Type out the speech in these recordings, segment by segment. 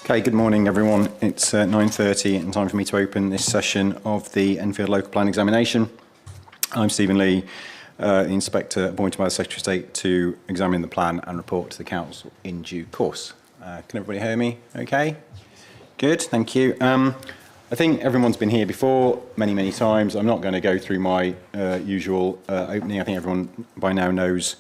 Okay, good morning everyone. It's 9:30 and time for me to open this session of the Enfield Local Plan Examination. I'm Stephen Lee, the Inspector appointed by the Secretary of State to examine the plan and report to the Council in due course. Can everybody hear me okay? Good, thank you. I think everyone's been here before many times. I'm not going to go through my usual opening. I think everyone by now knows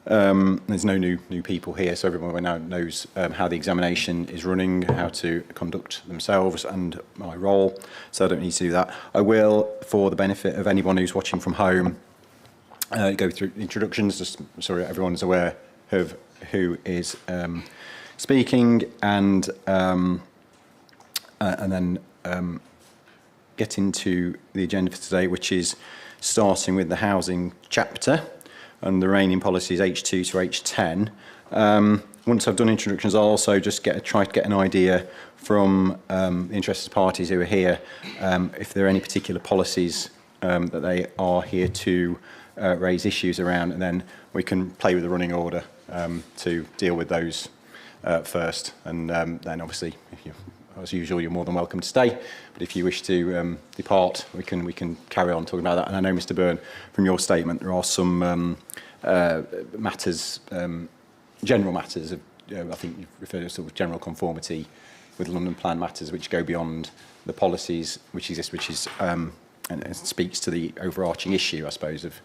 there's no new people here, so everyone by now knows how the examination is running, how to conduct themselves and my role, so I don't need to do that. I will, for the benefit of anyone who's watching from home, go through introductions, just so everyone's aware of who is speaking, and then get into the agenda for today, which is starting with the housing chapter and the reigning policies H2 to H10. Once I've done introductions, I'll also just try to get an idea from the interested parties who are here if there are any particular policies that they are here to raise issues around, and then we can play with the running order to deal with those first, and then obviously, if you, as usual, you're more than welcome to stay, but if you wish to depart, we can carry on talking about that. And I know, Mr. Byrne, from your statement, there are some matters, general matters of, I think you refer to sort of general conformity with London Plan matters, which go beyond the policies which exist, which is and it speaks to the overarching issue, I suppose, of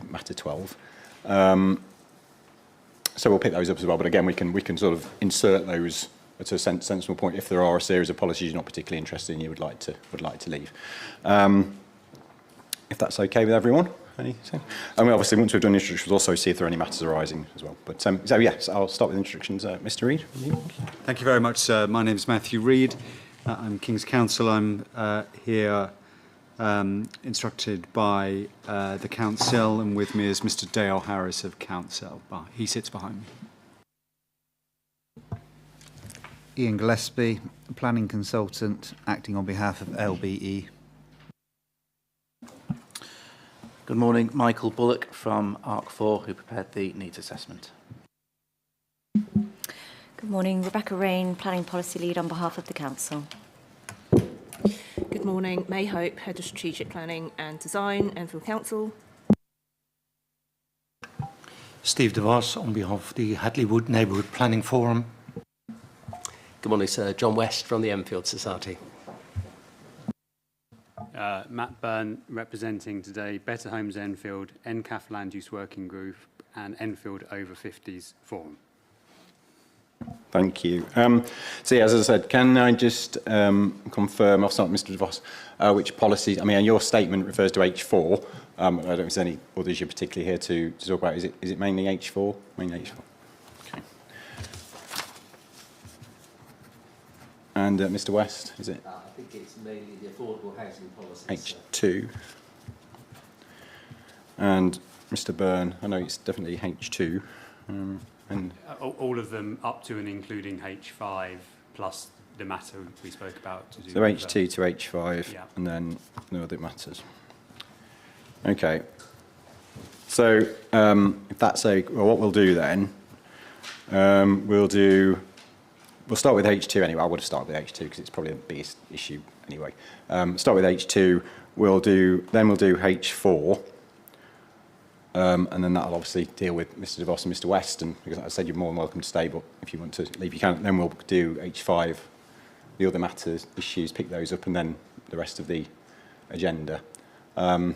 matter 12. So we'll pick those up as well. But again, we can sort of insert those at a sensible point if there are a series of policies you're not particularly interested in, you would like to leave. If that's okay with everyone. Anything? And obviously, once we've done introductions, we'll also see if there are any matters arising as well. But so yes, I'll start with introductions. Mr. Reid. Thank you very much, sir. My name is Matthew Reid. I'm King's Counsel. I'm here instructed by the Council, and with me is Mr. Dale Harris of Council. He sits behind me. Ian Gillespie, Planning Consultant, acting on behalf of LBE. Good morning, Michael Bullock from ARC4, who prepared the needs assessment. Good morning, Rebecca Rain, Planning Policy Lead on behalf of the Council. Good morning, May Hope, Head of Strategic Planning and Design, Enfield Council. Steve DeVos on behalf of the Hadley Wood Neighbourhood Planning Forum. Good morning, sir. John West from the Enfield Society. Matt Byrne, representing today Better Homes Enfield, NCAF Land Use Working Group and Enfield Over 50s Forum. Thank you. So yeah, as I said, can I just confirm, I'll start with Mr. DeVos, which policies, I mean, your statement refers to H4. I don't know if there's any others you're particularly here to talk about. Is it mainly H4? Mainly H4. Okay. And Mr. West, is it? I think it's mainly the affordable housing policy. H2. And Mr. Byrne, I know it's definitely H2. And all of them up to and including H5 plus the matter we spoke about. To do so H2 to H5, yeah. And then no other matters. Okay. So if that's well, what we'll do then, we'll start with H2 anyway. I would have started with H2 because it's probably the biggest issue anyway. Start with H2. We'll do H4. And then that'll obviously deal with Mr. DeVos and Mr. West, and because I said you're more than welcome to stay, but if you want to leave, you can. Then we'll do H5, the other matters, issues, pick those up, and then the rest of the agenda. As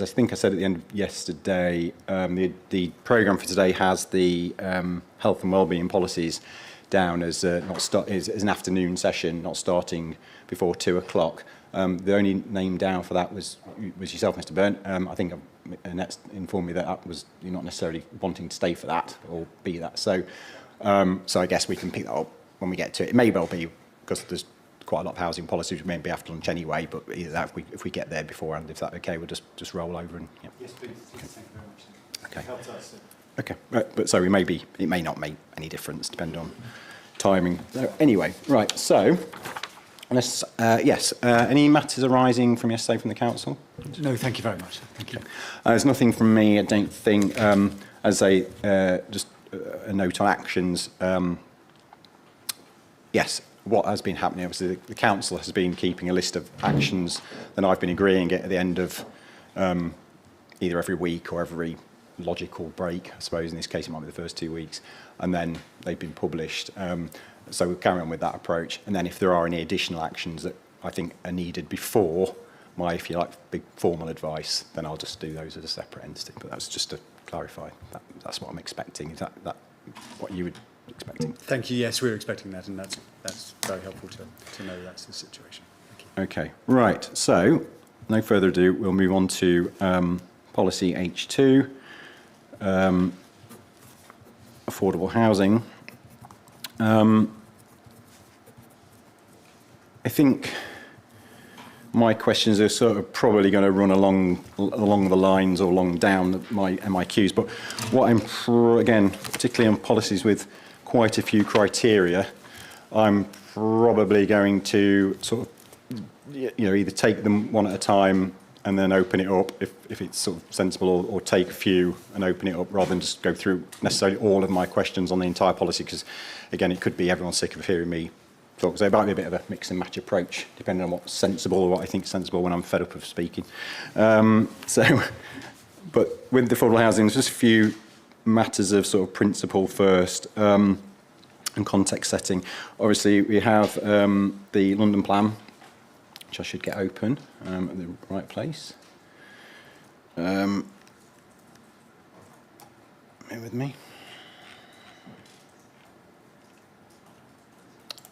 I think I said at the end of yesterday, the programme for today has the health and wellbeing policies down as as an afternoon session, not starting before 2 o'clock. The only name down for that was yourself, Mr. Byrne. I think Annette informed me that you're not necessarily wanting to stay for that or be that. So I guess we can pick that up when we get to it. It may well be because there's quite a lot of housing policies, we may be after lunch anyway, but either that if we get there beforehand, if that's okay, we'll just roll over and yeah. Yes, please. Okay. Thank you very much. Okay. Okay, but so it may not make any difference depending on timing. Anyway, right. So let's any matters arising from yesterday from the council? No, thank you very much. Thank you. There's nothing from me, I don't think. As just a note on actions. yes, what has been happening, obviously, the council has been keeping a list of actions, then I've been agreeing it at the end of either every week or every logical break, I suppose. In this case, it might be the first 2 weeks, and then they've been published. So we'll carry on with that approach. And then if there are any additional actions that I think are needed before my, if you like, big formal advice, then I'll just do those as a separate entity. But that's just to clarify. That's what I'm expecting. Is that what you were expecting? Thank you. Yes, we were expecting that, and that's very helpful to know that's the situation. Thank you. Okay, right. So, no further ado, we'll move on to policy H2, affordable housing. I think my questions are sort of probably going to run along the lines or along down my MIQs, but what I'm, again, particularly on policies with quite a few criteria, I'm probably going to sort of, either take them one at a time and then open it up if it's sort of sensible, or take a few and open it up rather than just go through necessarily all of my questions on the entire policy, because, again, it could be everyone's sick of hearing me talk. So it might be a bit of a mix and match approach, depending on what's sensible or what I think is sensible when I'm fed up of speaking. But with the affordable housing, there's just a few matters of sort of principle first, and context setting. Obviously, we have the London Plan, which I should get open at the right place. Bear with me.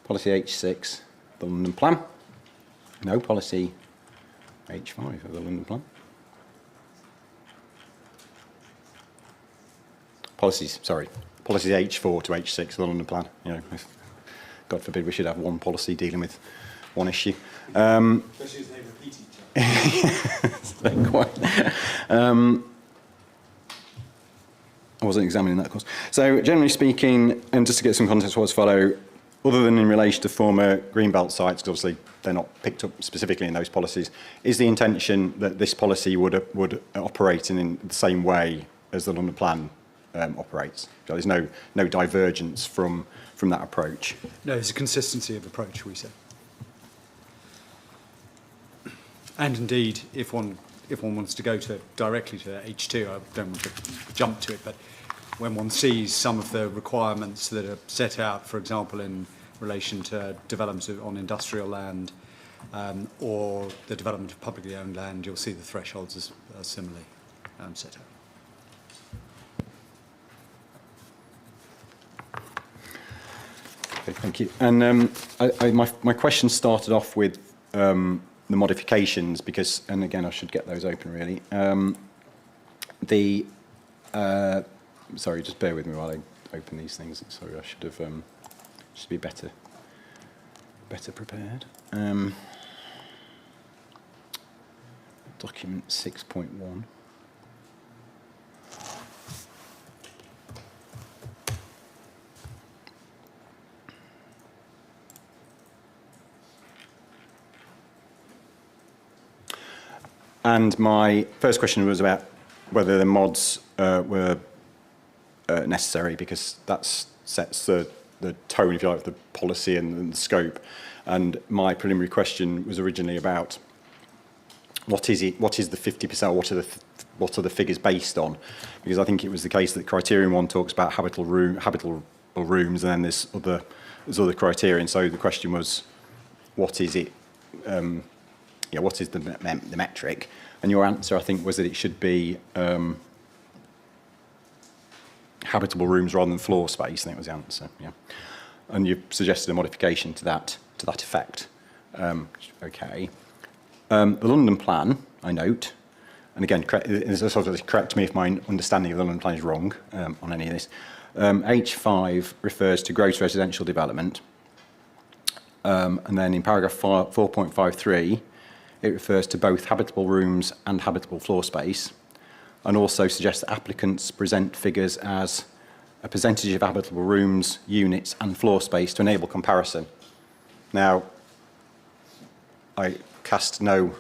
Policy H6, the London Plan. No, policy H5 of the London Plan. Policies H4 to H6 of the London Plan. God forbid we should have one policy dealing with one issue. Especially as they repeat each other. I wasn't examining that, of course. So, generally speaking, and just to get some context for what's follow, other than in relation to former Greenbelt sites, because obviously they're not picked up specifically in those policies, is the intention that this policy would operate in the same way as the London Plan operates? So there's no divergence from that approach? No, there's a consistency of approach, we say. And indeed, if one wants to go directly to H2, I don't want to jump to it, but when one sees some of the requirements that are set out, for example, in relation to development on industrial land or the development of publicly owned land, you'll see the thresholds are similarly set out. Okay, thank you. And my question started off with the modifications because, and again, I should get those open really. Sorry, just bear with me while I open these things. Sorry, I should have should be better prepared. Document 6.1. And my first question was about whether the mods were necessary, because that sets the tone, if you like, of the policy and the scope. And my preliminary question was originally about what is the 50%, what are the figures based on? Because I think it was the case that criterion 1 talks about habitable rooms, and then there's other criterion. So the question was, what is it? What is the metric? And your answer, I think, was that it should be habitable rooms rather than floor space. I think was the answer. Yeah, and you suggested a modification to that effect. Okay. The London Plan, I note, and again, correct me if my understanding of the London Plan is wrong on any of this. H5 refers to gross residential development, and then in paragraph 4.53. It refers to both habitable rooms and habitable floor space, and also suggests that applicants present figures as a percentage of habitable rooms, units and floor space to enable comparison. Now, I cast no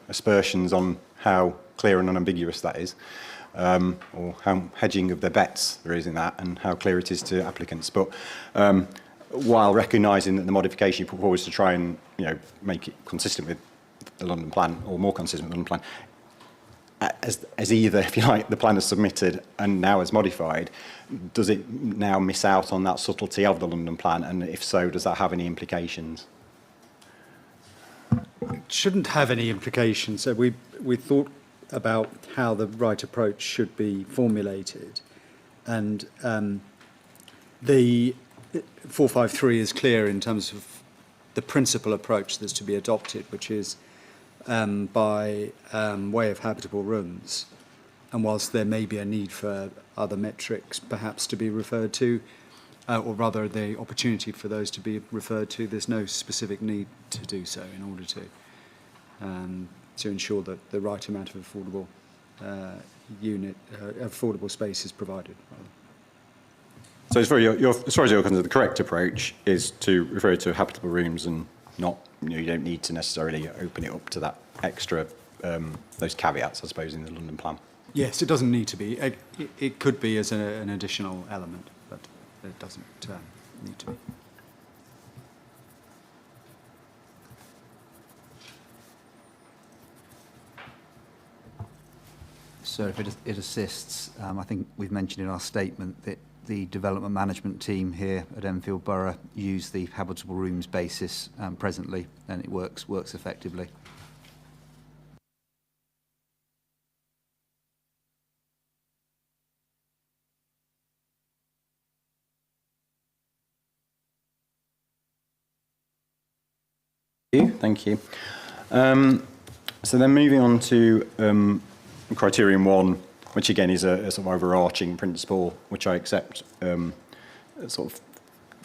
aspersions on how clear and unambiguous that is, or how hedging of their bets there is in that, and how clear it is to applicants. But while recognising that the modification you put forward is to try and, you know, make it consistent with the London plan, or more consistent with the London plan, as either, if you like, the plan is submitted and now is modified, does it now miss out on that subtlety of the London plan? And if so, does that have any implications? It shouldn't have any implications. So we thought about how the right approach should be formulated, and the 453 is clear in terms of the principal approach that's to be adopted, which is by way of habitable rooms. And whilst there may be a need for other metrics perhaps to be referred to, or rather the opportunity for those to be referred to, there's no specific need to do so in order to ensure that the right amount of affordable affordable space is provided. So as far as you're concerned, the correct approach is to refer to habitable rooms and not, you know, you don't need to necessarily open it up to that extra, those caveats, I suppose, in the London plan. Yes, it doesn't need to be. It could be as an additional element, but it doesn't need to be. So if it assists, I think we've mentioned in our statement that the development management team here at Enfield Borough use the habitable rooms basis presently, and it works effectively. Thank you. So then moving on to criterion 1, which again is a sort of overarching principle, which I accept sort of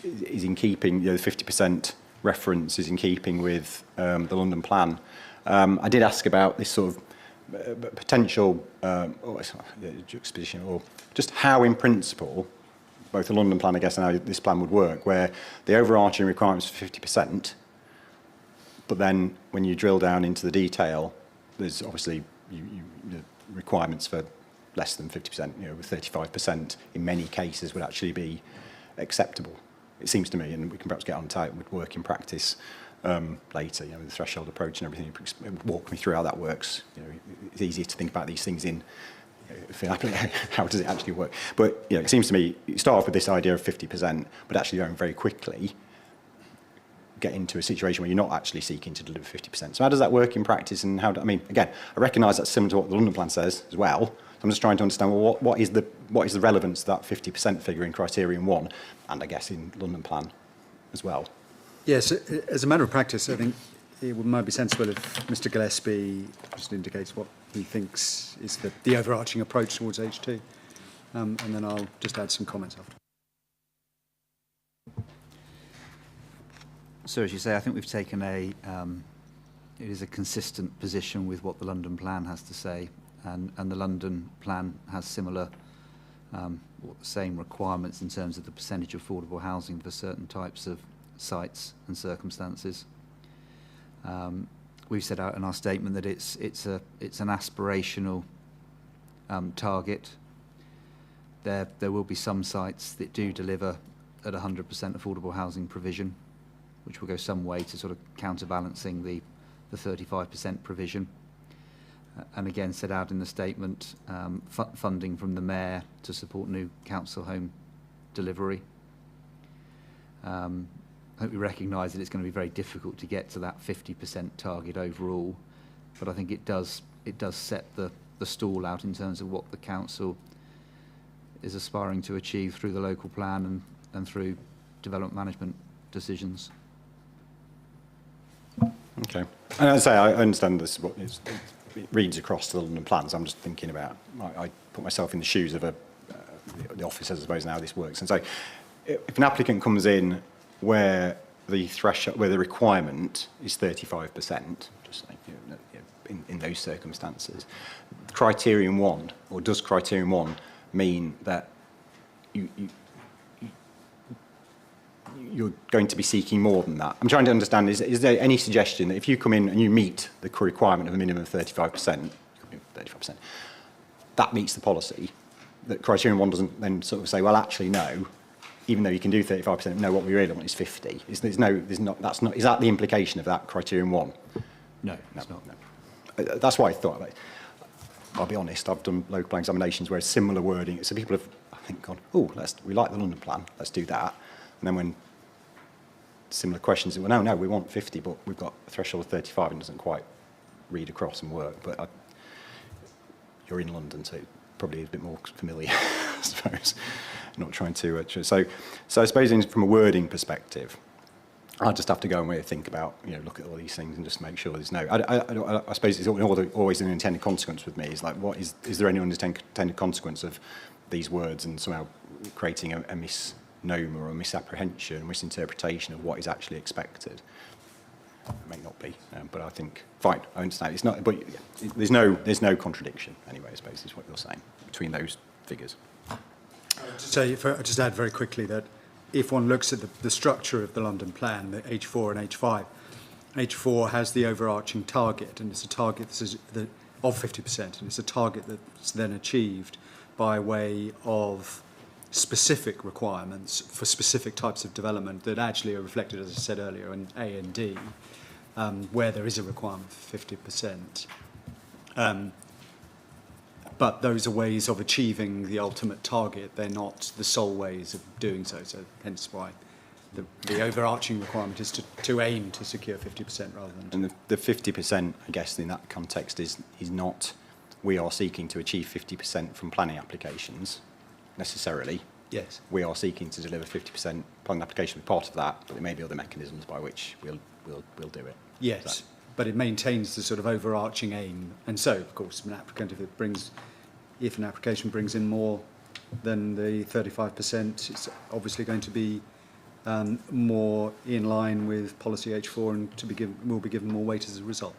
is in keeping, you know, the 50% reference is in keeping with the London plan. I did ask about this sort of potential juxtaposition, or just how in principle, both the London plan, I guess, and how this plan would work, where the overarching requirements for 50%, but then when you drill down into the detail, there's obviously the requirements for less than 50%, you know, 35% in many cases would actually be acceptable, it seems to me, and we can perhaps get on to how it would work in practice later, you know, with the threshold approach and everything. Walk me through how that works. You know, it's easier to think about these things in, you know, how does it actually work? But, you know, it seems to me, you start off with this idea of 50%, but actually going very quickly get into a situation where you're not actually seeking to deliver 50%. So how does that work in practice, and how do, I mean, again, I recognise that's similar to what the London plan says as well. So I'm just trying to understand, well, what is the relevance to that 50% figure in criterion 1, and I guess in London plan as well? Yes, as a matter of practice, I think it might be sensible if Mr. Gillespie just indicates what he thinks is the overarching approach towards H2, and then I'll just add some comments after. So as you say, I think we've taken it is a consistent position with what the London plan has to say, and the London plan has similar, same requirements in terms of the percentage of affordable housing for certain types of sites and circumstances. We've set out in our statement that it's an aspirational target. There will be some sites that do deliver at 100% affordable housing provision, which will go some way to sort of counterbalancing the 35% provision. And again, set out in the statement, funding from the Mayor to support new council home delivery. I hope we recognise that it's going to be very difficult to get to that 50% target overall, but I think it does set the stall out in terms of what the council is aspiring to achieve through the local plan and through development management decisions. Okay. And as I say, I understand this, what it reads across to the London plans. I'm just thinking about, I put myself in the shoes of the office, I suppose, and how this works. And so if an applicant comes in where the threshold, where the requirement is 35%, just like, you know, in those circumstances, criterion 1, or does criterion 1 mean that you're going to be seeking more than that? I'm trying to understand, is there any suggestion that if you come in and you meet the requirement of a minimum of 35%, 35%, that meets the policy, that criterion 1 doesn't then sort of say, well, actually, no, even though you can do 35%, no, what we really want is 50. Is that the implication of that criterion 1? No, it's not. No. That's why I thought about it. I'll be honest, I've done local plan examinations where similar wording, so people have, I think, gone, oh, we like the London plan, let's do that. And then when similar questions, well, no, we want 50, but we've got a threshold of 35 and it doesn't quite read across and work. But you're in London, so it probably is a bit more familiar, I suppose. Not trying to... So I suppose from a wording perspective, I just have to go and really think about, look at all these things and just make sure there's no... I suppose it's always an unintended consequence with me. Is like, is there any unintended consequence of these words and somehow creating a misnomer or a misapprehension, a misinterpretation of what is actually expected? It may not be, but I think, fine, I understand. It's not, but there's no contradiction anyway, I suppose, is what you're saying, between those figures. I'll just add very quickly that if one looks at the structure of the London plan, the H4 and H5, H4 has the overarching target, and it's a target of 50%, and it's a target that's then achieved by way of specific requirements for specific types of development that actually are reflected, as I said earlier, in A and D, where there is a requirement for 50%. But those are ways of achieving the ultimate target. They're not the sole ways of doing so. So hence why the overarching requirement is to aim to secure 50% rather than... And the 50%, I guess, in that context is not we are seeking to achieve 50% from planning applications, necessarily. Yes. We are seeking to deliver 50% planning application as part of that, but there may be other mechanisms by which we'll do it. Yes, but it maintains the sort of overarching aim. And so, of course, an applicant, if an application brings in more than the 35%, it's obviously going to be more in line with policy H4 and will be given more weight as a result.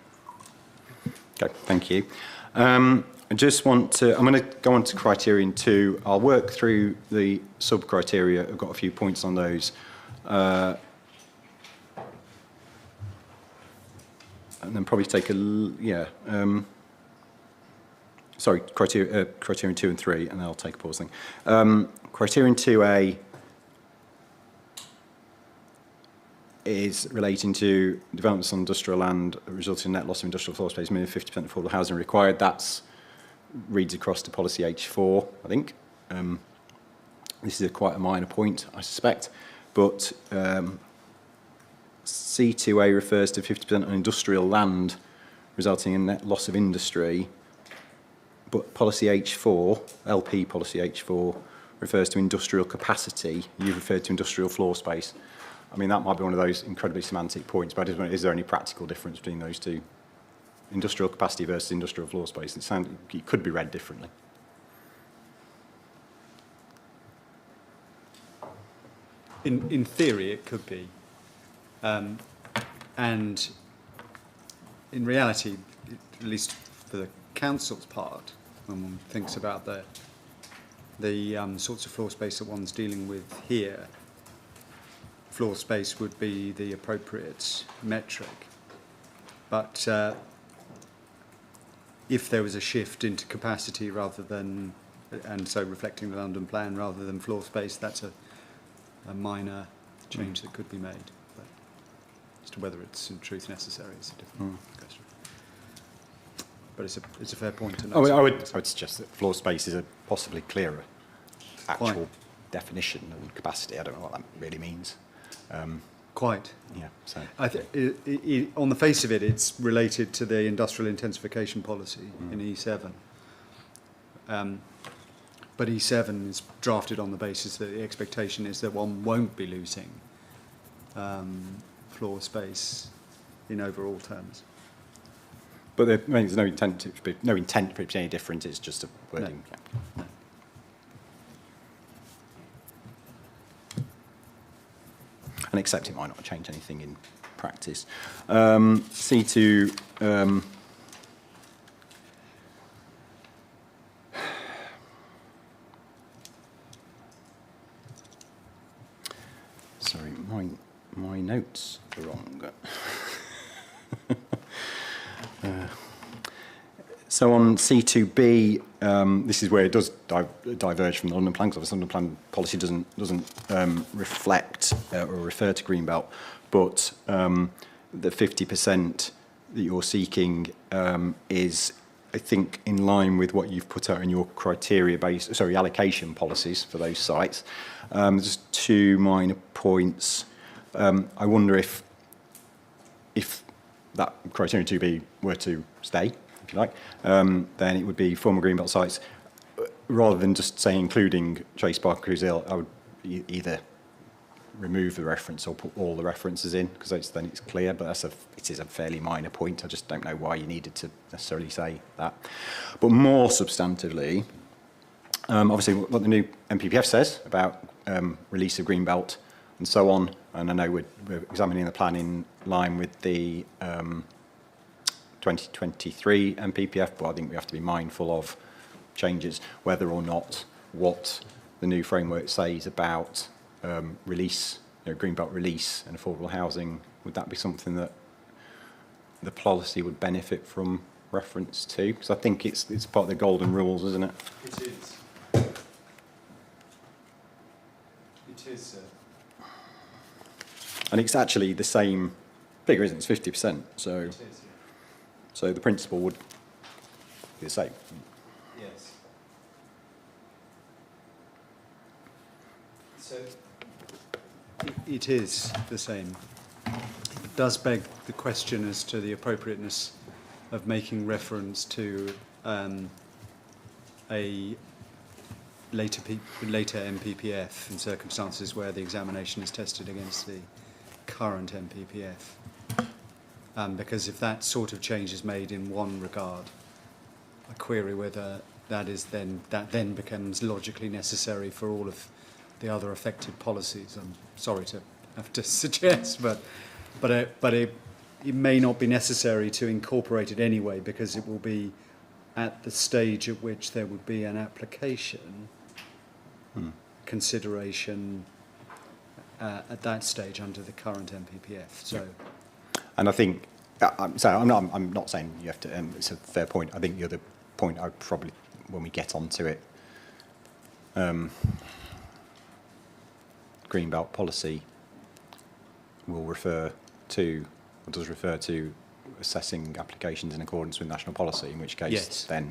Okay, thank you. I just want to, I'm going to go on to criterion 2. I'll work through the sub-criteria. I've got a few points on those. And then probably take criterion 2 and 3, and then I'll take a pause thing. Criterion 2A is relating to developments on industrial land resulting in net loss of industrial floor space, minimum 50% affordable housing required. That reads across to policy H4, I think. This is quite a minor point, I suspect, but C2A refers to 50% on industrial land resulting in net loss of industry, but policy H4, LP policy H4, refers to industrial capacity. You've referred to industrial floor space. I mean, that might be one of those incredibly semantic points, but I just wonder, is there any practical difference between those two? Industrial capacity versus industrial floor space. It could be read differently. In theory, it could be. And in reality, at least for the council's part, when one thinks about the sorts of floor space that one's dealing with here, floor space would be the appropriate metric. But if there was a shift into capacity rather than, and so reflecting the London plan rather than floor space, that's a minor change that could be made. But as to whether it's in truth necessary is a different question. But it's a fair point. To I would suggest that floor space is a possibly clearer actual definition than capacity. I don't know what that really means. Quite. Yeah. So on the face of it, it's related to the industrial intensification policy in E7. But E7 is drafted on the basis that the expectation is that one won't be losing floor space in overall terms. But there's no intent for it to be any different. It's just a wording. No. Yeah. No. And except it might not change anything in practice. C2. Sorry, my notes are wrong. So on C2B, this is where it does diverge from the London Plan, because the London Plan policy doesn't reflect or refer to Greenbelt, but the 50% that you're seeking is, I think, in line with what you've put out in your allocation policies for those sites. Just two minor points. I wonder if that criterion 2B were to stay, if you like, then it would be former Greenbelt sites. Rather than just say including Chase Park and Cruise Hill, I would either remove the reference or put all the references in, because then it's clear, but it is a fairly minor point. I just don't know why you needed to necessarily say that. But more substantively, obviously what the new MPPF says about release of Greenbelt and so on, and I know we're examining the plan in line with the 2023 MPPF, but I think we have to be mindful of changes, whether or not what the new framework says about release, Greenbelt release and affordable housing, would that be something that the policy would benefit from reference to? Because I think it's part of the golden rules, isn't it? It is. It is, sir. And it's actually the same figure, isn't it? It's 50%. So, It is, yeah. so the principle would be the same. Yes. So it is the same. It does beg the question as to the appropriateness of making reference to a later MPPF in circumstances where the examination is tested against the current MPPF. Because if that sort of change is made in one regard, I query whether that then becomes logically necessary for all of the other affected policies. I'm sorry to have to suggest, but it may not be necessary to incorporate it anyway, because it will be at the stage at which there would be an application consideration at that stage under the current MPPF. So, And I think, I'm not saying you have to, it's a fair point. I think the other point I'd probably, when we get onto it, Greenbelt policy will refer to, or does refer to, assessing applications in accordance with national policy, in which case yes, then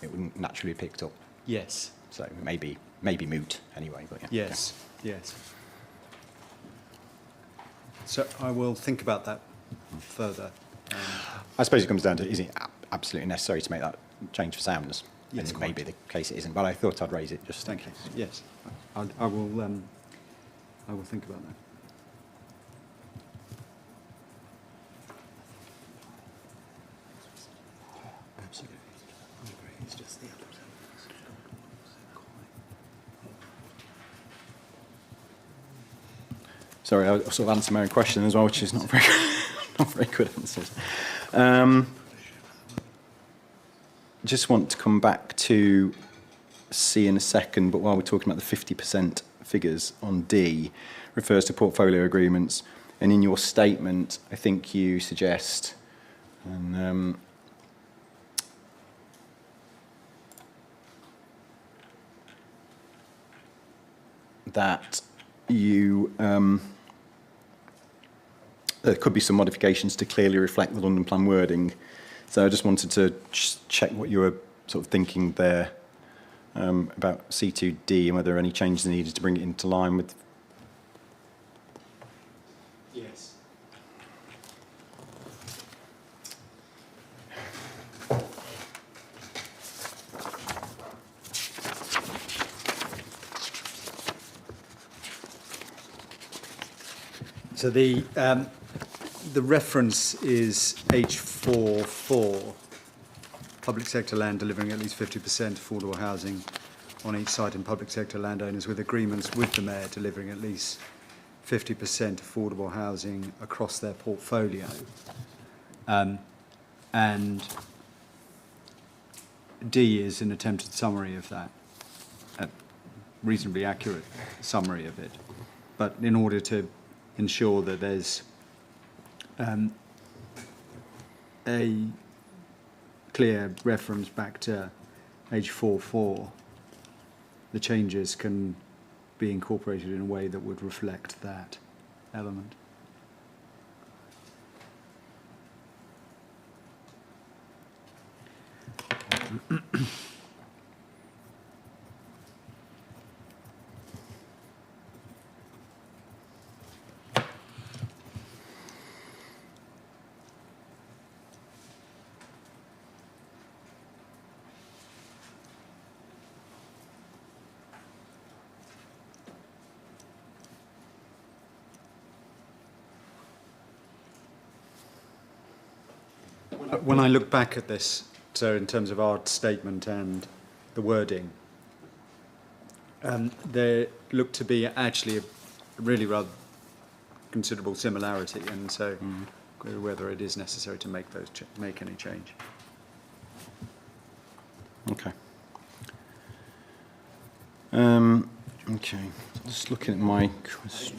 it wouldn't naturally be picked up. yes, So maybe moot anyway. But yeah. yes, yes. So I will think about that further. I suppose it comes down to, is it absolutely necessary to make that change for soundness? Yes, and quite. maybe the case it isn't, but I thought I'd raise it just in Thank you. case. Yes, I will think about that. Absolutely. I agree. It's just the other. Sorry, I sort of answered my own question as well, which is not very, not very good answers. Just want to come back to C in a second, but while we're talking about the 50% figures on D, refers to portfolio agreements, and in your statement, I think you suggest, and that you there could be some modifications to clearly reflect the London Plan wording. So I just wanted to check what you were sort of thinking there about C2D and whether there are any changes needed to bring it into line with. Yes. So the reference is H44, public sector land delivering at least 50% affordable housing on each site, and public sector landowners with agreements with the mayor delivering at least 50% affordable housing across their portfolio. And D is an attempted summary of that, a reasonably accurate summary of it. But in order to ensure that there's a clear reference back to H4.4, the changes can be incorporated in a way that would reflect that element. When I look back at this, so in terms of our statement and the wording, there look to be actually a really rather considerable similarity, and so whether it is necessary to make those make any change. Okay. Okay. Just looking at my question.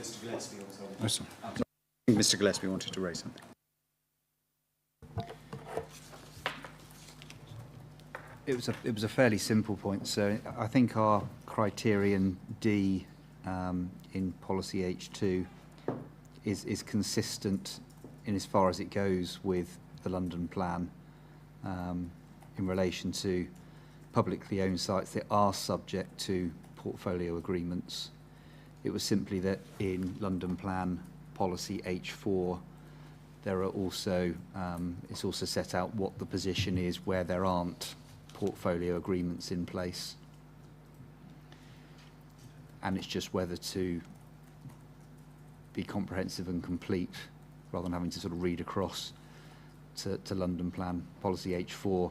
Oh, sorry. I think Mr. Gillespie wanted to raise something. It was a fairly simple point. So I think our criterion D in policy H2 is consistent in as far as it goes with the London plan in relation to publicly owned sites that are subject to portfolio agreements. It was simply that in London plan policy H4 there are also it's also set out what the position is where there aren't portfolio agreements in place, and it's just whether to be comprehensive and complete rather than having to sort of read across to London plan policy H4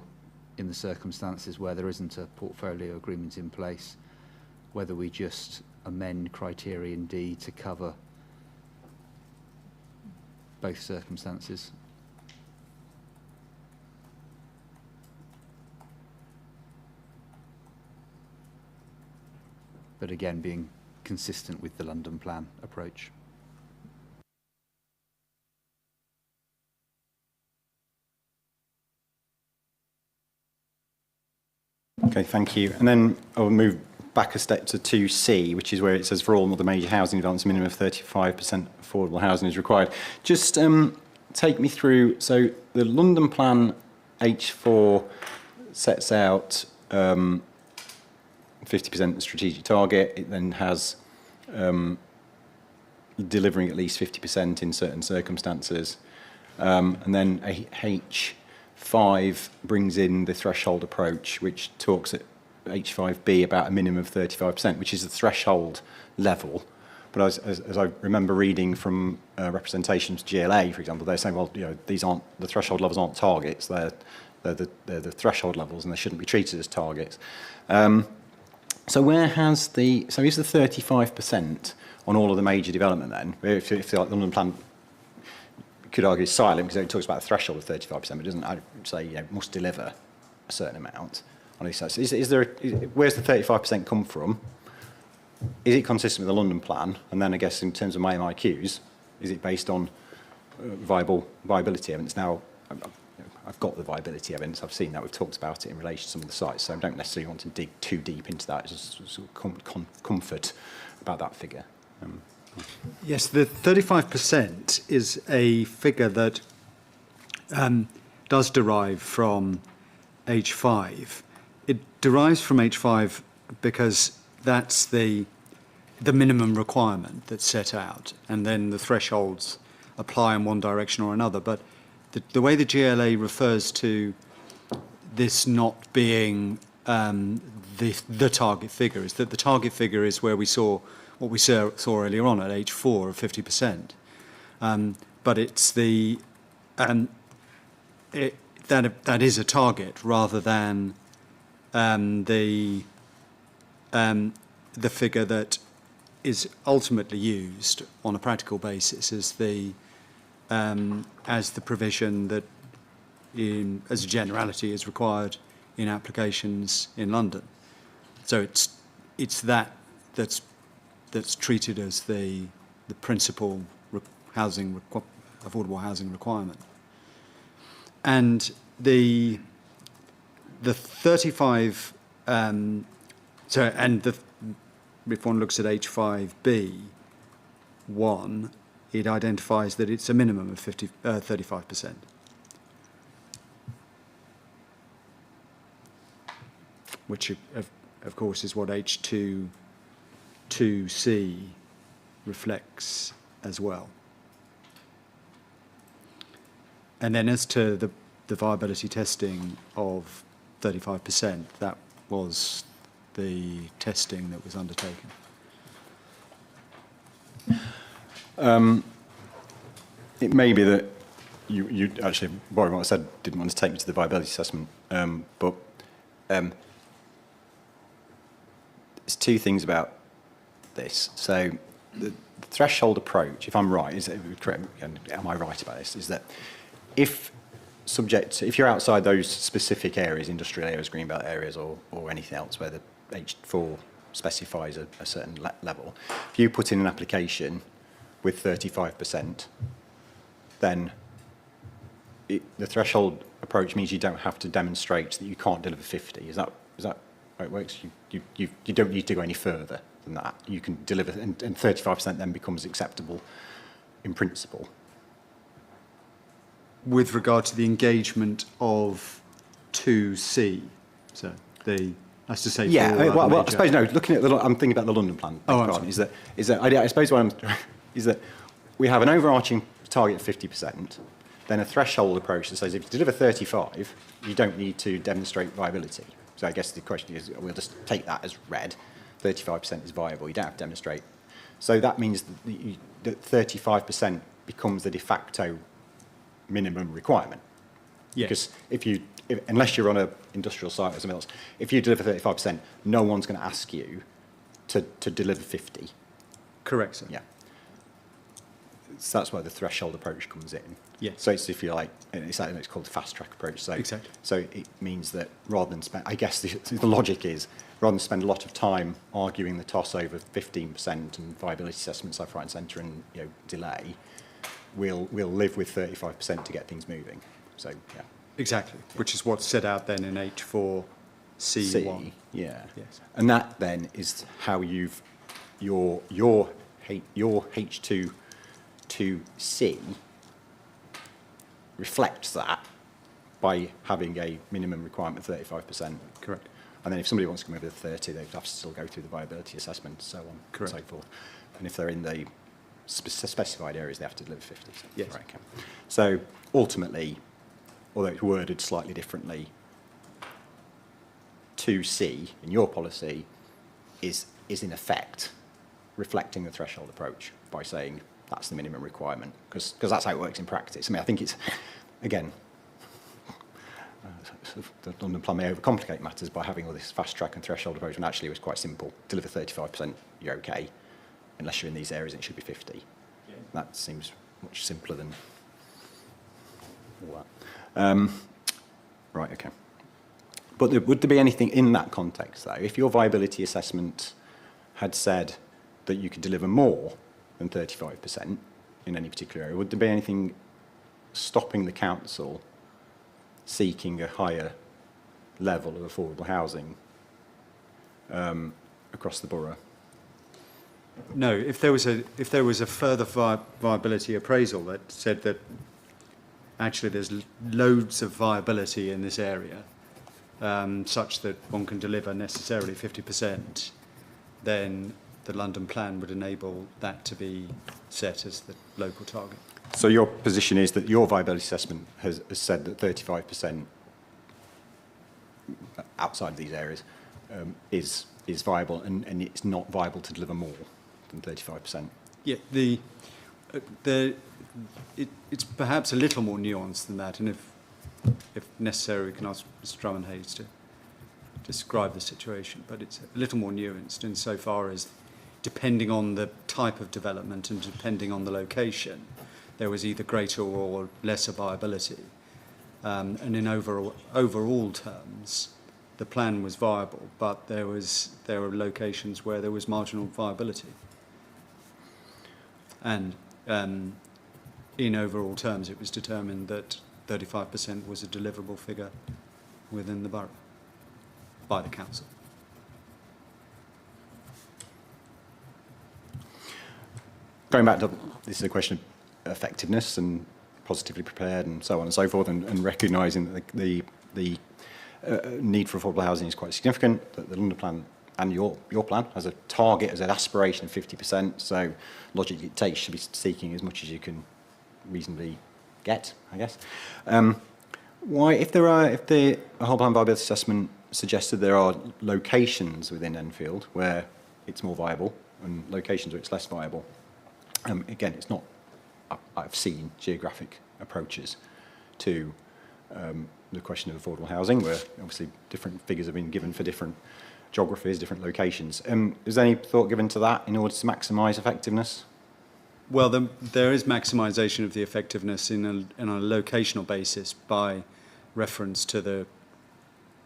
in the circumstances where there isn't a portfolio agreement in place, whether we just amend criterion D to cover both circumstances. But again, being consistent with the London plan approach. Okay, thank you. And then I'll move back a step to 2C, which is where it says for all the major housing developments, a minimum of 35% affordable housing is required. Just take me through, so the London plan H4 sets out 50% strategic target. It then has delivering at least 50% in certain circumstances. And then H5 brings in the threshold approach, which talks at H5B about a minimum of 35%, which is the threshold level. But as I remember reading from representations to GLA, for example, they're saying, well, you know, these aren't, the threshold levels aren't targets, they're the threshold levels and they shouldn't be treated as targets. So where has the, so is the 35% on all of the major development then? If the London plan could argue is silent because it talks about a threshold of 35%, but it doesn't say, you know, must deliver a certain amount on these sites. Where's the 35% come from? Is it consistent with the London plan? And then I guess in terms of my MIQs, is it based on viability evidence? Now, I've got the viability evidence, I've seen that, we've talked about it in relation to some of the sites, so I don't necessarily want to dig too deep into that, just sort of comfort about that figure. Yes, the 35% is a figure that does derive from H5. It derives from H5 because that's the minimum requirement that's set out, and then the thresholds apply in one direction or another. But the way the GLA refers to this not being the target figure is that the target figure is where we saw what we saw earlier on at H4 of 50%. But it's the that is a target rather than the figure that is ultimately used on a practical basis as the provision that, as a generality, is required in applications in London. So it's that's treated as the principal affordable housing requirement. And the the 35, if one looks at H5B, 1, it identifies that it's a minimum of 35%. Which, of course, is what H2 2C reflects as well. And then as to the viability testing of 35%, that was the testing that was undertaken. It may be that you actually, borrowing what I said, didn't want to take me to the viability assessment, but there's two things about this. So the threshold approach, if I'm right, am I right about this, is that if you're outside those specific areas, industrial areas, greenbelt areas, or anything else where the H4 specifies a certain level, if you put in an application with 35%, then the threshold approach means you don't have to demonstrate that you can't deliver 50. Is that how it works? You don't need to go any further than that. You can deliver, and 35% then becomes acceptable in principle. With regard to the engagement of 2C, so that's to say, yeah. for all Well, I major- suppose no. Looking at I'm thinking about the London plan. Oh, I'm pardon, sorry. is that I suppose what is that we have an overarching target of 50%, then a threshold approach that says if you deliver 35, you don't need to demonstrate viability. So I guess the question is, we'll just take that as read. 35% is viable. You don't have to demonstrate. So that means that 35% becomes the de facto minimum requirement. Yes. Because unless you're on an industrial site or something else, if you deliver 35%, no one's going to ask you to deliver 50. Correct, sir. Yeah. So that's where the threshold approach comes in. Yes. So it's, if you like, it's called the fast track approach. So, Exactly. So it means that rather than spend, I guess the logic is, rather than spend a lot of time arguing the toss over 15% and viability assessments left, right and centre and delay, we'll live with 35% to get things moving. So, yeah. Exactly, which is what's set out then in H4C1. C, yeah. Yes. And that then is how you've your H2 to C reflects that by having a minimum requirement of 35%. Correct. And then if somebody wants to come over to 30, they'd have to still go through the viability assessment and so on Correct. and so forth. And if they're in the specified areas, they have to deliver 50. So, Yes. right, okay. So ultimately, although it's worded slightly differently, 2C in your policy is in effect reflecting the threshold approach by saying that's the minimum requirement, because that's how it works in practice. I mean, I think it's, again, the London plan may overcomplicate matters by having all this fast track and threshold approach, when actually it was quite simple. Deliver 35%, you're okay. Unless you're in these areas, it should be 50. Yeah. That seems much simpler than all that. Right, okay. But would there be anything in that context, though? If your viability assessment had said that you could deliver more than 35% in any particular area, would there be anything stopping the council seeking a higher level of affordable housing across the borough? No, if there was a further viability appraisal that said that actually there's loads of viability in this area, such that one can deliver necessarily 50%, then the London plan would enable that to be set as the local target. So your position is that your viability assessment has said that 35% outside these areas is viable, and it's not viable to deliver more than 35%. Yeah, it's perhaps a little more nuanced than that, and if necessary, we can ask Mr. Drummond Hayes to describe the situation. But it's a little more nuanced insofar as, depending on the type of development and depending on the location, there was either greater or lesser viability. And in overall terms, the plan was viable, but there were locations where there was marginal viability. And in overall terms, it was determined that 35% was a deliverable figure within the borough. by the council. Going back to, this is a question of effectiveness and positively prepared and so on and so forth, and recognising that the need for affordable housing is quite significant, that the London Plan and your plan has a target, as an aspiration of 50%, so logic dictates should be seeking as much as you can reasonably get, I guess. Why, if the whole plan viability assessment suggests that there are locations within Enfield where it's more viable and locations where it's less viable, again, it's not, I've seen geographic approaches to the question of affordable housing, where obviously different figures have been given for different geographies, different locations. Is there any thought given to that in order to maximise effectiveness? Well, there is maximisation of the effectiveness in a locational basis by reference to the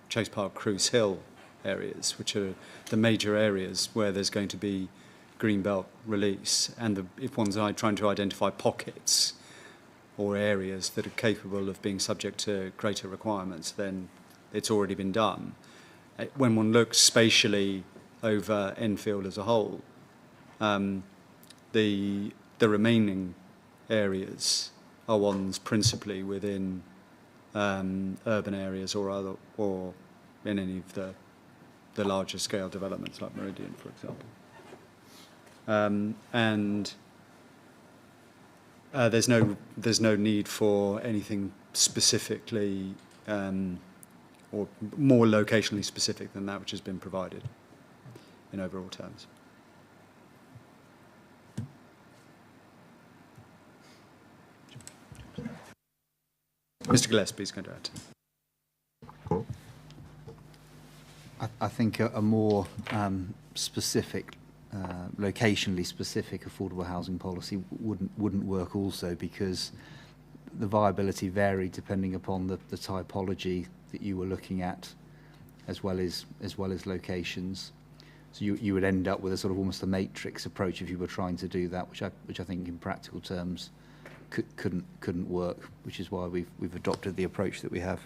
Chase Park, Cruise Hill areas, which are the major areas where there's going to be greenbelt release. And if one's trying to identify pockets or areas that are capable of being subject to greater requirements, then it's already been done. When one looks spatially over Enfield as a whole, the remaining areas are ones principally within urban areas or in any of the larger scale developments like Meridian, for example. There's no need for anything specifically or more locationally specific than that which has been provided in overall terms. Mr. Gillespie is going to add. I think a more specific, locationally specific affordable housing policy wouldn't work also, because the viability varied depending upon the typology that you were looking at, as well as locations. So you would end up with a sort of almost a matrix approach if you were trying to do that, which I think in practical terms couldn't work, which is why we've adopted the approach that we have.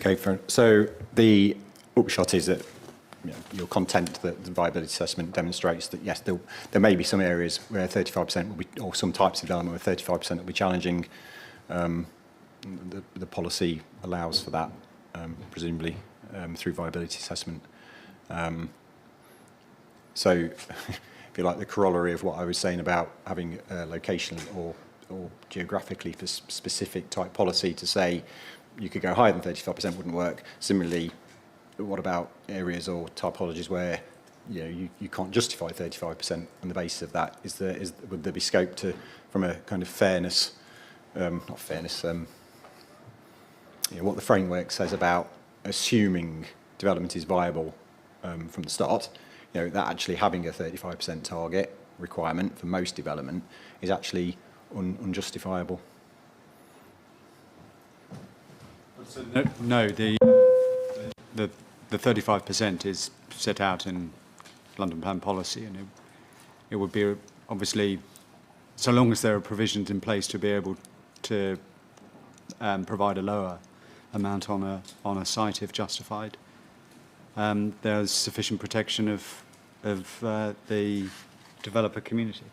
Okay, so the upshot is that you're content that the viability assessment demonstrates that, yes, there may be some areas where 35% will be, or some types of development where 35% will be challenging. The policy allows for that, presumably through viability assessment. So, if you like, the corollary of what I was saying about having a locational or geographically specific type policy to say you could go higher than 35% wouldn't work. Similarly, what about areas or typologies where you can't justify 35% on the basis of that? Would there be scope to, from a kind of fairness, not fairness, what the framework says about assuming development is viable from the start, that actually having a 35% target requirement for most development is actually unjustifiable? No, the 35% is set out in London Plan policy, and it would be obviously, so long as there are provisions in place to be able to provide a lower amount on a site if justified, there's sufficient protection of the developer community.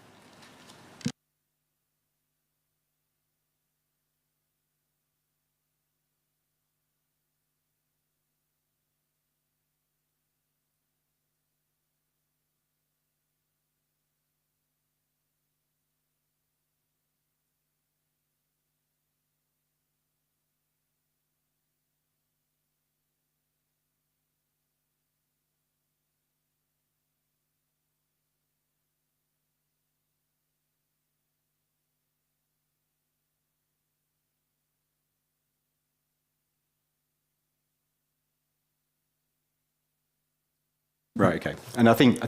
Right, okay. And I think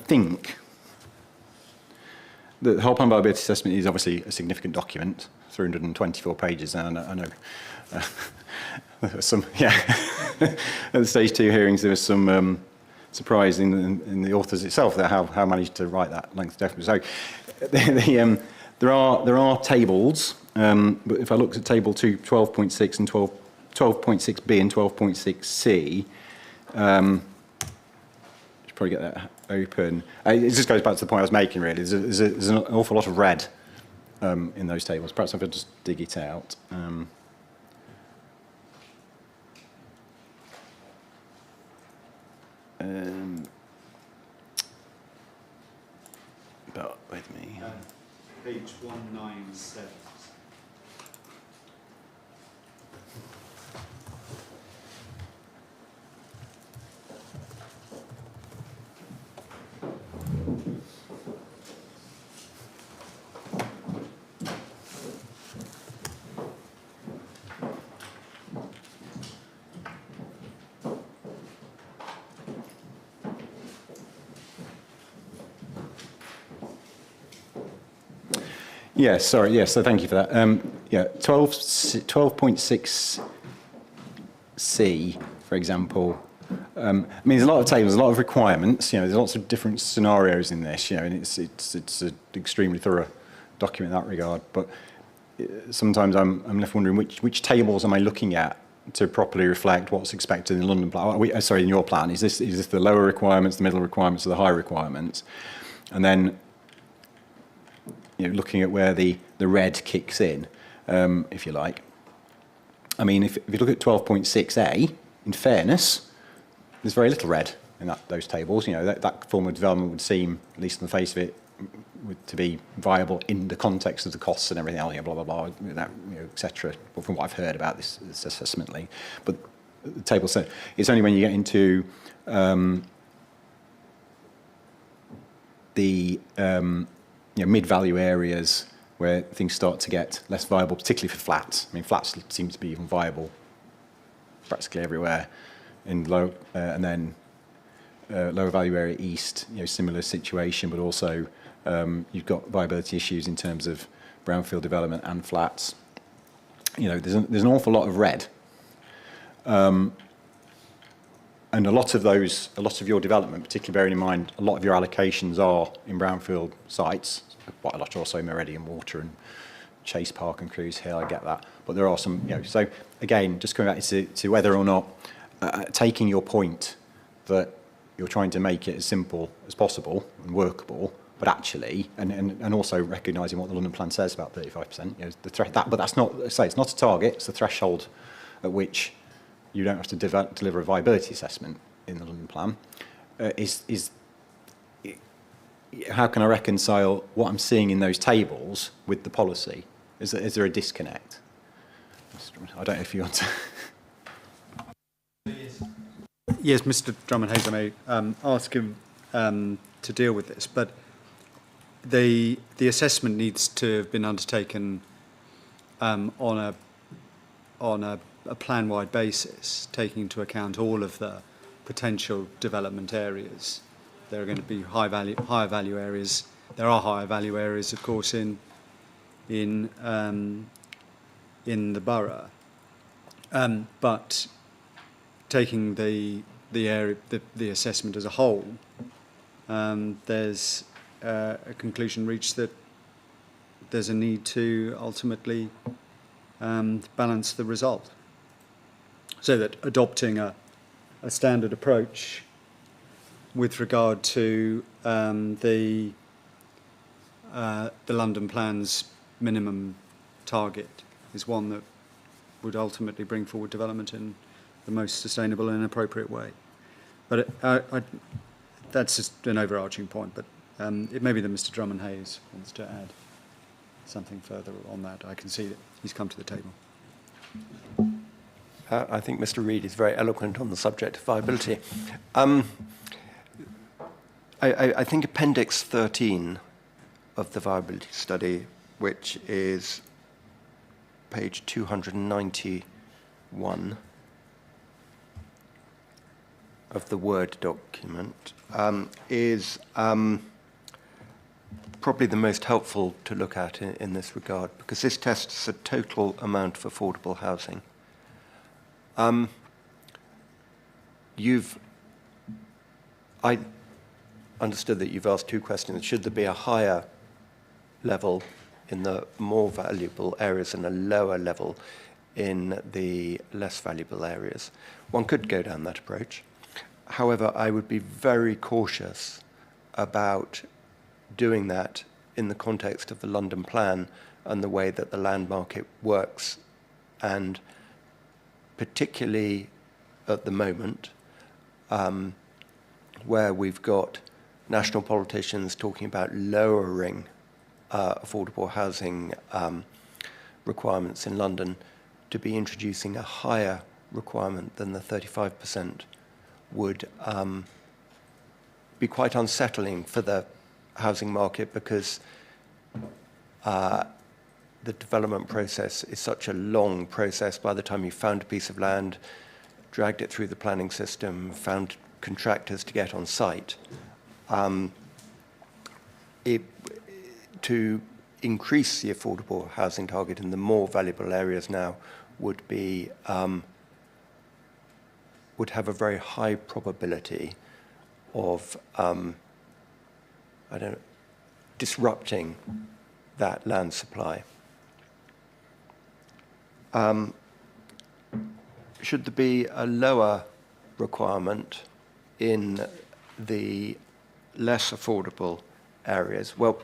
the whole plan viability assessment is obviously a significant document, 324 pages, and I know There was some, yeah. At the stage 2 hearings, there was some surprise in the authors itself that how managed to write that length definition. So there are tables, but if I looked at table 2, 12.6 and 12.6b and 12.6c, should probably get that open. It just goes back to the point I was making, really. There's an awful lot of red in those tables. Perhaps I could just dig it out. But with me. Page 197. Yes, sorry, yes, so thank you for that. Yeah, 12.6c, for example. I mean, there's a lot of tables, a lot of requirements, there's lots of different scenarios in this, and it's an extremely thorough document in that regard. But sometimes I'm left wondering which tables am I looking at to properly reflect what's expected in the London plan? In your plan, is this the lower requirements, the middle requirements, or the high requirements? And then looking at where the red kicks in, if you like. I mean, if you look at 12.6a, in fairness, there's very little red in those tables. That form of development would seem, at least on the face of it, to be viable in the context of the costs and everything else, blah, blah, blah, etc. From what I've heard about this assessment link. But the table said it's only when you get into the mid-value areas where things start to get less viable, particularly for flats. I mean, flats seem to be even viable practically everywhere in low, and then lower value area east, similar situation, but also you've got viability issues in terms of brownfield development and flats. There's an awful lot of red. And a lot of your development, particularly bearing in mind a lot of your allocations are in brownfield sites, quite a lot also Meridian Water and Chase Park and Cruise Hill, I get that. But there are some, so again, just coming back to whether or not taking your point that you're trying to make it as simple as possible and workable, but actually, and also recognising what the London plan says about 35%, but that's not, it's not a target, it's a threshold at which you don't have to deliver a viability assessment in the London plan, how can I reconcile what I'm seeing in those tables with the policy? Is there a disconnect? I don't know if you want to... Yes, Mr. Drummond-Hayes, I may ask him to deal with this, but the assessment needs to have been undertaken on a plan-wide basis, taking into account all of the potential development areas. There are going to be higher value areas. There are higher value areas, of course, in the borough. But taking the assessment as a whole, there's a conclusion reached that there's a need to ultimately balance the result, so that adopting a standard approach with regard to the London plan's minimum target is one that would ultimately bring forward development in the most sustainable and appropriate way. But that's just an overarching point, but it may be that Mr. Drummond-Hayes wants to add something further on that. I can see that he's come to the table. I think Mr. Reid is very eloquent on the subject of viability. I think Appendix 13 of the viability study, which is page 291 of the Word document, is probably the most helpful to look at in this regard, because this tests the total amount of affordable housing I understood that you've asked two questions. Should there be a higher level in the more valuable areas and a lower level in the less valuable areas? One could go down that approach. However, I would be very cautious about doing that in the context of the London plan and the way that the land market works, and particularly at the moment, where we've got national politicians talking about lowering affordable housing requirements in London, to be introducing a higher requirement than the 35% would be quite unsettling for the housing market, because the development process is such a long process. By the time you found a piece of land, dragged it through the planning system, found contractors to get on site, to increase the affordable housing target in the more valuable areas now would be would have a very high probability of disrupting that land supply. Should there be a lower requirement in the less affordable areas? Well,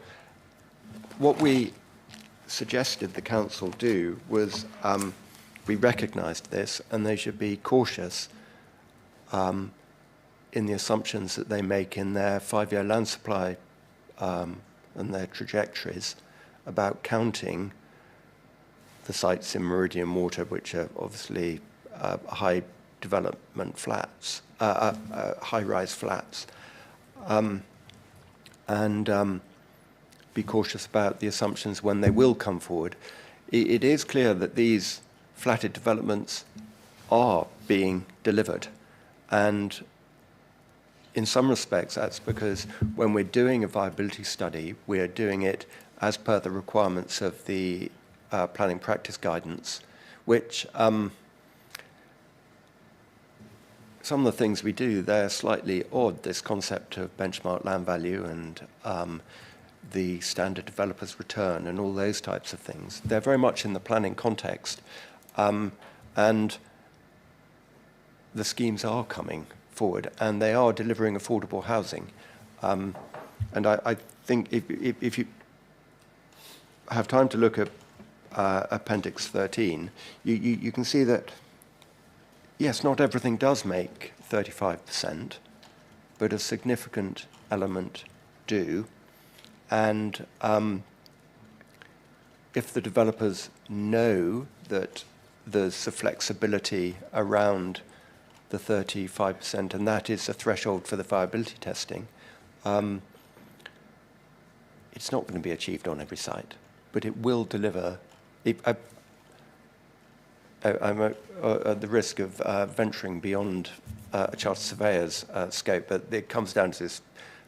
what we suggested the council do was we recognised this, and they should be cautious in the assumptions that they make in their 5-year land supply and their trajectories about counting the sites in Meridian Water, which are obviously high development flats, high-rise flats, and be cautious about the assumptions when they will come forward. It is clear that these flatted developments are being delivered, and in some respects that's because when we're doing a viability study, we're doing it as per the requirements of the planning practice guidance, which some of the things we do, they're slightly odd, this concept of benchmark land value and the standard developer's return and all those types of things. They're very much in the planning context, and the schemes are coming forward and they are delivering affordable housing. And I think if you have time to look at Appendix 13, you can see that, yes, not everything does make 35%, but a significant element do. And if the developers know that there's a flexibility around the 35%, and that is a threshold for the viability testing, it's not going to be achieved on every site, but it will deliver. I'm at the risk of venturing beyond a chartered surveyor's scope, but it comes down to this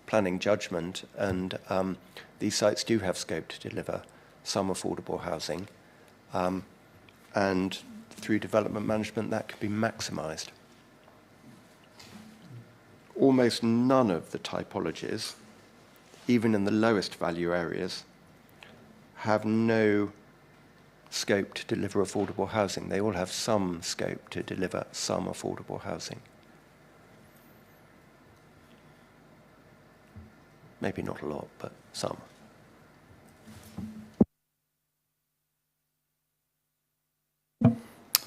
planning judgment, and these sites do have scope to deliver some affordable housing, and through development management that can be maximised. Almost none of the typologies, even in the lowest value areas, have no scope to deliver affordable housing. They all have some scope to deliver some affordable housing. Maybe not a lot, but some.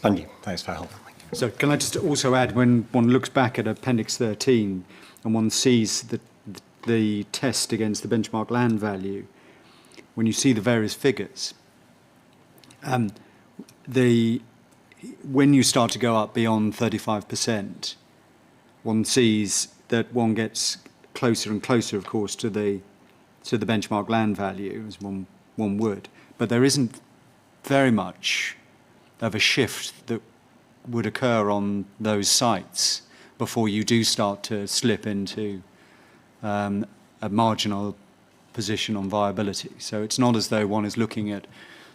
Thank you. Thanks for help. So can I just also add, when one looks back at Appendix 13 and one sees the test against the benchmark land value, when you see the various figures, when you start to go up beyond 35%, one sees that one gets closer and closer, of course, to the benchmark land value, as one would. But there isn't very much of a shift that would occur on those sites before you do start to slip into a marginal position on viability. So it's not as though one is looking at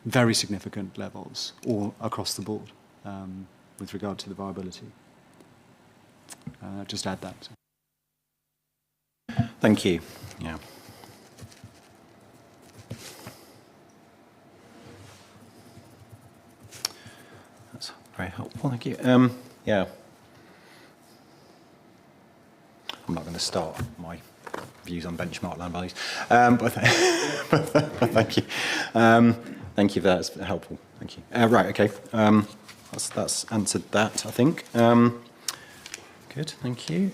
very significant levels all across the board. with regard to the viability. Just add that. Thank you. Yeah. That's very helpful. Thank you. Yeah. I'm not going to start my views on benchmark land values, but thank you. Thank you for that. It's helpful. Thank you. Right. Okay. That's answered that, I think. Good. Thank you.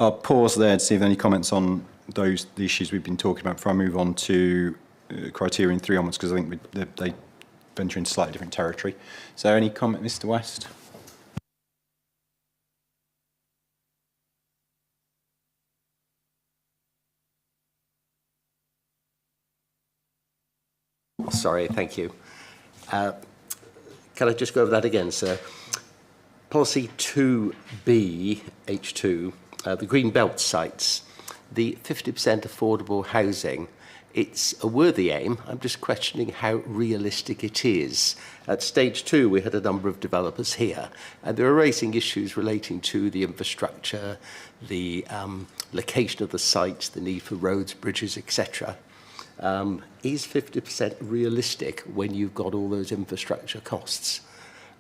I'll pause there to see if there are any comments on the issues we've been talking about before I move on to criterion 3 onwards, because I think they venture into slightly different territory. So any comment, Mr. West? Sorry, thank you. Can I just go over that again, sir? Policy 2B, H2, the green belt sites, the 50% affordable housing, it's a worthy aim. I'm just questioning how realistic it is. At stage 2, we had a number of developers here, and they were raising issues relating to the infrastructure, the location of the sites, the need for roads, bridges, etc. Is 50% realistic when you've got all those infrastructure costs?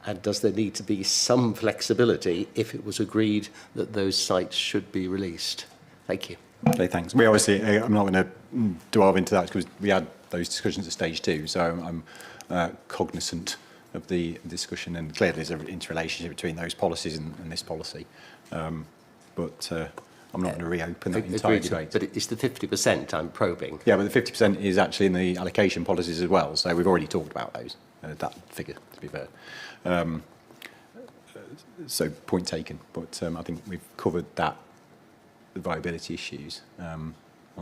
And does there need to be some flexibility if it was agreed that those sites should be released? Thank you. Okay, thanks. We obviously, I'm not going to delve into that because we had those discussions at stage 2, so I'm cognizant of the discussion, and clearly there's an interrelationship between those policies and this policy. But I'm not going to reopen that entire debate. But it's the 50% I'm probing. Yeah, but the 50% is actually in the allocation policies as well, so we've already talked about those, that figure, to be fair. So point taken, but I think we've covered that, the viability issues on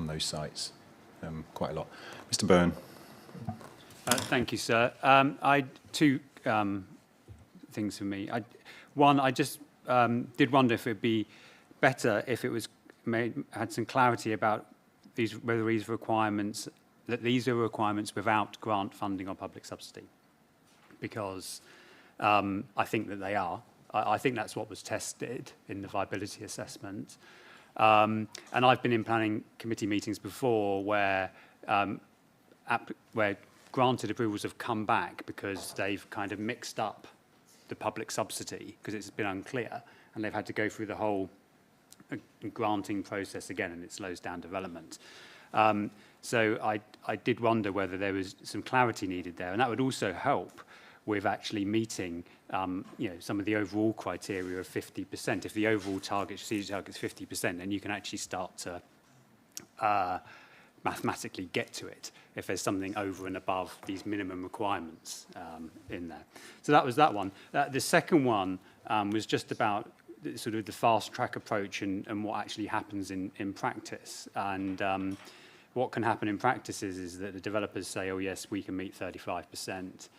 those sites quite a lot. Mr. Byrne. Thank you, sir. Two things for me. One, I just did wonder if it would be better if it was had some clarity about whether these requirements, that these are requirements without grant funding or public subsidy, because I think that they are. I think that's what was tested in the viability assessment. And I've been in planning committee meetings before where granted approvals have come back because they've kind of mixed up the public subsidy because it's been unclear, and they've had to go through the whole granting process again, and it slows down development. So I did wonder whether there was some clarity needed there, and that would also help with actually meeting some of the overall criteria of 50%. If the overall strategic target is 50%, then you can actually start to mathematically get to it if there's something over and above these minimum requirements in there. So that was that one. The second one was just about sort of the fast track approach and what actually happens in practice. And what can happen in practice is that the developers say, oh yes, we can meet 35%.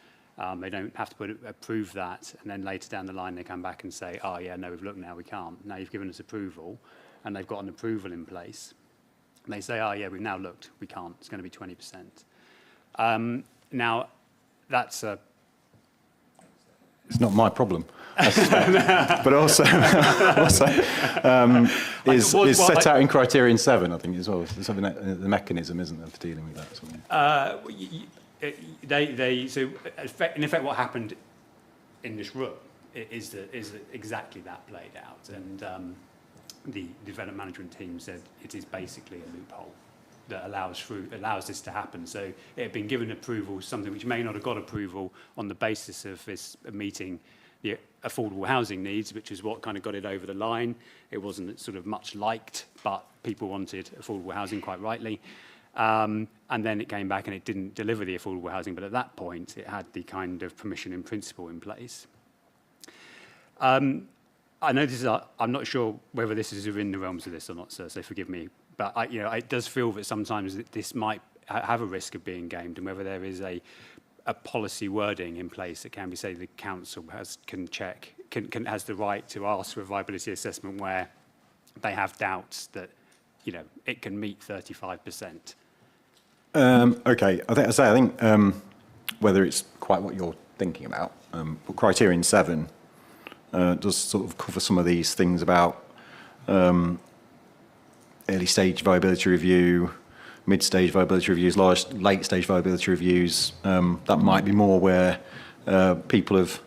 They don't have to approve that, and then later down the line they come back and say, oh yeah, no, we've looked now, we can't. Now you've given us approval, and they've got an approval in place. And they say, oh yeah, we've now looked, we can't, it's going to be 20%. Now, that's a... It's not my problem, but also is set out in criterion 7, I think, as well. There's something that, the mechanism, isn't there, for dealing with that? So in effect, what happened in this room is that exactly that played out, and the development management team said it is basically a loophole that allows this to happen. So it had been given approval, something which may not have got approval on the basis of this meeting the affordable housing needs, which is what kind of got it over the line. It wasn't sort of much liked, but people wanted affordable housing quite rightly. And then it came back and it didn't deliver the affordable housing, but at that point it had the kind of permission in principle in place. I know this is, I'm not sure whether this is within the realms of this or not, sir, so forgive me, but it does feel that sometimes this might have a risk of being gamed, and whether there is a policy wording in place that can be, say, the council can check has the right to ask for a viability assessment where they have doubts that, you know, it can meet 35%. Okay, I think whether it's quite what you're thinking about, but criterion 7 does sort of cover some of these things about early stage viability review, mid stage viability reviews, late stage viability reviews. That might be more where people have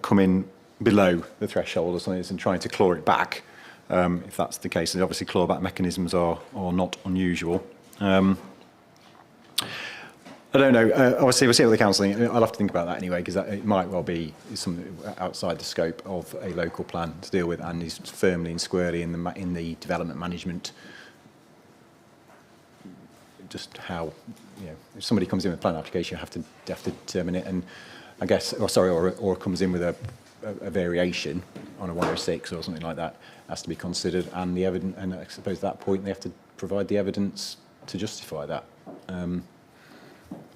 come in below the threshold or something and trying to claw it back. If that's the case, and obviously clawback mechanisms are not unusual. I don't know. Obviously, we'll see what the council think. I'll have to think about that anyway, because it might well be something outside the scope of a local plan to deal with, and is firmly and squarely in the development management. Just how, you know, if somebody comes in with a plan application, you have to determine it, and I guess, or comes in with a variation on a 106 or something like that, has to be considered, and the evidence, and I suppose at that point they have to provide the evidence to justify that.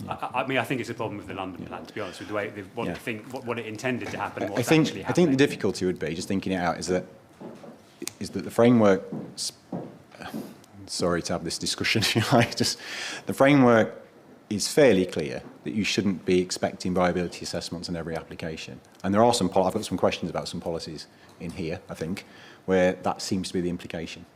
I mean, I think it's a problem with the London plan, to be honest, with the way what it intended to happen, what's I actually happening. think the difficulty would be, just thinking it out, is that the framework. Sorry to have this discussion, if you like. Just the framework is fairly clear that you shouldn't be expecting viability assessments on every application, and there are some. I've got some questions about some policies in here, I think, where that seems to be the implication.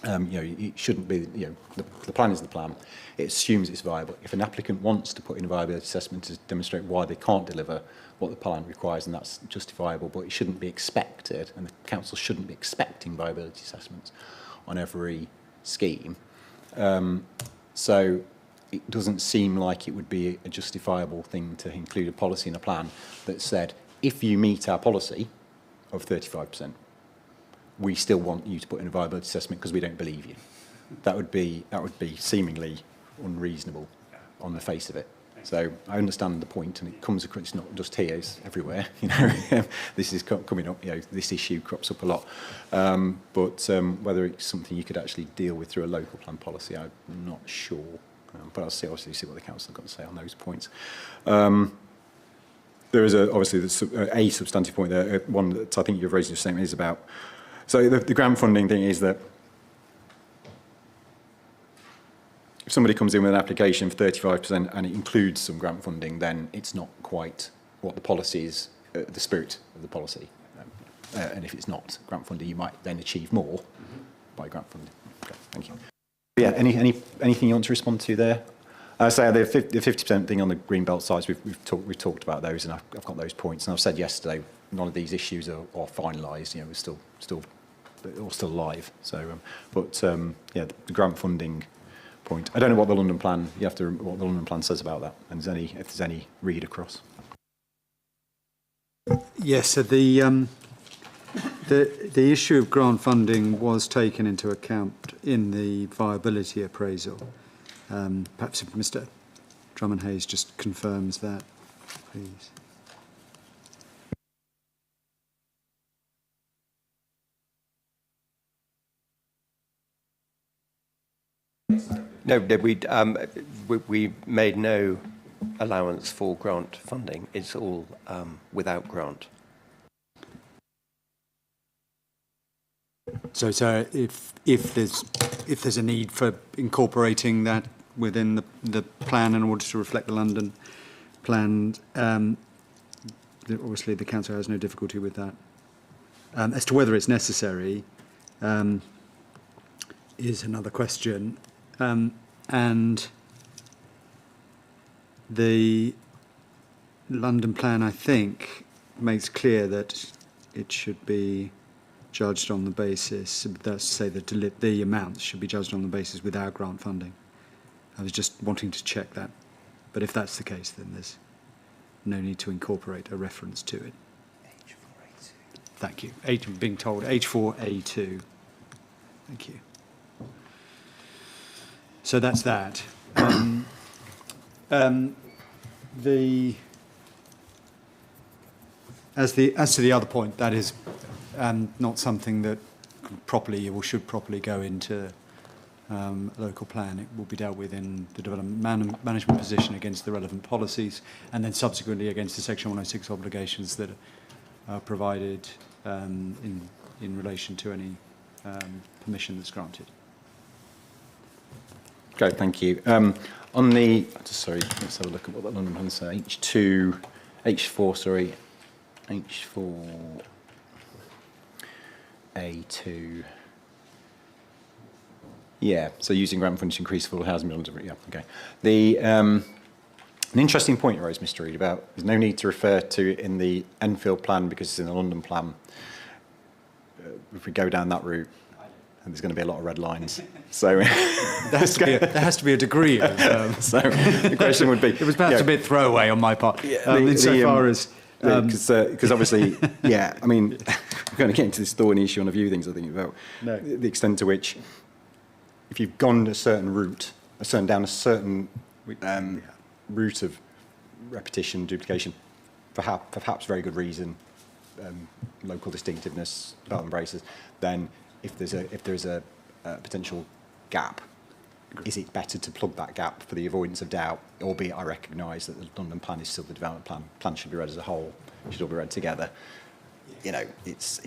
You know, it shouldn't be. You know, the plan is the plan. It assumes it's viable. If an applicant wants to put in a viability assessment to demonstrate why they can't deliver what the plan requires, then that's justifiable. But it shouldn't be expected, and the council shouldn't be expecting viability assessments on every scheme. So it doesn't seem like it would be a justifiable thing to include a policy in a plan that said, if you meet our policy of 35%, we still want you to put in a viability assessment because we don't believe you. That would be seemingly unreasonable on the face of it. So I understand the point, and it comes across, it's not just here, it's everywhere. You know, this is coming up. You know, this issue crops up a lot. But whether it's something you could actually deal with through a local plan policy, I'm not sure. But I'll obviously see what the council have got to say on those points. There is obviously a substantive point there. One that I think you've raised in your statement is about. So the grant funding thing is that if somebody comes in with an application for 35% and it includes some grant funding, then it's not quite what the policy is, the spirit of the policy. And if it's not grant funding, you might then achieve more by grant funding. Okay, thank you. Yeah, anything you want to respond to there? So the 50% thing on the greenbelt sites, we've talked about those, and I've got those points. And I've said yesterday, none of these issues are finalised. You know, they're all still live. So, yeah, the grant funding point. I don't know what the London plan. You have to what the London plan says about that, and if there's any read across. Yes. So the issue of grant funding was taken into account in the viability appraisal. Perhaps if Mr. Drummond-Hayes just confirms that, please. No, we made no allowance for grant funding. It's all without grant. So if there's a need for incorporating that within the plan in order to reflect the London plan, obviously the council has no difficulty with that. As to whether it's necessary is another question. And the London plan, I think, makes clear that it should be judged on the basis, that's to say that the amounts should be judged on the basis without grant funding. I was just wanting to check that. But if that's the case, then there's no need to incorporate a reference to it. H4A2. Thank you. Being told H4A2. Thank you. So that's that. As to the other point, that is not something that properly or should properly go into local plan. It will be dealt with in the development management position against the relevant policies, and then subsequently against the Section 106 obligations that are provided in relation to any permission that's granted. Great, thank you. Sorry, let's have a look at what the London plan says. H4, sorry, H4A2. Yeah, so using grant funding to increase affordable housing. Yeah, okay. An interesting point you raised, Mr. Reid, about there's no need to refer to it in the Enfield plan because it's in the London plan. If we go down that route, and there's going to be a lot of red lines. So there has to be a degree of... so the question would be... It was perhaps a bit throwaway on my part, insofar as... Because obviously, yeah, I mean, we're going to get into this thorny issue on a few things, I think, about the extent to which, if you've gone a certain route, down a certain route of repetition, duplication, for perhaps very good reason, local distinctiveness, belt and braces, then if there's a potential gap, is it better to plug that gap for the avoidance of doubt, albeit I recognise that the London plan is still the development plan. Plan should be read as a whole, should all be read together. You know, it's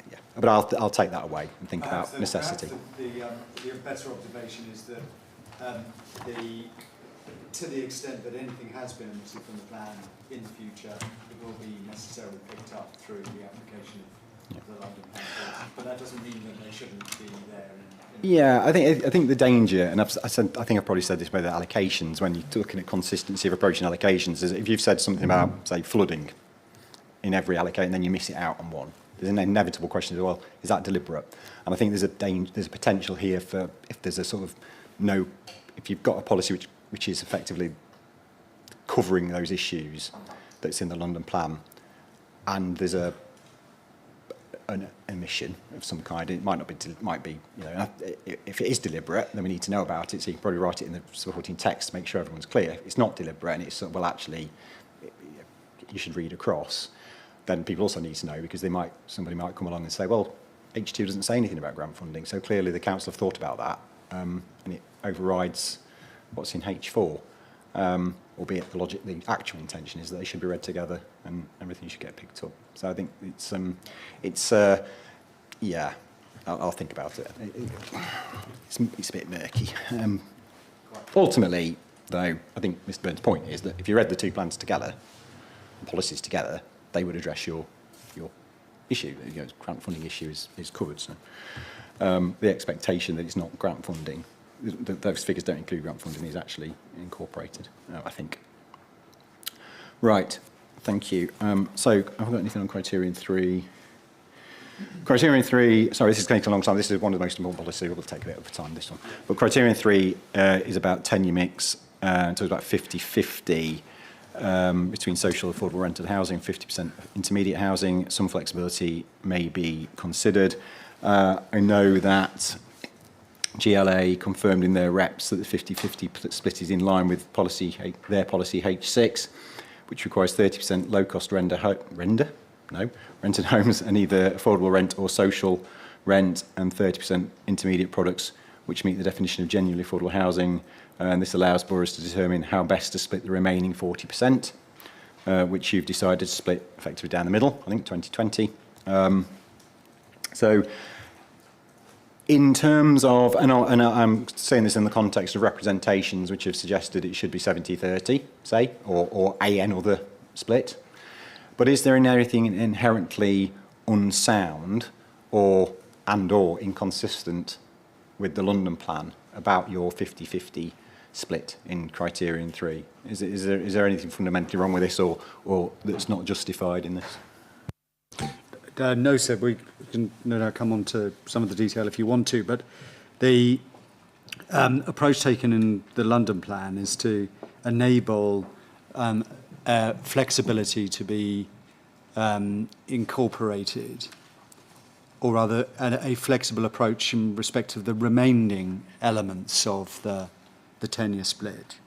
yeah. But I'll take that away and think about necessity. The better observation is that to the extent that anything has been omitted from the plan in the future, it will be necessarily picked up through the application of the London plan. But that doesn't mean that they shouldn't be there. Yeah, I think the danger, and I think I've probably said this about the allocations, when you're looking at consistency of approaching allocations, is if you've said something about, say, flooding in every allocate and then you miss it out on one, there's an inevitable question as well, is that deliberate? And I think there's a potential here for, if there's a sort of if you've got a policy which is effectively covering those issues that's in the London plan, and there's an omission of some kind, it might be, you know, if it is deliberate, then we need to know about it, so you can probably write it in the supporting text to make sure everyone's clear. If it's not deliberate and it's sort of, well, actually, you should read across, then people also need to know, because somebody might come along and say, well, H2 doesn't say anything about grant funding, so clearly the council have thought about that, and it overrides what's in H4, albeit the actual intention is that they should be read together and everything should get picked up. So I think yeah, I'll think about it. It's a bit murky. Ultimately, though, I think Mr. Burns' point is that if you read the two plans together, policies together, they would address your issue. You know, grant funding issue is covered. So the expectation that it's not grant funding, those figures don't include grant funding, is actually incorporated, I think. Right, thank you. So I've got anything on criterion 3. Criterion 3, sorry, this is taking a long time. This is one of the most important policies. We'll take a bit of time, this one. But criterion 3 is about tenure mix, so it's about 50-50 between social affordable rented housing, 50% intermediate housing. Some flexibility may be considered. I know that GLA confirmed in their reps that the 50-50 split is in line with their policy H6, which requires 30% low-cost rented homes and either affordable rent or social rent, and 30% intermediate products, which meet the definition of genuinely affordable housing. And this allows boroughs to determine how best to split the remaining 40%, which you've decided to split effectively down the middle, I think 2020. So in terms of, and I'm saying this in the context of representations which have suggested it should be 70-30, say, or AN or the split. But is there anything inherently unsound or inconsistent with the London plan about your 50-50 split in criterion 3? Is there anything fundamentally wrong with this or that's not justified in this? No, sir, we can no doubt come on to some of the detail if you want to, but the approach taken in the London plan is to enable flexibility to be incorporated, or rather a flexible approach in respect of the remaining elements of the tenure split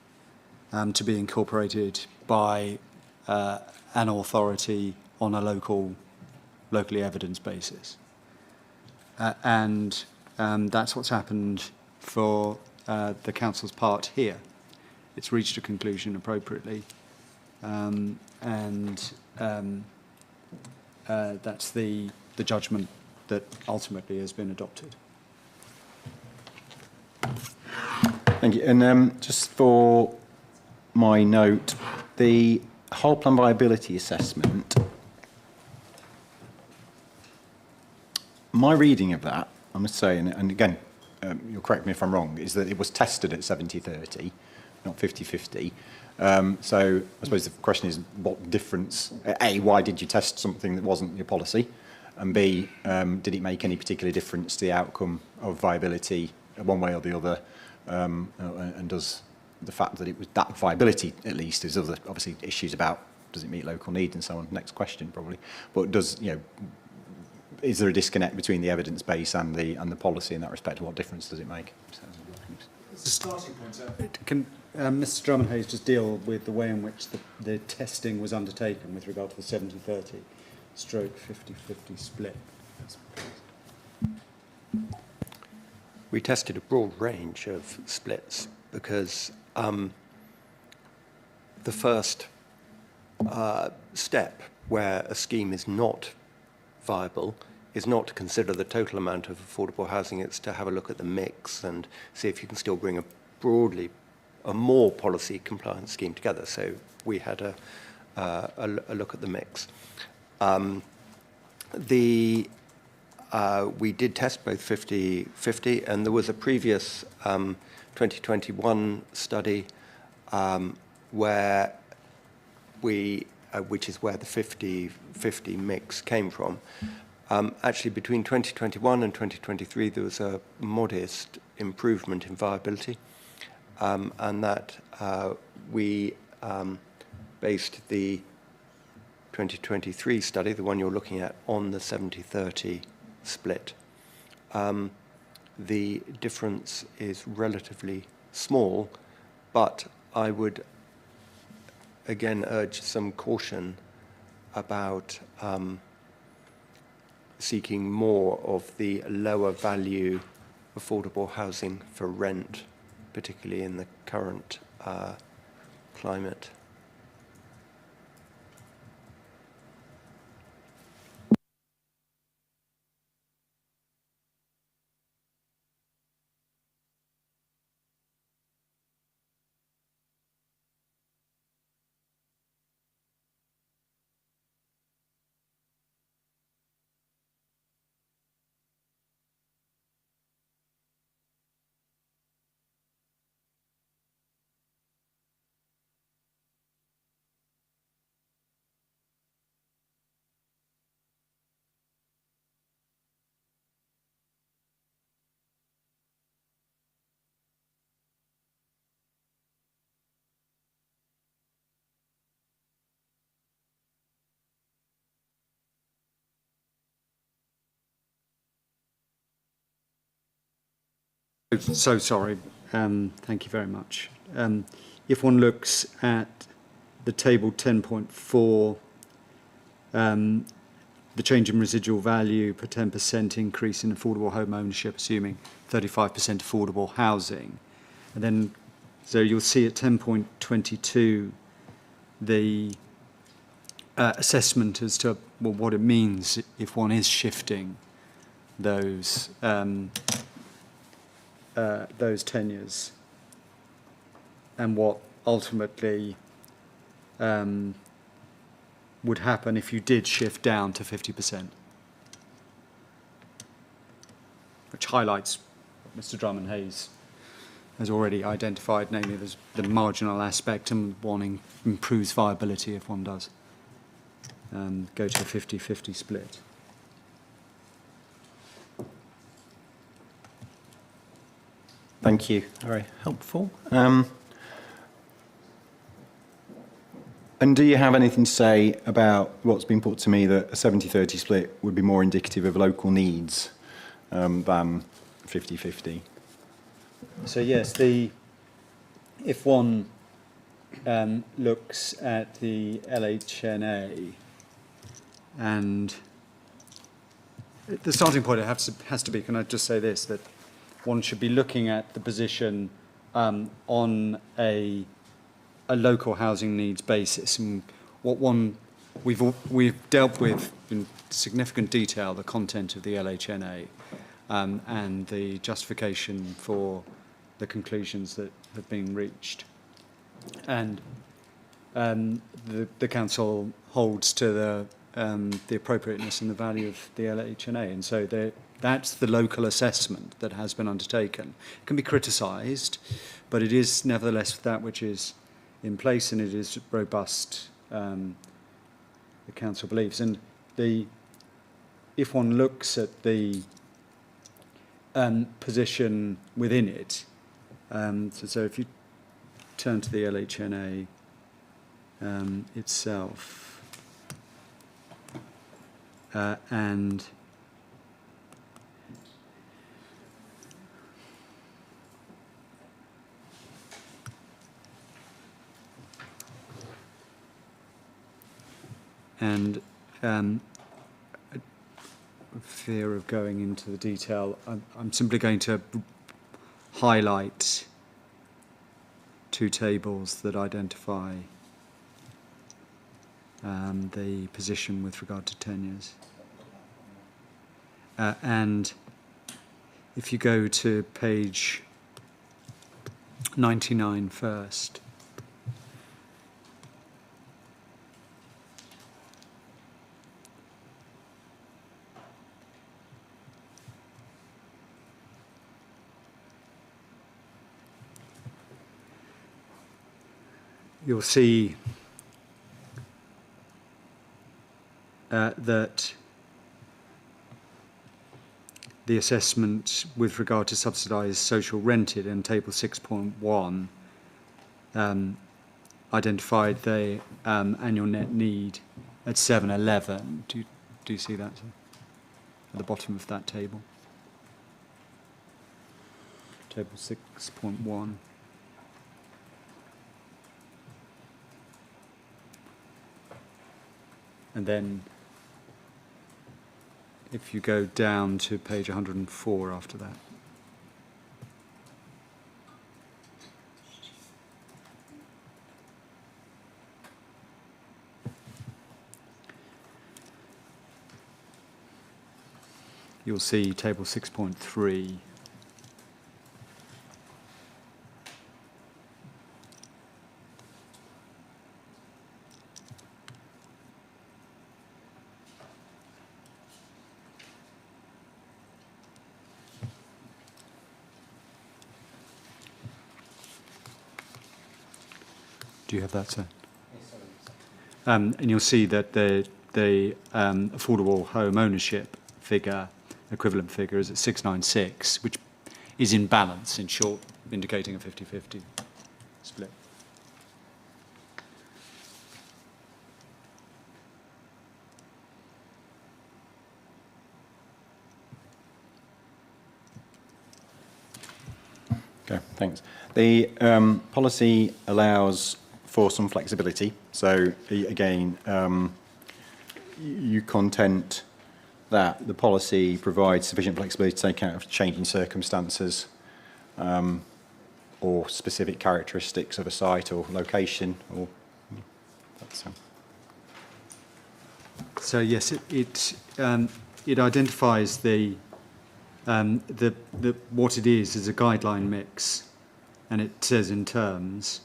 to be incorporated by an authority on a locally evidence basis. And that's what's happened for the council's part here. It's reached a conclusion appropriately. that's the judgment that ultimately has been adopted. Thank you. And just for my note, the whole plan viability assessment, my reading of that, I must say, and again, you'll correct me if I'm wrong, is that it was tested at 70-30, not 50-50. So I suppose the question is, what difference, A, why did you test something that wasn't your policy? And B, did it make any particular difference to the outcome of viability one way or the other? And does the fact that it was that viability, at least, there's other obviously issues about does it meet local needs and so on, next question probably, but does, you know, is there a disconnect between the evidence base and the policy in that respect? What difference does it make? It's a starting point. Can Mr. Drummond Hayes just deal with the way in which the testing was undertaken with regard to the 70-30 stroke 50-50 split? We tested a broad range of splits because the first step where a scheme is not viable is not to consider the total amount of affordable housing, it's to have a look at the mix and see if you can still bring a more policy compliant scheme together. So we had a look at the mix. We did test both 50-50, and there was a previous 2021 study where which is where the 50-50 mix came from. Actually, between 2021 and 2023, there was a modest improvement in viability, and that we based the 2023 study, the one you're looking at, on the 70-30 split. The difference is relatively small, but I would again urge some caution about seeking more of the lower value affordable housing for rent, particularly in the current climate. So sorry. Thank you very much. If one looks at the table 10.4, the change in residual value per 10% increase in affordable home ownership, assuming 35% affordable housing. And then, so you'll see at 10.22, the assessment as to what it means if one is shifting those tenures, and what ultimately would happen if you did shift down to 50%, which highlights what Mr. Drummond Hayes has already identified, namely there's the marginal aspect, and one improves viability if one does go to a 50-50 split. Thank you. Very helpful. And do you have anything to say about what's been put to me that a 70-30 split would be more indicative of local needs than 50-50? So yes, if one looks at the LHNA, and the starting point has to be, can I just say this, that one should be looking at the position on a local housing needs basis, and what one we've dealt with in significant detail the content of the LHNA and the justification for the conclusions that have been reached. And the council holds to the appropriateness and the value of the LHNA, and so that's the local assessment that has been undertaken. It can be criticised, but it is nevertheless that which is in place, and it is robust, the council believes. And if one looks at the position within it, so if you turn to the LHNA itself, and fear of going into the detail, I'm simply going to highlight two tables that identify the position with regard to tenures. And if you go to page 99 first, you'll see that the assessment with regard to subsidised social rented in table 6.1 identified the annual net need at 711. Do you see that, sir? At the bottom of that table? Table 6.1. And then if you go down to page 104 after that. You'll see table 6.3. Do you have that, sir? And you'll see that the affordable home ownership figure, equivalent figure, is at 696, which is in balance, in short, indicating a 50-50 split. Okay, thanks. The policy allows for some flexibility. So again, you content that the policy provides sufficient flexibility to take account of changing circumstances or specific characteristics of a site or location. Or that's, So yes, it identifies the what it is a guideline mix, and it says in terms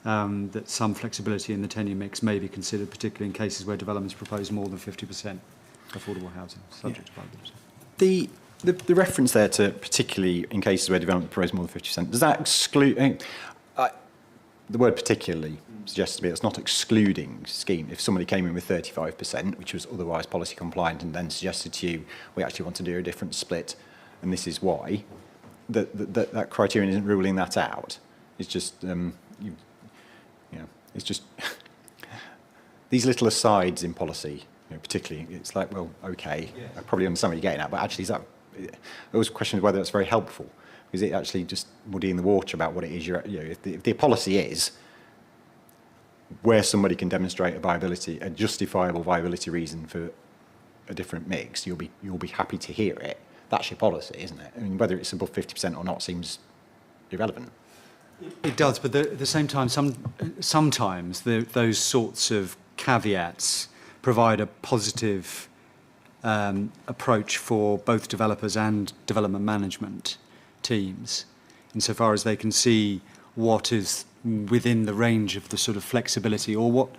that some flexibility in the tenure mix may be considered, particularly in cases where developments propose more than 50% affordable housing, subject to 5%. The reference there to particularly in cases where development proposes more than 50%, does that exclude, the word particularly suggests to me it's not excluding scheme. If somebody came in with 35%, which was otherwise policy compliant, and then suggested to you, we actually want to do a different split, and this is why, that criterion isn't ruling that out. It's just, it's just these little asides in policy, particularly, it's like, well, okay, yes. I probably understand what you're getting at, but actually, it always questions whether it's very helpful. Is it actually just muddying the water about what it is if the policy is where somebody can demonstrate a justifiable viability reason for a different mix, you'll be happy to hear it. That's your policy, isn't it? I mean, whether it's above 50% or not seems irrelevant. It does, but at the same time, sometimes those sorts of caveats provide a positive approach for both developers and development management teams, insofar as they can see what is within the range of the sort of flexibility, or what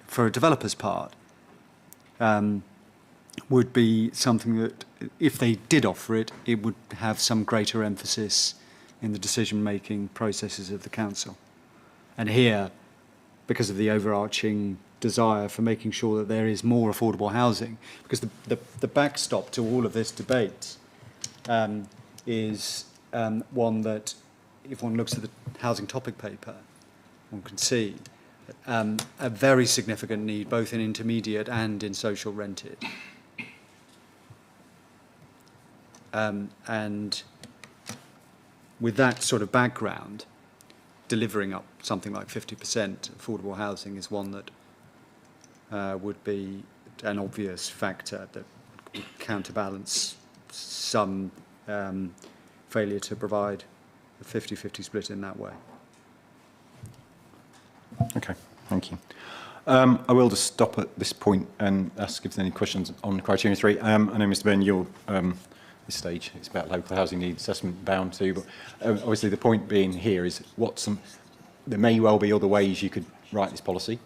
for a developer's part would be something that, if they did offer it, it would have some greater emphasis in the decision-making processes of the council. And here, because of the overarching desire for making sure that there is more affordable housing, because the backstop to all of this debate is one that, if one looks at the housing topic paper, one can see a very significant need both in intermediate and in social rented. And with that sort of background, delivering up something like 50% affordable housing is one that would be an obvious factor that would counterbalance some failure to provide a 50-50 split in that way. Okay, thank you. I will just stop at this point and ask if there's any questions on Criterion 3. I know, Mr. Byrne, you're this stage, it's about local housing needs assessment bound to, but obviously the point being here is there may well be other ways you could write this policy,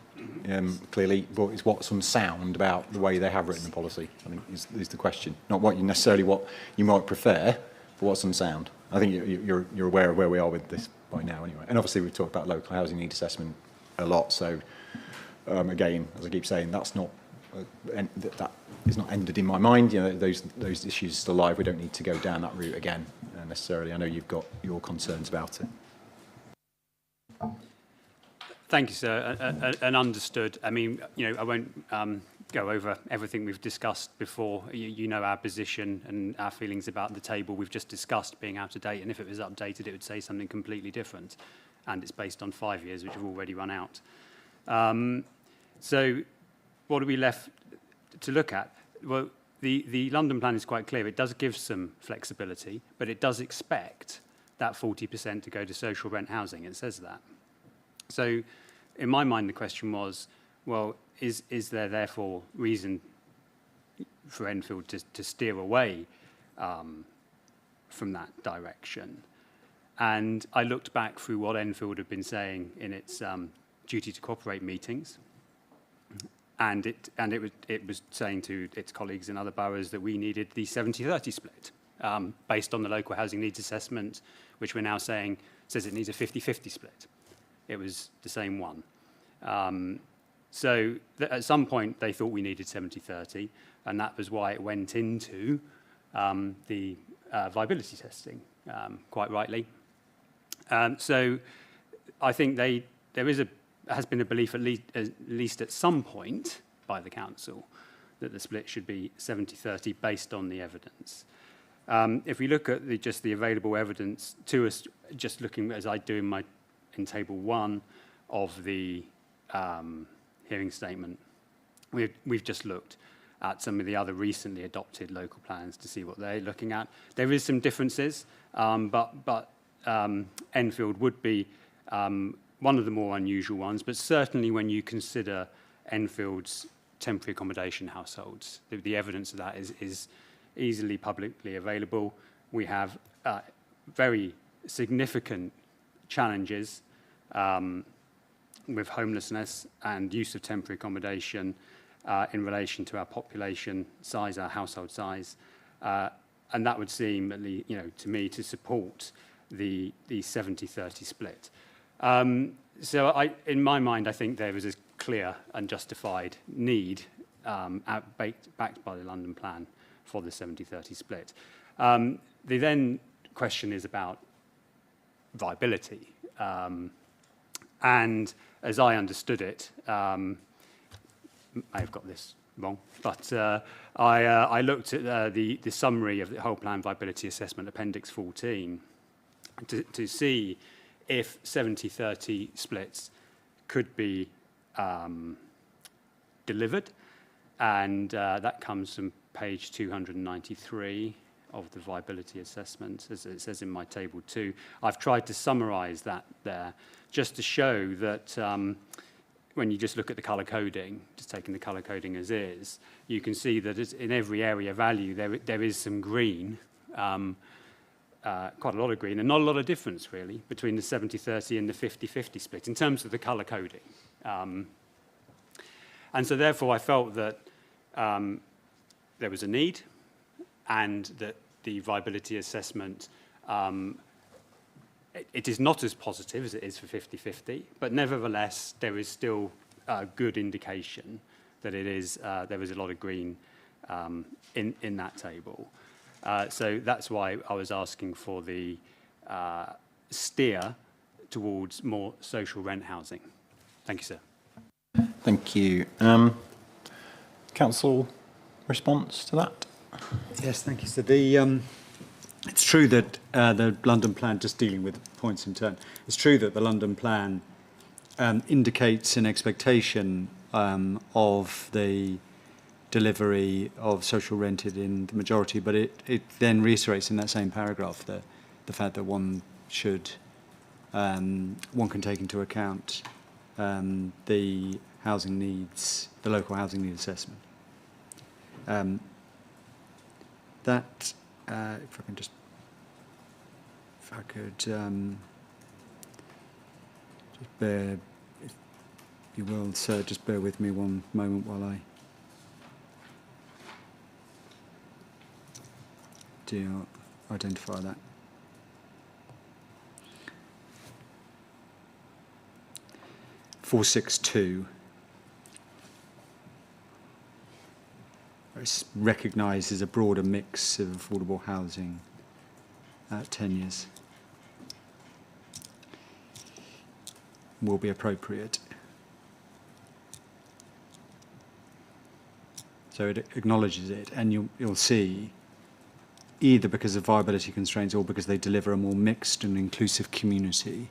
clearly, but it's what's some sound about the way they have written the policy, I think is the question. Not what you might prefer, but what's some sound. I think you're aware of where we are with this by now anyway. And obviously we've talked about local housing needs assessment a lot, so again, as I keep saying, that's not that is not ended in my mind. You know, those issues are still alive. We don't need to go down that route again necessarily. I know you've got your concerns about it. Thank you, sir, and understood. I mean, you know, I won't go over everything we've discussed before. You know our position and our feelings about the table we've just discussed being out of date, and if it was updated, it would say something completely different, and it's based on 5 years, which have already run out. So what are we left to look at? Well, the London plan is quite clear. It does give some flexibility, but it does expect that 40% to go to social rent housing. It says that. So in my mind, the question was, well, is there therefore reason for Enfield to steer away from that direction? And I looked back through what Enfield had been saying in its duty to cooperate meetings, and it was saying to its colleagues in other boroughs that we needed the 70-30 split based on the local housing needs assessment, which we're now saying says it needs a 50-50 split. It was the same one. So at some point they thought we needed 70-30, and that was why it went into the viability testing, quite rightly. So I think there has been a belief at least at some point by the council that the split should be 70-30 based on the evidence. If we look at just the available evidence to us, just looking as I do in table 1 of the hearing statement, we've just looked at some of the other recently adopted local plans to see what they're looking at. There is some differences, but Enfield would be one of the more unusual ones, but certainly when you consider Enfield's temporary accommodation households, the evidence of that is easily publicly available. We have very significant challenges with homelessness and use of temporary accommodation in relation to our population size, our household size, and that would seem, to me, to support the 70-30 split. So in my mind, I think there is a clear and justified need backed by the London plan for the 70-30 split. The then question is about viability. And as I understood it, I have got this wrong, but I looked at the summary of the whole plan viability assessment, Appendix 14, to see if 70-30 splits could be delivered. And that comes from page 293 of the viability assessment, as it says in my table 2. I've tried to summarise that there just to show that when you just look at the colour coding, just taking the colour coding as is, you can see that in every area value there is some green, quite a lot of green, and not a lot of difference really between the 70-30 and the 50-50 split in terms of the colour coding. And so therefore I felt that there was a need, and that the viability assessment, it is not as positive as it is for 50-50, but nevertheless there is still a good indication that it is, there is a lot of green in that table. So that's why I was asking for the steer towards more social rent housing. Thank you, sir. Thank you. Council response to that? Yes, thank you. So it's true that the London Plan, just dealing with points in turn, it's true that the London Plan indicates an expectation of the delivery of social rented in the majority, but it then reiterates in that same paragraph the fact that one can take into account the housing needs, the local housing need assessment. If I could just bear, if you will, sir, just bear with me one moment while I do identify that. (462). It recognises a broader mix of affordable housing tenures. Will be appropriate. So it acknowledges it, and you'll see, either because of viability constraints or because they deliver a more mixed and inclusive community.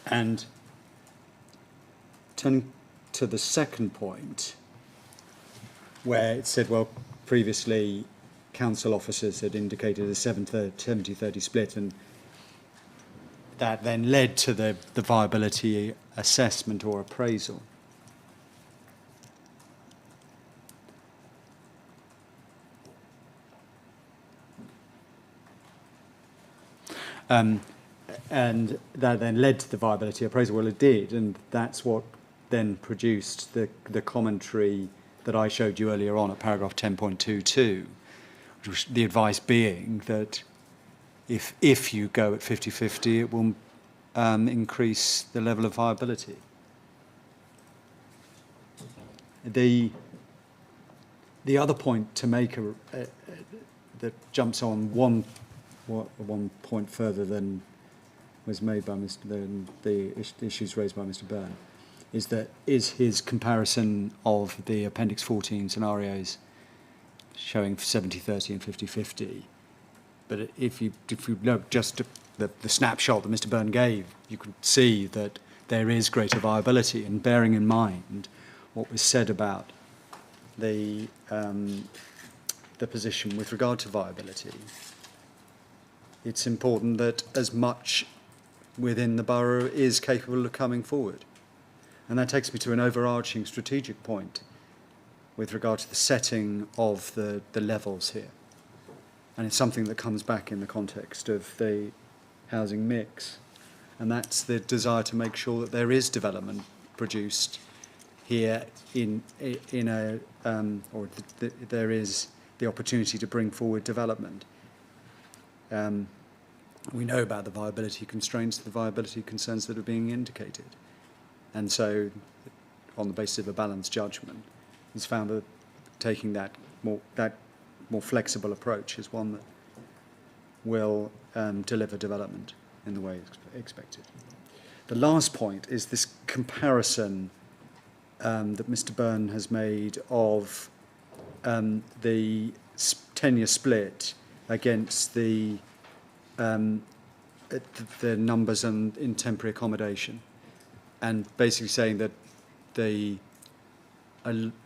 And turning to the second point, where it said, well, previously council officers had indicated a 70-30 split, and that then led to the viability assessment or appraisal. And that then led to the viability appraisal. Well, it did, and that's what then produced the commentary that I showed you earlier on at paragraph 10.22, which was the advice being that if you go at 50-50, it will increase the level of viability. The other point to make that jumps on one point further than was made by the issues raised by Mr. Byrne is his comparison of the Appendix 14 scenarios showing 70-30 and 50-50. But if you look just at the snapshot that Mr. Byrne gave, you could see that there is greater viability. And bearing in mind what was said about the position with regard to viability, it's important that as much within the borough is capable of coming forward. And that takes me to an overarching strategic point with regard to the setting of the levels here. And it's something that comes back in the context of the housing mix. And that's the desire to make sure that there is development produced here there is the opportunity to bring forward development. We know about the viability constraints, the viability concerns that are being indicated. And so, on the basis of a balanced judgment, it's found that taking that more flexible approach is one that will deliver development in the way expected. The last point is this comparison that Mr. Byrne has made of the tenure split against the numbers in temporary accommodation, and basically saying that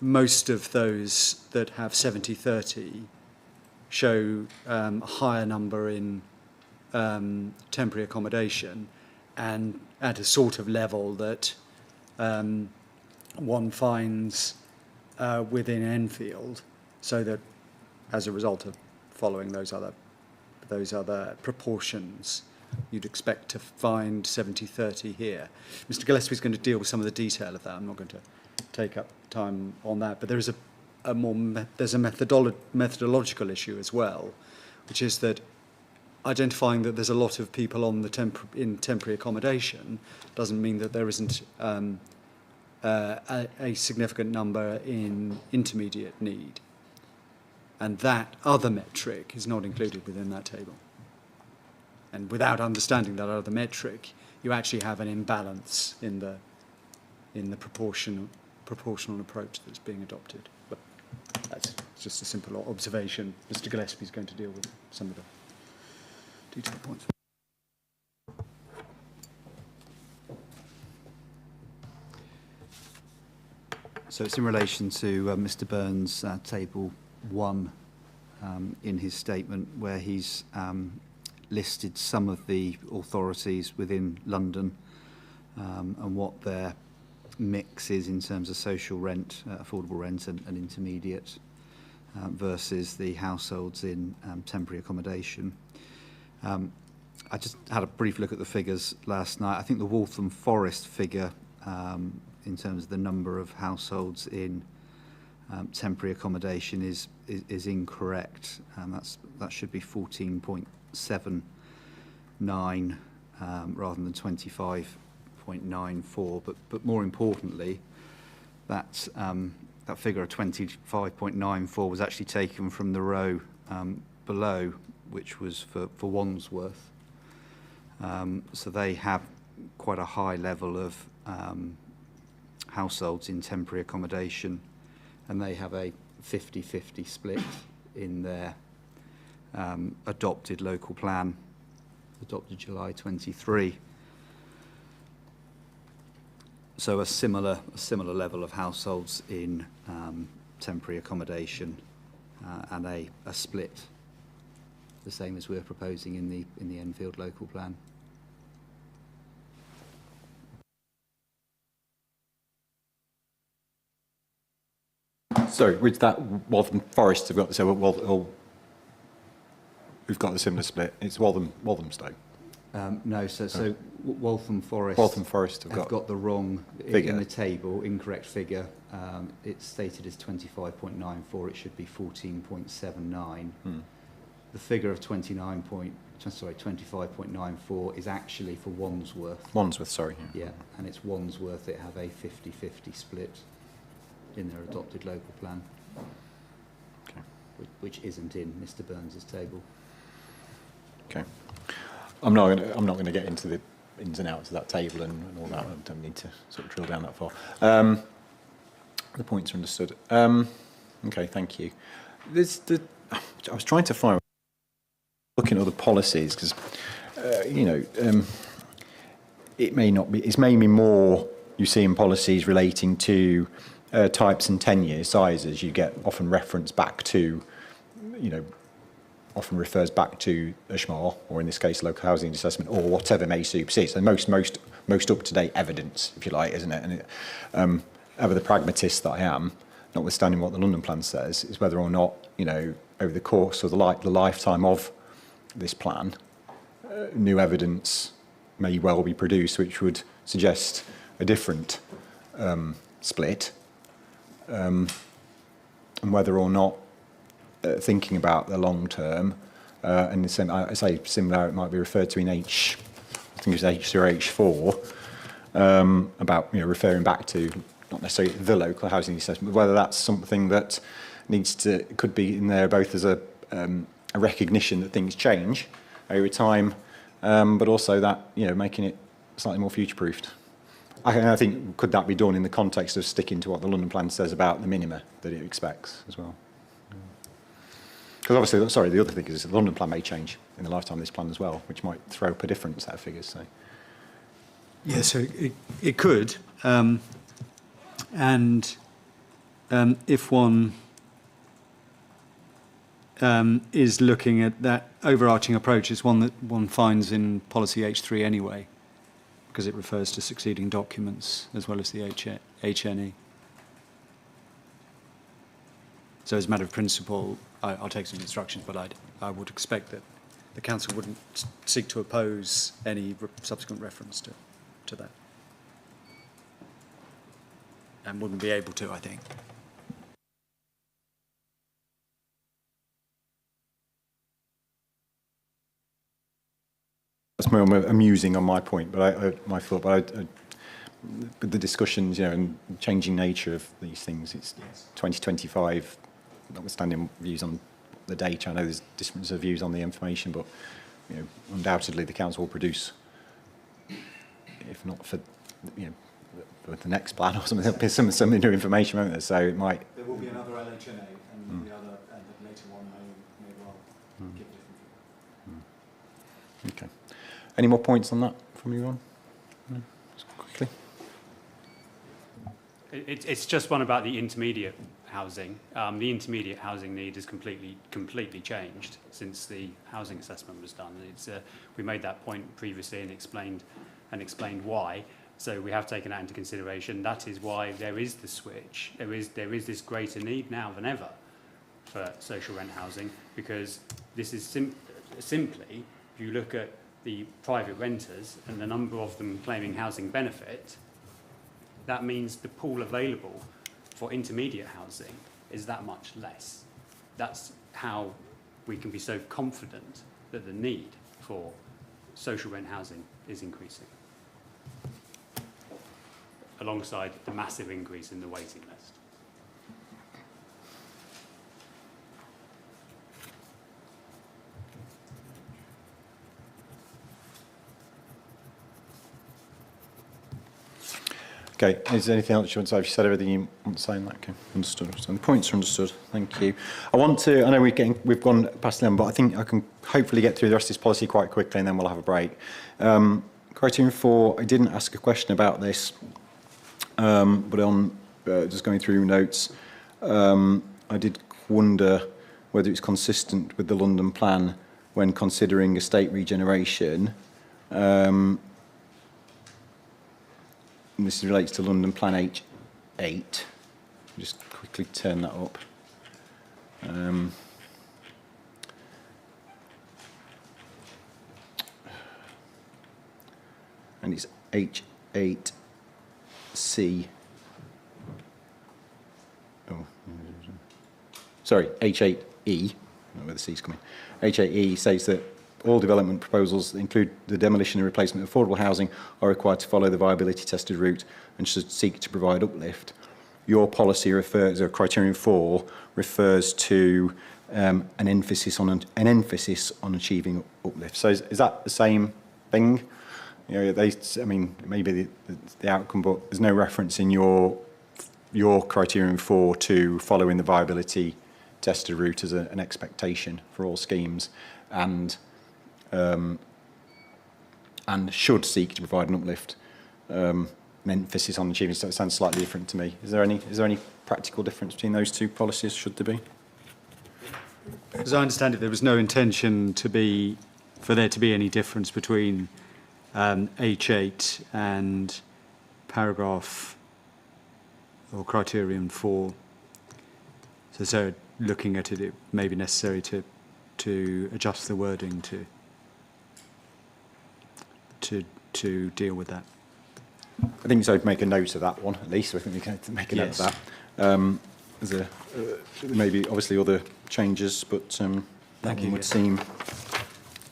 most of those that have 70-30 show a higher number in temporary accommodation, and at a sort of level that one finds within Enfield, so that as a result of following those other proportions, you'd expect to find 70-30 here. Mr. Gillespie's going to deal with some of the detail of that. I'm not going to take up time on that, but there is there's a methodological issue as well, which is that identifying that there's a lot of people on the in temporary accommodation doesn't mean that there isn't a significant number in intermediate need. And that other metric is not included within that table. And without understanding that other metric, you actually have an imbalance in the proportional approach that's being adopted. But that's just a simple observation. Mr. Gillespie is going to deal with some of the detailed points. So it's in relation to Mr. Burns' table 1 in his statement, where he's listed some of the authorities within London and what their mix is in terms of social rent, affordable rent and intermediate versus the households in temporary accommodation. I just had a brief look at the figures last night. I think the Waltham Forest figure in terms of the number of households in temporary accommodation is incorrect. That should be 14.79 rather than 25.94. But more importantly, that figure of 25.94 was actually taken from the row below, which was for Wandsworth. So they have quite a high level of households in temporary accommodation, and they have a 50-50 split in their adopted local plan, adopted July 23. So a similar level of households in temporary accommodation and a split, the same as we're proposing in the Enfield local plan. So with that, Waltham Forest have got the same. We've got the similar split. It's Walthamstow. No, so Waltham Forest. Waltham Forest have got the wrong figure in the table, incorrect figure. It's stated as 25.94. It should be 14.79. The figure of 25.94 is actually for Wandsworth. Wandsworth, sorry. Yeah, and it's Wandsworth that have a 50-50 split in their adopted local plan, Okay. which isn't in Mr. Burns's table. Okay. I'm not going to get into the ins and outs of that table and all that. I don't need to sort of drill down that far. The points are understood. Okay, thank you. I was trying to find, looking at other policies, because it may not be. It's maybe more you see in policies relating to types and tenure sizes. You get often reference back to, often refers back to Ashmore, or in this case, local housing assessment, or whatever may supersede. So most up-to-date evidence, if you like, isn't it? And ever the pragmatist that I am, notwithstanding what the London plan says, is whether or not, over the course of the lifetime of this plan, new evidence may well be produced, which would suggest a different split, and whether or not thinking about the long term, and I say similar, it might be referred to in I think it's H3 or H4, about referring back to not necessarily the local housing assessment, but whether that's something that could be in there both as a recognition that things change over time, but also that making it slightly more future-proofed. I think could that be done in the context of sticking to what the London plan says about the minima that it expects as well. Because obviously, the other thing is the London plan may change in the lifetime of this plan as well, which might throw up a different set of figures. So, yeah, so it could, and if one is looking at that overarching approach, it's one that one finds in policy H3 anyway. because it refers to succeeding documents as well as the HNE. So as a matter of principle, I'll take some instructions, but I would expect that the council wouldn't seek to oppose any subsequent reference to that. And wouldn't be able to, I think. That's more amusing on my point, but my thought. But with the discussions, you know, and changing nature of these things, it's 2025. Notwithstanding views on the data, I know there's difference of views on the information, but you know, undoubtedly the council will produce, if not for, you know, for the next plan or something, there'll be some new information, won't there? So it might. There will be another LHNA, and the other and the later one may well give a different view. Okay. Any more points on that from you, Ron? No? Just quickly. It's just one about the intermediate housing. The intermediate housing need has completely changed since the housing assessment was done. We made that point previously and explained why. So we have taken that into consideration. That is why there is the switch. There is this greater need now than ever for social rent housing, because this is simply, if you look at the private renters and the number of them claiming housing benefit, that means the pool available for intermediate housing is that much less. That's how we can be so confident that the need for social rent housing is increasing, alongside the massive increase in the waiting list. Okay, is there anything else you want to say? Have you said everything you want to say in that? Okay, understood. So the points are understood. Thank you. I know we've gone past 11, but I think I can hopefully get through the rest of this policy quite quickly, and then we'll have a break. Criterion 4, I didn't ask a question about this, but on just going through notes, I did wonder whether it's consistent with the London plan when considering estate regeneration. And this relates to London Plan H8. Just quickly turn that up. And it's H8C. Oh, sorry, H8E. I don't know where the C's coming. H8E says that all development proposals that include the demolition and replacement of affordable housing are required to follow the viability tested route and should seek to provide uplift. Your policy refers, or criterion 4, refers to an emphasis on achieving uplift. So is that the same thing? You know, I mean, maybe the outcome, but there's no reference in your criterion 4 to following the viability tested route as an expectation for all schemes, and should seek to provide an uplift, an emphasis on achieving. So it sounds slightly different to me. Is there any practical difference between those two policies? Should there be? As I understand it, there was no intention for there to be any difference between H8 and paragraph or criterion 4. So looking at it, it may be necessary to adjust the wording to deal with that. I think so. Make a note of that one at least. So I think we can make a note of that. There's maybe obviously other changes, but that one would seem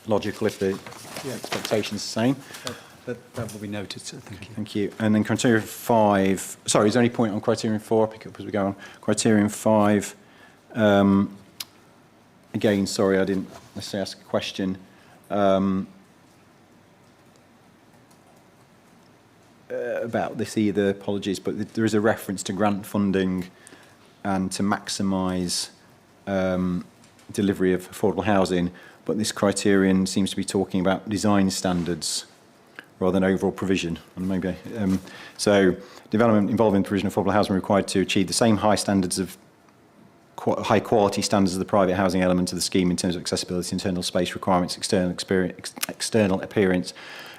logical if the expectation's the same. That will be noted, sir. Thank you. Thank you. And then criterion 5. Sorry, is there any point on criterion 4? I'll pick up as we go on. Criterion 5. Again, sorry, I didn't necessarily ask a question. About this either, apologies, but there is a reference to grant funding and to maximise delivery of affordable housing, but this criterion seems to be talking about design standards rather than overall provision. And maybe so development involving provision of affordable housing required to achieve the same high standards of high quality standards of the private housing element of the scheme in terms of accessibility, internal space requirements, external appearance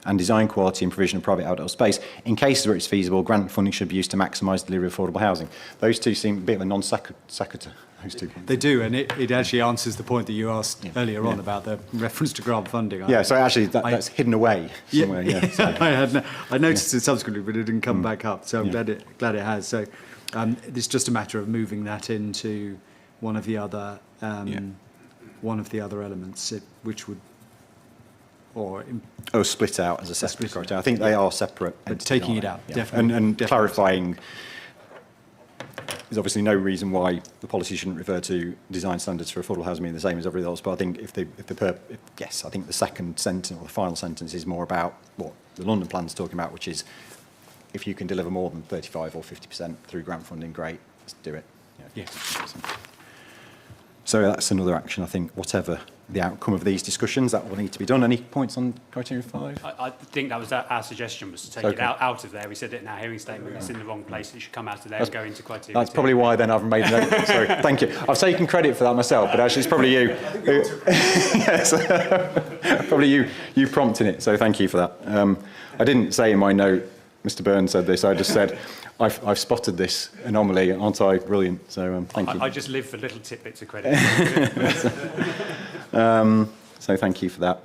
and design quality and provision of private outdoor space. In cases where it's feasible, grant funding should be used to maximise delivery of affordable housing. Those two seem a bit of a non-sequitur. Those two. They do, and it actually answers the point that you asked earlier on about the reference to grant funding. Yeah, so actually that's hidden away somewhere. Yeah, so. I noticed it subsequently, but it didn't come back up. So I'm glad it has. So it's just a matter of moving that into one of the other elements, which would split out as a separate criteria. I think they are separate. But taking it out, definitely. And clarifying. There's obviously no reason why the policy shouldn't refer to design standards for affordable housing being the same as everything else. But I think I think the second sentence or the final sentence is more about what the London plan is talking about, which is if you can deliver more than 35 or 50% through grant funding, great, let's do it. Yeah. So that's another action. I think whatever the outcome of these discussions, that will need to be done. Any points on criteria 5? I think that was our suggestion, was to take it out of there. We said it in our hearing statement. It's in the wrong place. It should come out of there and go into criteria. That's probably why then I've made a note. Sorry, thank you. I've taken credit for that myself, but actually it's probably you. Yes, probably you prompting it. So thank you for that. I didn't say in my note, Mr. Burns said this. I just said, I've spotted this anomaly. Aren't I brilliant? So thank you. I just live for little tidbits of credit. So thank you for that.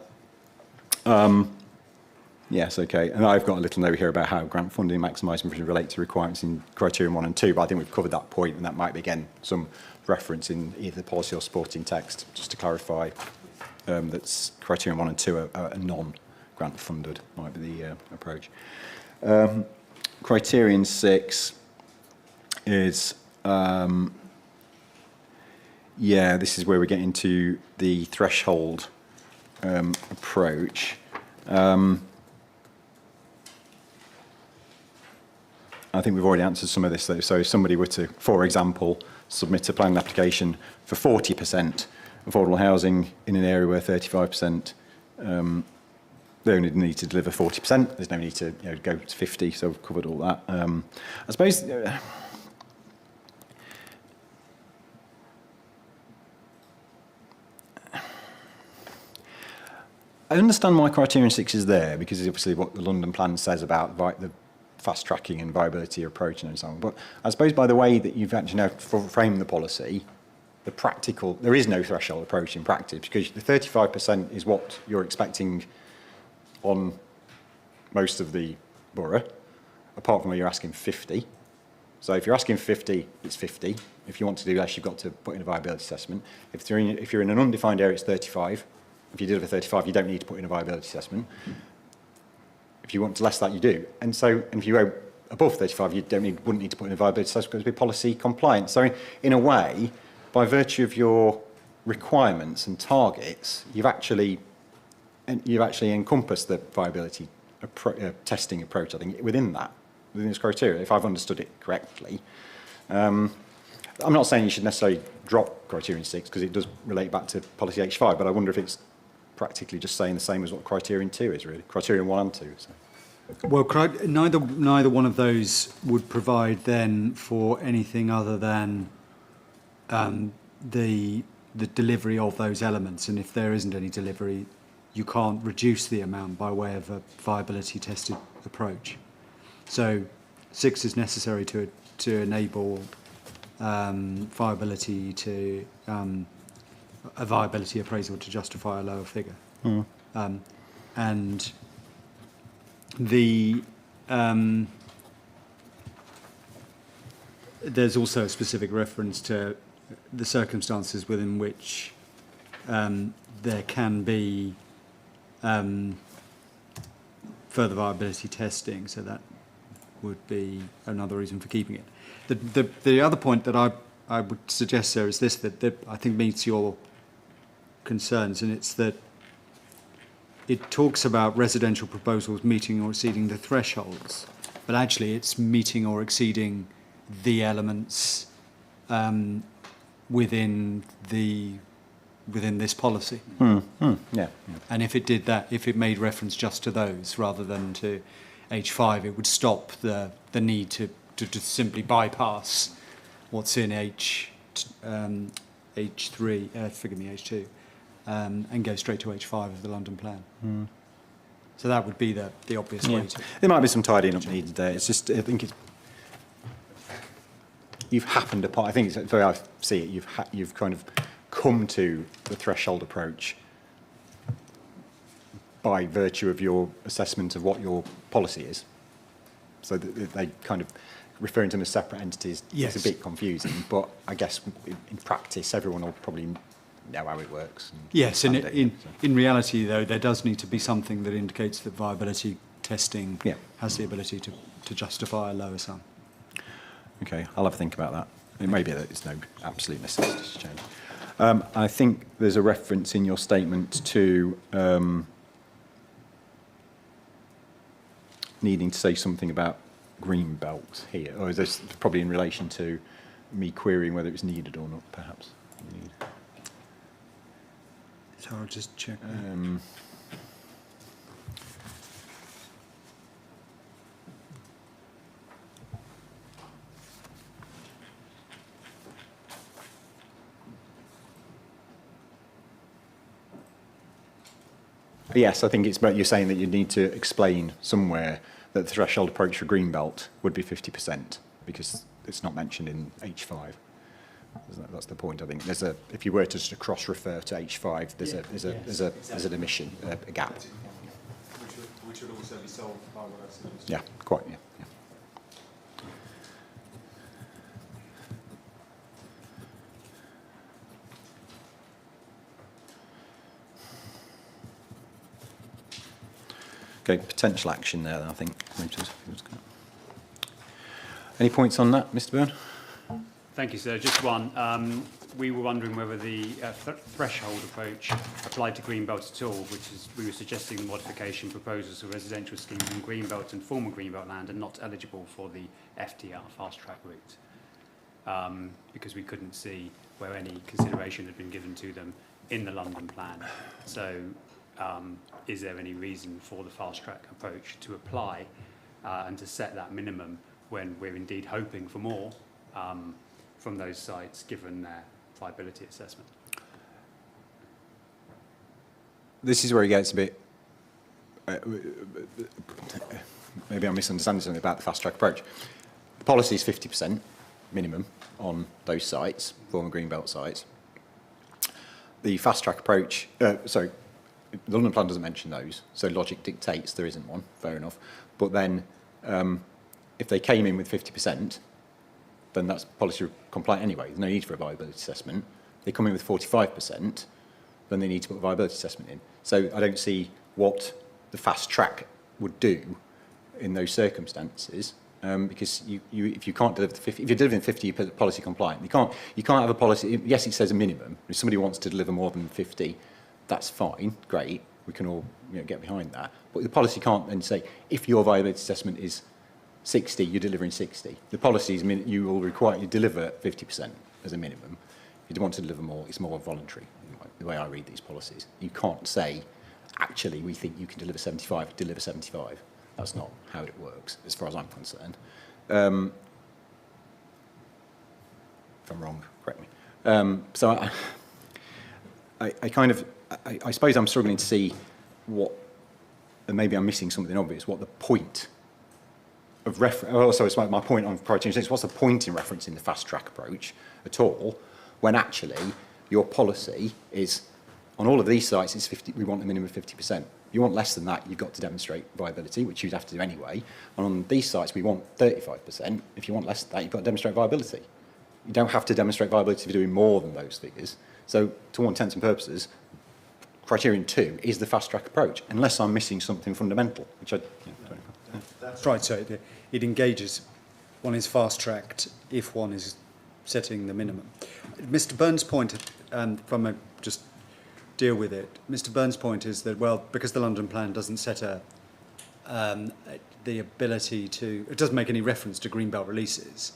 Yes, okay. And I've got a little note here about how grant funding maximising provision relate to requirements in criterion 1 and 2, but I think we've covered that point, and that might be, again, some reference in either the policy or supporting text, just to clarify that criterion 1 and 2 are non-grant funded, might be the approach. Criterion 6 is, this is where we get into the threshold approach. I think we've already answered some of this, though. So if somebody were to, for example, submit a planning application for 40% affordable housing in an area where 35%, they only need to deliver 40%. There's no need to go to 50, so we've covered all that. I suppose... I understand why criterion 6 is there, because it's obviously what the London plan says about the fast tracking and viability approach and so on. But I suppose by the way that you've actually now framed the policy, there is no threshold approach in practice, because the 35% is what you're expecting on most of the borough, apart from where you're asking 50. So if you're asking 50, it's 50. If you want to do less, you've got to put in a viability assessment. If you're in an undefined area, it's 35. If you deliver 35, you don't need to put in a viability assessment. If you want to less that, you do. And if you go above 35, you wouldn't need to put in a viability assessment because it would be policy compliant. So in a way, by virtue of your requirements and targets, you've actually encompassed the viability testing approach, I think, within this criteria, if I've understood it correctly. I'm not saying you should necessarily drop criterion 6 because it does relate back to policy H5, but I wonder if it's practically just saying the same as what criterion 2 is, really. Criterion 1 and 2. So. Well, neither one of those would provide then for anything other than the delivery of those elements. And if there isn't any delivery, you can't reduce the amount by way of a viability tested approach. So 6 is necessary to enable viability to a viability appraisal to justify a lower figure. And there's also a specific reference to the circumstances within which there can be further viability testing, so that would be another reason for keeping it. The other point that I would suggest, sir, is this, that I think meets your concerns, and it's that it talks about residential proposals meeting or exceeding the thresholds, but actually it's meeting or exceeding the elements within this policy. Yeah. And if it did that, if it made reference just to those rather than to H5, it would stop the need to simply bypass what's in H H3, forgive me, H2, and go straight to H5 of the London plan. So that would be the obvious way to. There might be some tidying up needed there. It's just, I think you've happened upon, I think it's the way I see it, you've kind of come to the threshold approach by virtue of your assessment of what your policy is. So that they kind of referring to them as separate entities Yes. is a bit confusing, but I guess in practice everyone will probably know how it works. And Yes, and understand it, so. in reality, though, there does need to be something that indicates that viability testing Yeah. has the ability to justify a lower sum. Okay, I'll have a think about that. It may be that there's no absolute necessity to change. I think there's a reference in your statement to needing to say something about green belts here, or is this probably in relation to me querying whether it's needed or not, perhaps? So I'll just check. Yes, I think it's about you're saying that you need to explain somewhere that the threshold approach for Greenbelt would be 50% because it's not mentioned in H5. That's the point. I think there's a. If you were to just cross-refer to H5, there's an omission, a gap. Which would also be solved by what I've said. Yeah, quite. Yeah. Okay, potential action there, then, I think. Any points on that, Mr. Byrne? Thank you, sir. Just one. We were wondering whether the threshold approach applied to Greenbelt at all, which is we were suggesting the modification proposals for residential schemes in Greenbelt and former Greenbelt land are not eligible for the FTR fast-track route, because we couldn't see where any consideration had been given to them in the London plan. So is there any reason for the fast-track approach to apply and to set that minimum when we're indeed hoping for more from those sites, given their viability assessment? This is where it gets a bit. Maybe I'm misunderstanding something about the fast-track approach. The policy is 50% minimum on those sites, former Greenbelt sites. The fast-track approach, sorry, the London plan doesn't mention those, so logic dictates there isn't one, fair enough. But then if they came in with 50%, then that's policy compliant anyway. There's no need for a viability assessment. They come in with 45%, then they need to put a viability assessment in. So I don't see what the fast track would do in those circumstances, because if you can't deliver the 50, if you're delivering 50, you're policy compliant. You can't have a policy. Yes, it says a minimum. If somebody wants to deliver more than 50, that's fine, great. We can all get behind that. But the policy can't then say if your viability assessment is 60, you're delivering 60. The policy is you will require you deliver 50% as a minimum. If you want to deliver more, it's more voluntary. The way I read these policies, you can't say, actually, we think you can deliver 75. Deliver 75. That's not how it works, as far as I'm concerned. If I'm wrong, correct me. So I suppose I'm struggling to see what, and maybe I'm missing something obvious, what the point of reference, also it's my point on priority change, what's the point in referencing the fast track approach at all, when actually your policy is, on all of these sites, it's 50, we want a minimum of 50%. If you want less than that, you've got to demonstrate viability, which you'd have to do anyway. And on these sites, we want 35%. If you want less than that, you've got to demonstrate viability. You don't have to demonstrate viability if you're doing more than those figures. So to all intents and purposes, criterion 2 is the fast track approach, unless I'm missing something fundamental, which I don't know. That's right. So it engages. One is fast-tracked if one is setting the minimum. Mr. Burns' point, just deal with it. Mr. Burns' point is that, well, because the London plan doesn't set the ability to, it doesn't make any reference to Greenbelt releases,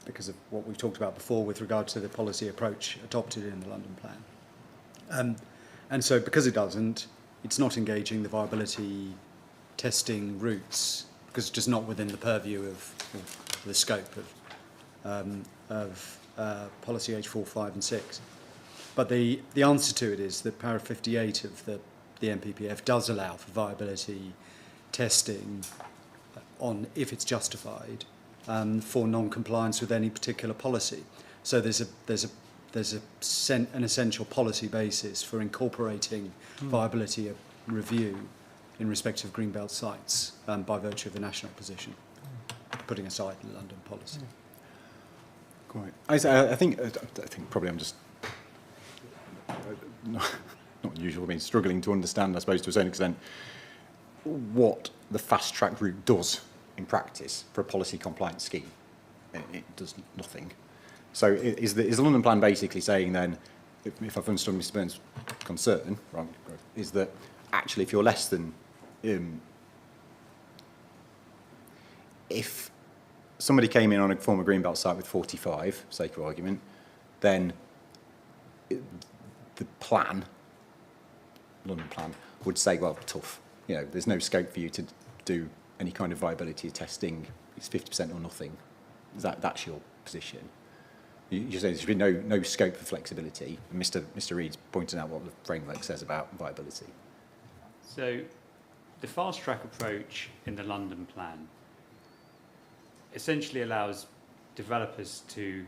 because of what we've talked about before with regard to the policy approach adopted in the London plan. And so because it doesn't, it's not engaging the viability testing routes, because it's just not within the purview of the scope of policy H4, 5 and 6. But the answer to it is that paragraph 58 of the NPPF does allow for viability testing on, if it's justified, for non-compliance with any particular policy. So there's an essential policy basis for incorporating viability review in respect of greenbelt sites by virtue of the national position, putting aside the London policy. Quite. I think probably I'm just not unusual. I mean, struggling to understand, I suppose, to a certain extent, what the fast track route does in practice for a policy compliance scheme. It does nothing. So is the London plan basically saying then, if I've understood Mr. Burns' concern, right, is that actually if you're less than, if somebody came in on a former greenbelt site with 45, for sake of argument, then the plan, London plan, would say, well, tough. You know, there's no scope for you to do any kind of viability testing. It's 50% or nothing. That's your position. You're saying there should be no scope for flexibility. And Mr. Reed's pointing out what the framework says about viability. So the fast track approach in the London plan essentially allows developers to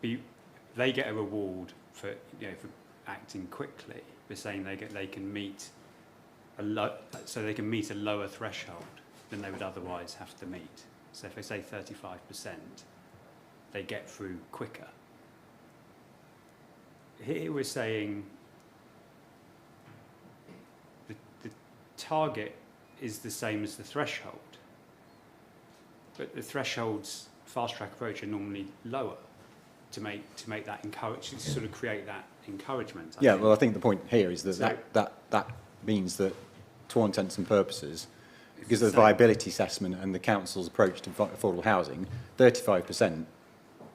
they get a reward for for acting quickly. We're saying they can meet a lower threshold than they would otherwise have to meet. So if they say 35%, they get through quicker. Here we're saying the target is the same as the threshold, but the thresholds fast track approach are normally lower to make that encourage, to sort of create that encouragement. I think. Well, I think the point here is that means that, to all intents and purposes, because of the viability assessment and the council's approach to affordable housing, 35%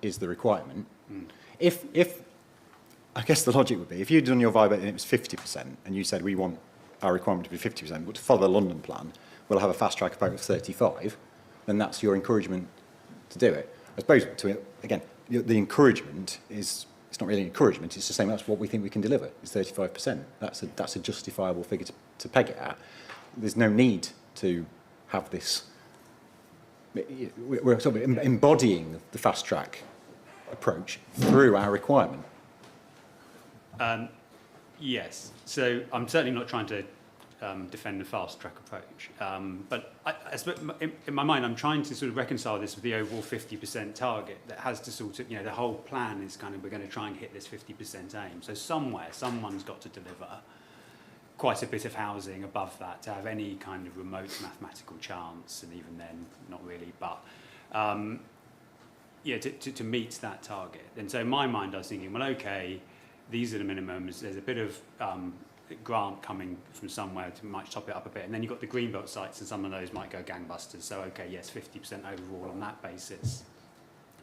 is the requirement. If I guess the logic would be, if you'd done your viability and it was 50%, and you said we want our requirement to be 50%, but to follow the London plan, we'll have a fast track approach of 35, then that's your encouragement to do it. I suppose, again, the encouragement is, it's not really encouragement, it's the same, that's what we think we can deliver, is 35%. That's a justifiable figure to peg it at. There's no need to have this, we're sort of embodying the fast track approach through our requirement. Yes, so I'm certainly not trying to defend the fast track approach, but I suppose in my mind I'm trying to sort of reconcile this with the overall 50% target that has to sort of, the whole plan is kind of, we're going to try and hit this 50% aim. So someone's got to deliver quite a bit of housing above that to have any kind of remote mathematical chance, and even then, not really, but to meet that target. And so in my mind I was thinking, well, okay, these are the minimums, there's a bit of grant coming from somewhere to might top it up a bit, and then you've got the greenbelt sites, and some of those might go gangbusters, so okay, yes, 50% overall on that basis,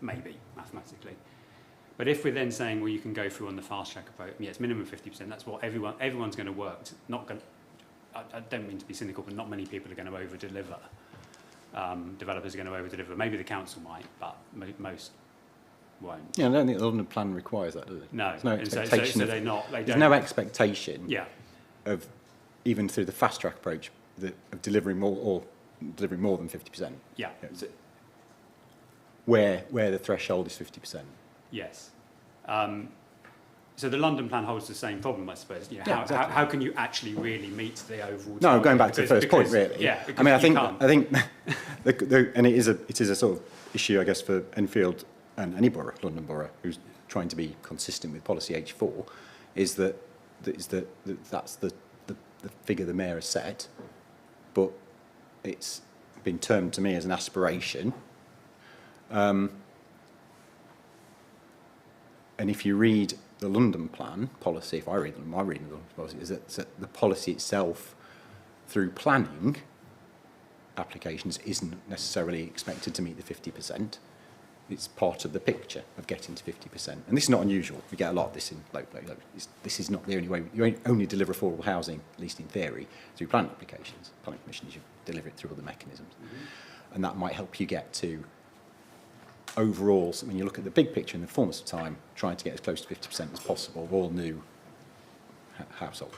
maybe, mathematically. But if we're then saying, well, you can go through on the fast track approach, yes, minimum 50%, that's what everyone's going to work. I don't mean to be cynical, but not many people are going to over-deliver. Developers are going to over-deliver. Maybe the council might, but most won't. Yeah, I don't think the London plan requires that, does it? No. There's no expectation so they're not. There's no expectation of, even through the fast track approach, of delivering more than 50%. Yeah. So, where the threshold is 50%. Yes. So the London plan holds the same problem, I suppose. Exactly. How can you actually really meet the overall target? No, going back to the first point, really. Yeah. I mean, I think, and it is a sort of issue, I guess, for Enfield and any borough, London Borough, who's trying to be consistent with policy H4, is that that's the figure the mayor has set, but it's been termed to me as an aspiration. And if you read the London plan policy, if I read them, my reading of the London policy is that the policy itself, through planning applications, isn't necessarily expected to meet the 50%. It's part of the picture of getting to 50%. And this is not unusual. We get a lot of this in local. This is not the only way. You only deliver affordable housing, at least in theory, through planning applications. Planning permissions, you deliver it through other mechanisms. And that might help you get to overall, so when you look at the big picture in the fullness of time, trying to get as close to 50% as possible of all new households.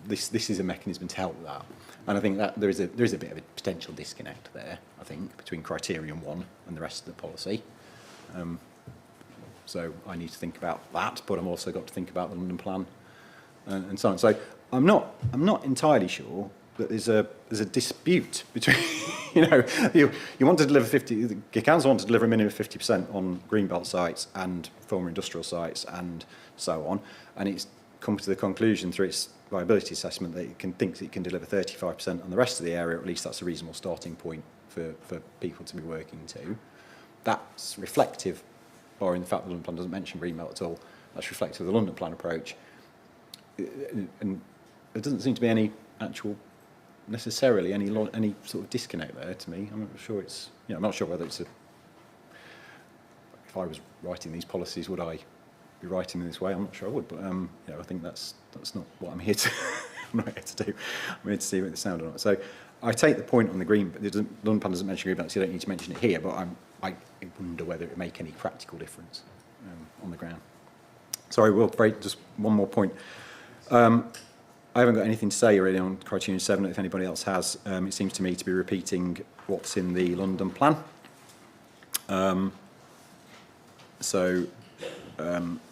This is a mechanism to help that. And I think that there is a bit of a potential disconnect there, I think, between criterion 1 and the rest of the policy. So I need to think about that, but I've also got to think about the London Plan and so on. So I'm not entirely sure that there's a dispute between, you want to deliver 50, the council want to deliver a minimum of 50% on greenbelt sites and former industrial sites and so on, and it's come to the conclusion through its viability assessment that it thinks it can deliver 35% on the rest of the area, or at least that's a reasonable starting point for people to be working to. That's reflective, or in fact the London Plan doesn't mention greenbelt at all, that's reflective of the London Plan approach. And there doesn't seem to be any actual, necessarily, any sort of disconnect there to me. I'm not sure it's, I'm not sure whether it's if I was writing these policies, would I be writing in this way? I'm not sure I would, but I think that's not what I'm here to. I'm not here to do. I'm here to see what it sounds or not. So I take the point on the green. The London Plan doesn't mention green belts, so you don't need to mention it here. But I wonder whether it would make any practical difference on the ground. Sorry, Will. Just one more point. I haven't got anything to say really on criterion 7. If anybody else has, it seems to me to be repeating what's in the London Plan.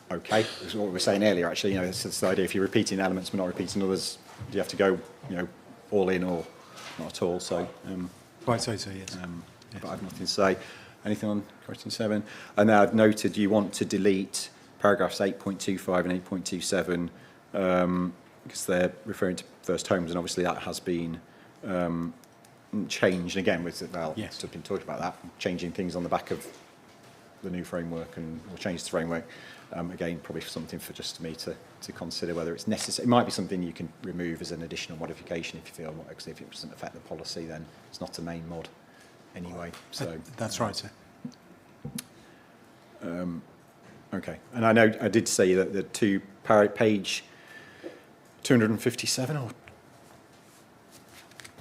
Okay, that's what we were saying earlier. Actually, it's the idea: if you're repeating elements but not repeating others, do you have to go, all in or not at all? So, Quite so, yes. But I have nothing to say. Anything on criterion 7? And now I've noted you want to delete paragraphs 8.25 and 8.27 because they're referring to first homes, and obviously that has been changed again. Yes. I've been talking about that, changing things on the back of the new framework or change the framework. Again, probably something for just me to consider whether it's necessary. It might be something you can remove as an additional modification if you feel, because if it doesn't affect the policy, then it's not a main mod anyway. So that's right, sir. Okay, and I know I did say that the page 257, or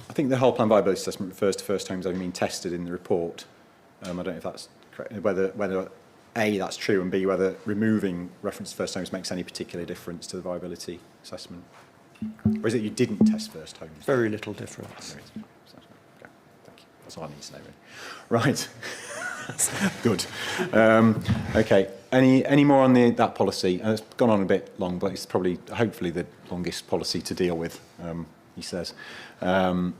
I think the whole plan viability assessment refers to first homes having been tested in the report. I don't know if that's correct, whether A, that's true, and B, whether removing reference to first homes makes any particular difference to the viability assessment. Or is it you didn't test first homes? Very little difference. Okay, thank you. That's all I need to know, really. Right. Good. Okay. Any more on that policy? It's gone on a bit long, but it's probably, hopefully, the longest policy to deal with, he says. And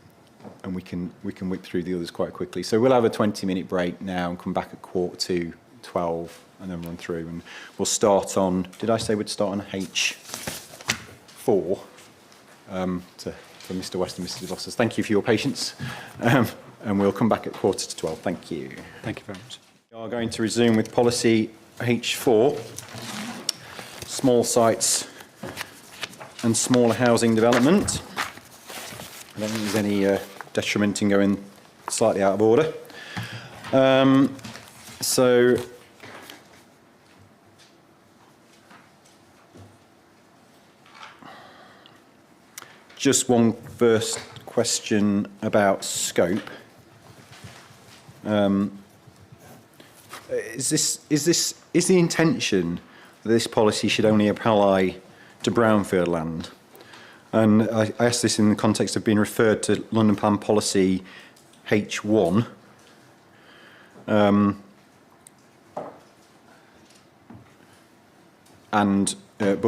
we can whip through the others quite quickly. So we'll have a 20-minute break now and come back at 11:45 and then run through. And we'll start on, did I say we'd start on H4 for Mr. West and Mr. DeVosses. Thank you for your patience. And we'll come back at 11:45. Thank you. Thank you very much. We are going to resume with policy H4, small sites and smaller housing development. I don't think there's any detriment in going slightly out of order. So just one first question about scope. Is the intention that this policy should only apply to brownfield land? And I ask this in the context of being referred to London Plan Policy H1. But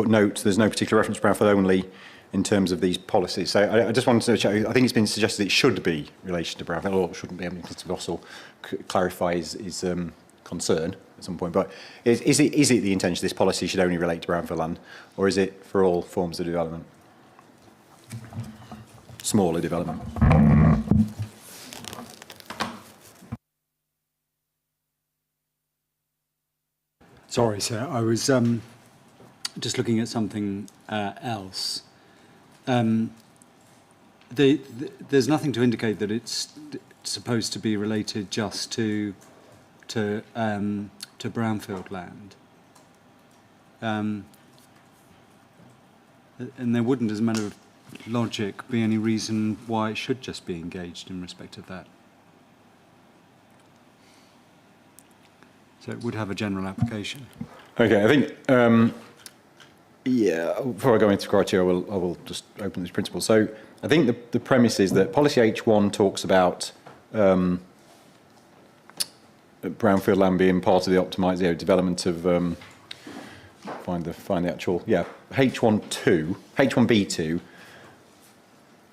note, there's no particular reference to brownfield only in terms of these policies. So I just wanted to check, I think it's been suggested it should be relation to brownfield, or it shouldn't be. I mean, Mr. Gossel clarify his concern at some point. But is it the intention this policy should only relate to brownfield land, or is it for all forms of development? Smaller development. Sorry, sir. I was just looking at something else. There's nothing to indicate that it's supposed to be related just to brownfield land. And there wouldn't, as a matter of logic, be any reason why it should just be engaged in respect of that. So it would have a general application. Okay, I think, yeah, before I go into criteria, I will just open this principle. So I think the premise is that policy H1 talks about brownfield land being part of the optimised development of, find the actual, yeah, H1B2,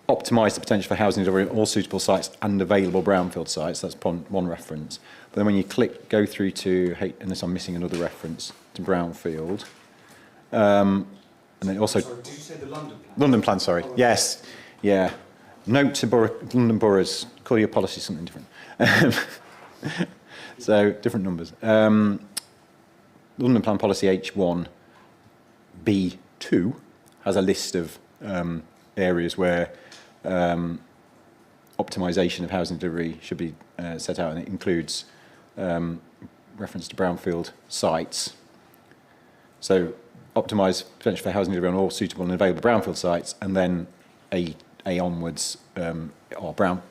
optimise the potential for housing delivery on all suitable sites and available brownfield sites. That's one reference. But then when you go through to, unless I'm missing another reference, to brownfield. And then also... Sorry, did you say the London plan? London plan, sorry. Yes, yeah. Note to London boroughs, call your policy something different. So, different numbers. London plan policy H1B2 has a list of areas where optimisation of housing delivery should be set out, and it includes reference to brownfield sites. So optimise potential for housing delivery on all suitable and available brownfield sites, and then A onwards are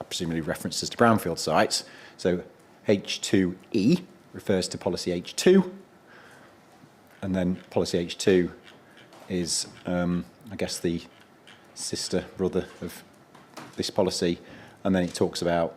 presumably references to brownfield sites. So H2E refers to policy H2, and then policy H2 is, I guess, the sister brother of this policy, and then it talks about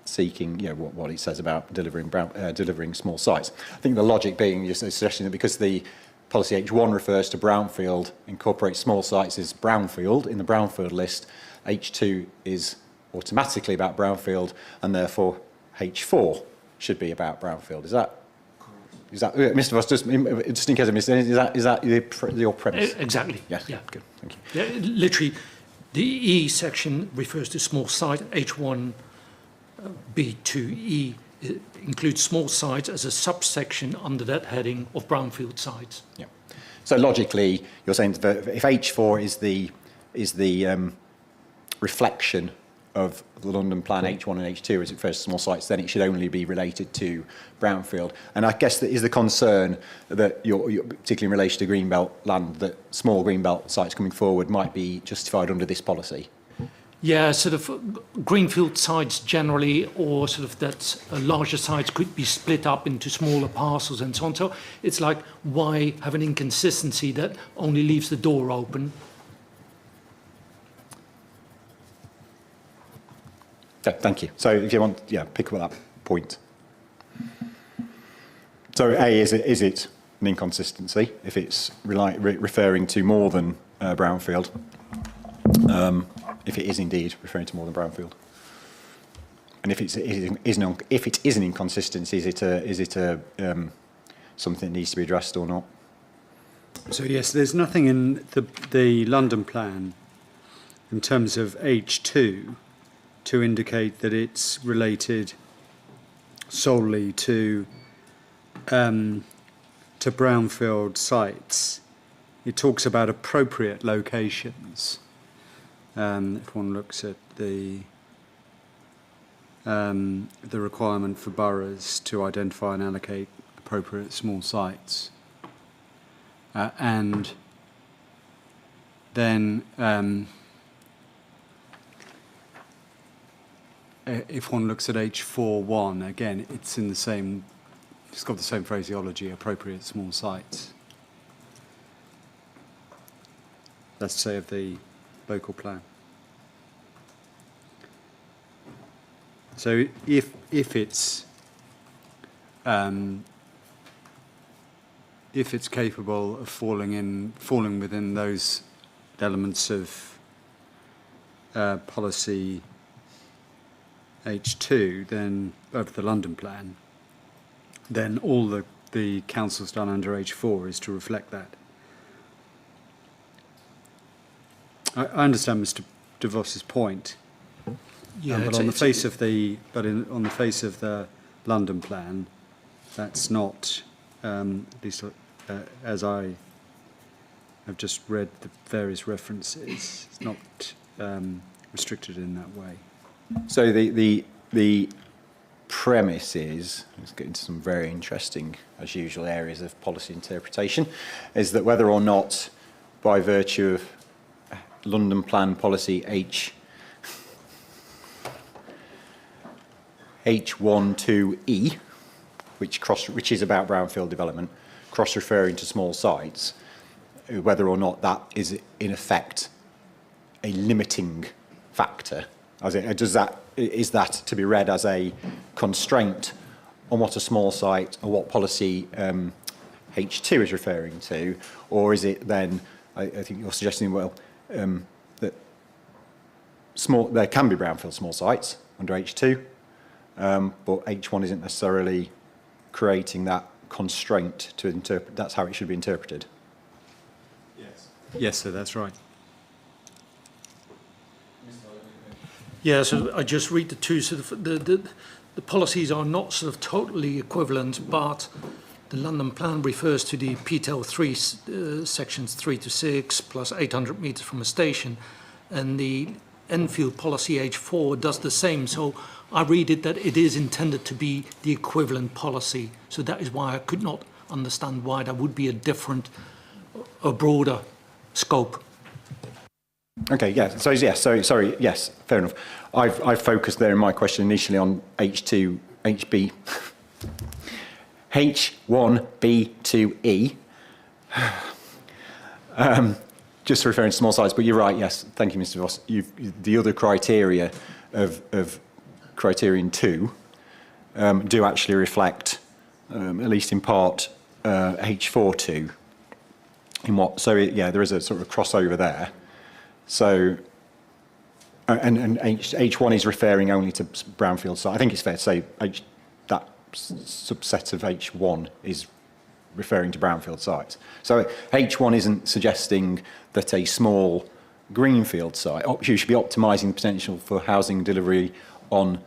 seeking, what it says about delivering small sites. I think the logic being you're suggesting that because the policy H1 refers to brownfield, incorporates small sites as brownfield in the brownfield list, H2 is automatically about brownfield, and therefore H4 should be about brownfield. Is that Mr. Voss, just in case I missed anything, is that your premise? Exactly. Yes. Yeah. Good. Thank you. Yeah, literally, the E section refers to small site. H1B2E includes small sites as a subsection under that heading of brownfield sites. Yeah. So logically, you're saying that if H4 is the reflection of the London Plan H1 and H2 as it refers to small sites, then it should only be related to brownfield. And I guess that is the concern that you're particularly in relation to greenbelt land, that small greenbelt sites coming forward might be justified under this policy. Yeah, sort of greenfield sites generally, or sort of that larger sites could be split up into smaller parcels and so on. So it's like, why have an inconsistency that only leaves the door open? Okay, thank you. So if you want, pick up that point. So A, is it an inconsistency if it's referring to more than brownfield? If it is indeed referring to more than brownfield, and if it is an inconsistency, is it something that needs to be addressed or not? So yes, there's nothing in the London plan in terms of H2 to indicate that it's related solely to brownfield sites. It talks about appropriate locations. If one looks at the requirement for boroughs to identify and allocate appropriate small sites, and then if one looks at H4.1, again, it's got the same phraseology, appropriate small sites. Let's say of the local plan. So if it's capable of falling within those elements of policy H2, then of the London plan, then all the council's done under H4 is to reflect that. I understand Mr. De Vos's point, but on the face of the London plan, that's not, at least as I have just read the various references, it's not restricted in that way. So the premise is, let's get into some very interesting, as usual, areas of policy interpretation, is that whether or not, by virtue of London Plan Policy H12E, which is about brownfield development, cross-referring to small sites, whether or not that is in effect a limiting factor. Is that to be read as a constraint on what a small site or what policy H2 is referring to, or is it then, I think you're suggesting, that there can be brownfield small sites under H2, but H1 isn't necessarily creating that constraint to interpret. That's how it should be interpreted. Yes, sir, that's right. Yeah, so I just read the two. Sort of the policies are not sort of totally equivalent, but the London Plan refers to the PTEL 3 sections 3 to 6 plus 800 metres from a station, and the Enfield policy H4 does the same. So I read it that it is intended to be the equivalent policy. So that is why I could not understand why there would be a broader scope. Okay, yeah. So yes, sorry. Yes, fair enough. I've focused there in my question initially on H2, HB, H1B2E. Just referring to small sites, but you're right. Yes, thank you, Mr. Voss. The other criteria of criterion 2 do actually reflect, at least in part, H42. There is a sort of crossover there. So, and H1 is referring only to brownfield sites. I think it's fair to say that subset of H1 is referring to brownfield sites. So H1 isn't suggesting that a small greenfield site, you should be optimising the potential for housing delivery on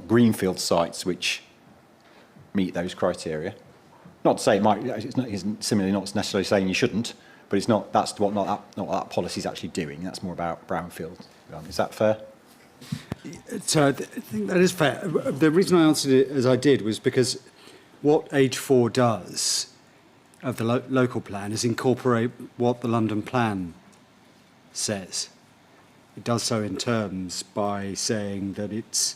greenfield sites which meet those criteria. Not to say it's similarly not necessarily saying you shouldn't, but it's not. That's not what that policy is actually doing. That's more about brownfield. Is that fair? So I think that is fair. The reason I answered it as I did was because what H4 does of the local plan is incorporate what the London Plan says. It does so in terms by saying that it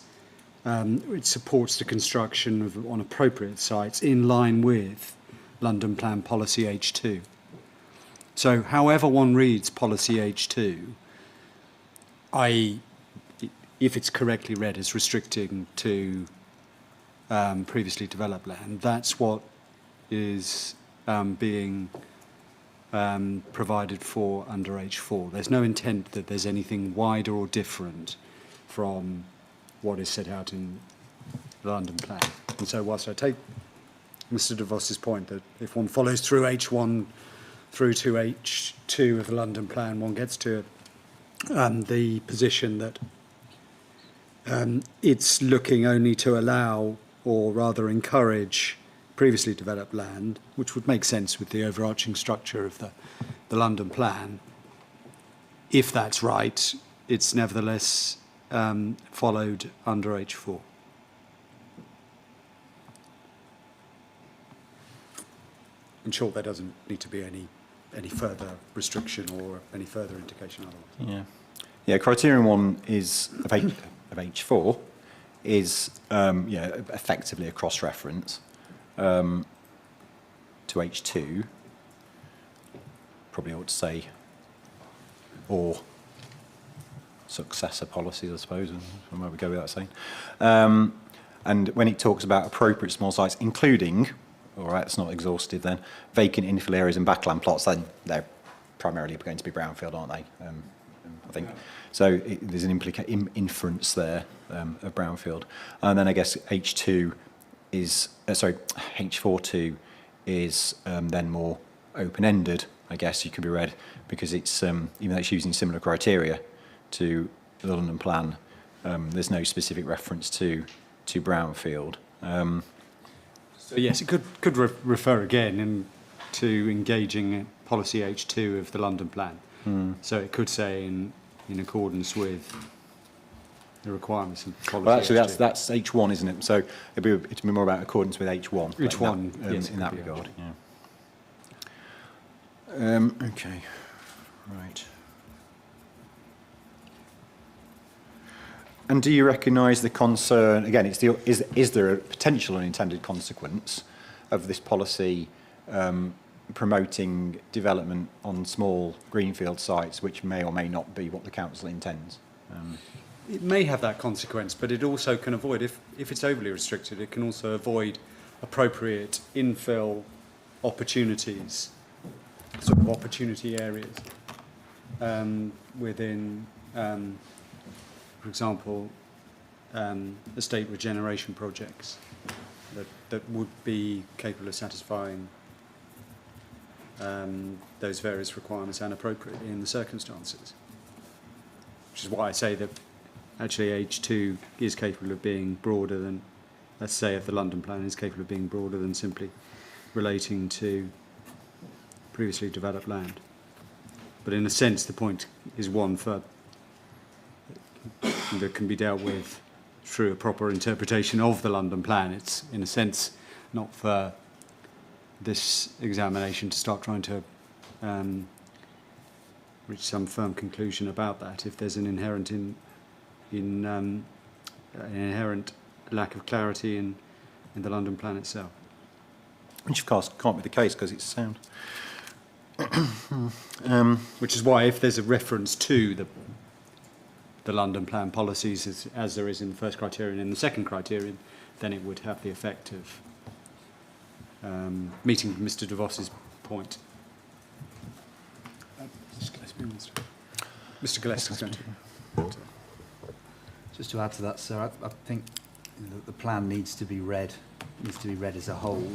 supports the construction on appropriate sites in line with London Plan Policy H2. So however one reads Policy H2, if it's correctly read as restricting to previously developed land, that's what is being provided for under H4. There's no intent that there's anything wider or different from what is set out in the London Plan. And so whilst I take Mr. de Vos's point that if one follows through H1 through to H2 of the London Plan, one gets to the position that it's looking only to allow, or rather encourage, previously developed land, which would make sense with the overarching structure of the London Plan. If that's right, it's nevertheless followed under H4. In short, there doesn't need to be any further restriction or any further indication otherwise. Yeah. Criterion 1 is of H4 is effectively a cross-reference to H2. Probably ought to say, or successor policies, I suppose. I might go without saying. And when it talks about appropriate small sites, including, all right, it's not exhaustive then, vacant infill areas and backland plots, then they're primarily going to be brownfield, aren't they? I think. So there's an inference there of brownfield. And then I guess H42 is then more open-ended, I guess you could be read, because it's, even though it's using similar criteria to the London Plan, there's no specific reference to brownfield. So yes, it could refer again to engaging policy H2 of the London Plan. So it could say in accordance with the requirements of policy. Well, actually, H2. that's H1, isn't it? So it'd be more about accordance with H1. H1, yes, in that regard. Okay, right. And do you recognise the concern, again, is there a potential unintended consequence of this policy promoting development on small greenfield sites, which may or may not be what the council intends? It may have that consequence, but it also can avoid, if it's overly restricted, it can also avoid appropriate infill opportunities, sort of opportunity areas within, for example, estate regeneration projects that would be capable of satisfying those various requirements and appropriately in the circumstances. Which is why I say that actually H2 is capable of being broader than, let's say, if the London plan is capable of being broader than simply relating to previously developed land. But in a sense, the point is one that can be dealt with through a proper interpretation of the London plan. It's, in a sense, not for this examination to start trying to reach some firm conclusion about that if there's an inherent inherent lack of clarity in the London plan itself. Which, of course, can't be the case because it's sound. Which is why, if there's a reference to the London plan policies as there is in the first criterion and the second criterion, then it would have the effect of meeting Mr. DeVos's point. Mr. Gillespie is going to. Just to add to that, sir, I think the plan needs to be read as a whole.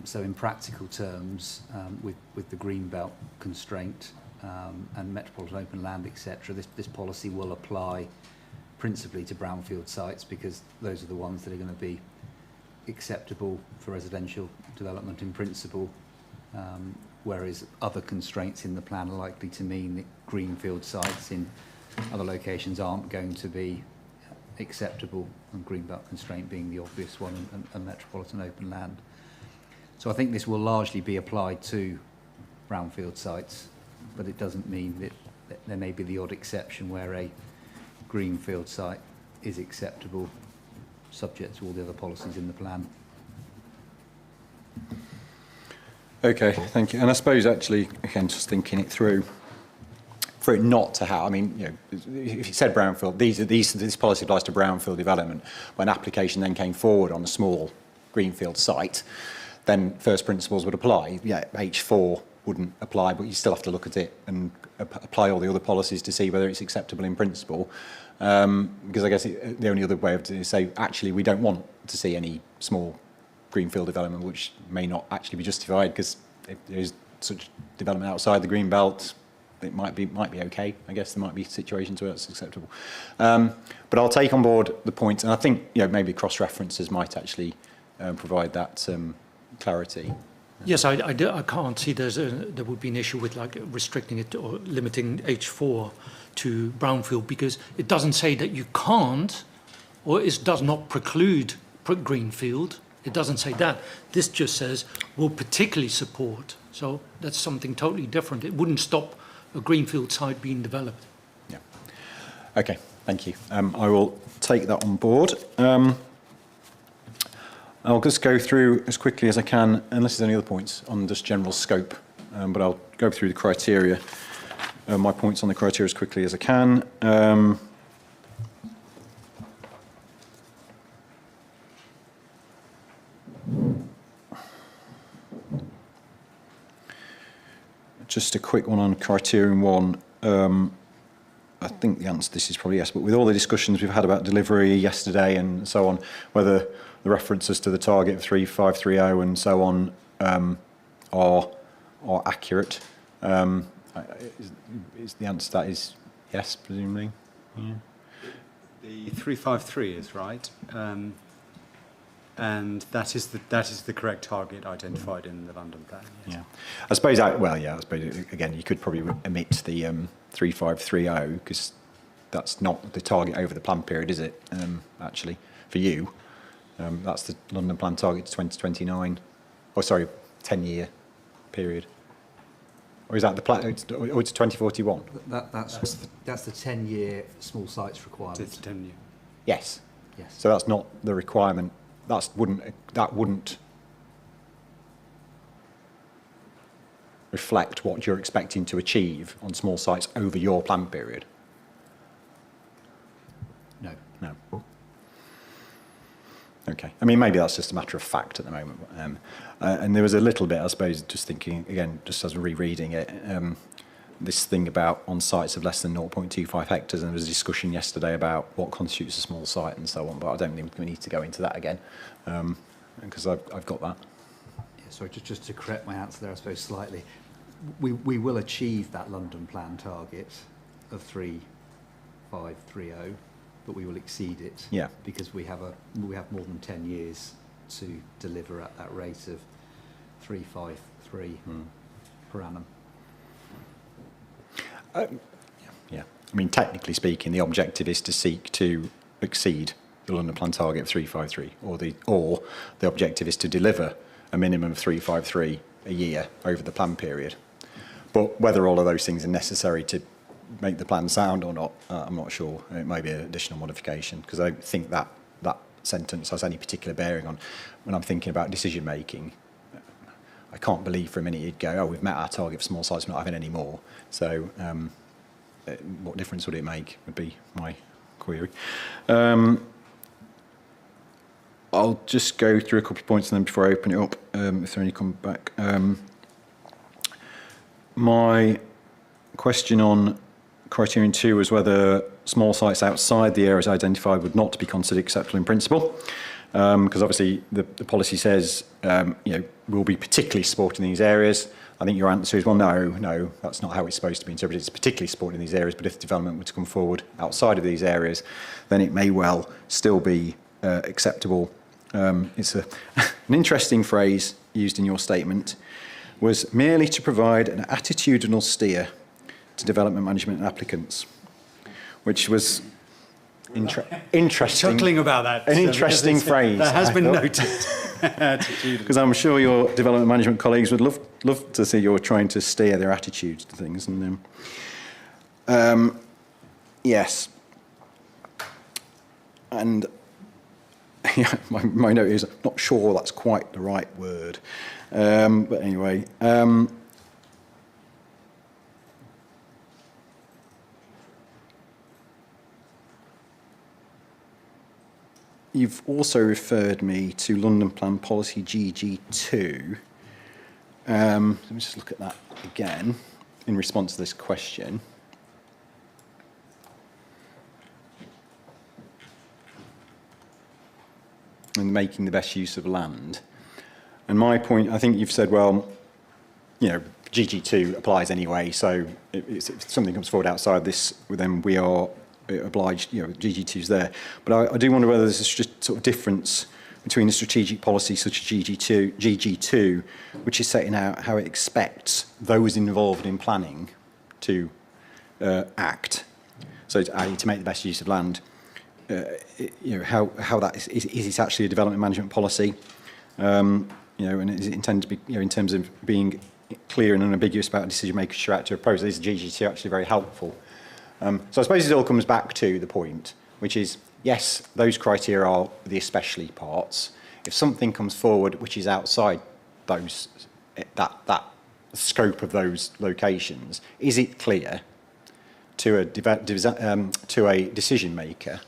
So in practical terms, with the Greenbelt constraint and metropolitan open land, etc., this policy will apply principally to brownfield sites because those are the ones that are going to be acceptable for residential development in principle, whereas other constraints in the plan are likely to mean that greenfield sites in other locations aren't going to be acceptable, and Greenbelt constraint being the obvious one, and metropolitan open land. So I think this will largely be applied to brownfield sites, but it doesn't mean that there may be the odd exception where a greenfield site is acceptable, subject to all the other policies in the plan. Okay, thank you. And I suppose actually, again, just thinking it through, for it not to have, I mean, you know, if you said brownfield, this policy applies to brownfield development. When application then came forward on a small greenfield site, then first principles would apply. Yeah, H4 wouldn't apply, but you still have to look at it and apply all the other policies to see whether it's acceptable in principle. Because I guess the only other way of to say, actually, we don't want to see any small greenfield development, which may not actually be justified, because if there is such development outside the green belt, it might be okay. I guess there might be situations where it's acceptable. But I'll take on board the point, and I think maybe cross-references might actually provide that clarity. Yes, I can't see there would be an issue with like restricting it or limiting H4 to brownfield, because it doesn't say that you can't, or it does not preclude greenfield. It doesn't say that. This just says will particularly support. So that's something totally different. It wouldn't stop a greenfield site being developed. Yeah. Okay, thank you. I will take that on board. I'll just go through as quickly as I can, unless there's any other points on just general scope, but I'll go through the criteria, my points on the criteria as quickly as I can. Just a quick one on criterion 1. I think the answer to this is probably yes, but with all the discussions we've had about delivery yesterday and so on, whether the references to the target 3530 and so on are accurate, is the answer to that is yes, presumably? Yeah. The 353 is right, and that is the correct target identified in the London plan. Yes. Yeah, I suppose I suppose again you could probably omit the 3530 because that's not the target over the plan period, is it? Actually, for you, that's the London plan target to 2029. Oh, sorry, 10-year period. Or is that the plan? It's 2041? That's the 10-year small sites requirement. It's 10 year. Yes. Yes. So that's not the requirement. That wouldn't reflect what you're expecting to achieve on small sites over your plan period. No. No. Okay. I mean, maybe that's just a matter of fact at the moment. And there was a little bit, I suppose, just thinking, again, just as rereading it, this thing about on sites of less than 0.25 hectares, and there was a discussion yesterday about what constitutes a small site and so on, but I don't think we need to go into that again, because I've got that. Yeah, sorry, just to correct my answer there, I suppose, slightly. We will achieve that London plan target of 3530, but we will exceed it. Yeah. Because we have more than 10 years to deliver at that rate of 353 per annum. Yeah. I mean, technically speaking, the objective is to seek to exceed the London plan target of 353, or the objective is to deliver a minimum of 353 a year over the plan period. But whether all of those things are necessary to make the plan sound or not, I'm not sure. It may be an additional modification, because I don't think that sentence has any particular bearing on when I'm thinking about decision making. I can't believe for a minute you'd go, oh, we've met our target for small sites, we're not having any more. So what difference would it make would be my query. I'll just go through a couple of points and then before I open it up, if there any come back. My question on criterion 2 was whether small sites outside the areas identified would not be considered acceptable in principle, because obviously the policy says we'll be particularly supporting these areas. I think your answer is, well, no, that's not how it's supposed to be interpreted. It's particularly supporting these areas, but if development were to come forward outside of these areas, then it may well still be acceptable. It's an interesting phrase used in your statement, was merely to provide an attitudinal steer to development management and applicants, which was interesting. Chuckling about that. An interesting phrase. That has been noted. Because I'm sure your development management colleagues would love to see you're trying to steer their attitudes to things. And yes. And yeah, my note is, I'm not sure that's quite the right word. But anyway. You've also referred me to London Plan Policy GG2. Let me just look at that again in response to this question. And making the best use of land. And my point, I think you've said, well, GG2 applies anyway, so if something comes forward outside this, then we are obliged, GG2's there. But I do wonder whether there's a sort of difference between a strategic policy such as GG2, which is setting out how it expects those involved in planning to act, so to make the best use of land. How that is it actually a development management policy? And is it intended to be, in terms of being clear and unambiguous about decision makers should act to a process? Is GG2 actually very helpful? So I suppose it all comes back to the point, which is, yes, those criteria are the especially parts. If something comes forward which is outside those that scope of those locations, is it clear to a decision maker,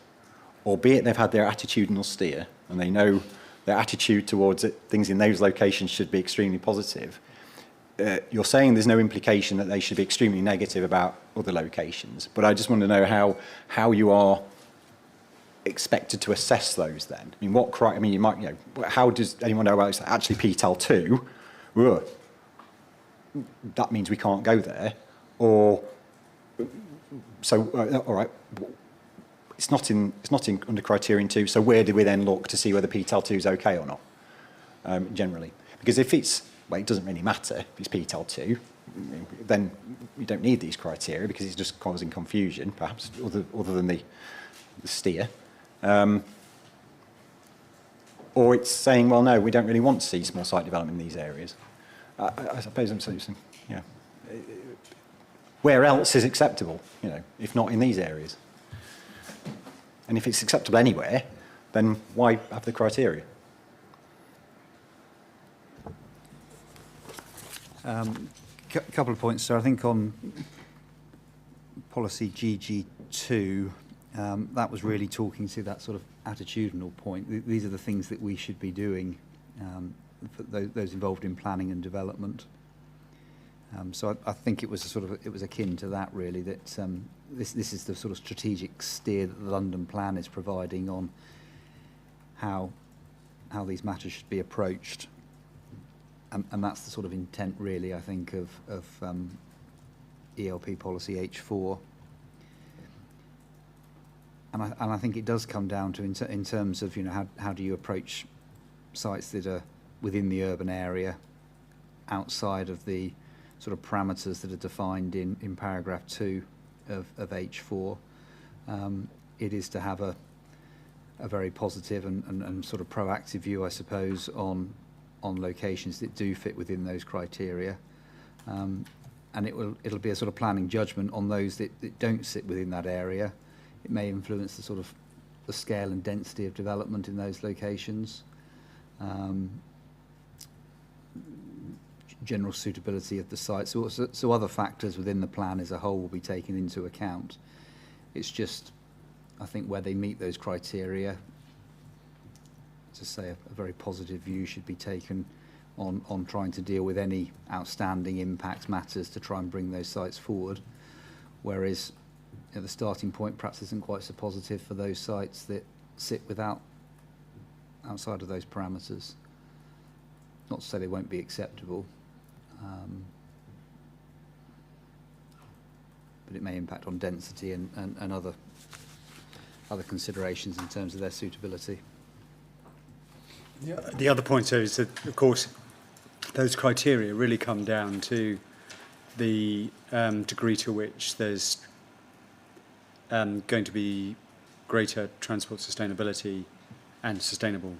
albeit they've had their attitudinal steer and they know their attitude towards things in those locations should be extremely positive, you're saying there's no implication that they should be extremely negative about other locations. But I just want to know how you are expected to assess those then. I mean, you might, how does anyone know about actually PTAL2? That means we can't go there. Or, so, all right, it's not in under criterion 2, so where do we then look to see whether PTAL2 is okay or not, generally? Because if it's, well, it doesn't really matter if it's PTAL2, then we don't need these criteria because it's just causing confusion, perhaps, other than the steer. Or it's saying, well, no, we don't really want to see small site development in these areas. I suppose I'm saying, yeah. where else is acceptable, you know, if not in these areas? And if it's acceptable anywhere, then why have the criteria? Couple of points. So I think on policy GG2, that was really talking to that sort of attitudinal point. These are the things that we should be doing for those involved in planning and development. So I think it was it was akin to that really, that this is the sort of strategic steer that the London Plan is providing on how these matters should be approached. And that's the sort of intent, really, I think, of ELP policy H4. And I think it does come down to, in terms of, you know, how do you approach sites that are within the urban area, outside of the sort of parameters that are defined in paragraph 2 of H4. It is to have a very positive and sort of proactive view, I suppose, on locations that do fit within those criteria, and it'll be a sort of planning judgment on those that don't sit within that area. It may influence the sort of the scale and density of development in those locations, general suitability of the site. So other factors within the plan as a whole will be taken into account. It's just, I think, where they meet those criteria, to say a very positive view should be taken on trying to deal with any outstanding impact matters to try and bring those sites forward, whereas, you know, the starting point perhaps isn't quite so positive for those sites that sit outside of those parameters. Not to say they won't be acceptable, but it may impact on density and other considerations in terms of their suitability. Yeah, the other point is that, of course, those criteria really come down to the degree to which there's going to be greater transport sustainability and sustainable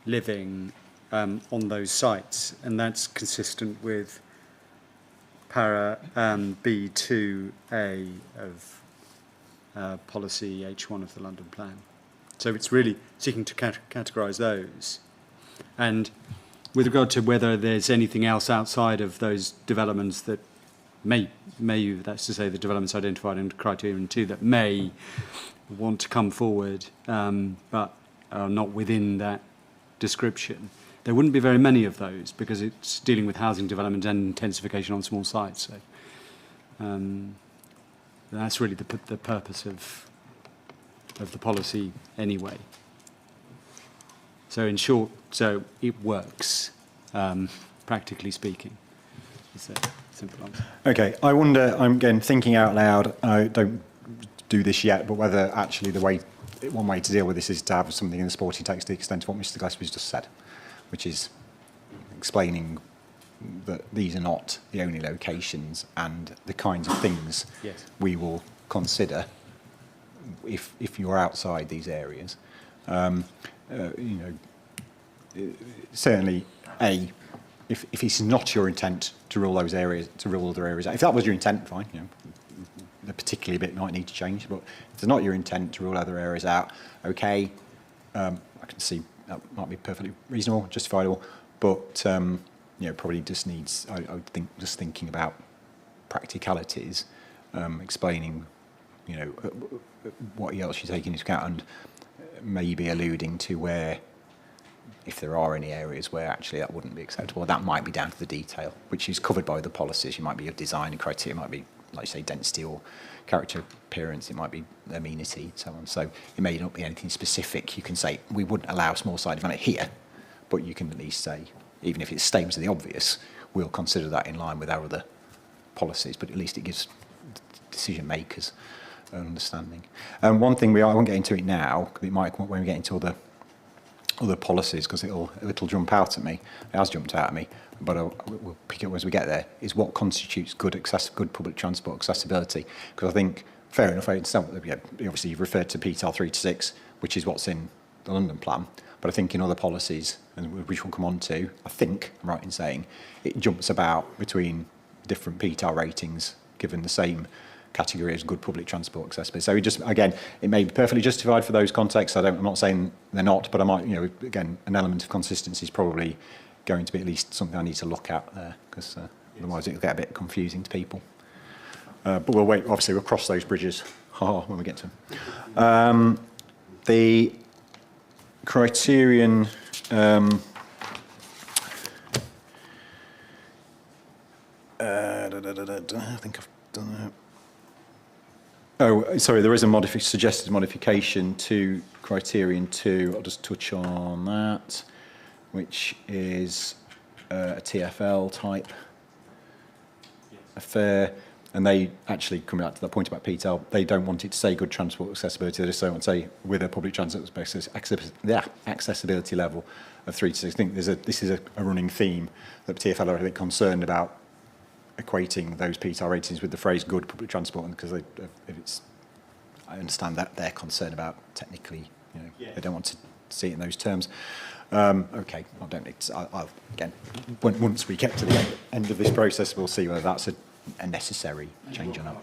living on those sites, and that's consistent with para B2A of policy H1 of the London Plan. So it's really seeking to categorise those. And with regard to whether there's anything else outside of those developments that may, that's to say the developments identified in criterion 2 that may want to come forward but are not within that description, there wouldn't be very many of those because it's dealing with housing development and intensification on small sites. So that's really the purpose of the policy anyway. So in short, so it works, practically speaking. It's a simple answer. Okay, I wonder, I'm again thinking out loud, I don't do this yet, but whether actually one way to deal with this is to have something in the sporting text to the extent of what Mr. Gillespie's just said, which is explaining that these are not the only locations and the kinds of things Yes. we will consider if you're outside these areas. Certainly, if it's not your intent to rule those areas, to rule other areas out, if that was your intent, fine, the particular bit might need to change, but if it's not your intent to rule other areas out, okay, I can see that might be perfectly reasonable, justifiable, but probably just needs, I would think, just thinking about practicalities, explaining, what else you're taking into account, and maybe alluding to where, if there are any areas where actually that wouldn't be acceptable, that might be down to the detail, which is covered by the policies. You might be a design and criteria, it might be, like you say, density or character appearance, it might be amenity, and so on. So it may not be anything specific. You can say, we wouldn't allow small site development here, but you can at least say, even if it stays to the obvious, we'll consider that in line with our other policies, but at least it gives decision makers an understanding. One thing I won't get into it now, because it might come up when we get into other policies, because it'll jump out at me. It has jumped out at me, but we'll pick it up as we get there, is what constitutes good public transport accessibility. Because I think, fair enough, obviously you've referred to PTAL 3 to 6, which is what's in the London plan, but I think in other policies, and which we'll come on to, I think I'm right in saying, it jumps about between different PTAR ratings given the same category as good public transport accessibility. So we just, again, it may be perfectly justified for those contexts. I'm not saying they're not, but I might, again, an element of consistency is probably going to be at least something I need to look at there, because otherwise it'll get a bit confusing to people. But we'll wait, obviously we'll cross those bridges when we get to them. The criterion, I think I've done that. Oh, sorry, there is a suggested modification to criterion 2. I'll just touch on that, which is a TfL type affair. And they actually, coming back to that point about PTAL, they don't want it to say good transport accessibility. They just don't want to say with a public transport accessibility level of 3 to 6. I think this is a running theme that TfL are a bit concerned about equating those PTAL ratings with the phrase good public transport, because I understand that they're concerned about technically, they don't want to see it in those terms. Okay, I don't need to, I'll again, once we get to the end of this process, we'll see whether that's a necessary change or not.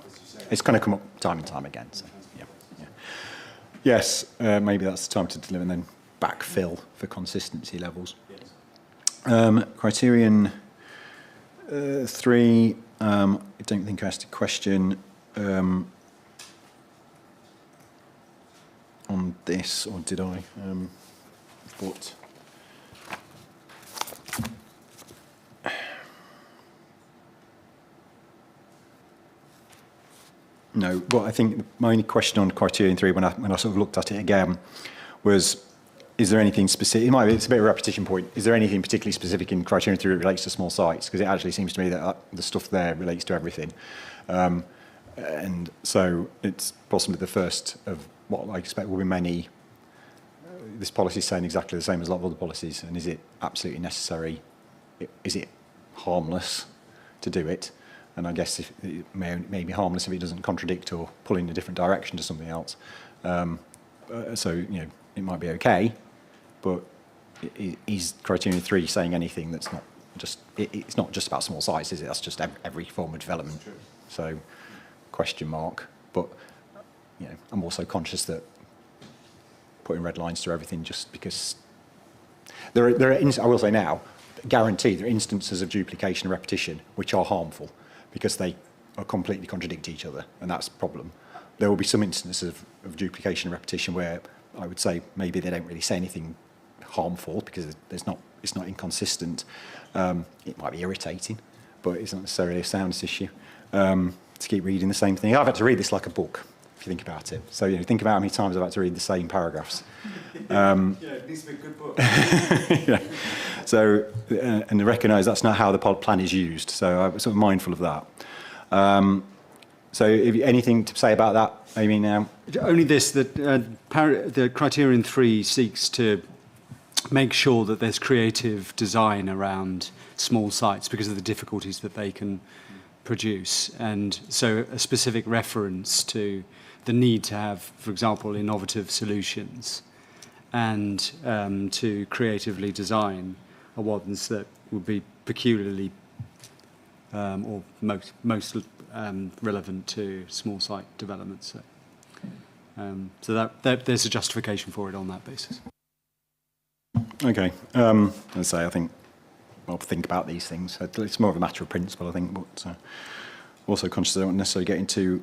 It's going to come up time and time again. So, yeah. Yes, maybe that's the time to deliver and then backfill for consistency levels. Criterion 3, I don't think I asked a question on this, or did I? But no, but I think my only question on criterion 3, when I sort of looked at it again, was, is there anything specific? It's a bit of a repetition point. Is there anything particularly specific in criterion 3 that relates to small sites? Because it actually seems to me that the stuff there relates to everything. And so it's possibly the first of what I expect will be many. This policy is saying exactly the same as a lot of other policies. And is it absolutely necessary? Is it harmless to do it? And I guess it may be harmless if it doesn't contradict or pull in a different direction to something else. So, it might be okay, but is criterion 3 saying anything that's not just, it's not just about small sites, is it? That's just every form of development. So, question mark. But, I'm also conscious that putting red lines through everything just because there are I will say now, guaranteed there are instances of duplication and repetition which are harmful because they are completely contradict each other, and that's a problem. There will be some instances of duplication and repetition where I would say maybe they don't really say anything harmful because it's not inconsistent. It might be irritating, but it's not necessarily a soundness issue. To keep reading the same thing. I've had to read this like a book, if you think about it. So think about how many times I've had to read the same paragraphs. It needs to be a good book. Yeah. So, and to recognise that's not how the plan is used. So I'm sort of mindful of that. So if anything to say about that, Amy, now? Only this, that the criterion 3 seeks to make sure that there's creative design around small sites because of the difficulties that they can produce. And so a specific reference to the need to have, for example, innovative solutions and to creatively design are ones that would be peculiarly or most relevant to small site development. So that there's a justification for it on that basis. Okay. As I say, I think I'll think about these things. It's more of a matter of principle, I think, but also conscious I don't necessarily get into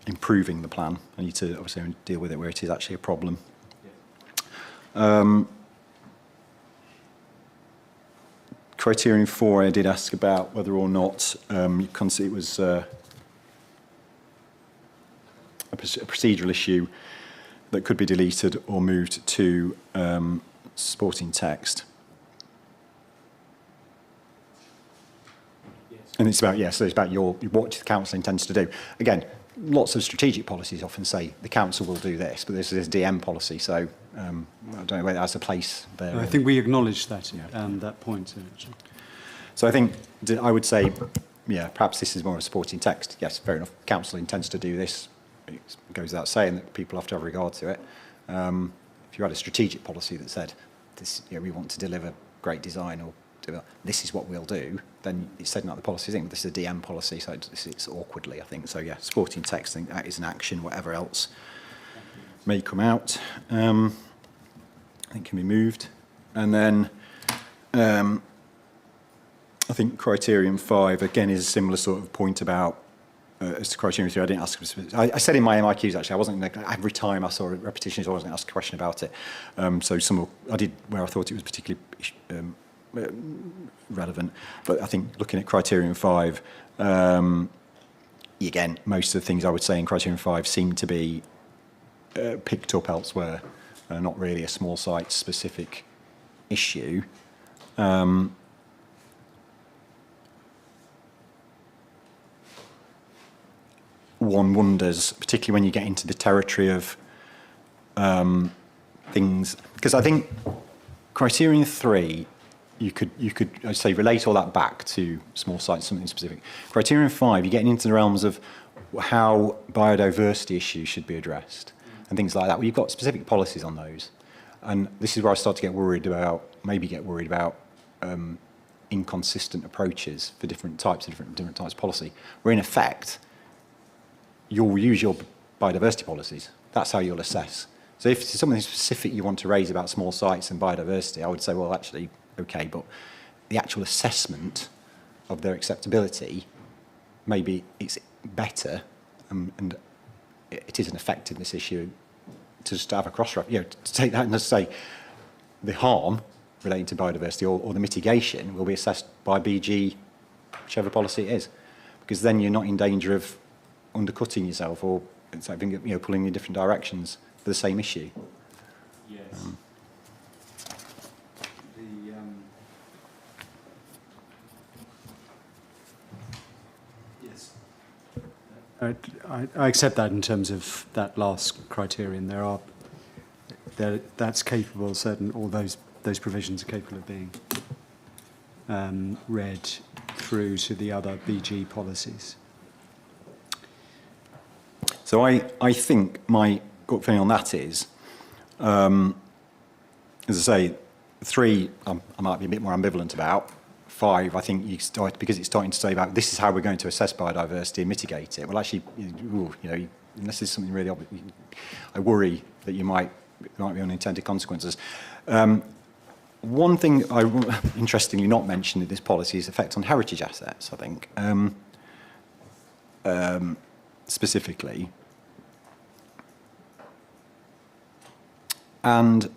improving the plan. I need to obviously deal with it where it is actually a problem. Criterion 4, I did ask about whether or not you consider it was a procedural issue that could be deleted or moved to supporting text. And it's about, so it's about what the council intends to do. Again, lots of strategic policies often say the council will do this, but this is DM policy, so I don't know whether that's a place there. I think we acknowledge that, that point. Actually. So I think I would say, perhaps this is more of a supporting text. Yes, fair enough. Council intends to do this. It goes without saying that people have to have regard to it. if you had a strategic policy that said, this, you know, we want to deliver great design or this is what we'll do, then it's setting out the policy thing. This is a DM policy, so it's awkwardly, I think. So yeah, supporting text, I think that is an action, whatever else may come out, I think can be moved. And then I think criterion 5, again, is a similar sort of point about, as to criterion 3, I didn't ask, I said in my MIQs actually, I wasn't going to, every time I saw a repetition, I wasn't going to ask a question about it. So I did where I thought it was particularly relevant. But I think looking at criterion 5, again, most of the things I would say in criterion 5 seem to be picked up elsewhere, not really a small site specific issue. One wonders, particularly when you get into the territory of things, because I think criterion 3, you could I'd say relate all that back to small sites, something specific. Criterion 5, you're getting into the realms of how biodiversity issues should be addressed and things like that. Well, you've got specific policies on those, and this is where I start to get worried about inconsistent approaches for different types of policy. Where in effect, you'll use your biodiversity policies. That's how you'll assess. So if it's something specific you want to raise about small sites and biodiversity, I would say, well, actually, okay, but the actual assessment of their acceptability, maybe it's better, and it is an effectiveness issue to just have a cross-reference, you know, to take that and just say the harm relating to biodiversity or the mitigation will be assessed by BG, whichever policy it is, because then you're not in danger of undercutting yourself or it's like, you know, pulling in different directions for the same issue. Yes. Yes. I accept that in terms of that last criterion. That's capable, all those provisions are capable of being read through to the other BG policies. So I think my gut feeling on that is, as I say, 3 I might be a bit more ambivalent about. 5, I think because it's starting to say about this is how we're going to assess biodiversity and mitigate it. Well, actually, you know, unless there's something really obvious, I worry that there might be unintended consequences. One thing I interestingly not mentioned in this policy is effect on heritage assets, I think, specifically. And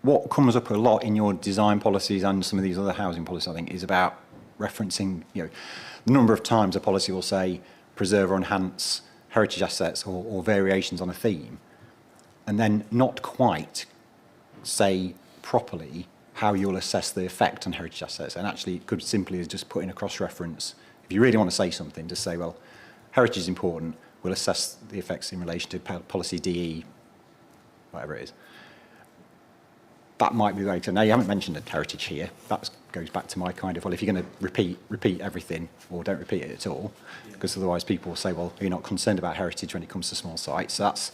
what comes up a lot in your design policies and some of these other housing policies, I think, is about referencing, you know, the number of times a policy will say preserve or enhance heritage assets or variations on a theme, and then not quite say properly how you'll assess the effect on heritage assets. And actually, it could simply just put in a cross-reference. If you really want to say something, just say, well, heritage is important, we'll assess the effects in relation to policy DE, whatever it is. That might be the way to. Now, you haven't mentioned a heritage here. That goes back to my kind of, well, if you're going to repeat everything or don't repeat it at all, because otherwise people will say, well, you're not concerned about heritage when it comes to small sites. So that's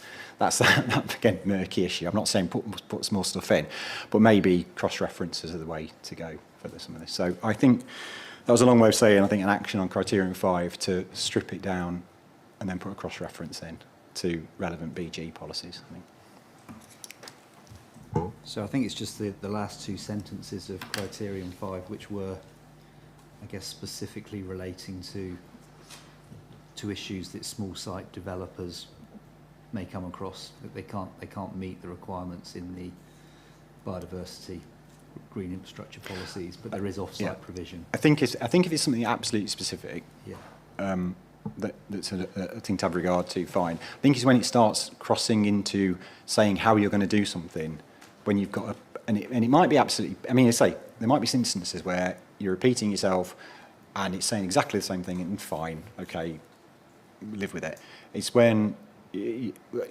that again, murky issue. I'm not saying put small stuff in, but maybe cross-references are the way to go for some of this. So I think that was a long way of saying, I think, an action on criterion 5 to strip it down and then put a cross-reference in to relevant BG policies, I think. So I think it's just the last 2 sentences of criterion 5 which were, I guess, specifically relating to issues that small site developers may come across, that they can't meet the requirements in the biodiversity green infrastructure policies, but there is off-site provision. I think if it's something absolutely specific, yeah. That's a thing to have regard to, fine. I think it's when it starts crossing into saying how you're going to do something, when you've got and it might be absolutely, I mean, there might be instances where you're repeating yourself and it's saying exactly the same thing and fine, okay, live with it. It's when,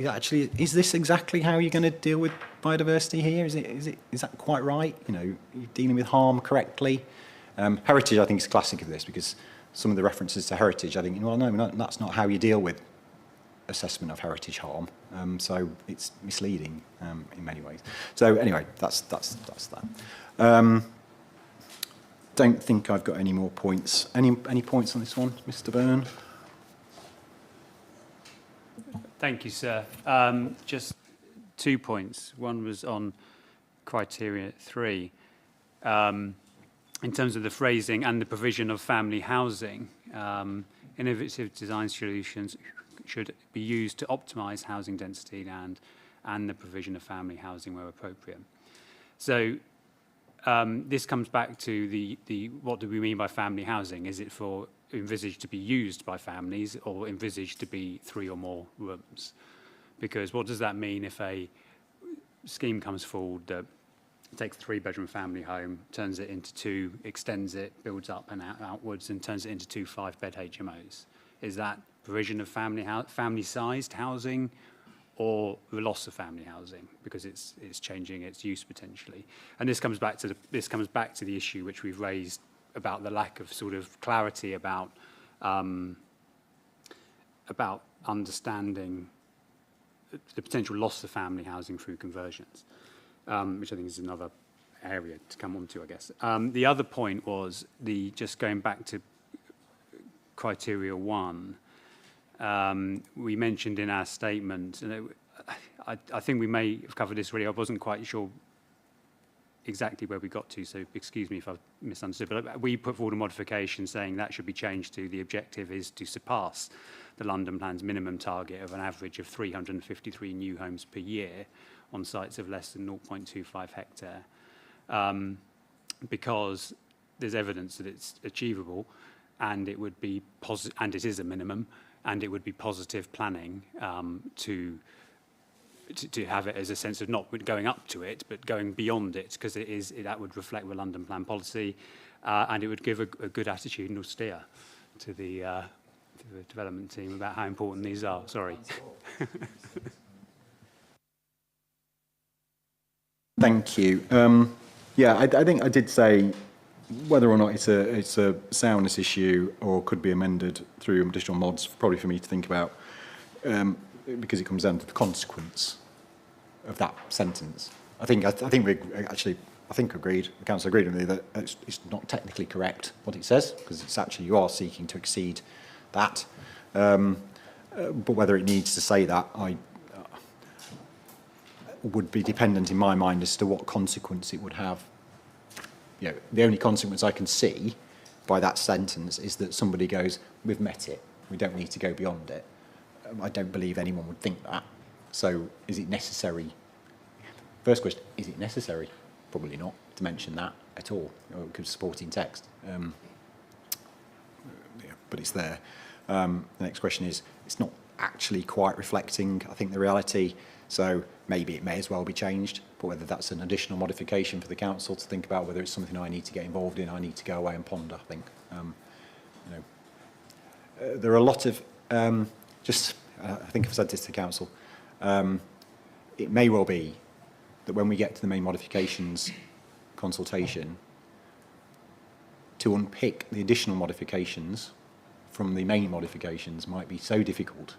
actually, is this exactly how you're going to deal with biodiversity here? Is that quite right? You know, you're dealing with harm correctly? Heritage, I think, is classic of this because some of the references to heritage, I think, well, no, that's not how you deal with assessment of heritage harm. So it's misleading in many ways. So anyway, that's that. Don't think I've got any more points. Any points on this one, Mr. Byrne? Thank you, sir. Just 2 points. One was on criteria 3. In terms of the phrasing and the provision of family housing, innovative design solutions should be used to optimise housing density and the provision of family housing where appropriate. So this comes back to the what do we mean by family housing? Is it for envisaged to be used by families or envisaged to be 3 or more rooms? Because what does that mean if a scheme comes forward that takes a 3-bedroom family home, turns it into 2, extends it, builds up and outwards, and turns it into 2 5-bed HMOs? Is that provision of family-sized housing, or the loss of family housing because it's changing its use potentially? And this comes back to the issue which we've raised about the lack of sort of clarity about understanding the potential loss of family housing through conversions, which I think is another area to come on to, I guess. The other point was just going back to criteria 1. We mentioned in our statement, and I think we may have covered this already. I wasn't quite sure exactly where we got to, so excuse me if I've misunderstood. But we put forward a modification saying that should be changed to the objective is to surpass the London Plan's minimum target of an average of 353 new homes per year on sites of less than 0.25 hectare, because there's evidence that it's achievable, and it would be and it is a minimum, and it would be positive planning to have it as a sense of not going up to it, but going beyond it, because that would reflect the London Plan policy, and it would give a good attitudinal steer to the development team about how important these are. Sorry. Thank you. Yeah, I think I did say whether or not it's a soundness issue or could be amended through additional mods, probably for me to think about, because it comes down to the consequence of that sentence. I think we actually agreed. The council agreed with me that it's not technically correct what it says, because it's actually you are seeking to exceed that. But whether it needs to say that, would be dependent in my mind as to what consequence it would have. You know, the only consequence I can see by that sentence is that somebody goes, we've met it, we don't need to go beyond it. I don't believe anyone would think that. So is it necessary? First question, is it necessary? Probably not to mention that at all, because supporting text. Yeah, but it's there. The next question is, it's not actually quite reflecting, I think, the reality. So maybe it may as well be changed, but whether that's an additional modification for the council to think about, whether it's something I need to get involved in, I need to go away and ponder, I think. There are a lot of, I think I've said this to the council, it may well be that when we get to the main modifications consultation, to unpick the additional modifications from the main modifications might be so difficult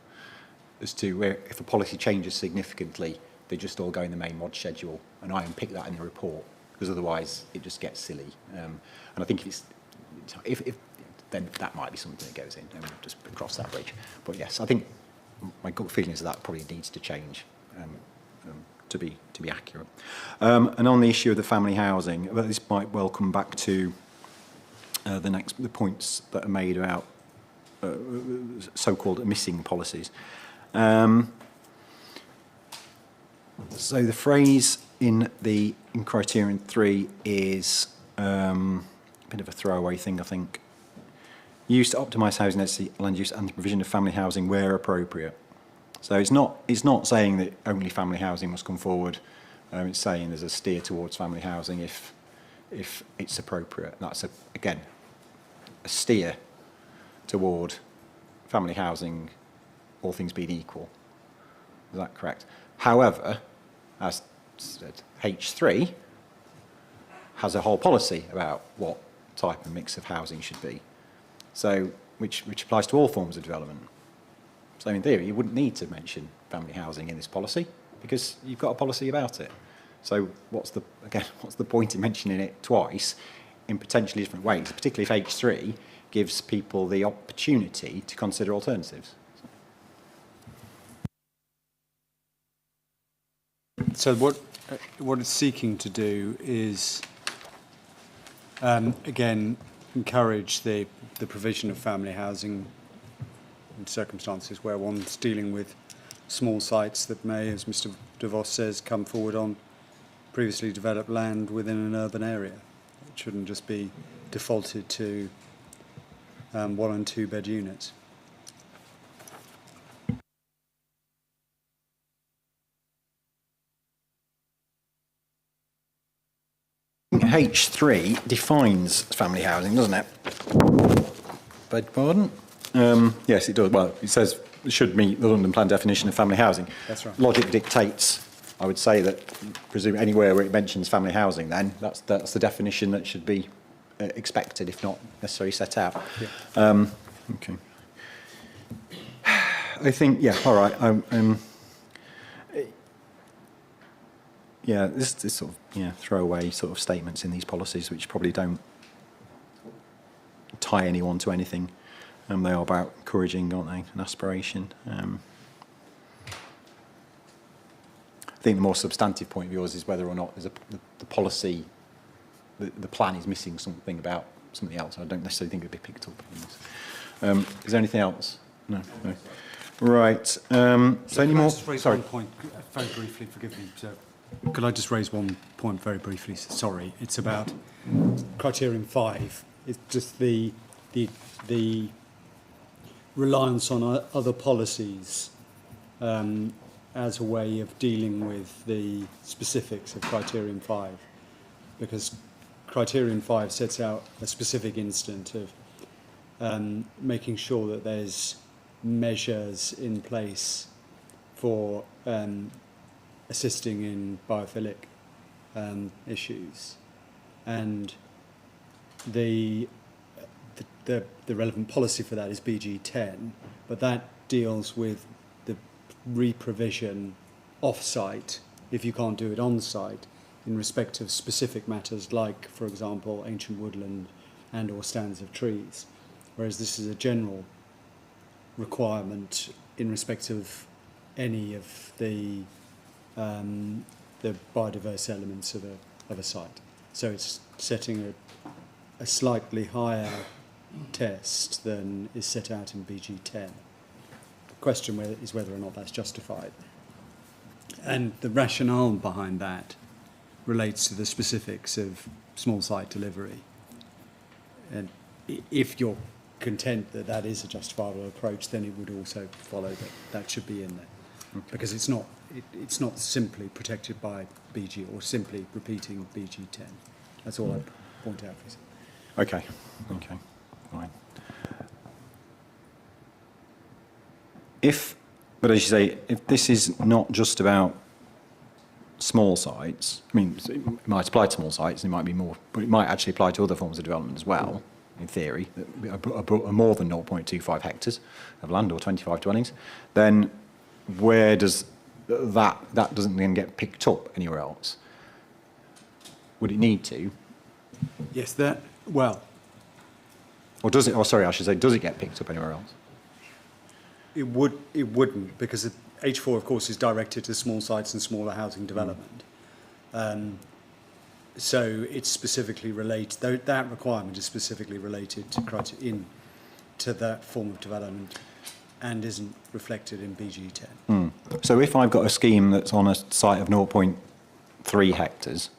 as to where if a policy changes significantly, they just all go in the main mod schedule, and I unpick that in the report, because otherwise it just gets silly. And I think if then that might be something that goes in, and we'll just cross that bridge. But yes, I think my gut feeling is that probably needs to change to be accurate. And on the issue of the family housing, well, this might well come back to the points that are made about so-called missing policies. So the phrase in criterion 3 is a bit of a throwaway thing, I think. Used to optimise housing density, land use, and the provision of family housing where appropriate. So it's not saying that only family housing must come forward. It's saying there's a steer towards family housing if it's appropriate. And that's again a steer toward family housing, all things being equal. Is that correct? However, as said, H3 has a whole policy about what type and mix of housing should be. So, which applies to all forms of development. So in theory, you wouldn't need to mention family housing in this policy because you've got a policy about it. So what's the point in mentioning it twice in potentially different ways, particularly if H3 gives people the opportunity to consider alternatives? So what it's seeking to do is, again, encourage the provision of family housing in circumstances where one's dealing with small sites that may, as Mr. De Vos says, come forward on previously developed land within an urban area. It shouldn't just be defaulted to 1 and 2 bed units. H3 defines family housing, doesn't it? Beg your pardon? Yes, it does. Well, it says it should meet the London Plan definition of family housing. That's right. Logic dictates, I would say, that presume anywhere where it mentions family housing, then that's the definition that should be expected, if not necessarily set out. Yeah. Okay. I think, yeah, all right. Yeah, this sort of throwaway sort of statements in these policies which probably don't tie anyone to anything. They are about encouraging, aren't they, an aspiration. I think the more substantive point of yours is whether or not there's the policy, the plan is missing something about something else. I don't necessarily think it would be picked up on this. Is there anything else? No. Right. So any more? Sorry. One point very briefly, forgive me. So, could I just raise one point very briefly? Sorry, it's about criterion 5. It's just the reliance on other policies as a way of dealing with the specifics of criterion 5, because criterion 5 sets out a specific instant of making sure that there's measures in place for assisting in biophilic issues, and the relevant policy for that is BG10, but that deals with the re-provision off-site if you can't do it on-site in respect of specific matters like, for example, ancient woodland and or stands of trees, whereas this is a general requirement in respect of any of the biodiverse elements of a site. So it's setting a slightly higher test than is set out in BG10. The question is whether or not that's justified. And the rationale behind that relates to the specifics of small site delivery. And if you're content that that is a justifiable approach, then it would also follow that that should be in there. Because it's not simply protected by BG or simply repeating BG10. That's all I'd point out. Okay, fine. But as you say, if this is not just about small sites, I mean, it might apply to small sites, it might be more, but it might actually apply to other forms of development as well, in theory, are more than 0.25 hectares of land or 25 dwellings, then where does that doesn't then get picked up anywhere else? Would it need to? Yes, Or does it, or sorry, I should say, does it get picked up anywhere else? It wouldn't, because H4, of course, is directed to small sites and smaller housing development. So it's specifically related, that requirement is specifically related to that form of development and isn't reflected in BG10. So if I've got a scheme that's on a site of 0.3 hectares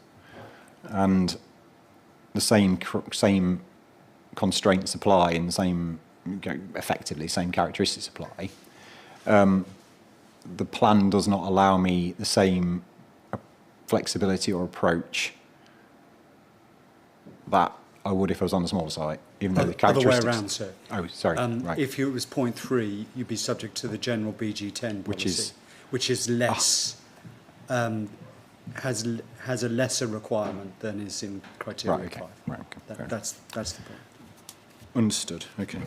and the same constraints apply and the same, effectively, same characteristics apply, the plan does not allow me the same flexibility or approach that I would if I was on a smaller site, even though the characteristics... Other way around, sir. Oh, sorry, right. If it was 0.3, you'd be subject to the general BG10 policy, which is less, has a lesser requirement than is in criteria 5. Right, okay. That's the point. Understood, okay.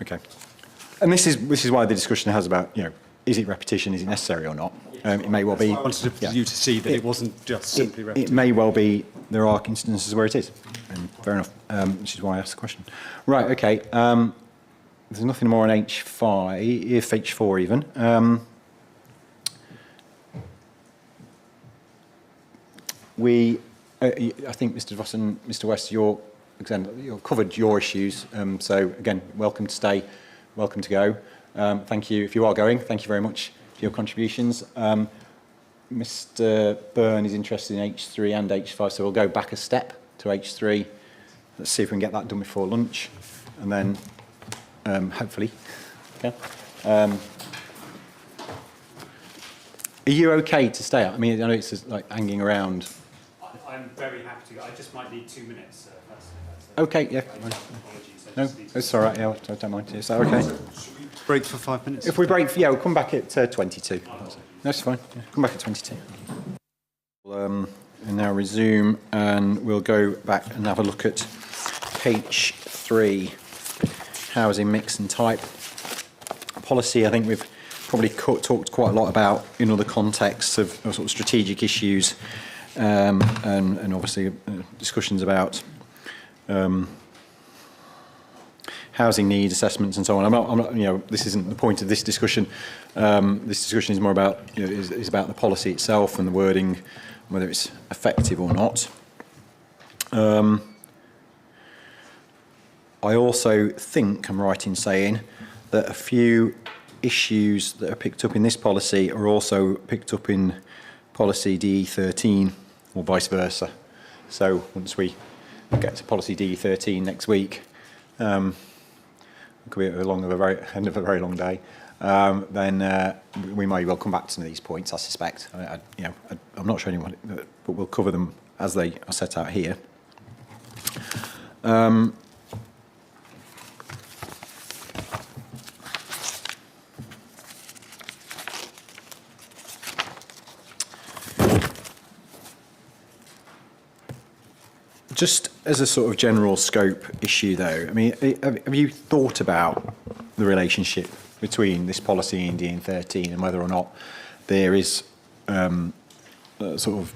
Okay. And this is why the discussion has about, you know, is it repetition, is it necessary or not? It may well be. I wanted yeah. you to see that it wasn't just simply It repetition. may well be there are instances where it is, and fair enough, which is why I asked the question. Right, okay. There's nothing more on H5, if H4 even. I think Mr. Voss and Mr. West, you've covered your issues, so again, welcome to stay, welcome to go. Thank you, if you are going, thank you very much for your contributions. Mr. Byrne is interested in H3 and H5, so we'll go back a step to H3. Let's see if we can get that done before lunch, and then hopefully, okay. Are you okay to stay? I mean, I know it's just like hanging around. I'm very happy to. I just might need 2 minutes. Okay, yeah. Apologies. No, it's all right. Yeah, I don't mind. Is that okay? Break for 5 minutes? If we break, yeah, we'll come back at 22. That's fine. Yeah, come back at 22. We'll now resume, and we'll go back and have a look at H3, housing mix and type policy. I think we've probably talked quite a lot about in other contexts of sort of strategic issues, and obviously discussions about housing needs assessments and so on. I'm not, you know, this isn't the point of this discussion. This discussion is more about, you know, is about the policy itself and the wording, whether it's effective or not. I also think I'm right in saying that a few issues that are picked up in this policy are also picked up in policy DE13 or vice versa. So once we get to policy DE13 next week, it could be end of a very long day, then we may well come back to some of these points, I suspect. I'm not sure anyone, but we'll cover them as they are set out here. Just as a sort of general scope issue, though, I mean, have you thought about the relationship between this policy and DE13 and whether or not there is sort of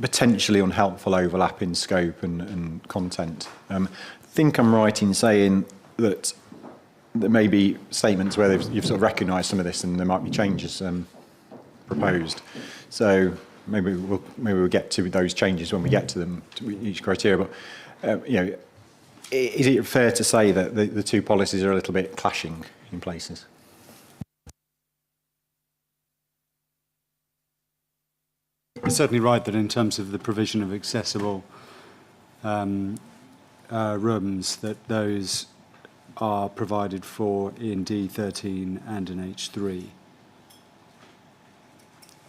potentially unhelpful overlap in scope and content? I think I'm right in saying that there may be statements where you've sort of recognised some of this and there might be changes proposed. So maybe we'll get to those changes when we get to them, to each criteria. But you know, is it fair to say that the two policies are a little bit clashing in places? You're certainly right that in terms of the provision of accessible rooms, that those are provided for in D13 and in H3.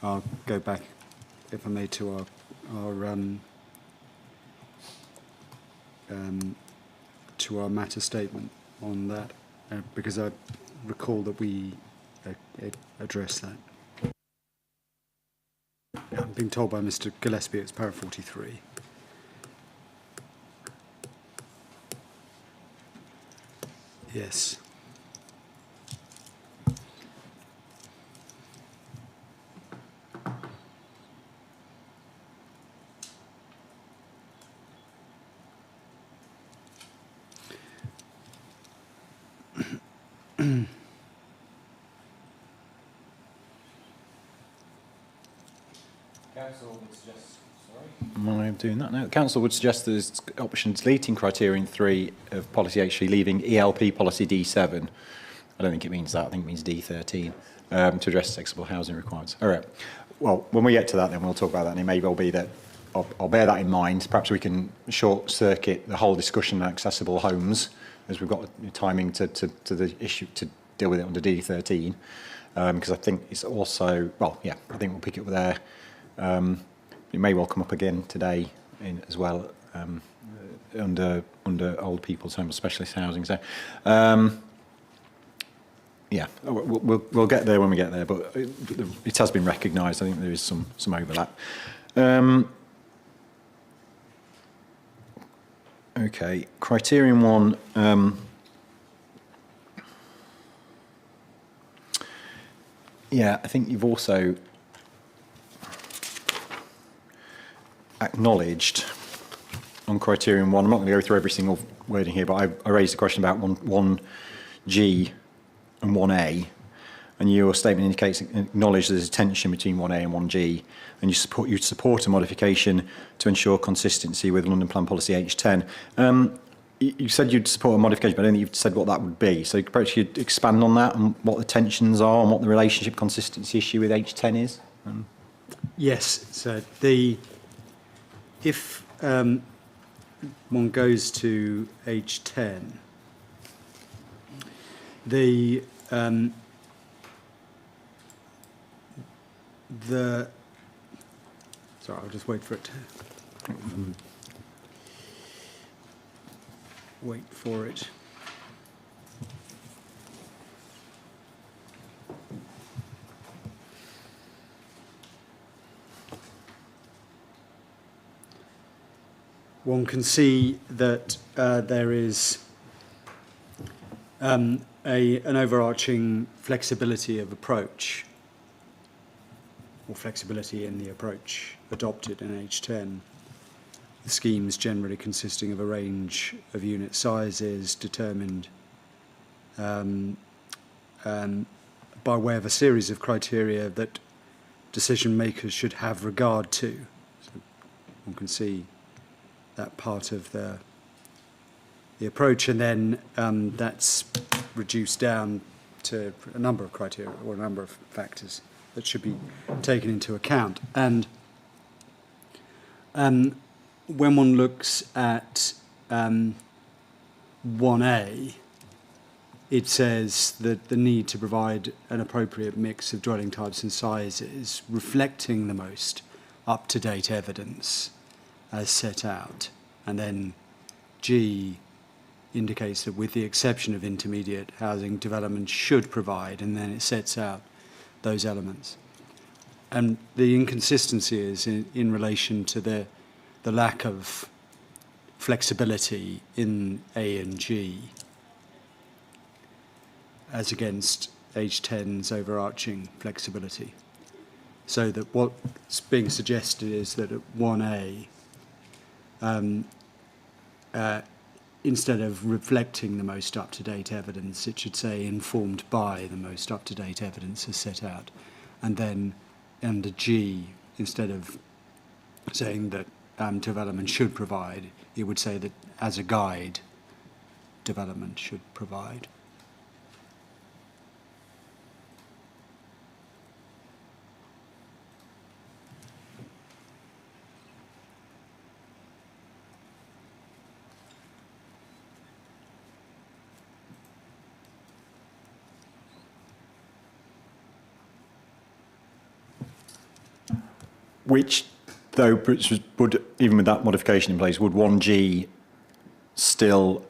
I'll go back, if I may, to our matter statement on that, because I recall that we addressed that. I'm being told by Mr. Gillespie it's para 43. Yes. Am I doing that now? Council would suggest there's option deleting criterion 3 of policy H3, leaving ELP policy D7. I don't think it means that. I think it means D13 to address accessible housing requirements. All right. Well, when we get to that, then we'll talk about that. And it may well be that I'll bear that in mind. Perhaps we can short circuit the whole discussion on accessible homes, as we've got timing to the issue to deal with it under D13. Because I think it's also, well, yeah, I think we'll pick it up there. It may well come up again today as well under old people's home, specialist housing. So, yeah, we'll get there when we get there. But it has been recognised. I think there is some overlap. Okay, criterion 1. Yeah, I think you've also acknowledged on criterion 1, I'm not going to go through every single wording here, but I raised a question about 1G and 1A, and your statement indicates acknowledge there's a tension between 1A and 1G, and you support a modification to ensure consistency with London Plan Policy H10. You said you'd support a modification, but I don't think you've said what that would be. So perhaps you'd expand on that and what the tensions are and what the relationship consistency issue with H10 is? Yes, so if one goes to H10, sorry, I'll just wait for it to wait for it. One can see that there is an overarching flexibility of approach, or flexibility in the approach adopted in H10. The schemes generally consisting of a range of unit sizes determined by way of a series of criteria that decision makers should have regard to. So one can see that part of the approach, and then that's reduced down to a number of criteria or a number of factors that should be taken into account. And when one looks at 1A, it says that the need to provide an appropriate mix of dwelling types and sizes reflecting the most up-to-date evidence as set out. And then G indicates that with the exception of intermediate housing, development should provide, and then it sets out those elements. And the inconsistency is in relation to the lack of flexibility in A and G as against H10's overarching flexibility. So that what's being suggested is that at 1A, instead of reflecting the most up-to-date evidence, it should say informed by the most up-to-date evidence as set out. And then under G, instead of saying that development should provide, it would say that as a guide, development should provide. Which, though, would, even with that modification in place, would 1G still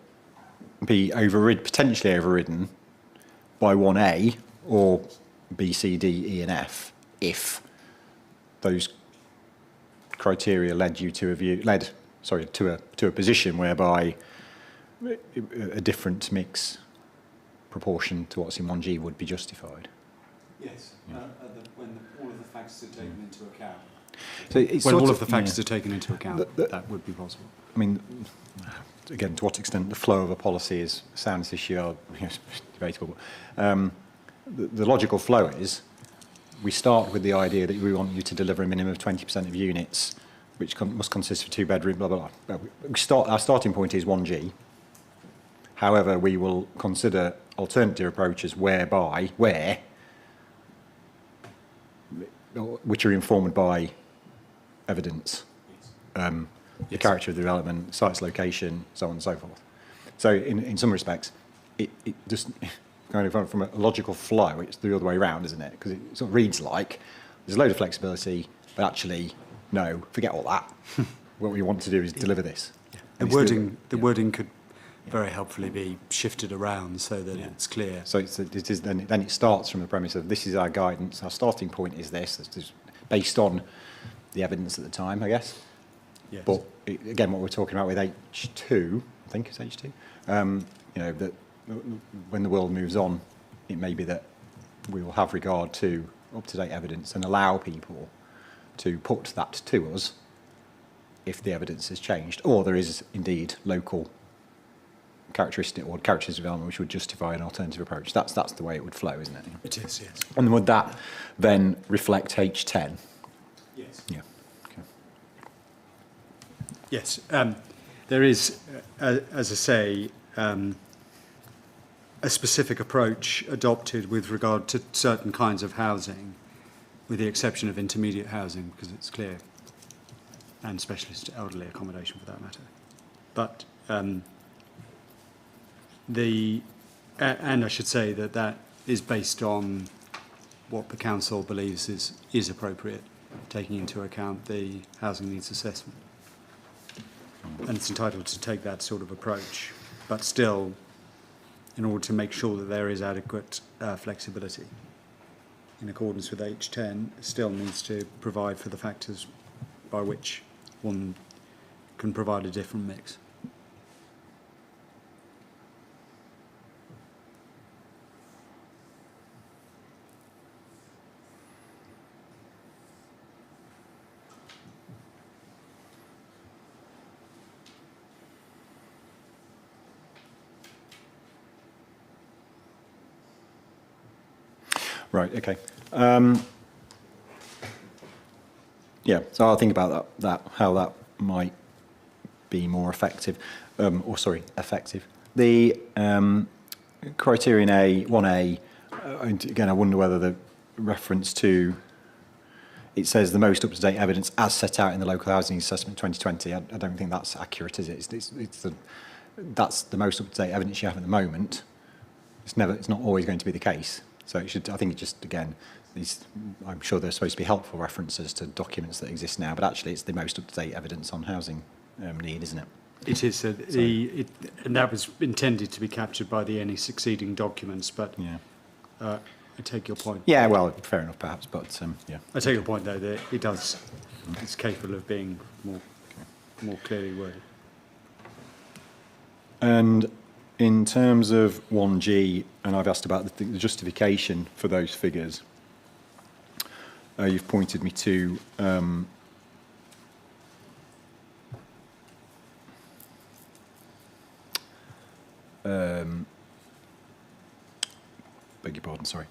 be potentially overridden by 1A or B, C, D, E and F if those criteria led to a position whereby a different mix proportion to what's in 1G would be justified? Yes, when all of the factors are taken into account. So it's when sort all of the factors are taken into account, that would be possible. I mean, again, to what extent the flow of a policy is a soundness issue are debatable. The logical flow is we start with the idea that we want you to deliver a minimum of 20% of units, which must consist of 2-bedroom, blah, blah, blah. Our starting point is 1G. However, we will consider alternative approaches which are informed by evidence, the character of the development, site's location, so on and so forth. So in some respects, it just kind of from a logical flow, it's the other way around, isn't it? Because it sort of reads like there's a load of flexibility, but actually, no, forget all that. What we want to do is deliver this. The wording could very helpfully be shifted around so that it's clear. So then it starts from the premise of this is our guidance, our starting point is this is based on the evidence at the time, I guess. Yes. But again, what we're talking about with H2, I think it's H2, that when the world moves on, it may be that we will have regard to up-to-date evidence and allow people to put that to us if the evidence has changed, or there is indeed local characteristic or characteristics of development which would justify an alternative approach. That's the way it would flow, isn't it? It is, yes. And would that then reflect H10? Yes. Yeah. Okay. Yes. There is, as I say, a specific approach adopted with regard to certain kinds of housing, with the exception of intermediate housing, because it's clear, and specialist elderly accommodation for that matter. But and I should say that is based on what the council believes is appropriate, taking into account the housing needs assessment. And it's entitled to take that sort of approach, but still, in order to make sure that there is adequate flexibility in accordance with H10, still needs to provide for the factors by which one can provide a different mix. Right, okay. Yeah, so I'll think about that how that might be more effective, effective. The criterion 1A, again, I wonder whether the reference to, it says the most up-to-date evidence as set out in the Local Housing Assessment 2020. I don't think that's accurate, is it? That's the most up-to-date evidence you have at the moment. It's not always going to be the case. So I think it just, again, I'm sure there's supposed to be helpful references to documents that exist now, but actually it's the most up-to-date evidence on housing need, isn't it? It is, and that was intended to be captured by any succeeding documents, but Yeah. I take your point. Yeah, well, fair enough, perhaps, but yeah. I take your point, though, that it's capable of being more clearly worded. And in terms of 1G, and I've asked about the justification for those figures, you've pointed me to beg your pardon, sorry.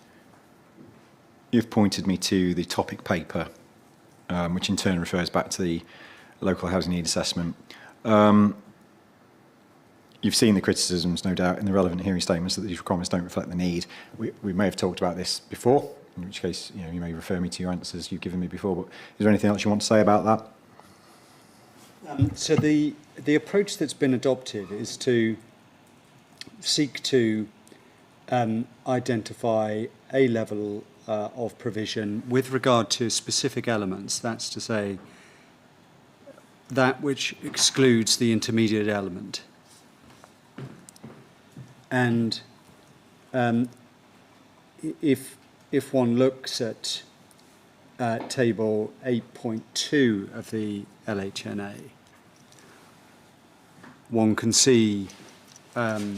You've pointed me to the topic paper, which in turn refers back to the local housing need assessment. You've seen the criticisms, no doubt, in the relevant hearing statements that these requirements don't reflect the need. We may have talked about this before, in which case you may refer me to your answers you've given me before, but is there anything else you want to say about that? So the approach that's been adopted is to seek to identify a level of provision with regard to specific elements, that's to say, that which excludes the intermediate element. And if one looks at table 8.2 of the LHNA, one can see the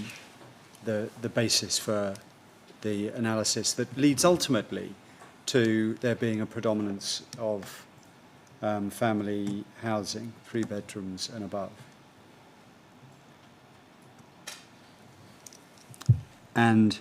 basis for the analysis that leads ultimately to there being a predominance of family housing, 3 bedrooms and above. And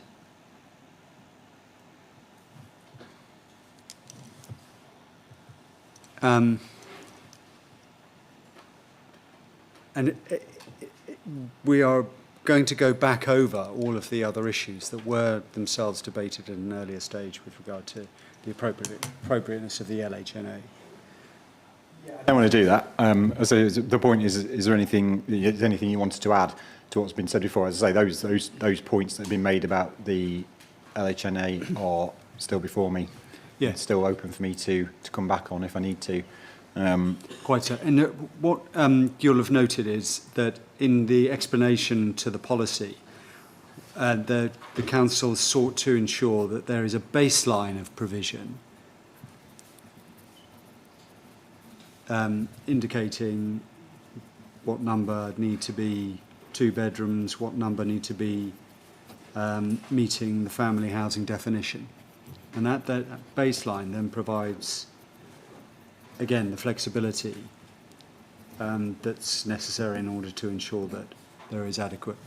we are going to go back over all of the other issues that were themselves debated at an earlier stage with regard to the appropriateness of the LHNA. I don't want to do that. So the point is there anything you wanted to add to what's been said before? As I say, those points that have been made about the LHNA are still before me. Yeah. It's still open for me to come back on if I need to. Quite so. And what you'll have noted is that in the explanation to the policy, the council sought to ensure that there is a baseline of provision indicating what number need to be 2 bedrooms, what number need to be meeting the family housing definition. And that baseline then provides, again, the flexibility that's necessary in order to ensure that there is adequate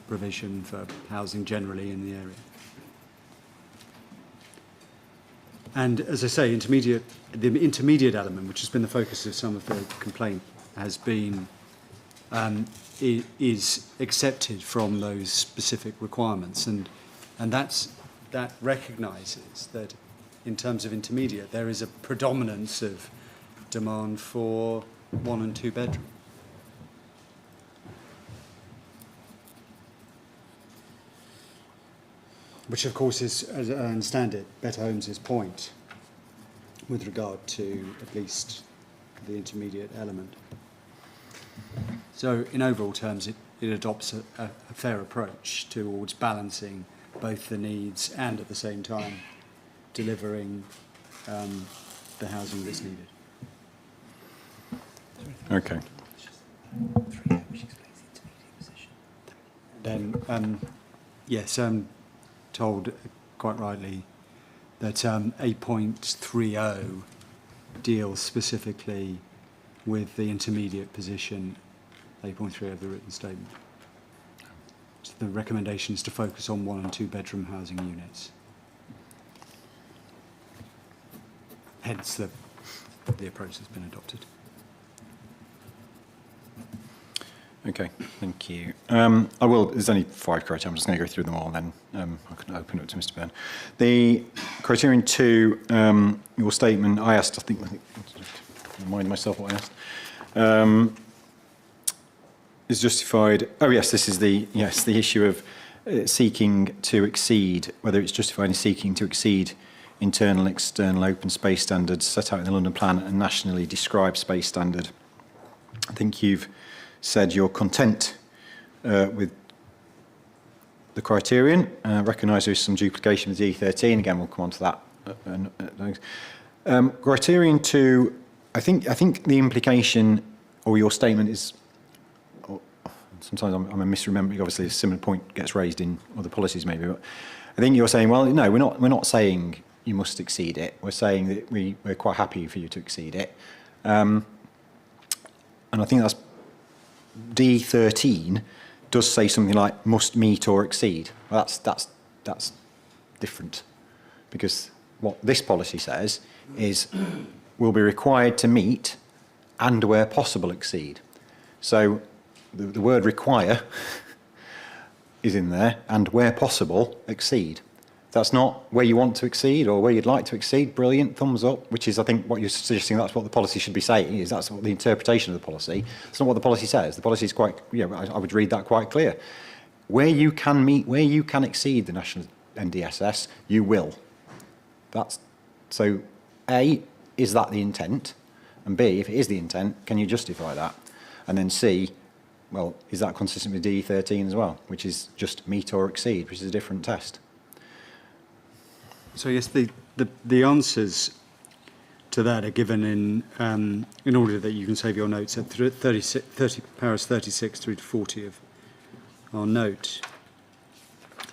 provision for housing generally in the area. And as I say, the intermediate element, which has been the focus of some of the complaint, has been is accepted from those specific requirements, and that recognises that in terms of intermediate there is a predominance of demand for 1 and 2 bedroom. Which, of course, is, as I understand it, Better Homes' point with regard to at least the intermediate element. So, in overall terms, it adopts a fair approach towards balancing both the needs and, at the same time, delivering the housing that's needed. Okay. Then, yes, told quite rightly that 8.30 deals specifically with the intermediate position, 8.3 of the written statement. So the recommendation is to focus on 1 and 2 bedroom housing units. Hence the approach that's been adopted. Okay, thank you. There's only 5 criteria, I'm just going to go through them all and then I can open it to Mr. Byrne. The criterion 2, your statement, I think, remind myself what I asked, is justified. Oh yes, this is the issue of seeking to exceed, whether it's justified in seeking to exceed internal, external open space standards set out in the London Plan and nationally described space standard. I think you've said you're content with the criterion. Recognise there is some duplication with D13. Again, we'll come on to that. Criterion 2, I think the implication or your statement is, sometimes I'm misremembering, obviously a similar point gets raised in other policies maybe, but I think you're saying, well, no, we're not saying you must exceed it. We're saying that we're quite happy for you to exceed it. And I think that's D13 does say something like must meet or exceed. Well, that's different, because what this policy says is will be required to meet and where possible exceed. So the word require is in there, and where possible exceed. That's not where you want to exceed or where you'd like to exceed. Brilliant, thumbs up, which is, I think, what you're suggesting. That's what the policy should be saying, is that's what the interpretation of the policy. It's not what the policy says. The policy is quite, I would read that quite clear. Where you can meet, where you can exceed the national NDSS, you will. So A, is that the intent? And B, if it is the intent, can you justify that? And then C, well, is that consistent with D13 as well, which is just meet or exceed, which is a different test? So yes, the answers to that are given in order that you can save your notes at paras 36 through to 40 of our note.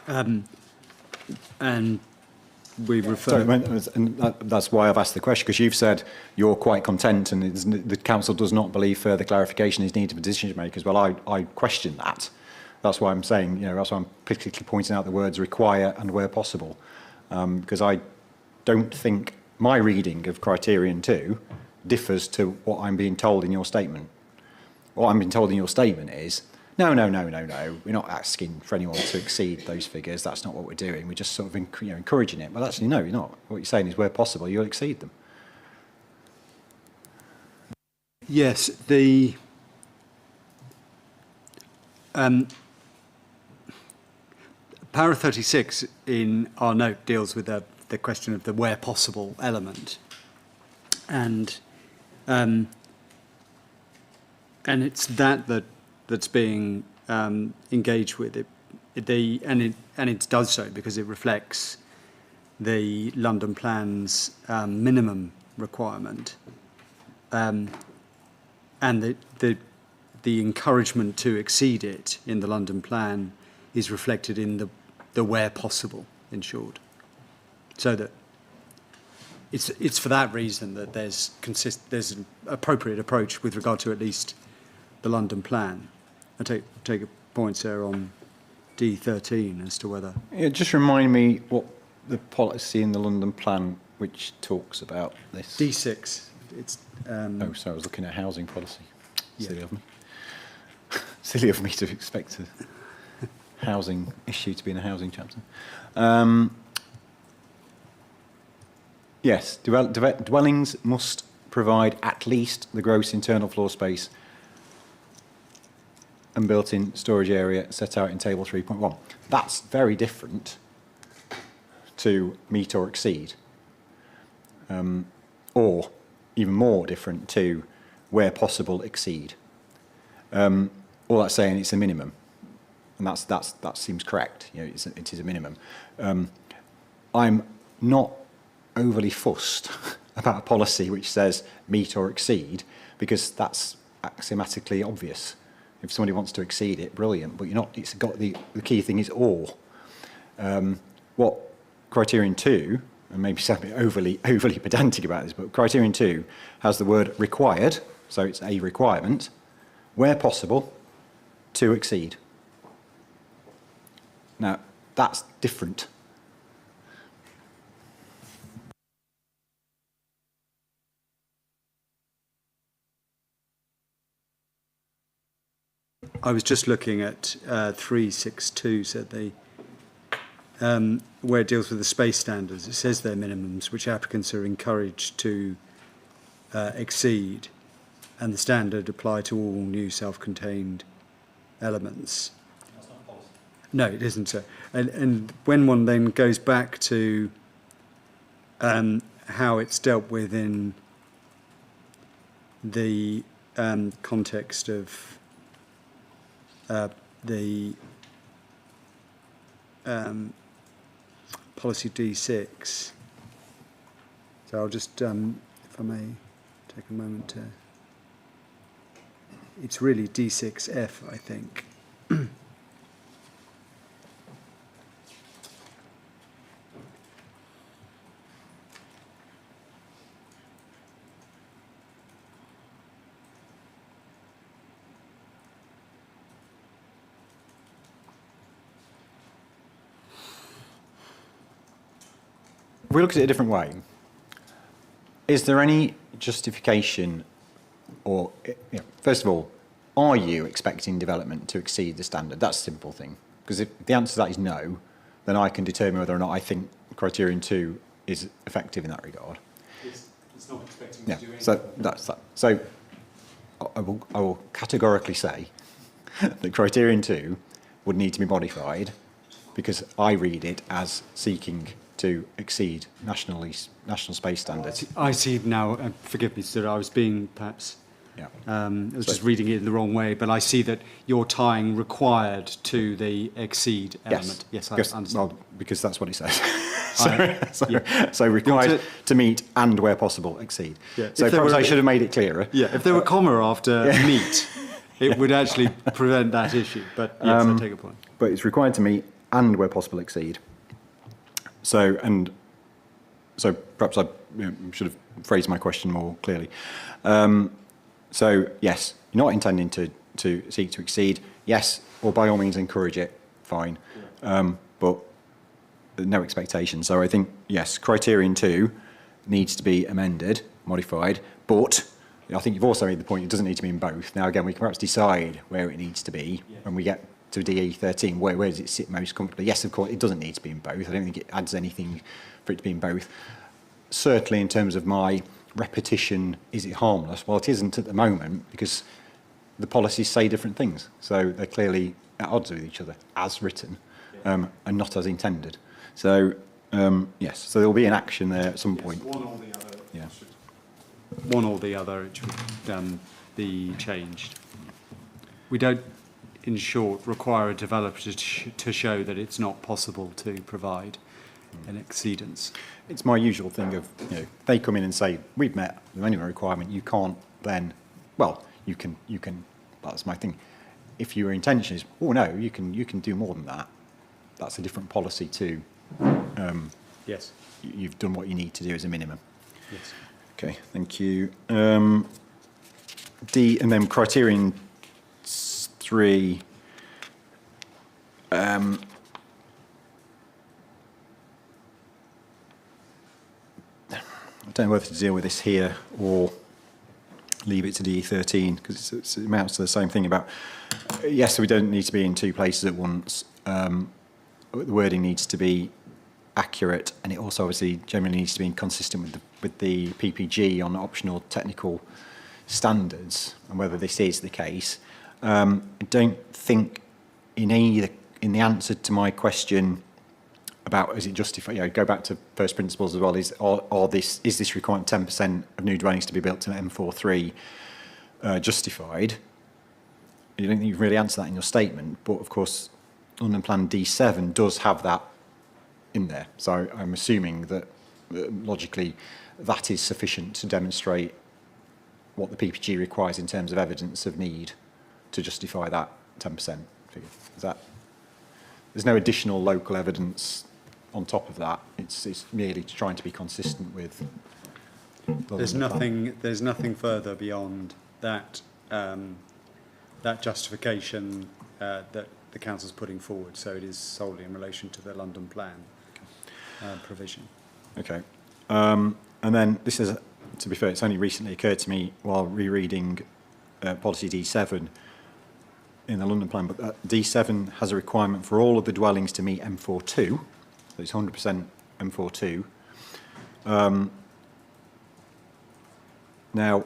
And we refer... That's why I've asked the question, because you've said you're quite content and the council does not believe further clarification is needed for decision makers. Well, I question that. That's why I'm saying, that's why I'm particularly pointing out the words require and where possible. Because I don't think my reading of criterion 2 differs to what I'm being told in your statement. What I'm being told in your statement is, no, we're not asking for anyone to exceed those figures. That's not what we're doing. We're just sort of encouraging it. But actually, no, you're not. What you're saying is where possible, you'll exceed them. Yes, the... Para 36 in our note deals with the question of the where possible element, and it's that's being engaged with. It does so because it reflects the London Plan's minimum requirement, and the encouragement to exceed it in the London Plan is reflected in the where possible, in short. So that it's for that reason that there's an appropriate approach with regard to at least the London plan. I take a point, sir, on D13 as to whether... Yeah, just remind me what the policy in the London plan which talks about this. D6, it's... Oh, sorry, I was looking at housing policy. Yeah. Silly of me. Silly of me to expect a housing issue to be in a housing chapter. Yes, dwellings must provide at least the gross internal floor space and built-in storage area set out in table 3.1. That's very different to meet or exceed, or even more different to where possible exceed. All that's saying it's a minimum, and that seems correct. You know, it is a minimum. I'm not overly fussed about a policy which says meet or exceed, because that's axiomatically obvious. If somebody wants to exceed it, brilliant, but you're not. It's got the key thing is or. What criterion 2, and maybe sound a bit overly pedantic about this, but criterion 2 has the word required, so it's a requirement, where possible, to exceed. Now, that's different. I was just looking at 362, said they, where it deals with the space standards. It says they're minimums which applicants are encouraged to exceed, and the standard apply to all new self-contained elements. That's not policy. No, it isn't, sir. And when one then goes back to how it's dealt with in the context of the policy D6. So I'll just, if I may take a moment to, it's really D6F, I think. If we look at it a different way, is there any justification, or, you know, first of all, are you expecting development to exceed the standard? That's a simple thing. Because if the answer to that is no, then I can determine whether or not I think criterion 2 is effective in that regard. It's not expecting to do anything. So that's that. So I will categorically say that criterion 2 would need to be modified, because I read it as seeking to exceed national space standards. I see now, forgive me, sir, I was being perhaps, Yeah. I was just reading it in the wrong way, but I see that you're tying required to the exceed element. Yes, I understand. Well, because that's what it says. Yeah. So required to meet and, where possible, exceed. Yeah. So perhaps I should have made it clearer. Yeah, if there were comma after meet, it would actually prevent that issue. But yes, I take a point. But it's required to meet and, where possible, exceed. So perhaps I should have phrased my question more clearly. So yes, you're not intending to seek to exceed. Yes, or by all means encourage it. Fine, but no expectation. So I think yes, criterion 2 needs to be amended, modified. But I think you've also made the point it doesn't need to be in both. Now again, we can perhaps decide where it needs to be when we get to DE13, where does it sit most comfortably? Yes, of course, it doesn't need to be in both. I don't think it adds anything for it to be in both. Certainly in terms of my repetition, is it harmless? Well, it isn't at the moment, because the policies say different things. So they're clearly at odds with each other, as written, and not as intended. So, yes, so there will be an action there at some point. One or the other. Yeah. One or the other, it should be changed. We don't, in short, require a developer to show that it's not possible to provide an exceedance. It's my usual thing of, you know, they come in and say, we've met the minimum requirement, you can't then, well, you can, that's my thing. If your intention is, oh no, you can do more than that, that's a different policy too. Yes. You've done what you need to do as a minimum. Yes. Okay, thank you. D, and then criterion 3. I don't know whether to deal with this here or leave it to DE13 because it amounts to the same thing about, yes, we don't need to be in two places at once. The wording needs to be accurate, and it also obviously generally needs to be consistent with the PPG on optional technical standards, and whether this is the case. I don't think in the answer to my question about is it justified, go back to first principles as well, is this requirement 10% of new dwellings to be built in M43 justified? You don't think you've really answered that in your statement, but of course London Plan D7 does have that in there. So I'm assuming that logically that is sufficient to demonstrate what the PPG requires in terms of evidence of need to justify that 10% figure. There's no additional local evidence on top of that. It's merely trying to be consistent with. There's nothing further beyond that that justification that the council's putting forward. So it is solely in relation to the London Plan provision. Okay, and then this is, to be fair, it's only recently occurred to me while rereading policy D7 in the London Plan, but D7 has a requirement for all of the dwellings to meet M42, so it's 100% M42. Now,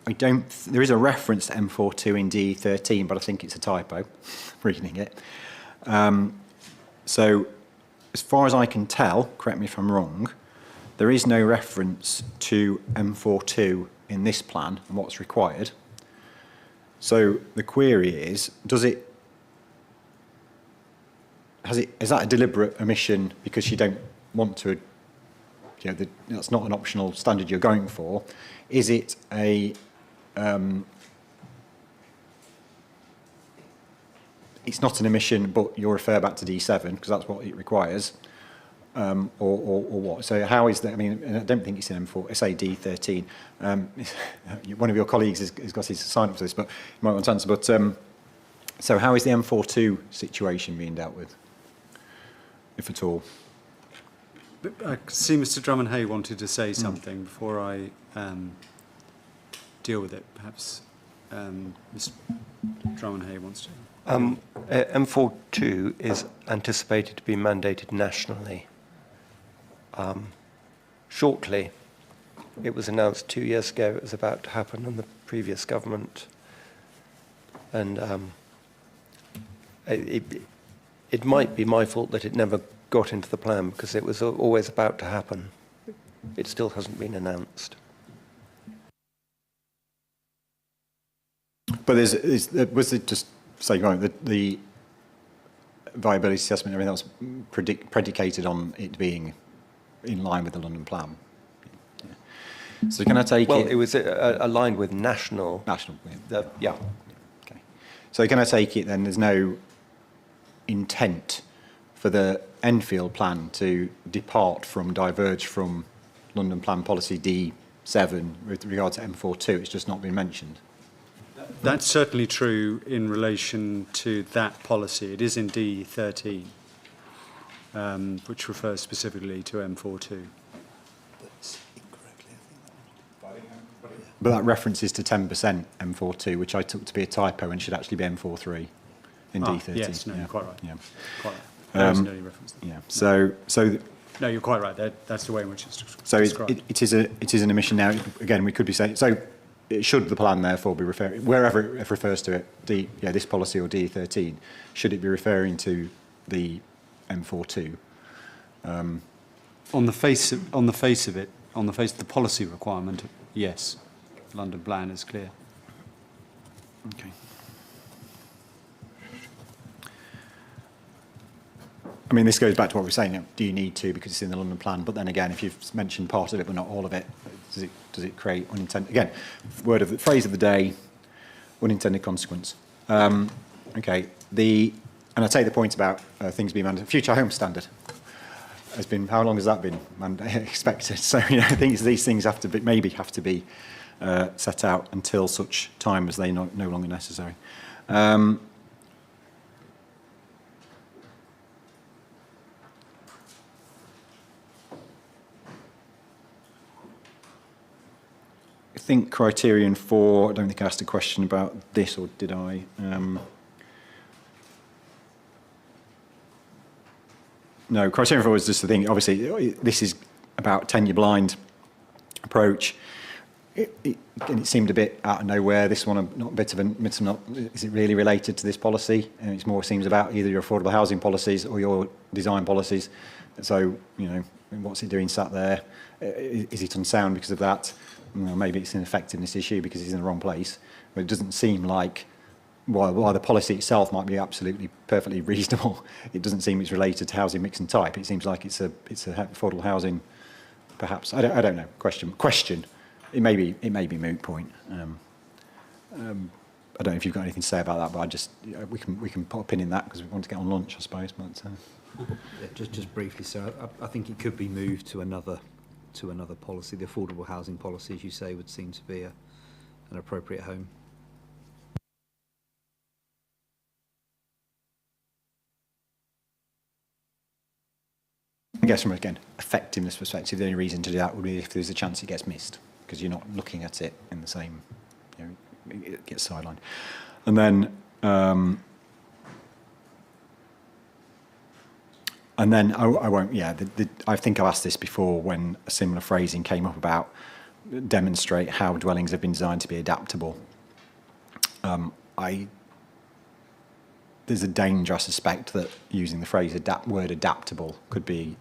there is a reference to M42 in D13, but I think it's a typo, reading it. So, as far as I can tell, correct me if I'm wrong, there is no reference to M42 in this plan and what's required. So the query is, is that a deliberate omission because you don't want to, that's not an optional standard you're going for? Is it it's not an omission, but you'll refer back to D7 because that's what it requires, or what? So how is that? I mean, I don't think it's in M4. It's a D13. One of your colleagues has got his sign up to this, but you might want to answer. But so how is the M42 situation being dealt with, if at all? I see Mr. Drummond-Hay wanted to say something before I deal with it. Perhaps Mr. Drummond-Hay wants to. M42 is anticipated to be mandated nationally shortly. It was announced 2 years ago it was about to happen in the previous government, and it might be my fault that it never got into the plan because it was always about to happen. It still hasn't been announced. But was it just say the viability assessment, everything that was predicated on it being in line with the London Plan? Yeah. So can I take it? Well, it was aligned with national. Yeah. Okay. So can I take it then? There's no intent for the Enfield plan to diverge from London Plan policy D7 with regard to M42. It's just not been mentioned. That's certainly true in relation to that policy. It is in D13, which refers specifically to M42. But that references to 10% M42, which I took to be a typo and should actually be M43 in D13. Yes, no, yeah. you're quite right. Yeah. Quite right. There is an early reference there. Yeah. So. No, you're quite right. That's the way in which it's described. So it is an omission now. Again, we could be saying so. Should the plan therefore be referring, wherever it refers to it, this policy or D13, should it be referring to the M42? On the face of it, on the face of the policy requirement, yes, London Plan is clear. Okay. I mean, this goes back to what we were saying. Do you need to because it's in the London Plan? But then again, if you've mentioned part of it but not all of it, does it create unintended? Again, phrase of the day, unintended consequence. Okay. And I take the point about things being mandated. Future home standard. has been, how long has that been expected? So, I think these things have to be set out until such time as they no longer necessary. I think criterion 4, I don't think I asked a question about this, or did I? No, criterion 4 was just the thing. Obviously, this is about tenure blind approach. It seemed a bit out of nowhere. This one, is it really related to this policy? And it more seems about either your affordable housing policies or your design policies. So, what's it doing sat there? Is it unsound because of that? Maybe it's an effectiveness issue because it's in the wrong place. But it doesn't seem like, while the policy itself might be absolutely perfectly reasonable, it doesn't seem it's related to housing mix and type. It seems like it's a affordable housing, perhaps. I don't know. Question. It may be moot point. I don't know if you've got anything to say about that, but we can put a pin in that because we want to get on lunch, I suppose. But Yeah, just briefly, sir, I think it could be moved to another policy. The affordable housing policy, as you say, would seem to be an appropriate home. I guess from, again, effectiveness perspective, the only reason to do that would be if there's a chance it gets missed, because you're not looking at it in the same, it gets sidelined. And then I won't, I think I've asked this before when a similar phrasing came up about demonstrate how dwellings have been designed to be adaptable. There's a danger, I suspect, that using the phrase word adaptable could be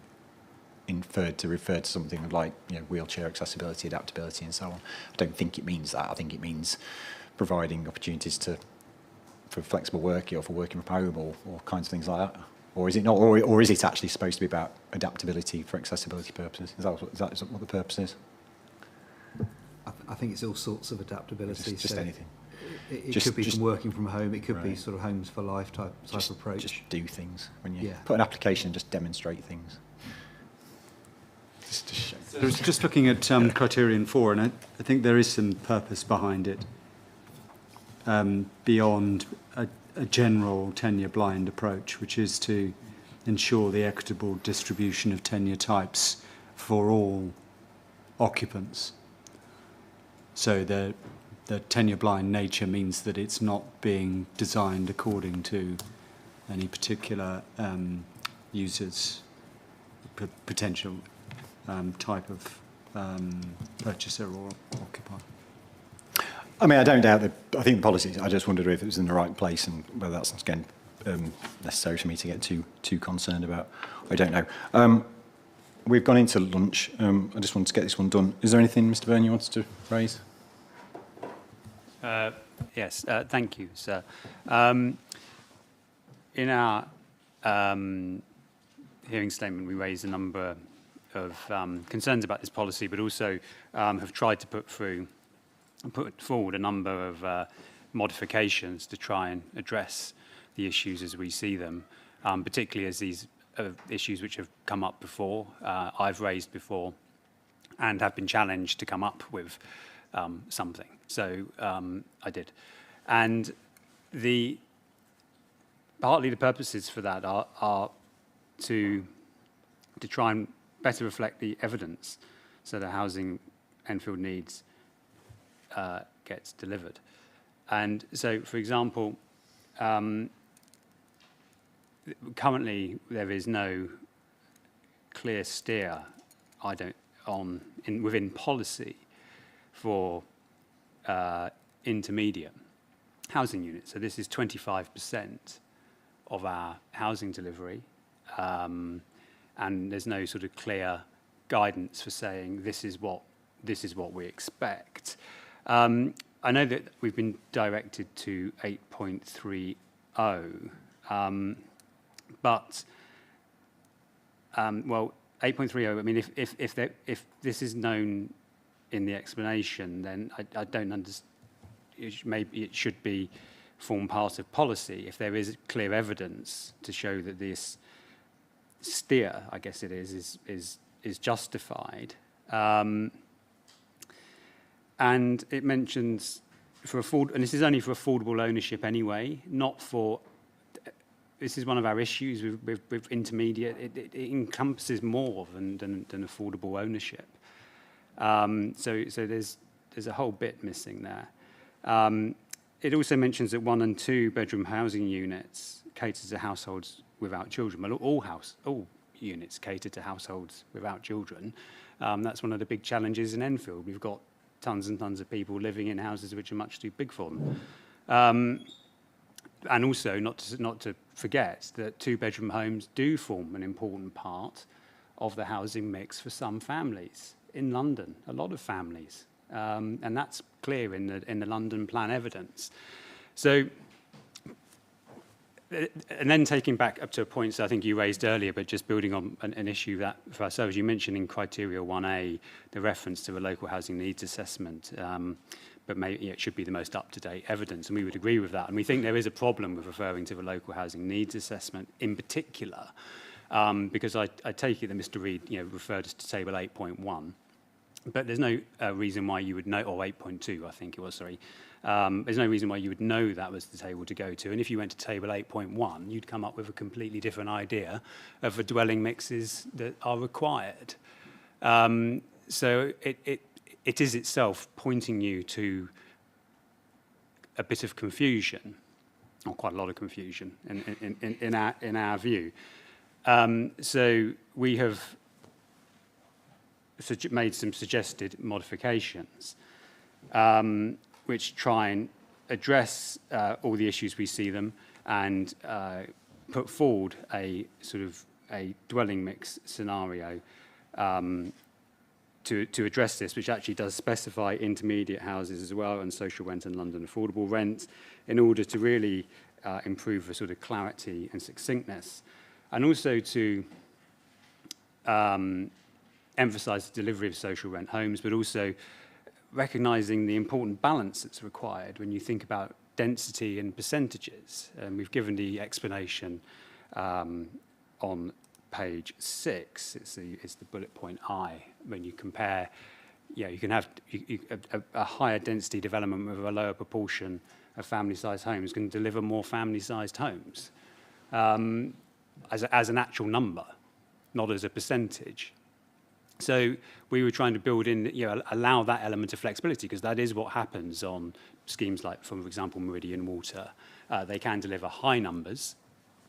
inferred to refer to something like wheelchair accessibility, adaptability, and so on. I don't think it means that. I think it means providing opportunities for flexible working or for working from home or kinds of things like that. Or is it not? Or is it actually supposed to be about adaptability for accessibility purposes? Is that what the purpose is? I think it's all sorts of adaptability. Just so anything. It could be from working from home. It could be sort of homes for life type approach. Just do things when you put an application and just demonstrate things. So I was just looking at criterion 4, and I think there is some purpose behind it beyond a general tenure blind approach, which is to ensure the equitable distribution of tenure types for all occupants. So the tenure blind nature means that it's not being designed according to any particular user's potential type of purchaser or occupier. I mean, I don't doubt that. I think the policy. I just wondered if it was in the right place and whether that's again necessary for me to get too concerned about. I don't know. We've gone into lunch. I just wanted to get this one done. Is there anything, Mr. Byrne, you wanted to raise? Yes, thank you, sir. In our hearing statement, we raised a number of concerns about this policy, but also have tried to put forward a number of modifications to try and address the issues as we see them, particularly as these issues which have come up before, I've raised before, and have been challenged to come up with something. So I did. And partly the purposes for that are to try and better reflect the evidence so the housing Enfield needs gets delivered. And so, for example, currently there is no clear steer, within policy for intermediate housing units. So this is 25% of our housing delivery, and there's no sort of clear guidance for saying this is what we expect. I know that we've been directed to 8.30, but well, 8.30. I mean, if this is known in the explanation, then I don't understand. Maybe it should form part of policy if there is clear evidence to show that this steer, I guess it is justified. And it mentions and this is only for affordable ownership anyway, not for. This is one of our issues with intermediate. It encompasses more than affordable ownership. So there's a whole bit missing there. It also mentions that 1 and 2 bedroom housing units cater to households without children. Well, all units cater to households without children. That's one of the big challenges in Enfield. We've got tons and tons of people living in houses which are much too big for them. And also, not to forget that 2-bedroom homes do form an important part of the housing mix for some families in London, a lot of families. And that's clear in the London plan evidence. So, and then taking back up to a point that I think you raised earlier, but just building on an issue that for ourselves, you mentioned in criteria 1A, the reference to a local housing needs assessment, but maybe it should be the most up-to-date evidence, and we would agree with that. And we think there is a problem with referring to the local housing needs assessment in particular, because I take it that Mr. Reid referred us to table 8.1, but there's no reason why you would know, or 8.2, I think it was, sorry. There's no reason why you would know that was the table to go to. And if you went to table 8.1, you'd come up with a completely different idea of the dwelling mixes that are required. So it is itself pointing you to a bit of confusion, or quite a lot of confusion in our view. So we have made some suggested modifications which try and address all the issues we see them and put forward a sort of a dwelling mix scenario to address this, which actually does specify intermediate houses as well and social rent and London affordable rent in order to really improve the sort of clarity and succinctness, and also to emphasise the delivery of social rent homes, but also recognising the important balance that's required when you think about density and percentages. And we've given the explanation on page 6. It's the bullet point I. When you compare, you can have a higher density development with a lower proportion of family-sized homes can deliver more family-sized homes as an actual number, not as a percentage. So we were trying to build in, allow that element of flexibility, because that is what happens on schemes like, for example, Meridian Water. They can deliver high numbers,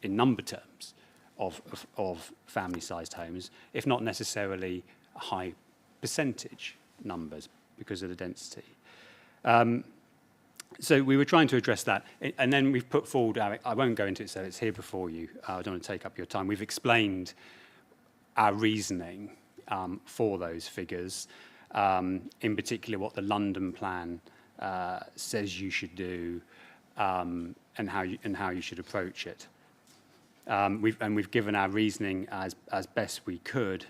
in number terms, of family-sized homes, if not necessarily high percentage numbers because of the density. So we were trying to address that. And then we've put forward, I won't go into it, so it's here before you. I don't want to take up your time. We've explained our reasoning for those figures, in particular what the London plan says you should do, and how you should approach it. We've given our reasoning as best we could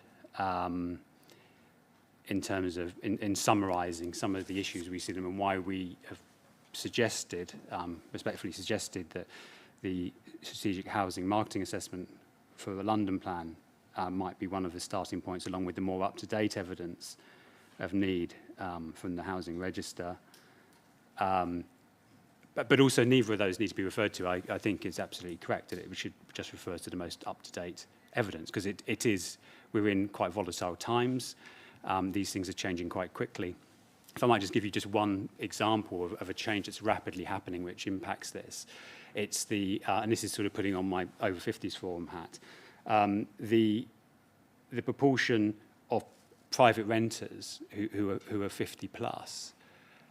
in terms of in summarising some of the issues we see them and why we have suggested, respectfully suggested, that the strategic housing marketing assessment for the London plan might be one of the starting points, along with the more up-to-date evidence of need from the housing register. But also neither of those need to be referred to. I think it's absolutely correct that it should just refer to the most up-to-date evidence, because we're in quite volatile times. These things are changing quite quickly. If I might just give you just one example of a change that's rapidly happening which impacts this. It's and this is sort of putting on my over 50s forum hat, the proportion of private renters who are 50 plus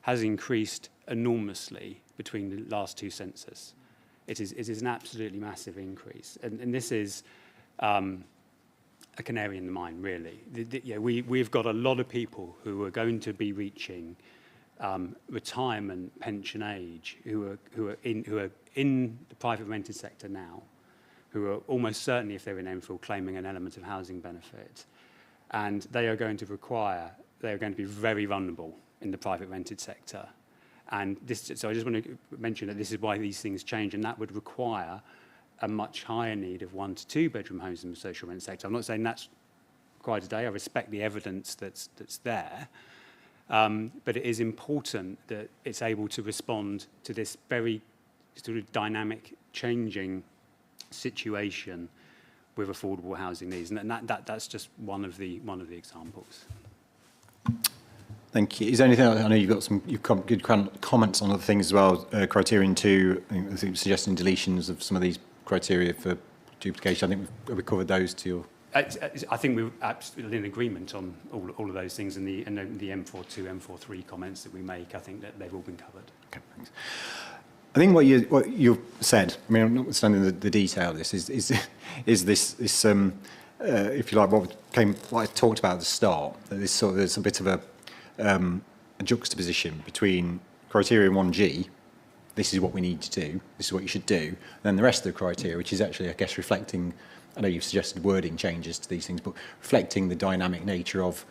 has increased enormously between the last two census. It is an absolutely massive increase, and this is a canary in the mine, really. We've got a lot of people who are going to be reaching retirement pension age, who are in the private rented sector now, who are almost certainly, if they're in Enfield, claiming an element of housing benefit, and they are going to be very vulnerable in the private rented sector. And so I just want to mention that this is why these things change, and that would require a much higher need of 1 to 2 bedroom homes in the social rent sector. I'm not saying that's required today. I respect the evidence that's there. But it is important that it's able to respond to this very sort of dynamic, changing situation with affordable housing needs, and that's just one of the examples. Thank you. Is there anything? I know you've got good comments on other things as well. Criterion 2, I think suggesting deletions of some of these criteria for duplication. I think we've covered those to your. I think we're absolutely in agreement on all of those things, and the M42, M43 comments that we make. I think that they've all been covered. Okay, thanks. I think what you've said, I mean, I'm notwithstanding the detail of this, is this if you like, what I talked about at the start, that there's a bit of a juxtaposition between criteria 1G, this is what we need to do, this is what you should do, and then the rest of the criteria, which is actually, I guess, reflecting, I know you've suggested wording changes to these things, but reflecting the dynamic nature of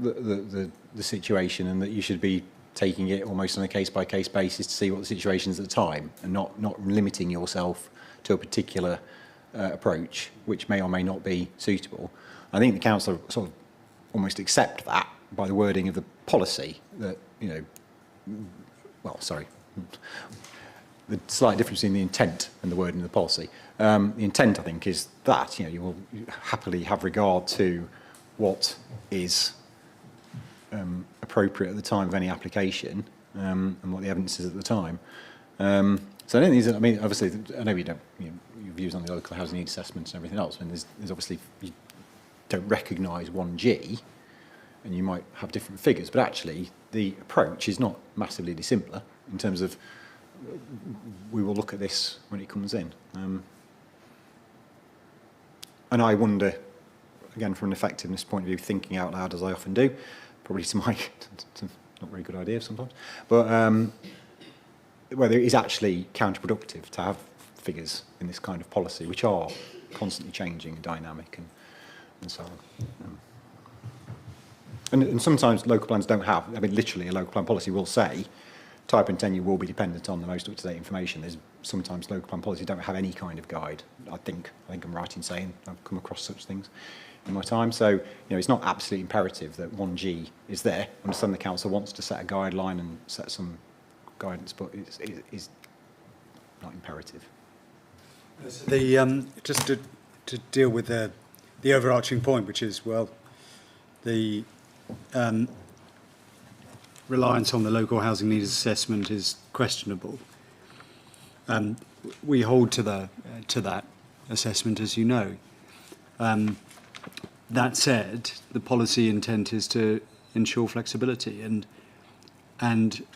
the situation, and that you should be taking it almost on a case-by-case basis to see what the situation is at the time, and not limiting yourself to a particular approach, which may or may not be suitable. I think the council sort of almost accept that by the wording of the policy, that, the slight difference between the intent and the wording of the policy. The intent, I think, is that, you will happily have regard to what is appropriate at the time of any application, and what the evidence is at the time. So I don't think these, obviously, I know you don't, your views on the local housing need assessments and everything else, and there's obviously, you don't recognise 1G, and you might have different figures, but actually the approach is not massively dissimilar in terms of, we will look at this when it comes in. And I wonder, again, from an effectiveness point of view, thinking out loud as I often do, probably to my not very good idea sometimes, but whether it is actually counterproductive to have figures in this kind of policy, which are constantly changing and dynamic and so on. And sometimes local plans don't have, literally a local plan policy will say type and tenure will be dependent on the most up-to-date information. There's sometimes local plan policies don't have any kind of guide. I think I'm right in saying I've come across such things in my time. So, it's not absolutely imperative that 1G is there. I understand the council wants to set a guideline and set some guidance, but it is not imperative. Just to deal with the overarching point, which is, the reliance on the local housing needs assessment is questionable. We hold to that assessment, as you know. That said, the policy intent is to ensure flexibility, and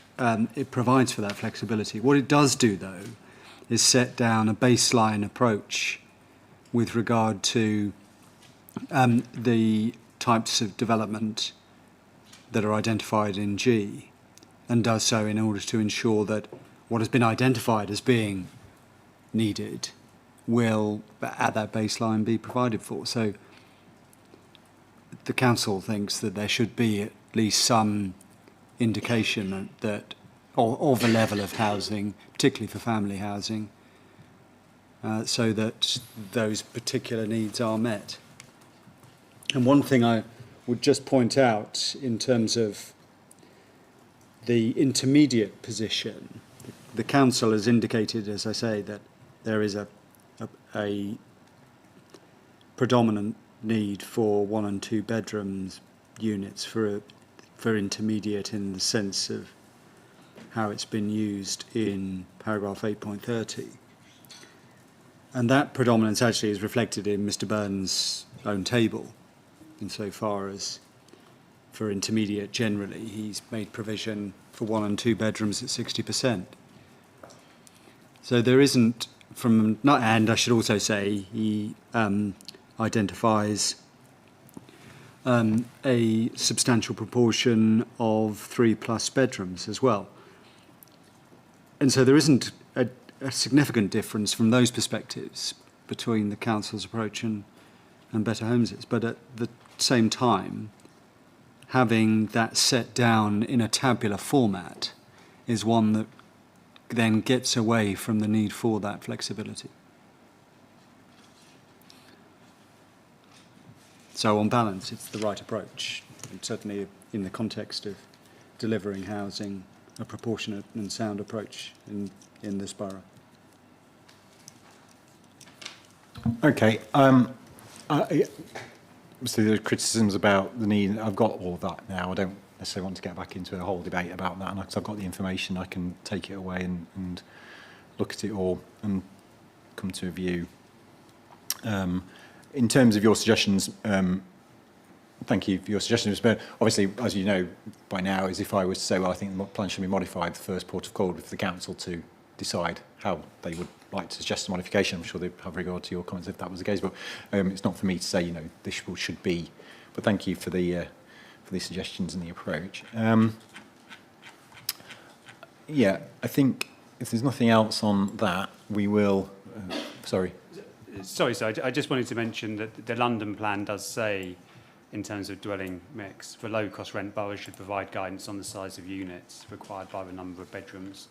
it provides for that flexibility. What it does do, though, is set down a baseline approach with regard to the types of development that are identified in G, and does so in order to ensure that what has been identified as being needed will, at that baseline, be provided for. So the council thinks that there should be at least some indication that of a level of housing, particularly for family housing, so that those particular needs are met. And one thing I would just point out in terms of the intermediate position, the council has indicated, as I say, that there is a predominant need for 1 and 2 bedrooms units for intermediate, in the sense of how it's been used in paragraph 8.30. And that predominance actually is reflected in Mr. Burns' own table, insofar as for intermediate generally, he's made provision for 1 and 2 bedrooms at 60%. So there isn't, and I should also say, he identifies a substantial proportion of 3+ bedrooms as well. And so there isn't a significant difference from those perspectives between the council's approach and Better Homes's. But at the same time, having that set down in a tabular format is one that then gets away from the need for that flexibility. So on balance, it's the right approach, and certainly in the context of delivering housing, a proportionate and sound approach in this borough. Okay. Obviously, there are criticisms about the need. I've got all of that now. I don't necessarily want to get back into a whole debate about that. And because I've got the information, I can take it away and look at it all and come to a view. In terms of your suggestions, thank you for your suggestions. But obviously, as you know by now, is if I was to say, well, I think the plan should be modified, the first port of call would be for the council to decide how they would like to suggest a modification. I'm sure they'd have regard to your comments if that was the case, but it's not for me to say, you know, this should be. But thank you for the suggestions and the approach. Yeah, I think if there's nothing else on that, we will. Sorry. Sorry, sir. I just wanted to mention that the London plan does say, in terms of dwelling mix, for low-cost rent, boroughs should provide guidance on the size of units required by the number of bedrooms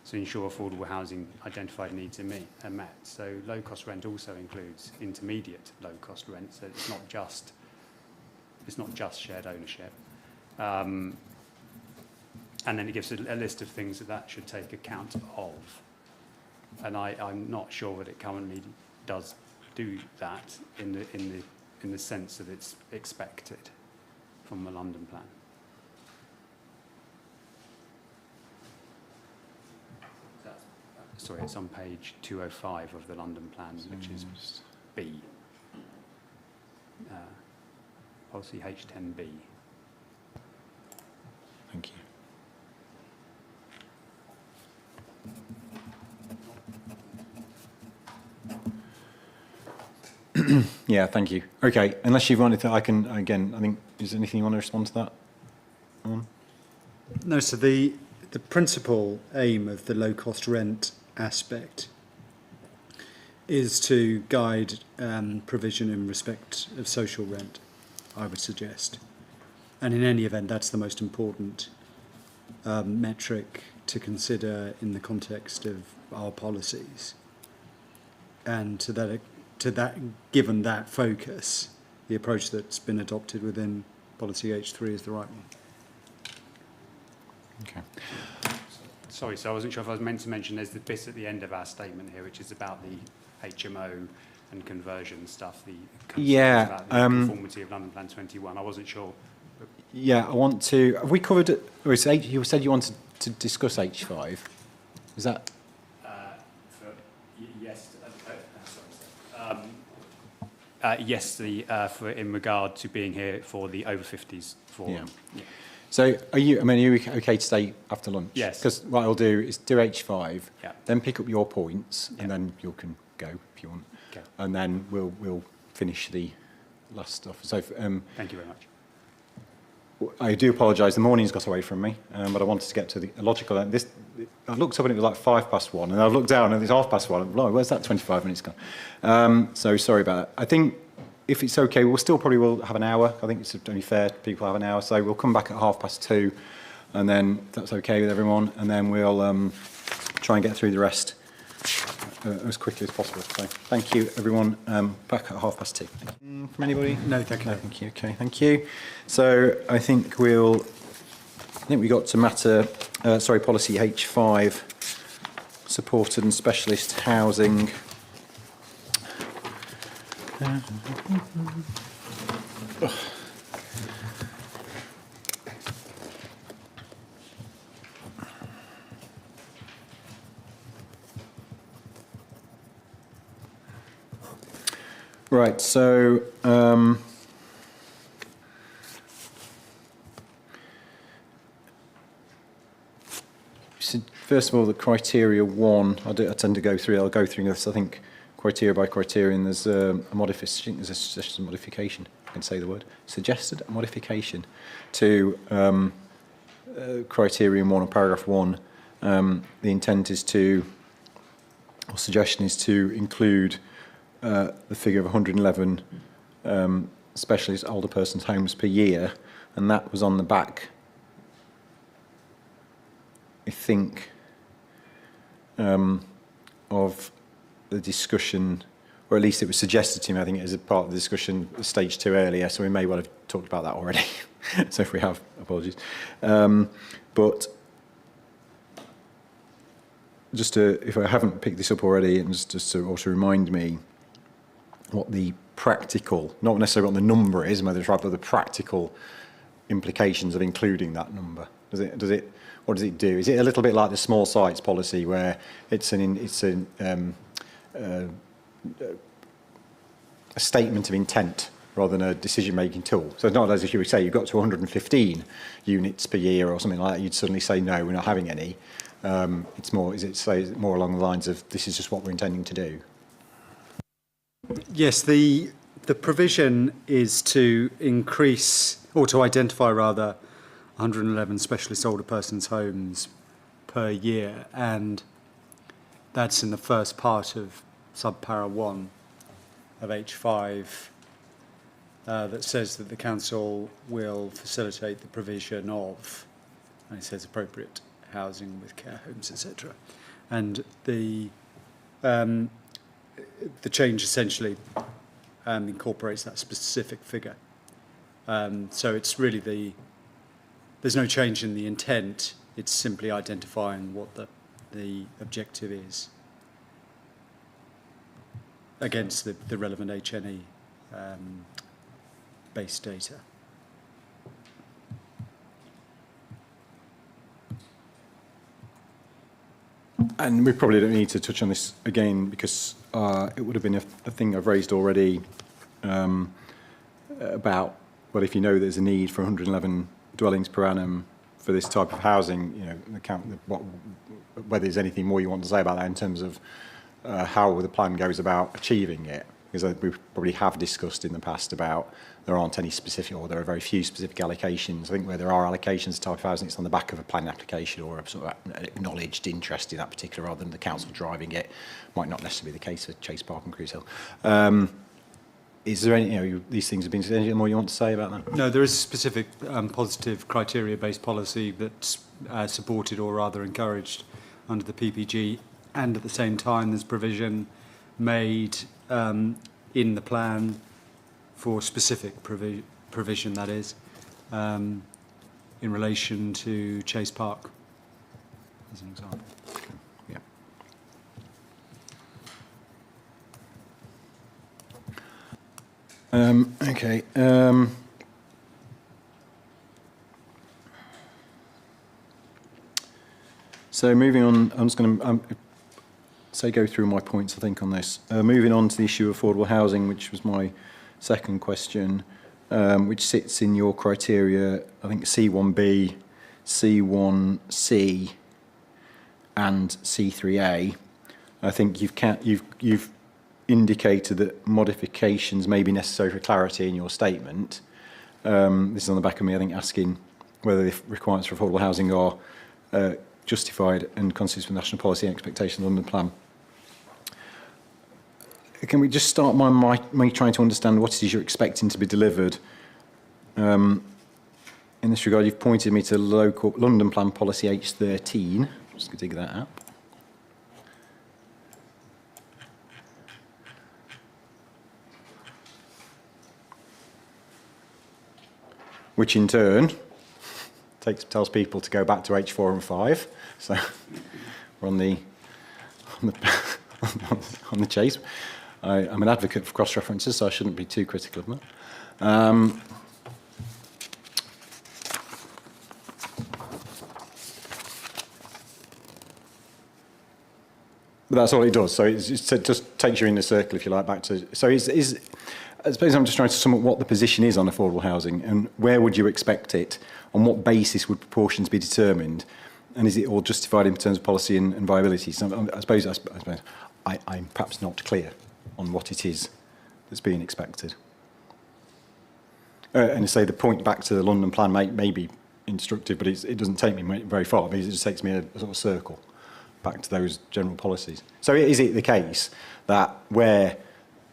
to ensure affordable housing identified needs are met. So low-cost rent also includes intermediate low-cost rent, so it's not just shared ownership. And then it gives a list of things that should take account of. And I'm not sure that it currently does do that in the sense that it's expected from the London plan. Sorry, it's on page 205 of the London plan, which is B. Policy H10B. Thank you. Yeah, thank you. Okay, unless you've wanted to, I can, again, I think, is there anything you want to respond to that on? No, so the principal aim of the low-cost rent aspect is to guide provision in respect of social rent, I would suggest. And in any event, that's the most important metric to consider in the context of our policies. And given that focus, the approach that's been adopted within Policy H3 is the right one. Okay. Sorry, so I wasn't sure if I was meant to mention there's the bit at the end of our statement here, which is about the HMO and conversion stuff, the concerns about the conformity of London Plan 21. I wasn't sure. Yeah, I want to. Have we covered it? Or is you said you wanted to discuss H5. Is that? Yes. Yes, for in regard to being here for the over 50s forum. Yeah. So are you okay to stay after lunch? Yes. Because what I'll do is do H5, yeah. then pick up your points, yeah. and then you can go if you want. Okay. And then we'll finish the last stuff. So thank you very much. I do apologise. The morning's got away from me, but I wanted to get to the logical. I looked up and it was like 1:05, and I looked down and it's 1:30. Like, where's that 25 minutes gone? So sorry about that. I think if it's okay, we'll still probably will have an hour. I think it's only fair people have an hour. So we'll come back at 2:30, and then if that's okay with everyone, and then we'll try and get through the rest as quickly as possible. So thank you, everyone. Back at 2:30. From anybody? No, thank you. No, thank you. Okay, thank you. So I think we got to policy H5, supported and specialist housing. Right, so first of all, the criteria 1, I tend to go through. I'll go through this. I think criteria by criterion. There's a modification. There's a suggested modification. I can say the word. Suggested modification to criterion 1 or paragraph 1. The intent is to, or suggestion is to include the figure of 111 specialist older persons' homes per year, and that was on the back, I think, of the discussion or at least it was suggested to me, I think, as a part of the discussion, stage 2 earlier, so we may well have talked about that already. So if we have, apologies. But just to, if I haven't picked this up already, and just to also remind me what the practical, not necessarily what the number is, whether it's right, but the practical implications of including that number. What does it do? Is it a little bit like the small sites policy, where it's a statement of intent rather than a decision-making tool? So it's not as if you would say you've got to 115 units per year or something like that. You'd suddenly say no, we're not having any. It's more, is it more along the lines of this is just what we're intending to do? Yes, the provision is to increase, or to identify rather, 111 specialist older persons' homes per year, and that's in the first part of subpara 1 of H5 that says that the council will facilitate the provision of, and it says appropriate housing with care homes, etc. And the change essentially incorporates that specific figure. So it's really there's no change in the intent, it's simply identifying what the objective is against the relevant HNE base data. And we probably don't need to touch on this again, because it would have been a thing I've raised already about, well, if you know there's a need for 111 dwellings per annum for this type of housing, you know, whether there's anything more you want to say about that in terms of how the plan goes about achieving it. Because we probably have discussed in the past about there aren't any specific, or there are very few specific allocations. I think where there are allocations to type of housing, it's on the back of a planning application or a sort of an acknowledged interest in that particular, rather than the council driving it. Might not necessarily be the case for Chase Park and Cruise Hill. Is there any, you know, these things have been, anything more you want to say about that? No, there is a specific positive criteria-based policy that's supported, or rather encouraged, under the PPG, and at the same time there's provision made in the plan for specific provision, that is, in relation to Chase Park, as an example. Yeah. Okay. So moving on, I'm just going to go through my points, I think, on this. Moving on to the issue of affordable housing, which was my second question, which sits in your criteria, I think C1B, C1C, and C3A. I think you've indicated that modifications may be necessary for clarity in your statement. This is on the back of me, I think, asking whether the requirements for affordable housing are justified and consistent with national policy and expectations of the London Plan. Can we just start by me trying to understand what it is you're expecting to be delivered? In this regard, you've pointed me to local London Plan Policy H13. Just going to dig that out. Which in turn tells people to go back to H4 and 5. So we're on the chase. I'm an advocate for cross-references, so I shouldn't be too critical of that. But that's all it does. So it just takes you in a circle, if you like, back to. So I suppose I'm just trying to sum up what the position is on affordable housing, and where would you expect it? On what basis would proportions be determined? And is it all justified in terms of policy and viability? So I suppose I'm perhaps not clear on what it is that's being expected. And to say the point back to the London Plan may be instructive, but it doesn't take me very far, because it just takes me a sort of circle back to those general policies. So is it the case that where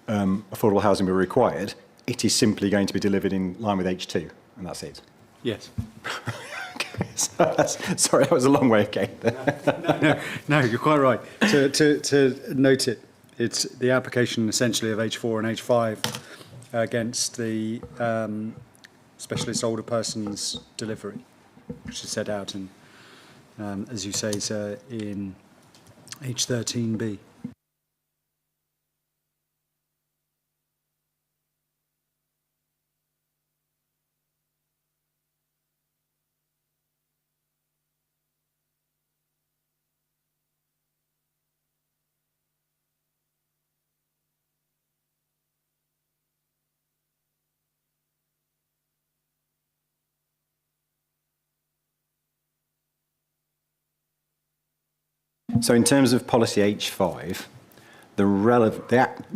affordable housing were required, it is simply going to be delivered in line with H2, and that's it? Yes. Okay. Sorry, that was a long way of getting there. No, you're quite right to note it It's the application essentially of H4 and H5 against the specialist older persons delivery, which is set out in, as you say, sir, in H13B. So in terms of policy H5, the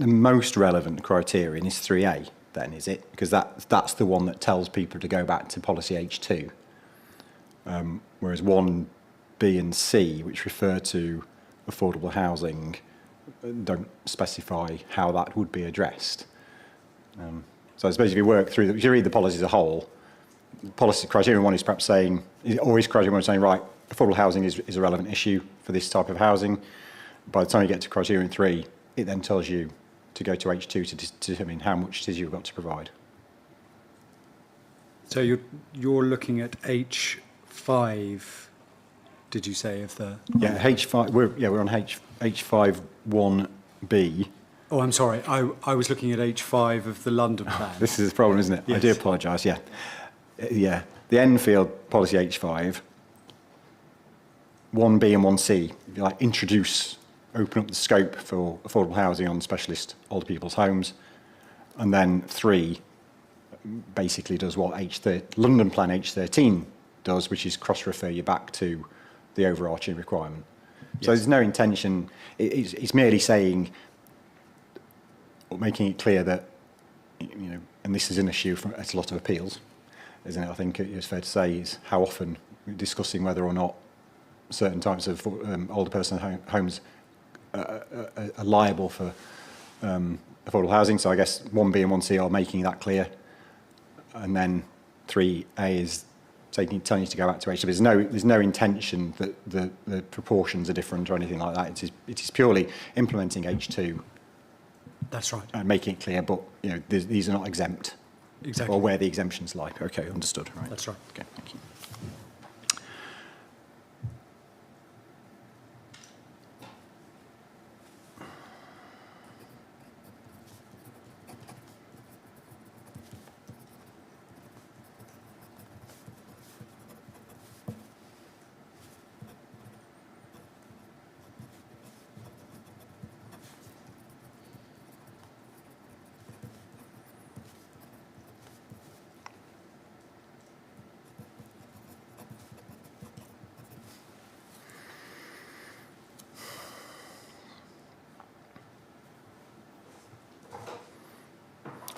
most relevant criterion is 3A then, is it? Because that's the one that tells people to go back to policy H2. Whereas 1B and C, which refer to affordable housing, don't specify how that would be addressed. So I suppose if you work through, if you read the policy as a whole, policy criterion 1 is perhaps saying, or is criterion 1 saying, right, affordable housing is a relevant issue for this type of housing. By the time you get to criterion 3, it then tells you to go to H2 to determine how much it is you've got to provide. So you're looking at H5, did you say, of the... Yeah, H5, we're on H5 1B. Oh, I'm sorry. I was looking at H5 of the London plan. This is the problem, isn't it? Yes. I do apologise, yeah. Yeah, the Enfield policy H5, 1B and 1C, like open up the scope for affordable housing on specialist older people's homes. And then 3 basically does what London Plan H13 does, which is cross-refer you back to the overarching requirement. Yes. So there's no intention, it's merely saying, or making it clear that, and this is an issue at a lot of appeals, isn't it? I think it's fair to say is how often we're discussing whether or not certain types of older person homes are liable for affordable housing. So I guess 1B and 1C are making that clear. And then 3A is telling you to go back to H2. There's no intention that the proportions are different or anything like that. It is purely implementing H2. That's right. And making it clear, but these are not exempt. Exactly. Or where the exemptions lie. Okay, understood. Right. That's right. Okay, thank you.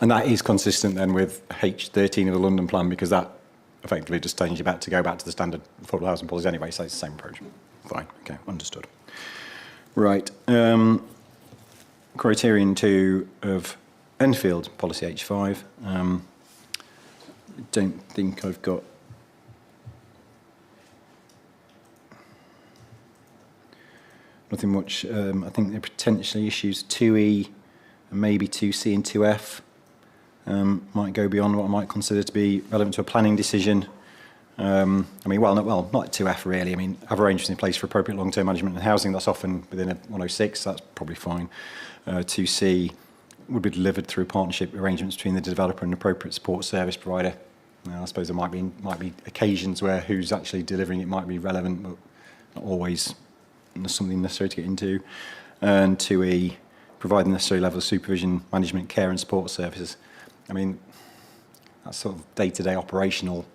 And that is consistent then with H13 of the London Plan, because that effectively just tells you to go back to the standard affordable housing policy anyway, so it's the same approach. Fine, okay, understood. Right, criterion 2 of Enfield policy H5. Don't think I've got nothing much. I think there are potentially issues 2E and maybe 2C and 2F. Might go beyond what I might consider to be relevant to a planning decision. Not 2F really. I mean, have arrangements in place for appropriate long-term management and housing. That's often within a 106. That's probably fine. 2C would be delivered through partnership arrangements between the developer and appropriate support service provider. I suppose there might be occasions where who's actually delivering it might be relevant, but not always something necessary to get into. And 2E, provide the necessary level of supervision, management, care and support services. I mean, that sort of day-to-day operational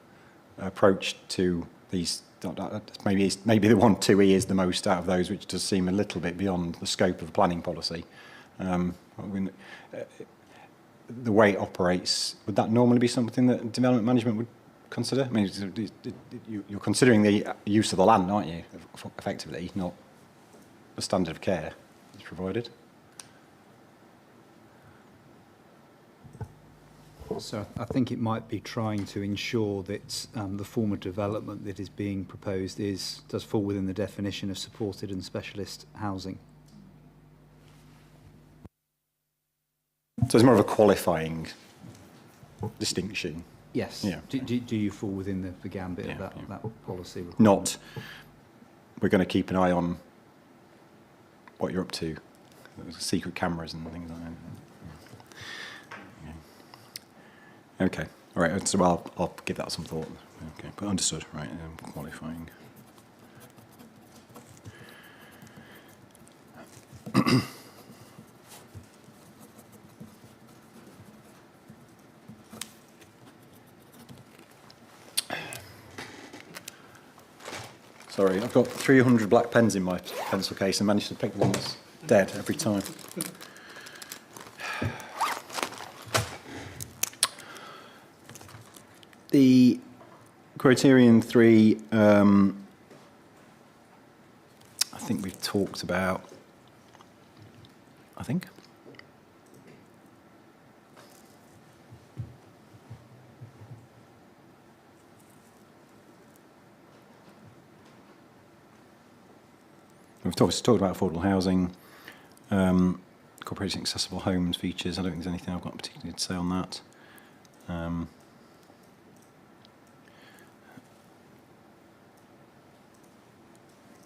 approach to these, maybe the 2E is the most out of those, which does seem a little bit beyond the scope of planning policy. The way it operates, would that normally be something that development management would consider? I mean, you're considering the use of the land, aren't you, effectively, not the standard of care that's provided? So I think it might be trying to ensure that the form of development that is being proposed does fall within the definition of supported and specialist housing. So it's more of a qualifying distinction, Yes. Yeah. Do you fall within the gambit of Yeah, that policy? requirement? not we're going to keep an eye on what you're up to, secret cameras and things like that. Okay, all right, so I'll give that some thought. Okay, but understood, right, qualifying. Sorry, I've got 300 black pens in my pencil case and managed to pick one that's dead every time. The criterion 3, I think we've talked about, I think. We've talked about affordable housing, incorporating accessible homes features. I don't think there's anything I've got particularly to say on that.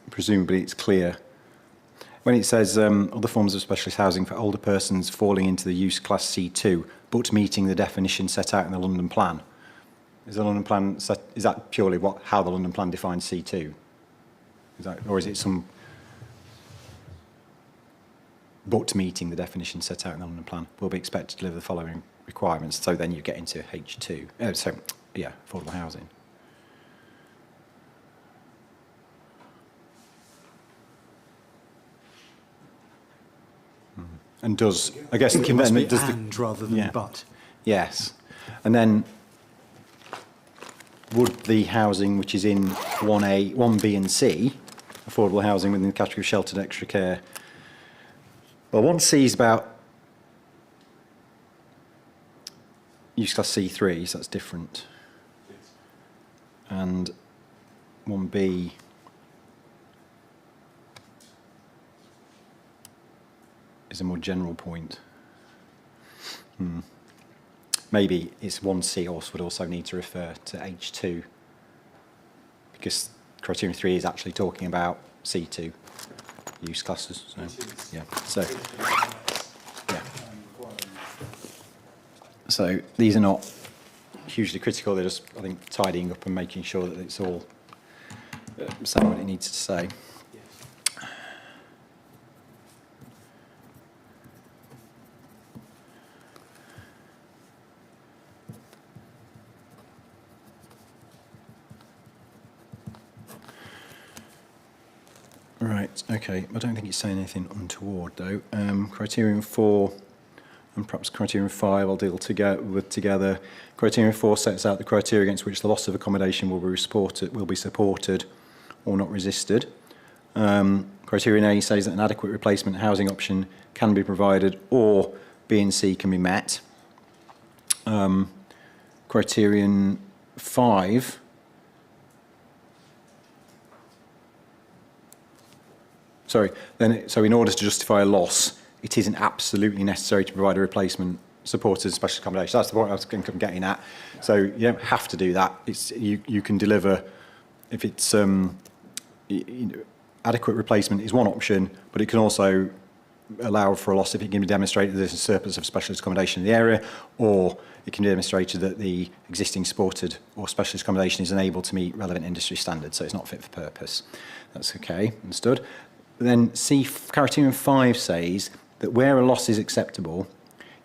Presumably it's clear. When it says other forms of specialist housing for older persons falling into the use class C2, but meeting the definition set out in the London Plan. Is the London Plan set, is that purely how the London Plan defines C2? Is that, or is it some but meeting the definition set out in the London Plan will be expected to deliver the following requirements? So then you get into H2. So yeah, affordable housing. And does, I guess, It must be does and rather than yeah. but. Yes. And then would the housing which is in 1A, 1B and C, affordable housing within the category of sheltered extra care, well, 1C is about use class C3, so that's different. And 1B is a more general point. Maybe it's 1C also would also need to refer to H2 because criterion 3 is actually talking about C2 use classes. So, yeah. So these are not hugely critical. They're just, I think, tidying up and making sure that it's all saying what it needs to say. Right, okay. I don't think it's saying anything untoward, though. Criterion 4 and perhaps criterion 5 I'll deal together. Criterion 4 sets out the criteria against which the loss of accommodation will be supported or not resisted. Criterion A says that an adequate replacement housing option can be provided or B and C can be met. Criterion 5 so in order to justify a loss, it isn't absolutely necessary to provide a replacement supported special accommodation. That's the point I was getting at. So you don't have to do that. You can deliver if it's adequate replacement is one option, but it can also allow for a loss if it can be demonstrated there's a surplus of specialist accommodation in the area, or it can be demonstrated that the existing supported or specialist accommodation is unable to meet relevant industry standards, so it's not fit for purpose. That's okay, understood. Then criterion 5 says that where a loss is acceptable,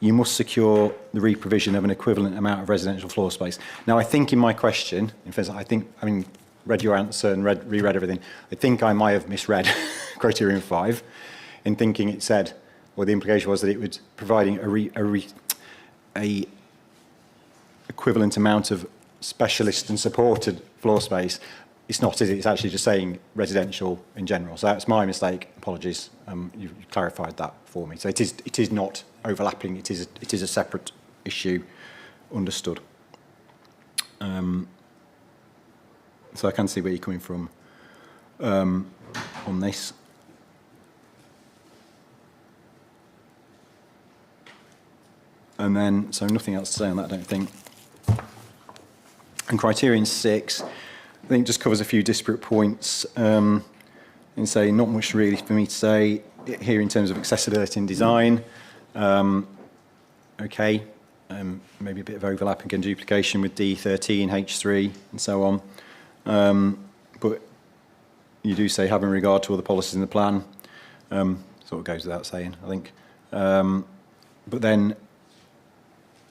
you must secure the reprovision of an equivalent amount of residential floor space. Now, I think in my question, in fact, having read your answer and reread everything, I think I might have misread criterion 5 in thinking it said, or the implication was that it was providing a equivalent amount of specialist and supported floor space. It's not, is it? It's actually just saying residential in general. So that's my mistake. Apologies. You clarified that for me. So it is not overlapping. It is a separate issue. Understood. So I can see where you're coming from on this. And then, so nothing else to say on that, I don't think. And criterion 6, I think just covers a few disparate points. And say not much really for me to say here in terms of accessibility and design. Okay, maybe a bit of overlapping and duplication with D13, H3, and so on. But you do say having regard to other policies in the plan. Sort of goes without saying, I think. But then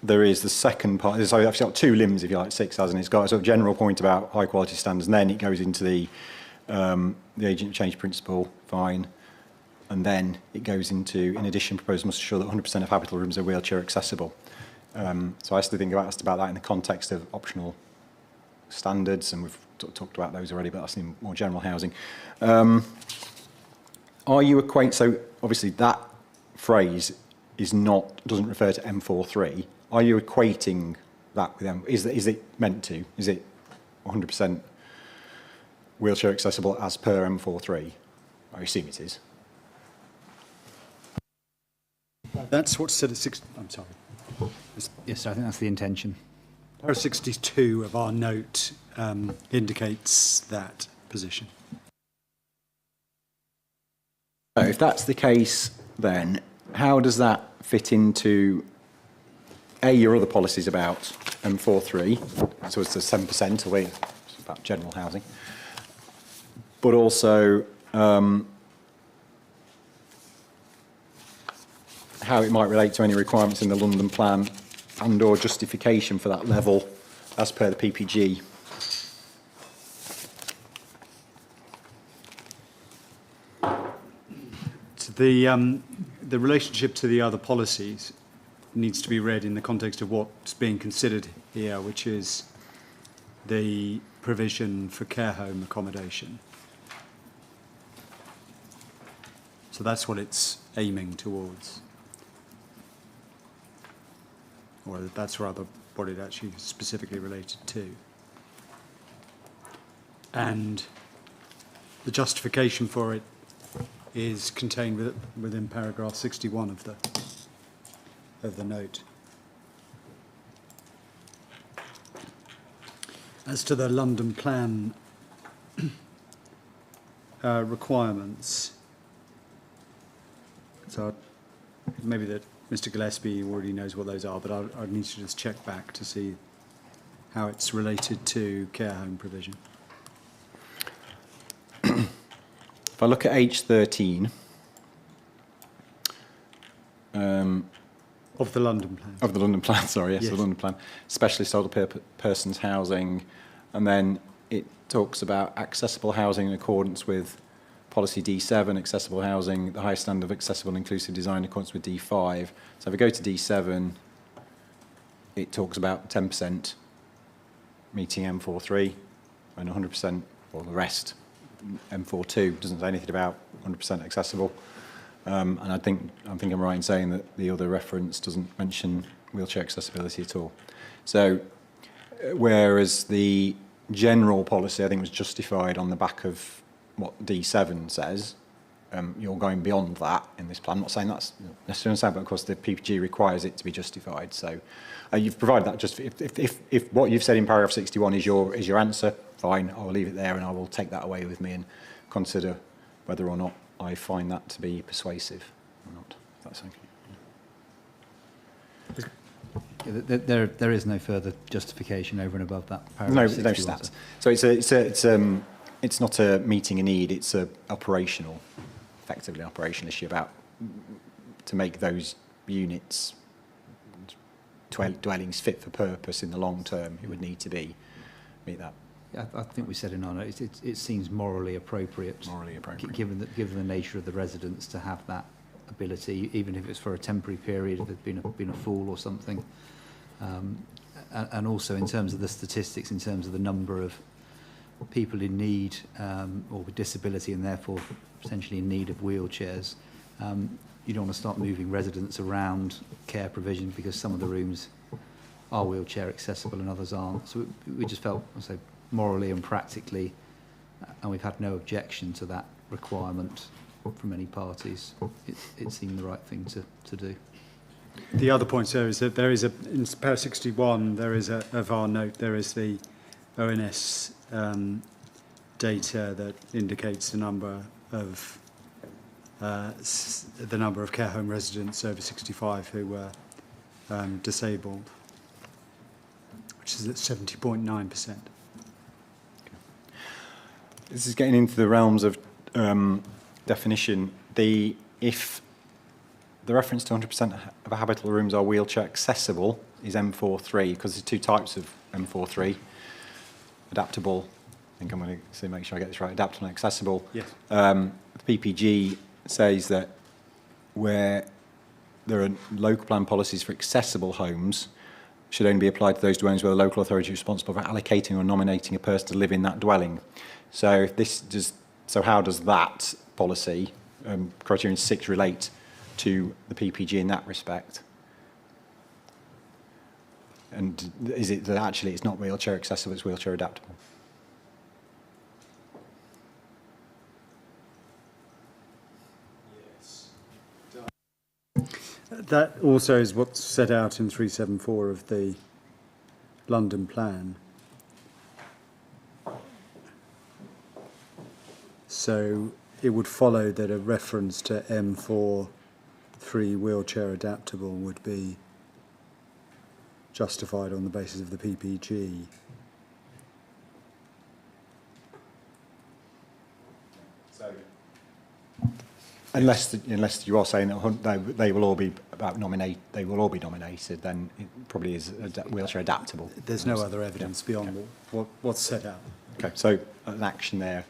there is the second part. So I've got two limbs, if you like, 6 hasn't it? It's got a sort of general point about high quality standards, and then it goes into the agent of change principle, fine. And then it goes into, in addition, proposed must ensure that 100% of habitable rooms are wheelchair accessible. So I still think asked about that in the context of optional standards, and we've talked about those already, but that's in more general housing. Are you so obviously that phrase doesn't refer to M43. Are you equating that with M? Is it meant to? Is it 100% wheelchair accessible as per M43? I assume it is. That's what's said at 6. I'm sorry. Yes, I think that's the intention. Paragraph 62 of our note indicates that position. So if that's the case, then how does that fit into your other policies about M43? So it's the 7% away, it's about general housing, but also how it might relate to any requirements in the London plan and/or justification for that level as per the PPG. So the relationship to the other policies needs to be read in the context of what's being considered here, which is the provision for care home accommodation. So that's what it's aiming towards. Or that's rather what it actually specifically related to. And the justification for it is contained within paragraph 61 of the note. As to the London plan requirements, so maybe that Mr. Gillespie already knows what those are, but I'd need to just check back to see how it's related to care home provision. If I look at H13, of the London plan. Of the London plan, sorry, yes, Yes. the London plan. Specialist older persons housing, and then it talks about accessible housing in accordance with policy D7, accessible housing, the highest standard of accessible and inclusive design in accordance with D5. So if I go to D7, it talks about 10% meeting M43 and 100%, or the rest, M42, doesn't say anything about 100% accessible. And I think I'm right in saying that the other reference doesn't mention wheelchair accessibility at all. So whereas the general policy, I think, was justified on the back of what D7 says, you're going beyond that in this plan. I'm not saying that's necessarily understand, but of course the PPG requires it to be justified. So you've provided that. Just if what you've said in paragraph 61 is your answer, fine. I will leave it there, and I will take that away with me and consider whether or not I find that to be persuasive or not. If that's okay. Yeah, there is no further justification over and above that paragraph. No stats. So it's not a meeting a need. It's a effectively operational issue about to make those units dwellings fit for purpose in the long term. It would need to meet that. Yeah, I think we said in our notes, it seems morally appropriate. Given the nature of the residents to have that ability, even if it's for a temporary period, if there's been a fall or something. And also in terms of the statistics, in terms of the number of people in need or with disability and therefore potentially in need of wheelchairs, you don't want to start moving residents around care provision because some of the rooms are wheelchair accessible and others aren't. So we just felt, morally and practically, and we've had no objection to that requirement from any parties. It seemed the right thing to do. The other point, sir, is that there is in Para 61, there is of our note, there is the ONS data that indicates the number of care home residents over 65 who were disabled, which is at 70.9%. This is getting into the realms of definition. If the reference to 100% of habitable rooms are wheelchair accessible is M43, because there's two types of M43. Adaptable, I think I'm going to make sure I get this right, adaptable and accessible. Yes. The PPG says that where there are local plan policies for accessible homes should only be applied to those dwellings where the local authority is responsible for allocating or nominating a person to live in that dwelling. So how does that policy, criterion 6, relate to the PPG in that respect? And is it that actually it's not wheelchair accessible, it's wheelchair adaptable? That also is what's set out in 374 of the London plan. So it would follow that a reference to M43 wheelchair adaptable would be justified on the basis of the PPG. So, unless you are saying that they will all be they will all be nominated, then it probably is wheelchair adaptable. There's no other evidence beyond what's set out. Okay, so an action there.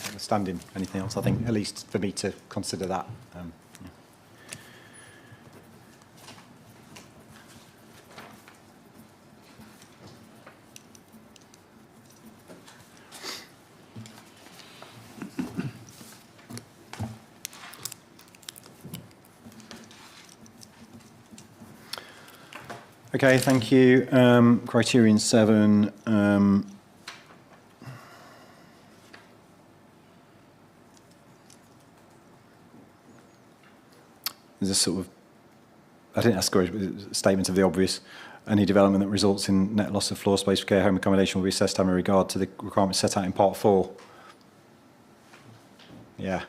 Understanding anything else? I think at least for me to consider that. Yeah. Okay, thank you. Criterion 7. There's a sort of, I think that's a statement of the obvious. Any development that results in net loss of floor space for care home accommodation will be assessed having regard to the requirements set out in Part 4. Yeah,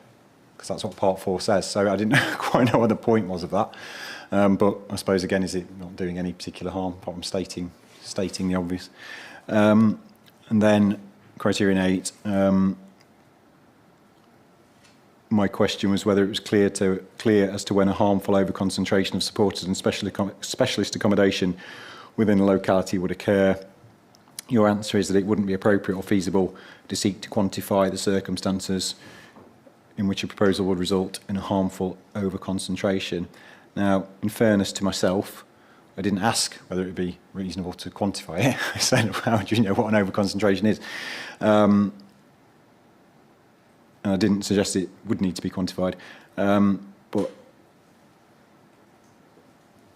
because that's what Part 4 says. So I didn't quite know what the point was of that. But I suppose, again, is it not doing any particular harm, apart from stating the obvious? And then criterion 8, my question was whether it was clear as to when a harmful overconcentration of supported and specialist accommodation within a locality would occur. Your answer is that it wouldn't be appropriate or feasible to seek to quantify the circumstances in which a proposal would result in a harmful overconcentration. Now, in fairness to myself, I didn't ask whether it would be reasonable to quantify it. I said, how do you know what an overconcentration is? And I didn't suggest it would need to be quantified. But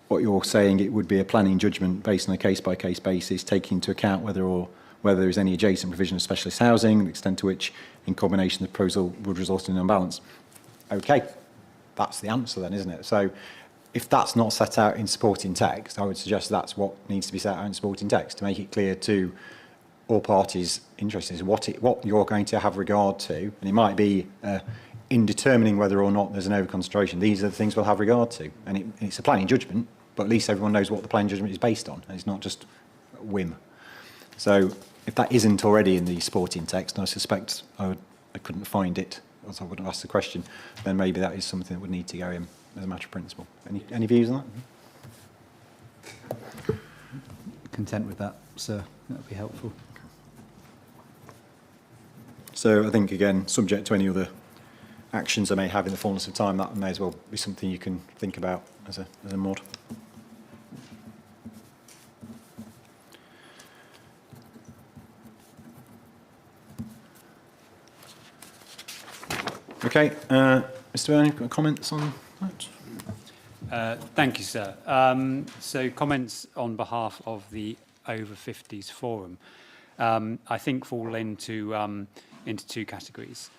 what you're saying, it would be a planning judgment based on a case-by-case basis, taking into account whether there is any adjacent provision of specialist housing, the extent to which, in combination, the proposal would result in an imbalance. Okay, that's the answer then, isn't it? So if that's not set out in supporting text, I would suggest that's what needs to be set out in supporting text to make it clear to all parties interested in what you're going to have regard to, and it might be in determining whether or not there's an overconcentration. These are the things we'll have regard to, and it's a planning judgment, but at least everyone knows what the planning judgment is based on, and it's not just a whim. So if that isn't already in the supporting text, and I suspect I couldn't find it, or I wouldn't have asked the question, then maybe that is something that would need to go in as a matter of principle. Any views on that? Content with that, sir. That would be helpful. So I think, again, subject to any other actions I may have in the fullness of time, that may as well be something you can think about as a mod. Okay, Mr. Byrne, got comments on that? Thank you, sir. So comments on behalf of the Over 50s Forum, I think fall into two categories.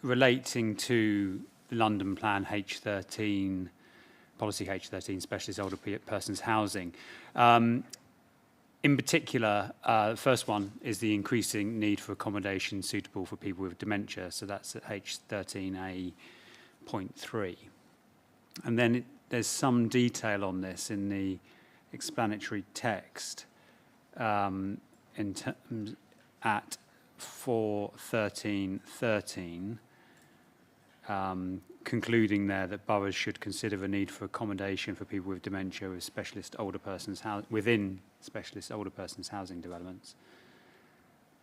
Relating to the London Plan H13 policy H13, specialist older persons housing. In particular, the first one is the increasing need for accommodation suitable for people with dementia. So that's at H13A.3. And then there's some detail on this in the explanatory text in terms at 4.13.13, concluding there that boroughs should consider the need for accommodation for people with dementia with specialist older persons within specialist older persons housing developments.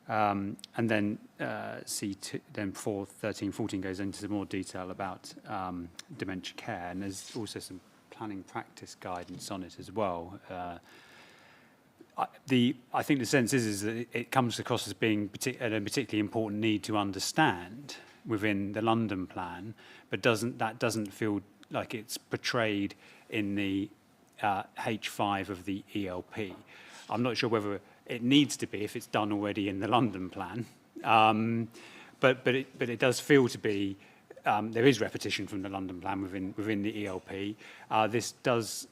And then C2, then 4.13.14 goes into some more detail about dementia care, and there's also some planning practice guidance on it as well. I think the sense is that it comes across as being a particularly important need to understand within the London plan, but that doesn't feel like it's portrayed in the H5 of the ELP. I'm not sure whether it needs to be if it's done already in the London plan, but it does feel to be there is repetition from the London plan within the ELP. This does,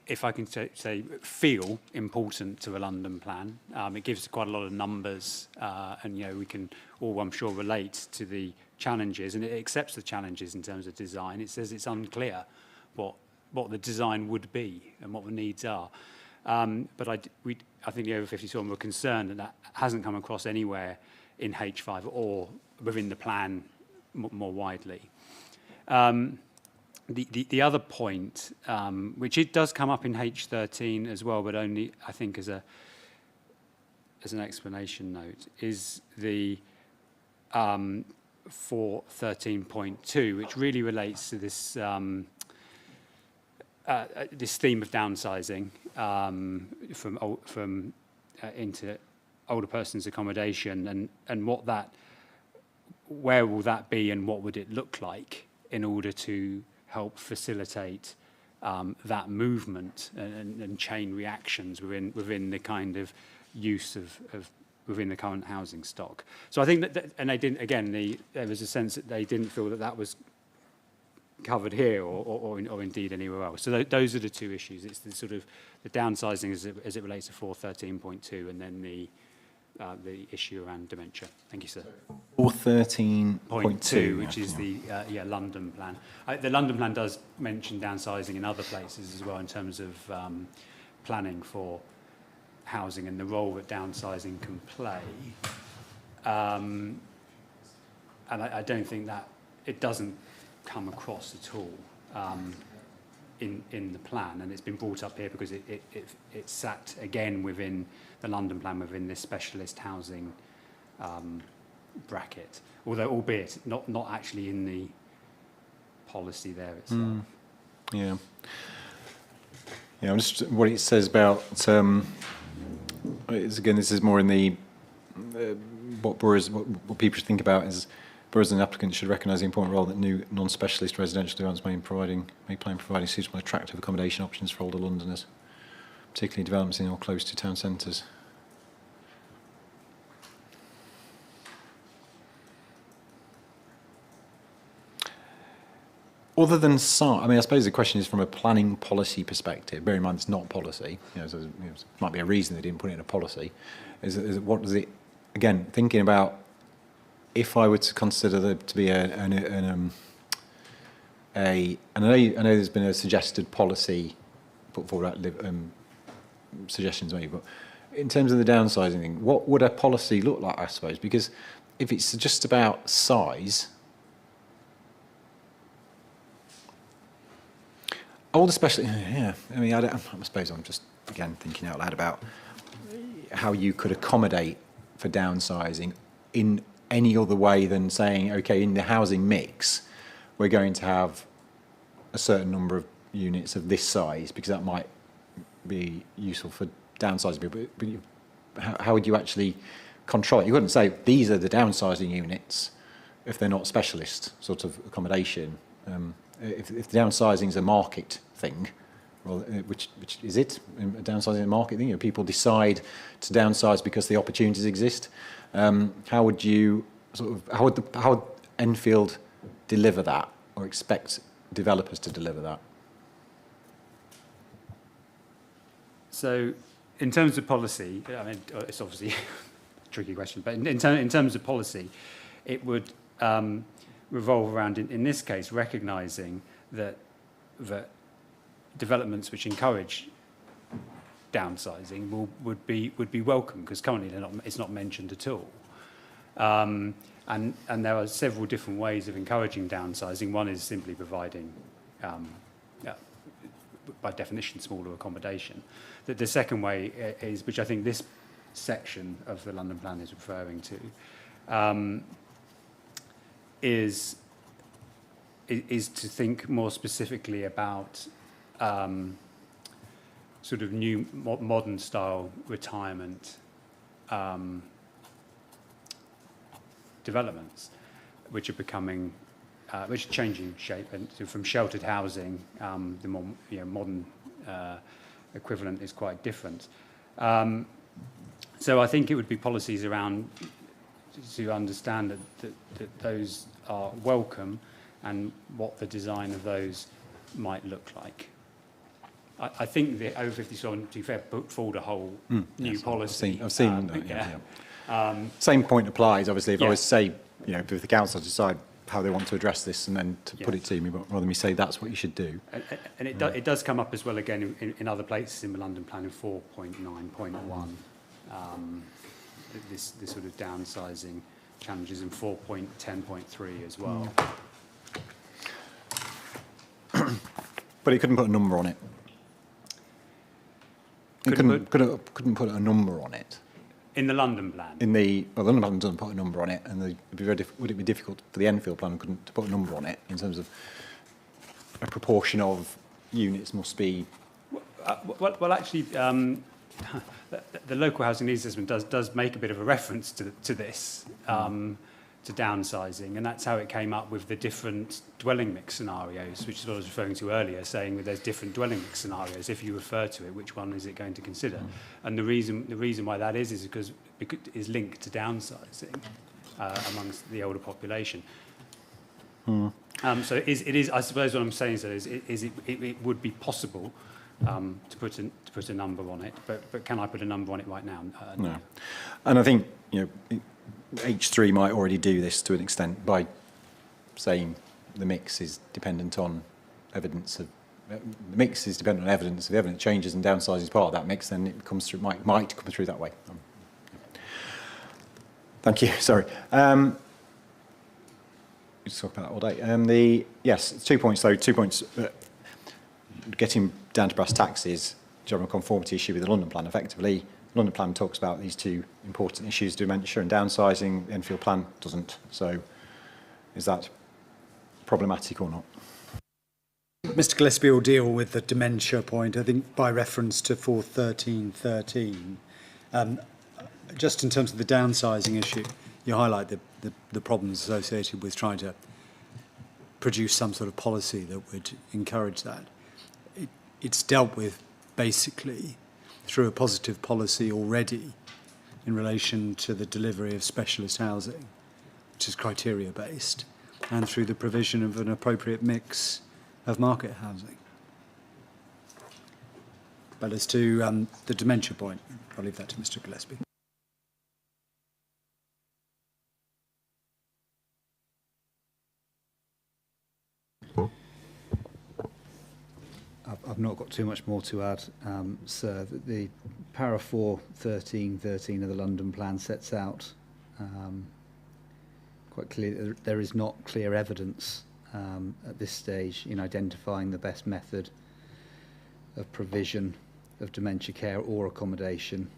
if I can say, feel important to a London plan. It gives quite a lot of numbers, and we can all, I'm sure, relate to the challenges, and it accepts the challenges in terms of design. It says it's unclear what the design would be and what the needs are. But I think the over 50s forum were concerned that hasn't come across anywhere in H5 or within the plan more widely. The other point, which it does come up in H13 as well, but only I think as an explanation note, is the 4.13.2, which really relates to this this theme of downsizing from into older persons accommodation, and where will that be, and what would it look like in order to help facilitate that movement and chain reactions within the kind of use of within the current housing stock. So I think that and they didn't, again, there was a sense that they didn't feel that was covered here or indeed anywhere else. So those are the two issues. It's the sort of the downsizing as it relates to 4.13.2, and then the issue around dementia. Thank you, sir. 4.13.2, which is the London plan. The London plan does mention downsizing in other places as well in terms of planning for housing and the role that downsizing can play. And I don't think that it doesn't come across at all in the plan, and it's been brought up here because it sat again within the London plan within this specialist housing bracket, although albeit not actually in the policy there itself. Yeah. I'm just what it says about again, this is more in the what people should think about is boroughs and applicants should recognise the important role that new non-specialist residential developments may play in providing suitable and attractive accommodation options for older Londoners, particularly developments in or close to town centres. Other than size, I suppose the question is from a planning policy perspective. Bear in mind, it's not policy. So might be a reason they didn't put it in a policy. Is what does it? Again, thinking about if I were to consider there to be and I know there's been a suggested policy put forward, suggestions maybe, but in terms of the downsizing thing, what would a policy look like? I suppose because if it's just about size. Older specialist, yeah. I suppose I'm just, again, thinking out loud about how you could accommodate for downsizing in any other way than saying, okay, in the housing mix, we're going to have a certain number of units of this size, because that might be useful for downsizing. But how would you actually control it? You wouldn't say, these are the downsizing units if they're not specialist sort of accommodation. If the downsizing is a market thing, well, which is it? Downsizing is a market thing. People decide to downsize because the opportunities exist. How would you how would Enfield deliver that or expect developers to deliver that? So, in terms of policy, I mean, it's obviously a tricky question, but in terms of policy, it would revolve around, in this case, recognising that developments which encourage downsizing would be welcome, because currently it's not mentioned at all. And there are several different ways of encouraging downsizing. One is simply providing, by definition, smaller accommodation. The second way is, which I think this section of the London Plan is referring to, is to think more specifically about sort of new modern style retirement developments, which are becoming, which are changing shape, and so from sheltered housing, the more modern equivalent is quite different. So I think it would be policies around to understand that those are welcome, and what the design of those might look like. I think the over 50s, to be fair, put forward a whole new policy. I've seen that, same point applies, obviously. If I was to say, if the council decide how they want to address this and then to put it to me, but rather than me say that's what you should do. And it does come up as well again in other places in the London Plan in 4.9.1. This sort of downsizing challenges in 4.10.3 as well. But it couldn't put a number on it. Couldn't put a number on it. In the London Plan? The London Plan doesn't put a number on it, and would it be difficult for the Enfield Plan to put a number on it in terms of a proportion of units must be? Well, actually, the local housing needs assessment does make a bit of a reference to this, to downsizing, and that's how it came up with the different dwelling mix scenarios, which is what I was referring to earlier, saying that there's different dwelling mix scenarios. If you refer to it, which one is it going to consider? And the reason why that is because it is linked to downsizing amongst the older population. So it is. I suppose what I'm saying is it would be possible to put a number on it, but can I put a number on it right now? No. And I think H3 might already do this to an extent by saying the mix is dependent on evidence of the mix is dependent on evidence. If the evidence changes and downsizing is part of that mix, then it comes through might come through that way. Thank you. Sorry. We just talk about that all day. Yes, 2 points though. 2 points. Getting down to brass tacks is general conformity issue with the London Plan. Effectively, London Plan talks about these two important issues, dementia and downsizing. The Enfield Plan doesn't. So is that problematic or not? Mr Gillespie will deal with the dementia point, I think, by reference to 4.13.13. Just in terms of the downsizing issue, you highlight the problems associated with trying to produce some sort of policy that would encourage that. It's dealt with basically through a positive policy already in relation to the delivery of specialist housing, which is criteria-based, and through the provision of an appropriate mix of market housing. But as to the dementia point, I'll leave that to Mr Gillespie. I've not got too much more to add, sir. The para 4.13.13 of the London Plan sets out quite clearly there is not clear evidence at this stage in identifying the best method of provision of dementia care or accommodation,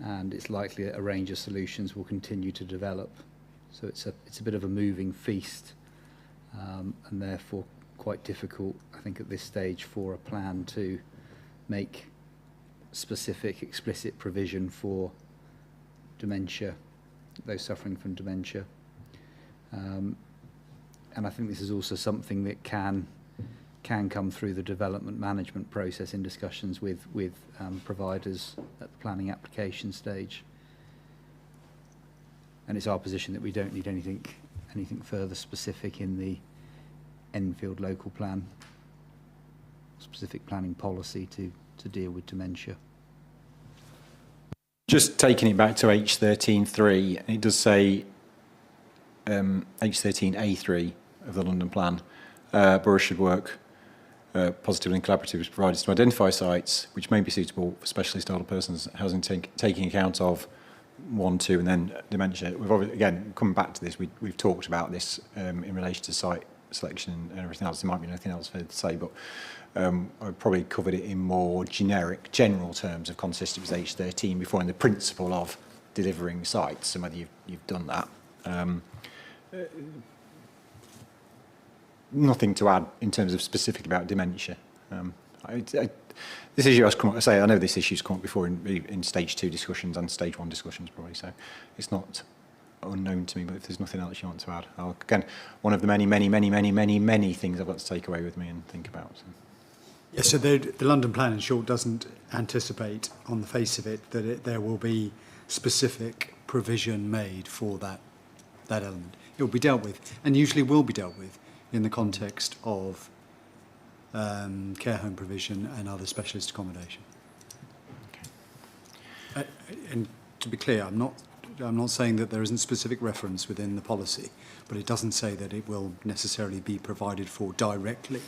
and it's likely that a range of solutions will continue to develop. So it's a bit of a moving feast, and therefore quite difficult, I think, at this stage for a plan to make specific, explicit provision for dementia, those suffering from dementia. And I think this is also something that can come through the development management process in discussions with providers at the planning application stage. And it's our position that we don't need anything further specific in the Enfield local plan, specific planning policy to deal with dementia. Just taking it back to H13.3, it does say H13A3 of the London Plan, Borough should work positively and collaboratively with providers to identify sites which may be suitable for specialist older persons housing, taking account of 1, 2, and then dementia. We've obviously, again, coming back to this, we've talked about this in relation to site selection and everything else. There might be nothing else further to say, but I've probably covered it in more generic, general terms of consistent with H13 before, in the principle of delivering sites, and whether you've done that. Nothing to add in terms of specific about dementia. This issue has come up, I know this issue's come up before in stage 2 discussions and stage 1 discussions probably, so it's not unknown to me, but if there's nothing else you want to add, again, one of the many things I've got to take away with me and think about. So. Yes, so the London Plan, in short, doesn't anticipate, on the face of it, that there will be specific provision made for that element. It will be dealt with, and usually will be dealt with, in the context of care home provision and other specialist accommodation. Okay. And to be clear, I'm not saying that there isn't specific reference within the policy, but it doesn't say that it will necessarily be provided for directly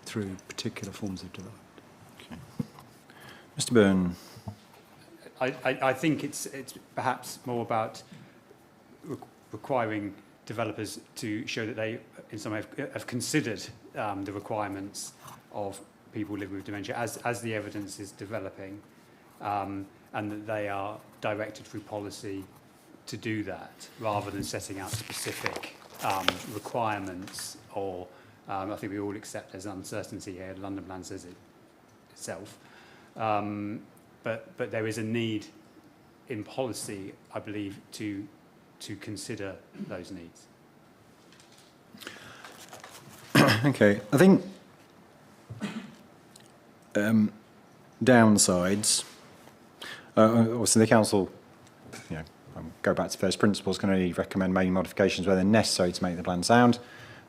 through particular forms of development. Okay. Mr. Byrne. I think it's perhaps more about requiring developers to show that they, in some way, have considered the requirements of people living with dementia as the evidence is developing, and that they are directed through policy to do that, rather than setting out specific requirements or I think we all accept there's uncertainty here. The London Plan says it itself. But there is a need in policy, I believe, to consider those needs. Okay, I think downsides. Obviously, the council, go back to first principles, can only recommend making modifications where they're necessary to make the plan sound.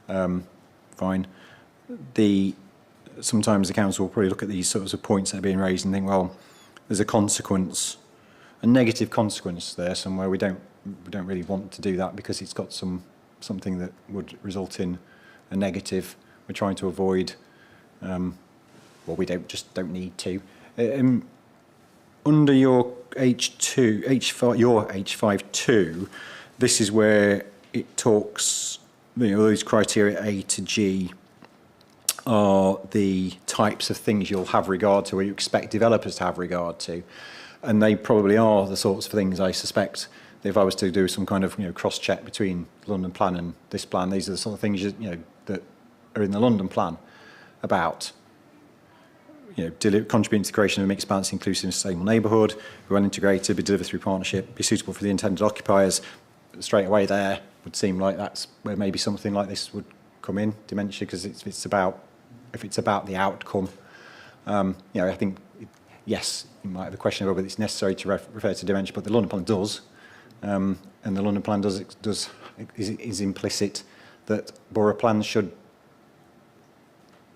Fine. Sometimes the council will probably look at these sorts of points that are being raised and think, well, there's a negative consequence there somewhere. We don't really want to do that because it's got something that would result in a negative. We're trying to avoid. We don't need to. Under your H5.2, this is where it talks. Those criteria A to G are the types of things you'll have regard to, or you expect developers to have regard to, and they probably are the sorts of things I suspect. If I was to do some kind of cross-check between London Plan and this plan, these are the sort of things that are in the London Plan about contributing to the creation of a mixed, balanced, inclusive and sustainable neighbourhood, be well integrated, be delivered through partnership, be suitable for the intended occupiers. Straight away there would seem like that's where maybe something like this would come in, dementia, because if it's about the outcome. I think, yes, you might have a question about whether it's necessary to refer to dementia, but the London Plan does. And the London Plan is implicit that borough plans should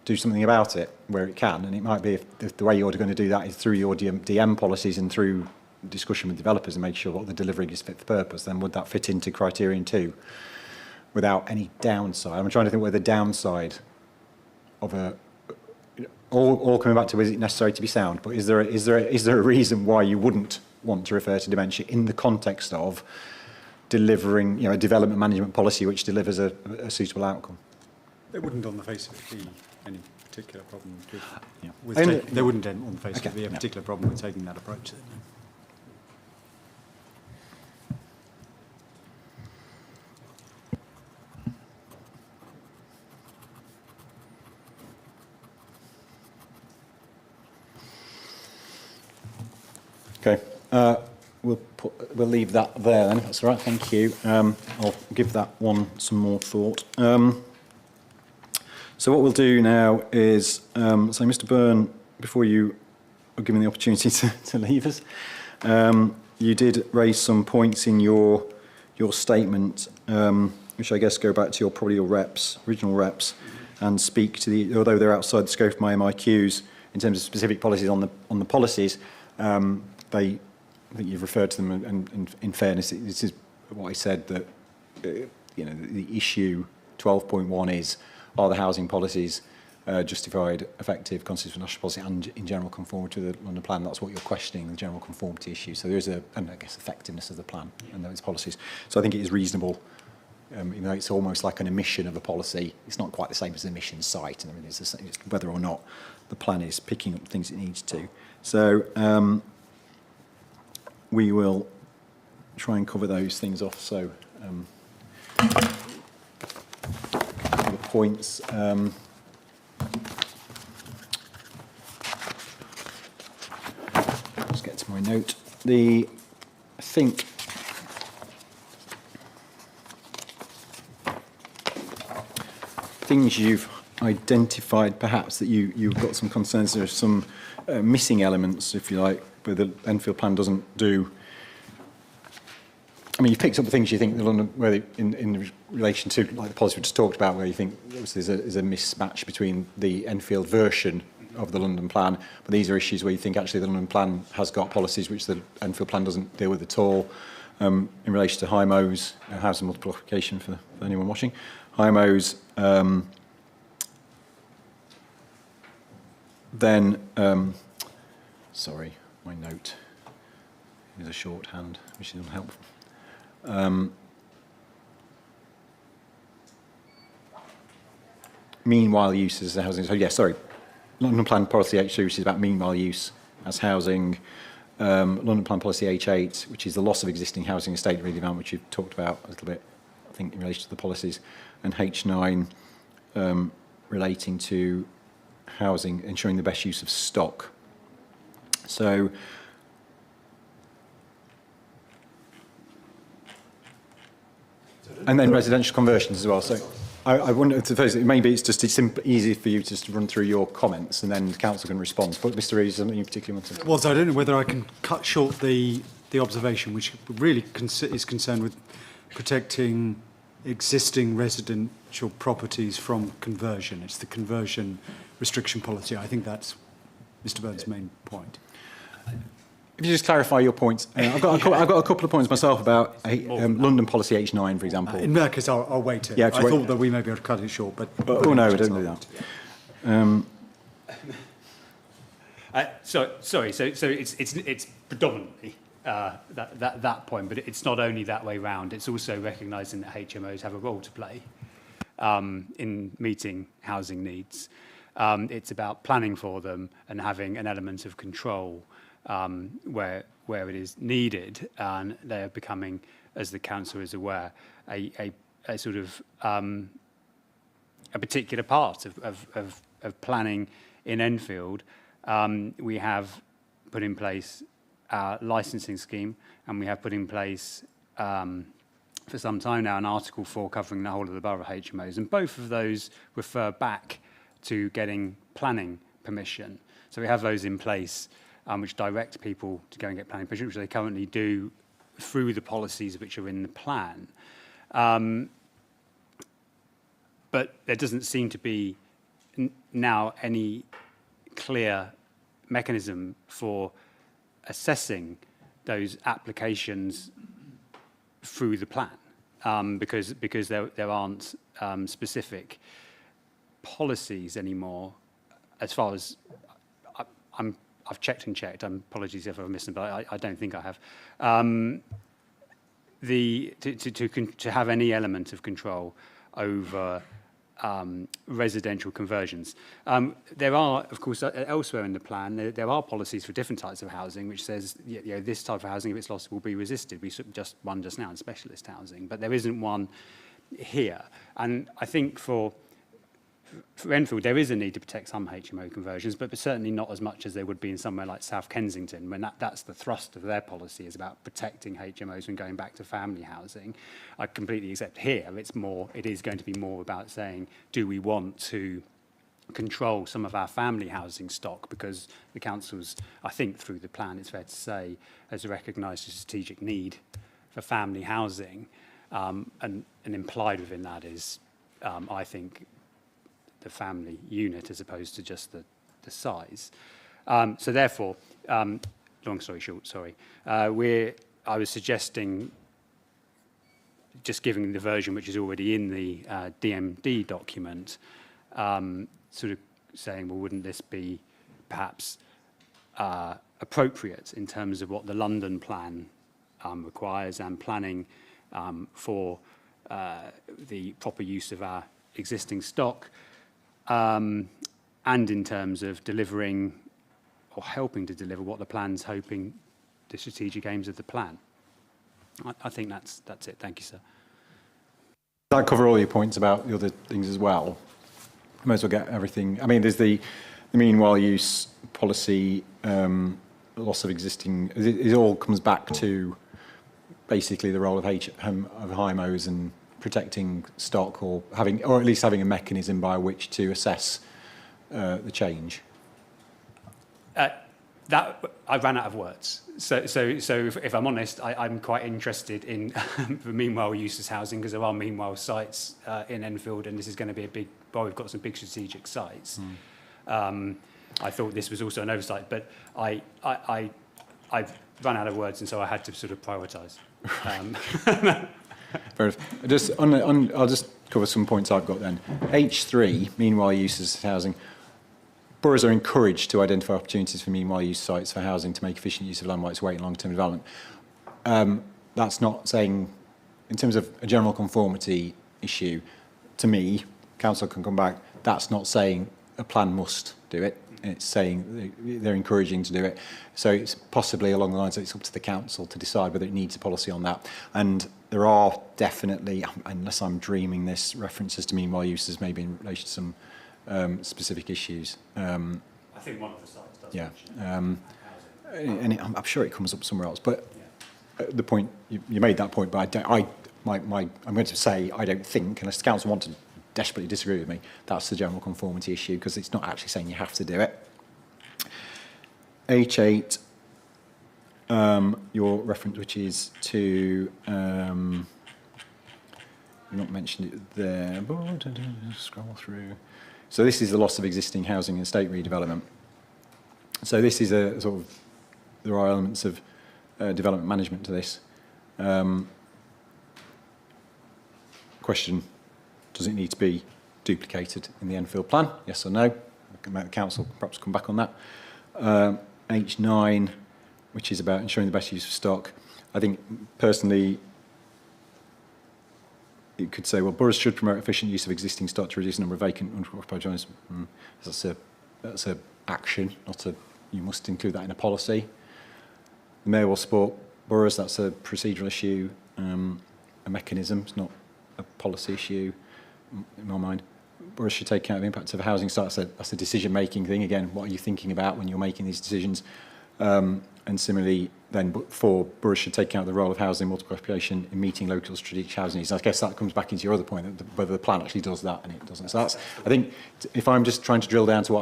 do something about it where it can, and it might be if the way you're going to do that is through your DM policies and through discussion with developers and make sure what they're delivering is fit for purpose, then would that fit into criterion 2 without any downside? I'm trying to think where the downside of all coming back to, is it necessary to be sound, but is there a reason why you wouldn't want to refer to dementia in the context of delivering a development management policy which delivers a suitable outcome? There wouldn't, on the face of it, be any particular problem with Yeah. there wouldn't, on the face of it, be a yeah. particular problem with taking that approach. Then. Okay, we'll leave that there then. That's all right. Thank you. I'll give that one some more thought. So what we'll do now is, so Mr. Byrne, before you are given the opportunity to leave us, you did raise some points in your statement, which I guess go back to your original reps, and speak to the, although they're outside the scope of my MIQs in terms of specific policies on the policies, I think you've referred to them, and in fairness, this is what I said, that the issue 12.1 is, are the housing policies justified, effective, consistent with national policy and in general conformity with the London Plan? That's what you're questioning, the general conformity issue. So there is and I guess effectiveness of the plan and those policies. So I think it is reasonable, it's almost like an emission of a policy. It's not quite the same as an emission site, and I mean, it's whether or not the plan is picking up things it needs to. So we will try and cover those things off. So the points. Let's get to my note. I think things you've identified, perhaps, that you've got some concerns. There are some missing elements, if you like, where the Enfield plan doesn't do. I mean, you've picked up the things you think the London, where in relation to, like the policy we just talked about, where you think there's a mismatch between the Enfield version of the London plan, but these are issues where you think actually the London plan has got policies which the Enfield plan doesn't deal with at all. In relation to HIMOs, housing multiplication for anyone watching, HIMOs, then, sorry, my note is a shorthand, which is unhelpful. Meanwhile use as housing. So yeah, sorry. London Plan Policy H2, which is about meanwhile use as housing. London Plan Policy H8, which is the loss of existing housing estate redevelopment, which you've talked about a little bit, I think, in relation to the policies. And H9, relating to housing, ensuring the best use of stock. So and then residential conversions as well. So I wonder, maybe it's just easy for you to just run through your comments and then the council can respond. But Mr. Reid, is something you particularly want to... Well, so I don't know whether I can cut short the observation, which really is concerned with protecting existing residential properties from conversion. It's the conversion restriction policy. I think that's Mr. Burns' main point. If you just clarify your points. I've got a couple of points myself about London Policy H9, for example. In that case, I'll wait. Yeah, I thought that we may be able to cut it short, but... Oh, no, don't do that. Sorry, so it's predominantly that point, but it's not only that way round. It's also recognising that HMOs have a role to play in meeting housing needs. It's about planning for them and having an element of control where it is needed, and they are becoming, as the council is aware, a sort of a particular part of planning in Enfield. We have put in place our licensing scheme, and we have put in place for some time now an Article 4 covering the whole of the borough HMOs, and both of those refer back to getting planning permission. So we have those in place which direct people to go and get planning permission, which they currently do through the policies which are in the plan. But there doesn't seem to be now any clear mechanism for assessing those applications through the plan, because there aren't specific policies anymore. As far as I've checked and checked. Apologies if I've missed them, but I don't think I have. To have any element of control over residential conversions. There are, of course, elsewhere in the plan, there are policies for different types of housing, which says this type of housing, if it's lost, will be resisted. We just one just now in specialist housing, but there isn't one here. And I think for Enfield, there is a need to protect some HMO conversions, but certainly not as much as there would be in somewhere like South Kensington, when that's the thrust of their policy, is about protecting HMOs and going back to family housing. I completely accept here, it is going to be more about saying, do we want to control some of our family housing stock, because the council's, I think through the plan, it's fair to say, has recognised a strategic need for family housing, and implied within that is, I think, the family unit as opposed to just the size. So therefore, long story short, sorry, I was suggesting just giving the version which is already in the DMD document, sort of saying, well, wouldn't this be perhaps appropriate in terms of what the London plan requires and planning for the proper use of our existing stock, and in terms of delivering or helping to deliver what the plan's hoping the strategic aims of the plan. I think that's it. Thank you, sir. Does that cover all your points about the other things as well? Might as well get everything. I mean, there's the meanwhile use policy, loss of existing. It all comes back to basically the role of HMOs and protecting stock, or at least having a mechanism by which to assess the change. That I ran out of words. So if I'm honest, I'm quite interested in the meanwhile uses housing, because there are meanwhile sites in Enfield, and this is going to be a big. Well, we've got some big strategic sites. I thought this was also an oversight, but I ran out of words, and so I had to sort of prioritise. Fair enough. I'll just cover some points I've got then. H3, meanwhile uses housing. Boroughs are encouraged to identify opportunities for meanwhile use sites for housing to make efficient use of land while it's waiting long-term development. That's not saying, in terms of a general conformity issue, to me, council can come back, that's not saying a plan must do it. It's saying they're encouraging to do it. So it's possibly along the lines that it's up to the council to decide whether it needs a policy on that. And there are definitely, unless I'm dreaming this, references to meanwhile uses maybe in relation to some specific issues. I think one of the sites does. Yeah, and I'm sure it comes up somewhere else. But the point you made that point, but I'm going to say I don't think, unless the council want to desperately disagree with me, that's the general conformity issue, because it's not actually saying you have to do it. H8, your reference, which is to you've not mentioned it there. Scroll through. So this is the loss of existing housing and estate redevelopment. So this is a sort of, there are elements of development management to this. Question, does it need to be duplicated in the Enfield plan? Yes or no? I can make the council perhaps come back on that. H9, which is about ensuring the best use of stock. I think personally, you could say, well, boroughs should promote efficient use of existing stock to reduce the number of vacant unoccupied units. That's a action, not a. You must include that in a policy. The mayor will support boroughs. That's a procedural issue, a mechanism. It's not a policy issue, in my mind. Boroughs should take account of the impact of housing stock. That's a decision-making thing. Again, what are you thinking about when you're making these decisions? And similarly, then for boroughs should take account of the role of housing multiple occupation in meeting local strategic housing needs. I guess that comes back into your other point, that whether the plan actually does that and it doesn't. So that's, I think, if I'm just trying to drill down to what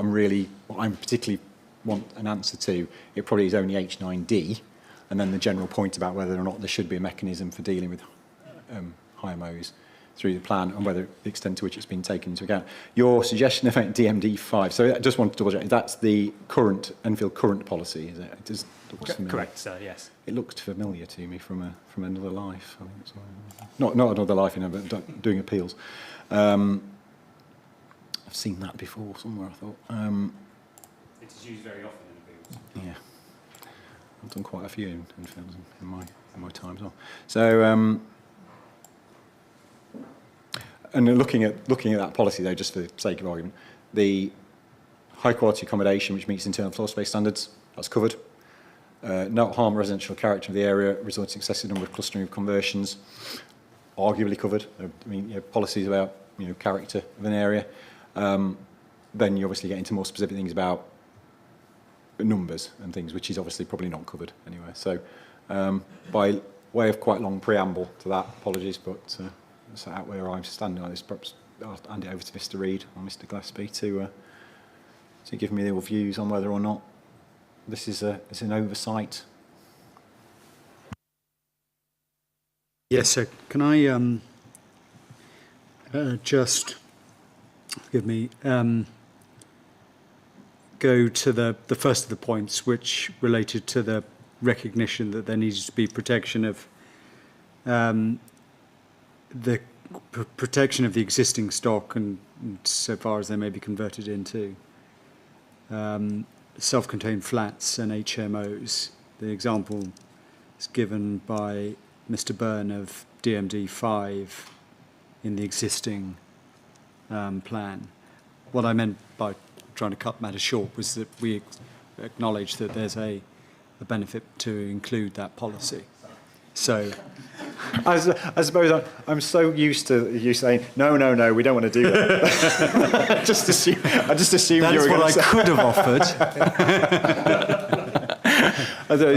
I'm particularly want an answer to, it probably is only H9D, and then the general point about whether or not there should be a mechanism for dealing with HMOs through the plan, and whether the extent to which it's been taken into account. Your suggestion about DMD5, so I just want to double check, that's the current Enfield current policy, is it? It just looks familiar. Correct, sir, yes. It looked familiar to me from another life. I think it's not another life, but doing appeals. I've seen that before somewhere, I thought. It's used very often in appeals. Yeah, I've done quite a few in films in my time as well. So, and looking at that policy though, just for the sake of argument, the high quality accommodation which meets internal floor space standards, that's covered. Not harm residential character of the area, resulting in excessive number of clustering of conversions, arguably covered. I mean, policies about character of an area. Then you obviously get into more specific things about numbers and things, which is obviously probably not covered anyway. So, by way of quite long preamble to that, apologies, but that's out where I'm standing on this. Perhaps I'll hand it over to Mr. Reid or Mr. Gillespie to give me their views on whether or not this is an oversight. Yes, sir. Can I just forgive me, go to the first of the points, which related to the recognition that there needs to be protection of protection of the existing stock, and so far as they may be converted into self-contained flats and HMOs. The example is given by Mr. Byrne of DMD 5 in the existing plan. What I meant by trying to cut matters short was that we acknowledge that there's a benefit to include that policy. So I suppose I'm so used to you saying, no, we don't want to do that. I just assumed you were going to say. That's what I could have offered. So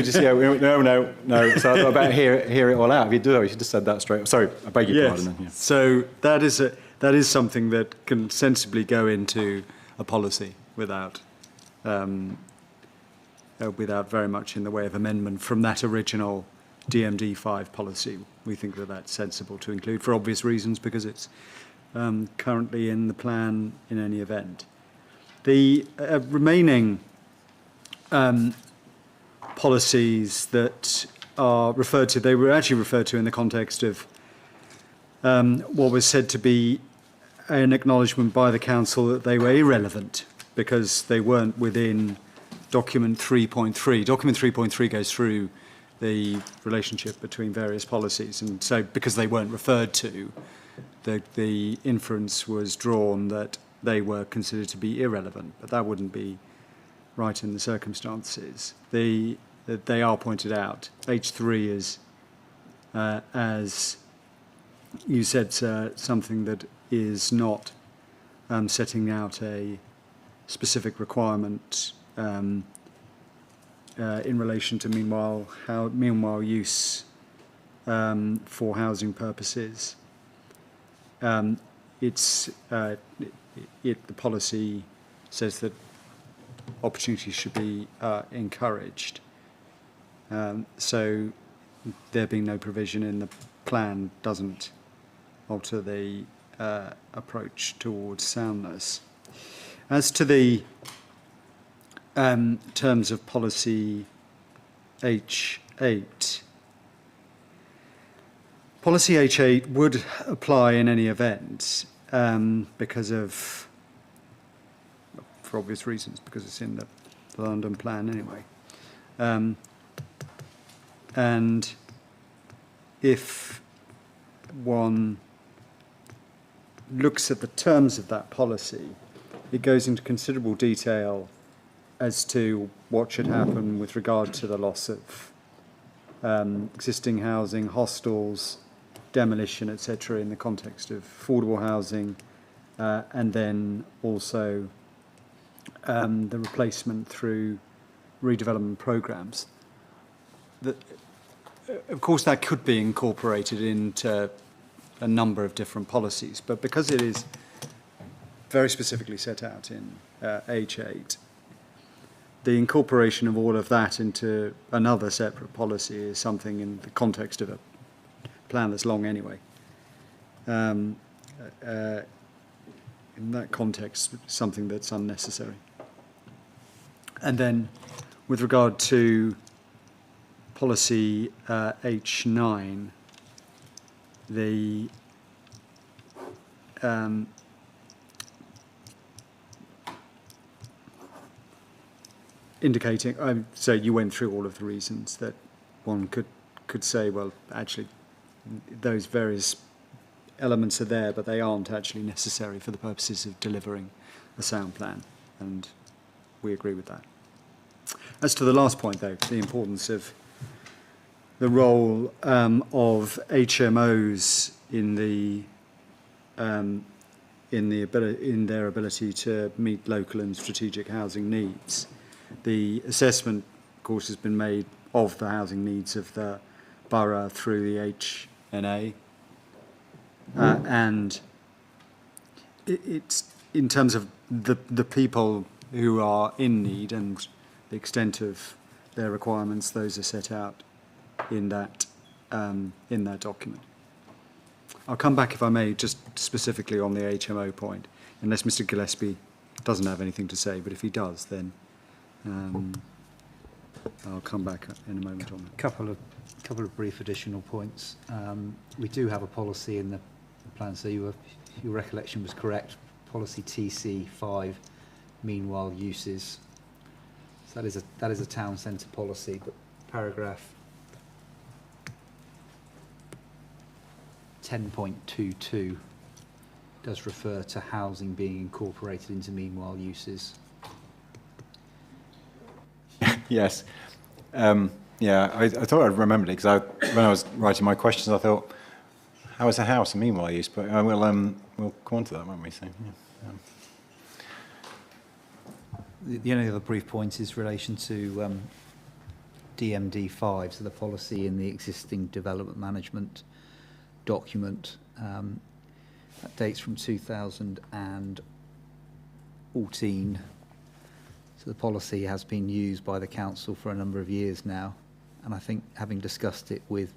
just, yeah, no. So I thought about hear it all out. If you do that, you should have said that straight. Sorry, I beg your pardon. Then, yeah. So that is something that can sensibly go into a policy without very much in the way of amendment from that original DMD 5 policy. We think that that's sensible to include for obvious reasons, because it's currently in the plan in any event. The remaining policies that are referred to, they were actually referred to in the context of what was said to be an acknowledgement by the council that they were irrelevant because they weren't within document 3.3. Document 3.3 goes through the relationship between various policies, and so because they weren't referred to, the inference was drawn that they were considered to be irrelevant, but that wouldn't be right in the circumstances. They are pointed out. H3 is, as you said, something that is not setting out a specific requirement in relation to meanwhile use for housing purposes. The policy says that opportunities should be encouraged. So there being no provision in the plan doesn't alter the approach towards soundness. As to the terms of policy H8, policy H8 would apply in any event because of, for obvious reasons, because it's in the London plan anyway. And if one looks at the terms of that policy, it goes into considerable detail as to what should happen with regard to the loss of existing housing, hostels, demolition, etc., in the context of affordable housing, and then also the replacement through redevelopment programs. Of course, that could be incorporated into a number of different policies, but because it is very specifically set out in H8, the incorporation of all of that into another separate policy is something in the context of a plan that's long anyway. In that context, something that's unnecessary. And then with regard to policy H9, the indicating, so you went through all of the reasons that one could say, well, actually, those various elements are there, but they aren't actually necessary for the purposes of delivering a sound plan, and we agree with that. As to the last point, though, the importance of the role of HMOs in their ability to meet local and strategic housing needs. The assessment, of course, has been made of the housing needs of the borough through the HNA, and it's in terms of the people who are in need and the extent of their requirements. Those are set out in that document. I'll come back, if I may, just specifically on the HMO point, unless Mr. Gillespie doesn't have anything to say. But if he does, then I'll come back in a moment on that. Couple of brief additional points. We do have a policy in the plan, so your recollection was correct. Policy TC5, meanwhile uses. So that is a town centre policy, but paragraph 10.22 does refer to housing being incorporated into meanwhile uses. Yes. Yeah, I thought I remembered it because when I was writing my questions, I thought, how is a house a meanwhile use? But we'll come on to that, won't we? So, yeah. The only other brief point is relation to DMD5, so the policy in the existing development management document. That dates from 2014. So the policy has been used by the council for a number of years now, and I think having discussed it with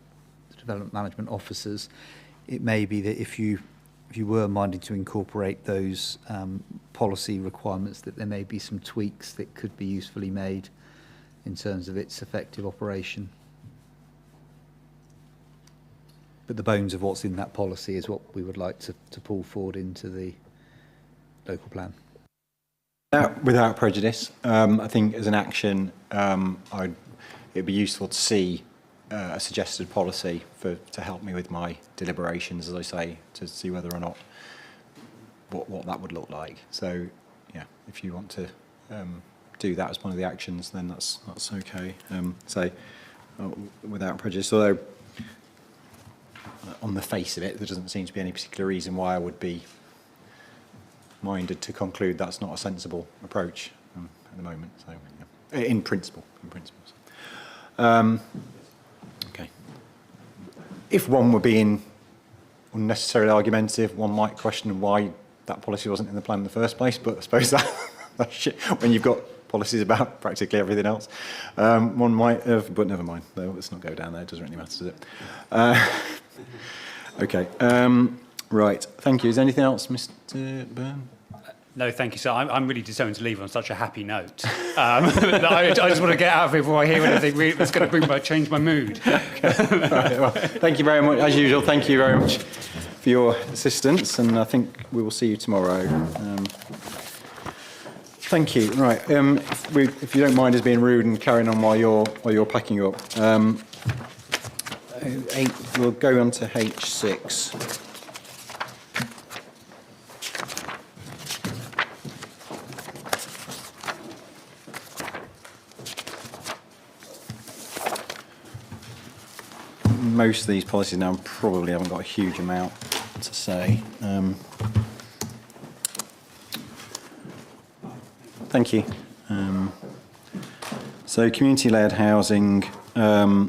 the development management officers, it may be that if you were minded to incorporate those policy requirements, that there may be some tweaks that could be usefully made in terms of its effective operation. But the bones of what's in that policy is what we would like to pull forward into the local plan. Without prejudice, I think as an action, it'd be useful to see a suggested policy to help me with my deliberations, as I say, to see whether or not what that would look like. So, yeah, if you want to do that as one of the actions, then that's okay. Without prejudice, although on the face of it, there doesn't seem to be any particular reason why I would be minded to conclude that's not a sensible approach at the moment. So, yeah. In principle. So. Okay. If one were being unnecessarily argumentative, one might question why that policy wasn't in the plan in the first place. But I suppose that's shit. When you've got policies about practically everything else, one might have. But never mind. Let's not go down there. It doesn't really matter, does it? Okay. Right. Thank you. Is there anything else, Mr. Byrne? No, thank you, sir. I'm really determined to leave on such a happy note. I just want to get out of here before I hear anything that's going to change my mood. Okay. Right, well, thank you very much. As usual, thank you very much for your assistance, and I think we will see you tomorrow. Thank you. Right. If you don't mind us being rude and carrying on while you're packing up, we'll go on to H6. Most of these policies now probably haven't got a huge amount to say. Thank you. So community-led housing. I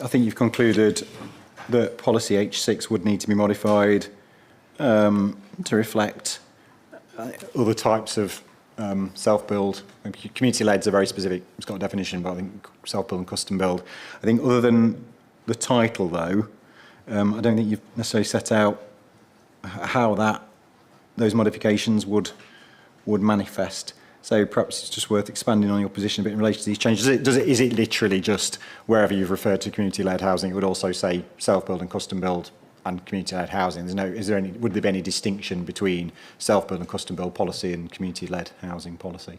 think you've concluded that policy H6 would need to be modified to reflect other types of self-build. Community-leds are very specific. It's got a definition, but I think self-build and custom-build. I think other than the title, though, I don't think you've necessarily set out how those modifications would manifest. So perhaps it's just worth expanding on your position a bit in relation to these changes. Is it literally just wherever you've referred to community-led housing, it would also say self-build and custom-build and community-led housing? Would there be any distinction between self-build and custom-build policy and community-led housing policy?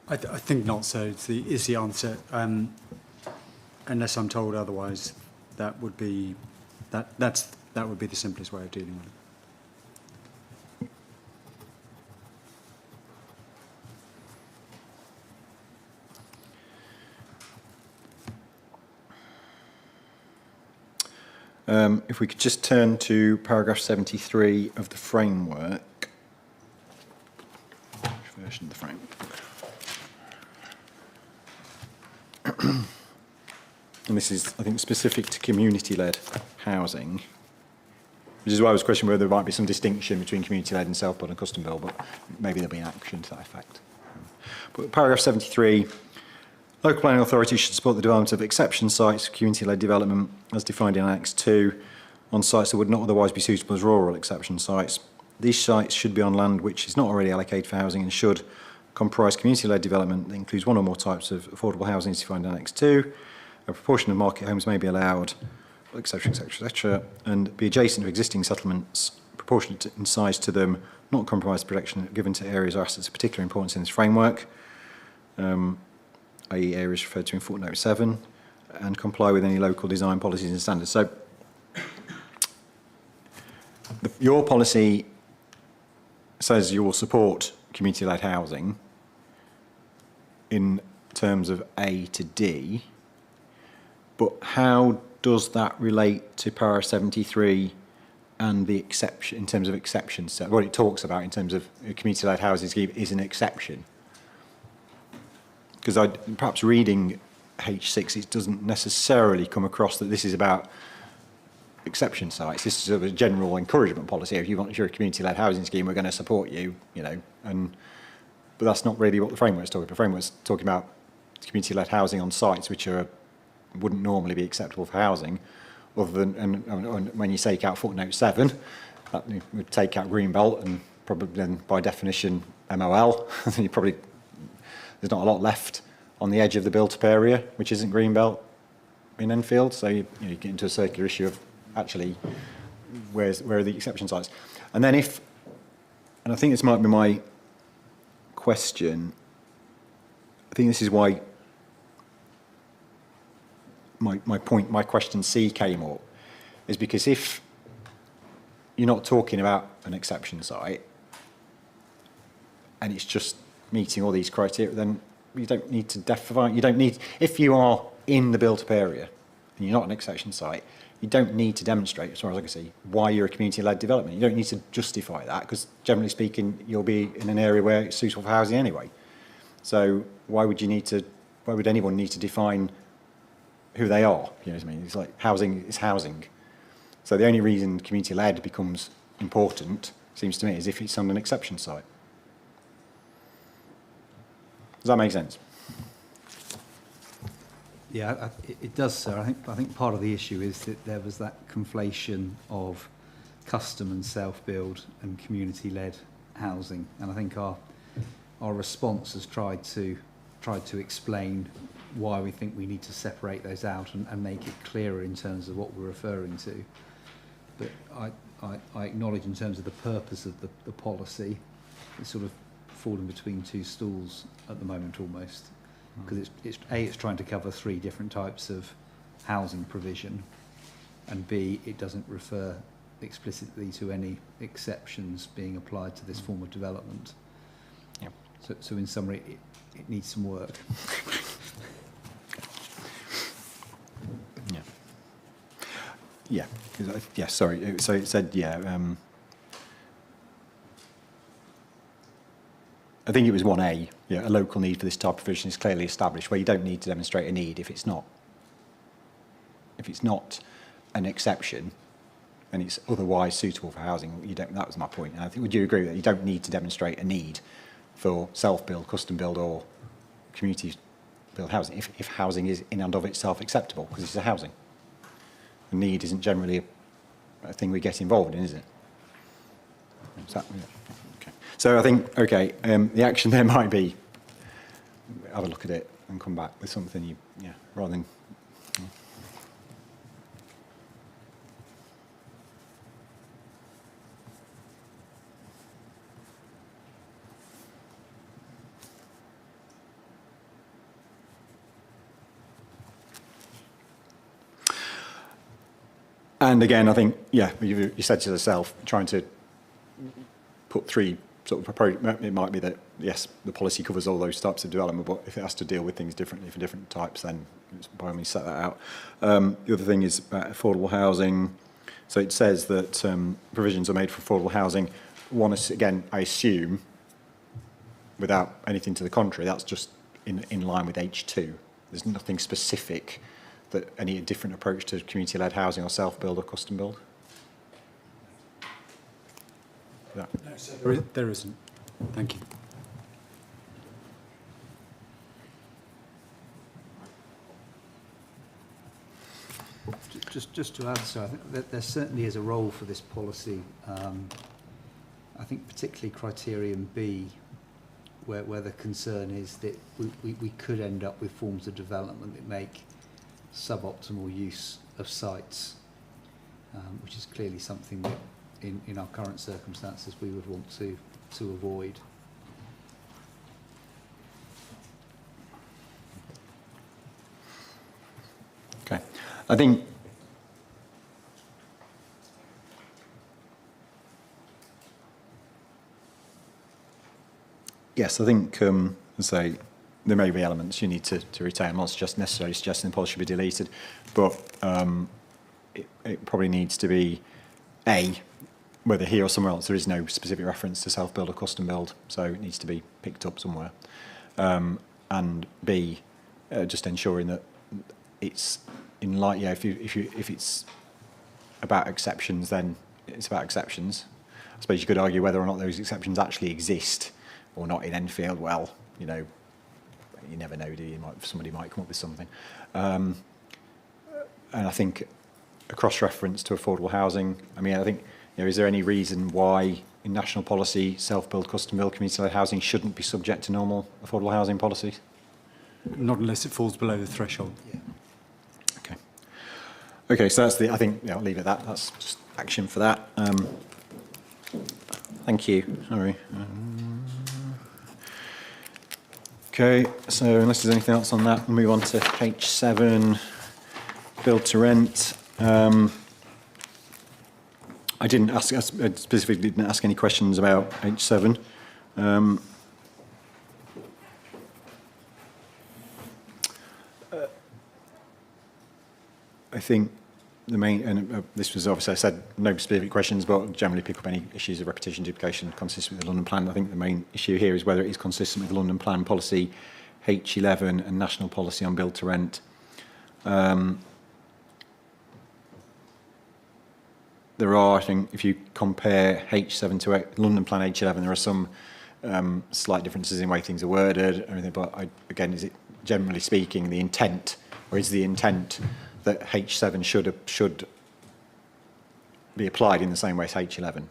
I think not. So is the answer. Unless I'm told otherwise, that would be the simplest way of dealing with it. If we could just turn to paragraph 73 of the framework. Which version of the framework? And this is, I think, specific to community-led housing, which is why I was questioning whether there might be some distinction between community-led and self-build and custom-build, but maybe there'll be an action to that effect. But paragraph 73, Local planning authorities should support the development of exception sites for community-led development as defined in Annex 2 on sites that would not otherwise be suitable as rural exception sites. These sites should be on land which is not already allocated for housing and should comprise community-led development that includes one or more types of affordable housing as defined in Annex 2. A proportion of market homes may be allowed, etc., etc., etc., and be adjacent to existing settlements, proportionate in size to them, not compromise the protection given to areas or assets of particular importance in this framework, i.e. areas referred to in footnote 7, and comply with any local design policies and standards. So, your policy says you will support community-led housing in terms of A to D, but how does that relate to para 73 and the exception, in terms of exceptions? So what it talks about in terms of community-led housing scheme is an exception. Because perhaps reading H6, it doesn't necessarily come across that this is about exception sites. This is sort of a general encouragement policy. If you're a community-led housing scheme, we're going to support you, you know. But that's not really what the framework's talking about. The framework's talking about community-led housing on sites which wouldn't normally be acceptable for housing, other than, and when you take out footnote 7, that would take out Greenbelt and probably then by definition MOL. You probably, there's not a lot left on the edge of the built-up area, which isn't Greenbelt in Enfield. So you get into a circular issue of actually where are the exception sites. And then and I think this might be my question, I think this is why my question C came up, is because if you're not talking about an exception site and it's just meeting all these criteria, then you don't need to define, if you are in the built-up area and you're not an exception site, you don't need to demonstrate, as far as I can see, why you're a community-led development. You don't need to justify that, because generally speaking, you'll be in an area where it's suitable for housing anyway. So why would anyone need to define who they are? You know what I mean? It's like housing is housing. So the only reason community-led becomes important, seems to me, is if it's on an exception site. Does that make sense? Yeah, it does, sir. I think part of the issue is that there was that conflation of custom and self-build and community-led housing, and I think our response has tried to explain why we think we need to separate those out and make it clearer in terms of what we're referring to. But I acknowledge in terms of the purpose of the policy, it's sort of falling between two stools at the moment almost. Because it's trying to cover 3 different types of housing provision, and B, it doesn't refer explicitly to any exceptions being applied to this form of development. Yep. So in summary, it needs some work. Yeah. Yeah. Sorry. So it said, I think it was 1A, a local need for this type of provision is clearly established, where you don't need to demonstrate a need if it's not an exception and it's otherwise suitable for housing. That was my point. And I think, would you agree that you don't need to demonstrate a need for self-build, custom build or community build housing if housing is in and of itself acceptable, because it's a housing. The need isn't generally a thing we get involved in, is it? So I think, the action there might be have a look at it and come back with something rather than. And again, I think, you said to yourself, trying to put 3 sort of approach, it might be that, yes, the policy covers all those types of development, but if it has to deal with things differently for different types, then by all means set that out. The other thing is about affordable housing. So it says that provisions are made for affordable housing. One is, again, I assume, without anything to the contrary, that's just in line with H2. There's nothing specific that any different approach to community-led housing or self-build or custom build? No, sir, there isn't. Thank you. Just to add, so I think that there certainly is a role for this policy. I think particularly criterion B, where the concern is that we could end up with forms of development that make suboptimal use of sites, which is clearly something that in our current circumstances we would want to avoid. Okay. I think yes, I think as I say, there may be elements you need to retain. I'm not necessarily suggesting the policy should be deleted, but it probably needs to be A, whether here or somewhere else there is no specific reference to self-build or custom build, so it needs to be picked up somewhere. And B, just ensuring that it's in light, yeah, if it's about exceptions, then it's about exceptions. I suppose you could argue whether or not those exceptions actually exist or not in Enfield. Well, you know, you never know, do you? Somebody might come up with something. And I think a cross-reference to affordable housing, I mean, I think, you know, is there any reason why in national policy, self-build, custom-build, community-led housing shouldn't be subject to normal affordable housing policies? Not unless it falls below the threshold. Yeah. Okay. Okay, so that's I think, yeah, I'll leave it at that. That's just action for that. Thank you. Sorry. Okay, so unless there's anything else on that, we'll move on to H7, build to rent. I specifically didn't ask any questions about H7. I think the main, and this was obviously, I said no specific questions, but generally pick up any issues of repetition, duplication consistent with the London Plan. I think the main issue here is whether it is consistent with the London Plan policy H11 and national policy on build to rent. There are, I think, if you compare H7 to London Plan H11, there are some slight differences in the way things are worded, everything. But again, is it generally speaking the intent, or is the intent that H7 should be applied in the same way as H11?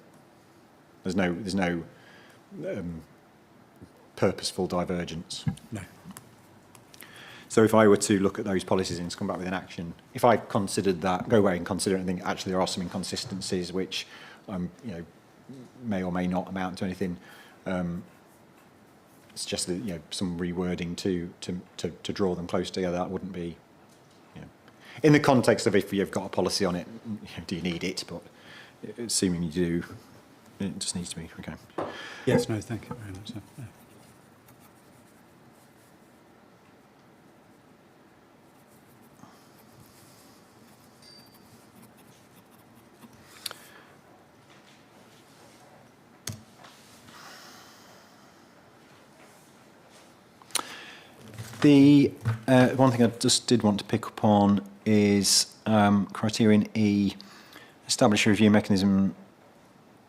There's no purposeful divergence. No. So if I were to look at those policies and come back with an action, if I considered that, go away and consider it and think actually there are some inconsistencies which you know, may or may not amount to anything, it's just that, you know, some rewording to draw them close together, that wouldn't be, you know, in the context of if you've got a policy on it, you know, do you need it? But assuming you do, it just needs to be, okay. Yes, no, thank you very much. No. The one thing I just did want to pick up on is criterion E, establish a review mechanism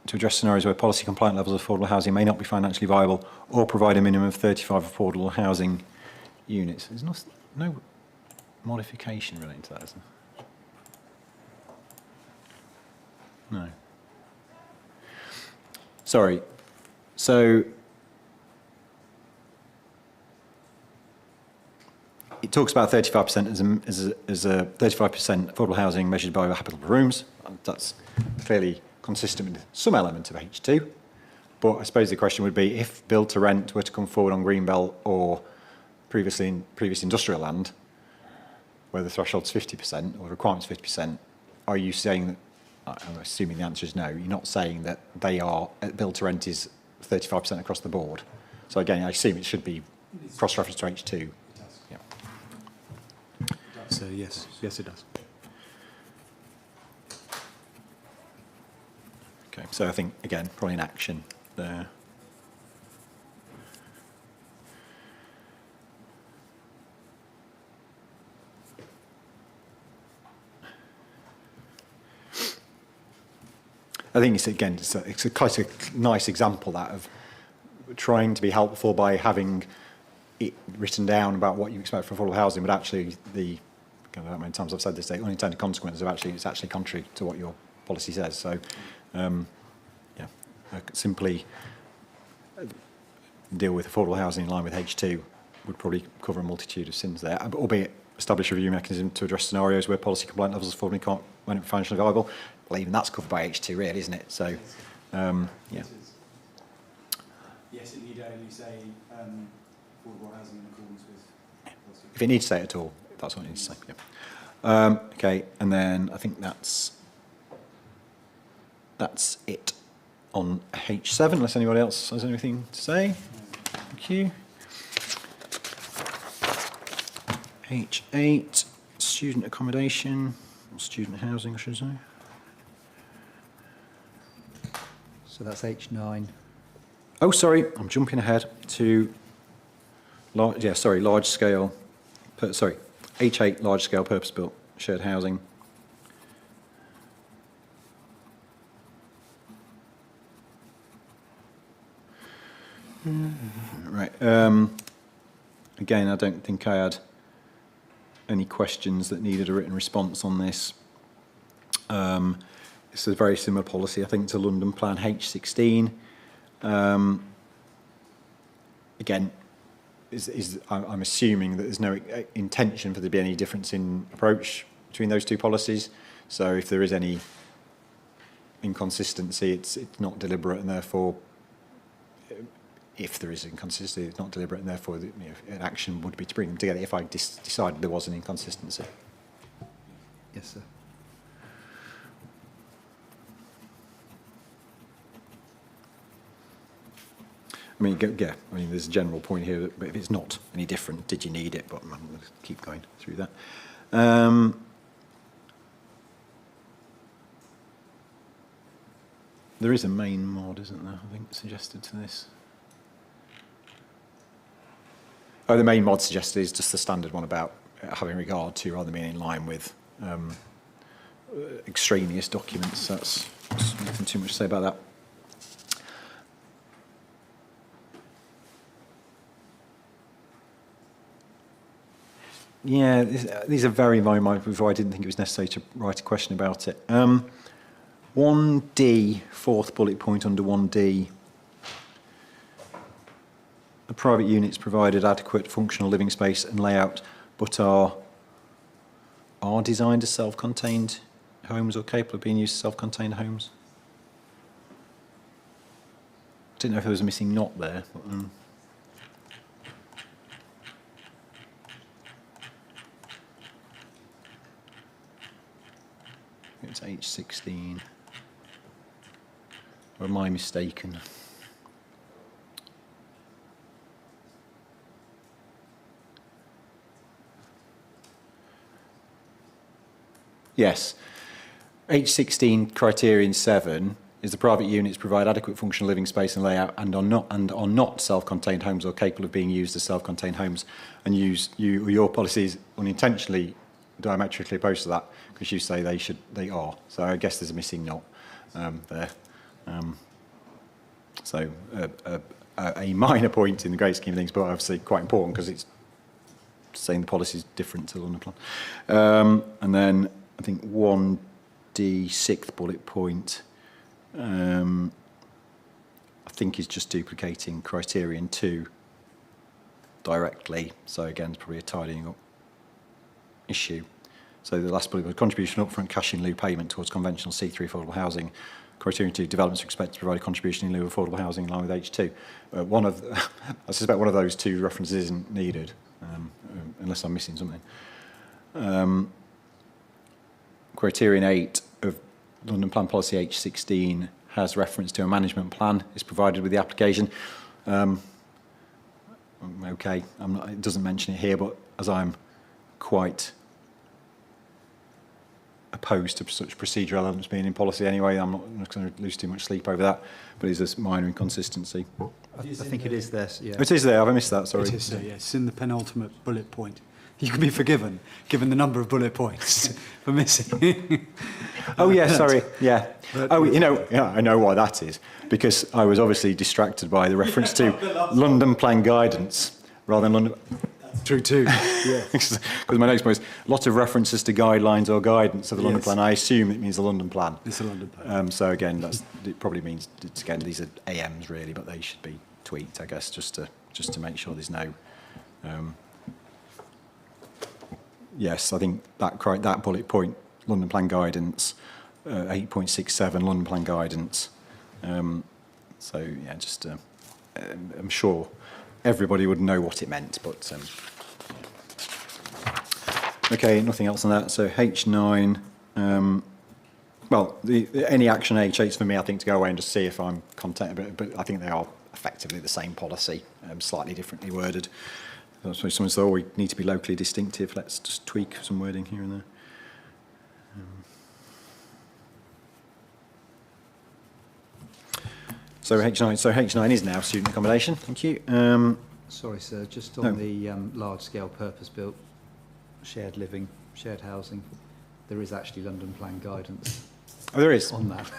to address scenarios where policy compliant levels of affordable housing may not be financially viable or provide a minimum of 35 affordable housing units. There's no modification relating to that, is there? No. Sorry. So it talks about 35% as a 35% affordable housing measured by habitable rooms. That's clearly consistent with some element of H2. But I suppose the question would be, if build to rent were to come forward on Greenbelt or previous industrial land, where the threshold's 50% or the requirement's 50%, are you saying that, I'm assuming the answer is no, you're not saying that they are, build to rent is 35% across the board? So again, I assume it should be cross-reference to H2. Yeah. So yes, it does. Okay, so I think, again, probably an action there. I think it's, again, it's quite a nice example, that, of trying to be helpful by having it written down about what you expect from affordable housing, but actually the don't know how many times I've said this, the unintended consequences of it's actually contrary to what your policy says. So, simply deal with affordable housing in line with H2 would probably cover a multitude of sins there, albeit establish a review mechanism to address scenarios where policy compliant levels of affordability can't when it's financially viable. Well, even that's covered by H2 really, isn't it? So, yeah. Yes, it need only say affordable housing in accordance with policy. If it needs to say it at all, that's what it needs to say, yeah. Okay, and then I think that's it on H7, unless anybody else has anything to say. Thank you. H8, student accommodation, or student housing, I should say. So that's H9. Oh, sorry, I'm jumping ahead to, large scale, H8, large scale purpose-built shared housing. Right. Again, I don't think I had any questions that needed a written response on this. It's a very similar policy, I think, to London Plan H16. Again, I'm assuming that there's no intention for there to be any difference in approach between those two policies. So if there is any inconsistency, it's not deliberate, and therefore, if there is inconsistency, it's not deliberate, and therefore, an action would be to bring them together if I decided there was an inconsistency. Yes, sir. I mean, yeah, there's a general point here, but if it's not any different, did you need it? But I'm going to keep going through that. There is a main mod, isn't there, I think, suggested to this. Oh, the main mod suggested is just the standard one about having regard to rather than being in line with extraneous documents. That's nothing too much to say about that. Yeah, these are very minor before I didn't think it was necessary to write a question about it. 1D, fourth bullet point under 1D. The private units provided adequate functional living space and layout, but are designed as self-contained homes or capable of being used as self-contained homes. I didn't know if there was a missing not there. But, it's H16. Or am I mistaken? Yes. H16 criterion 7 is the private units provide adequate functional living space and layout and are not self-contained homes or capable of being used as self-contained homes, and your policy is unintentionally diametrically opposed to that because you say they are. So I guess there's a missing not there. So a minor point in the great scheme of things, but obviously quite important because it's saying the policy is different to the London Plan. And then I think 1D, sixth bullet point, I think is just duplicating criterion 2 directly. So again, it's probably a tidying up issue. So the last bullet was contribution upfront cash in lieu payment towards conventional C3 affordable housing. Criterion 2, developments are expected to provide a contribution in lieu of affordable housing in line with H2. I suspect one of those two references isn't needed, unless I'm missing something. Criterion 8 of London Plan Policy H16 has reference to a management plan is provided with the application. Okay, it doesn't mention it here, but as I'm quite opposed to such procedural elements being in policy anyway, I'm not going to lose too much sleep over that, but it's a minor inconsistency. I think it is there, yeah. It is there, have I missed that? Sorry. It is, yes, it's in the penultimate bullet point. You can be forgiven, given the number of bullet points for missing. Oh, yeah, sorry, yeah. Oh, yeah, I know why that is, because I was obviously distracted by the reference to London Plan guidance rather than London... True too. Yeah. Because my next point is a lot of references to guidelines or guidance of the London Yes. Plan. I assume it means the London Plan. It's a London plan. So again, it probably means again these are AMs really, but they should be tweaked, I guess, just to make sure there's no. Yes, I think that bullet point, London Plan guidance, 8.67 London Plan guidance. So yeah, just I'm sure everybody would know what it meant, but okay, nothing else on that. So H9. Well, any action H8's for me, I think, to go away and just see if I'm content, but I think they are effectively the same policy, slightly differently worded. So someone said, oh, we need to be locally distinctive. Let's just tweak some wording here and there. So H9 is now student accommodation. Thank you. Sorry, sir, just on the large-scale purpose-built shared living, shared housing, there is actually London Plan guidance Oh, there is. on that.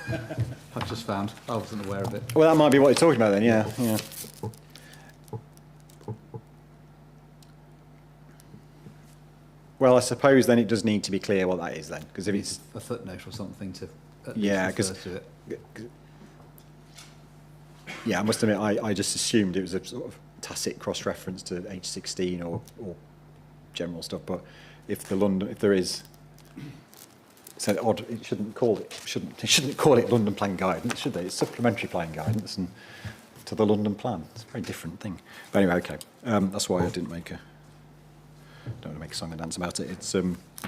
I've just found. I wasn't aware of it. Well, that might be what you're talking about then. Yeah. Well, I suppose then it does need to be clear what that is then, because if it's A footnote or something to at least yeah, refer because to it. yeah, I must admit I just assumed it was a sort of tacit cross-reference to H16 or general stuff, but if there is. So odd. It shouldn't call it London Plan guidance, should they? It's supplementary plan guidance and to the London Plan. It's a very different thing. But anyway, okay. That's why I don't want to make a song and dance about it. It's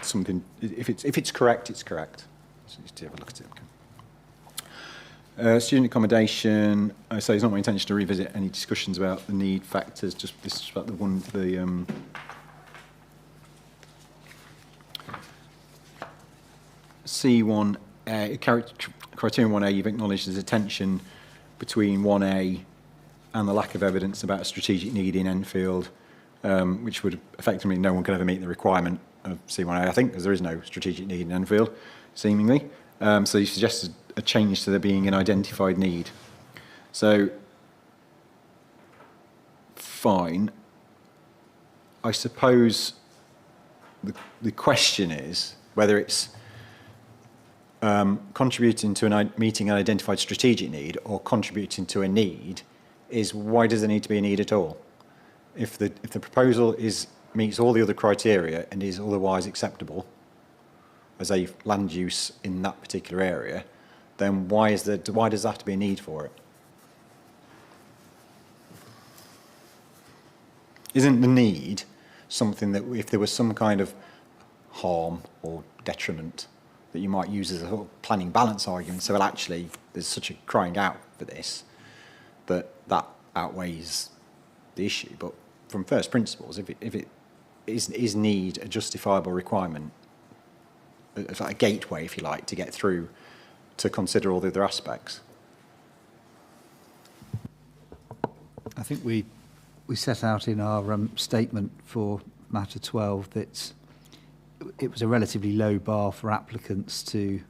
something. If it's correct, it's correct. So just have a look at it. Okay. Student accommodation. So it's not my intention to revisit any discussions about the need factors. Just this is about the C1A, criterion 1A, you've acknowledged there's a tension between 1A and the lack of evidence about a strategic need in Enfield, which would effectively no one could ever meet the requirement of C1A, I think, because there is no strategic need in Enfield, seemingly. So you suggested a change to there being an identified need. So, fine. I suppose the question is whether it's contributing to meeting an identified strategic need or contributing to a need is why does there need to be a need at all? If the proposal meets all the other criteria and is otherwise acceptable as a land use in that particular area, then why does there have to be a need for it? Isn't the need something that if there was some kind of harm or detriment that you might use as a sort of planning balance argument, so well actually there's such a crying out for this that outweighs the issue. But from first principles, if it is need a justifiable requirement, it's like a gateway, if you like, to get through to consider all the other aspects. I think we set out in our statement for matter 12 that it was a relatively low bar for applicants to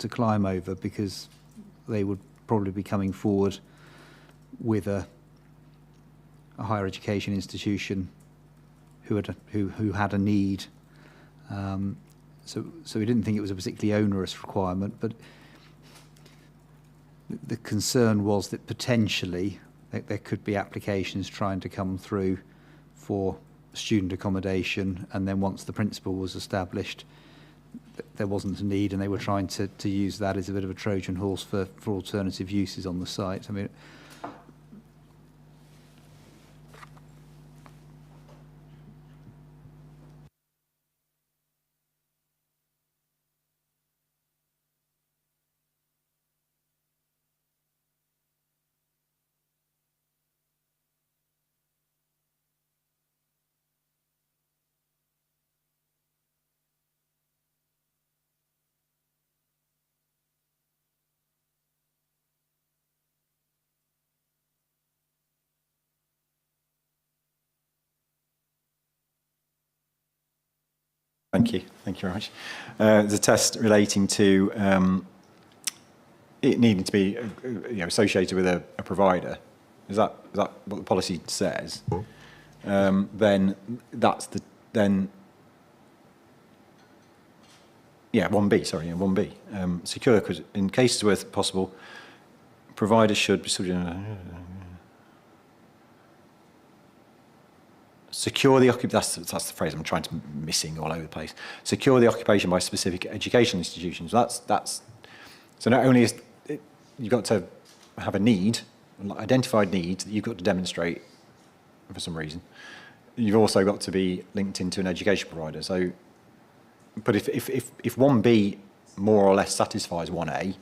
climb over because they would probably be coming forward with a higher education institution who had a need. So we didn't think it was a particularly onerous requirement, but the concern was that potentially there could be applications trying to come through for student accommodation, and then once the principle was established, there wasn't a need, and they were trying to use that as a bit of a Trojan horse for alternative uses on the site. I mean, Thank you very much. There's a test relating to it needing to be associated with a provider. Is that what the policy says? then that's the, then, yeah, 1B, sorry, yeah, 1B. Secure, in cases where possible, providers should be secure the occupation, that's the phrase I'm trying to missing all over the place. Secure the occupation by specific education institutions. That's so not only is it, you've got to have a need, an identified need that you've got to demonstrate for some reason. You've also got to be linked into an education provider. So, but if 1B more or less satisfies 1A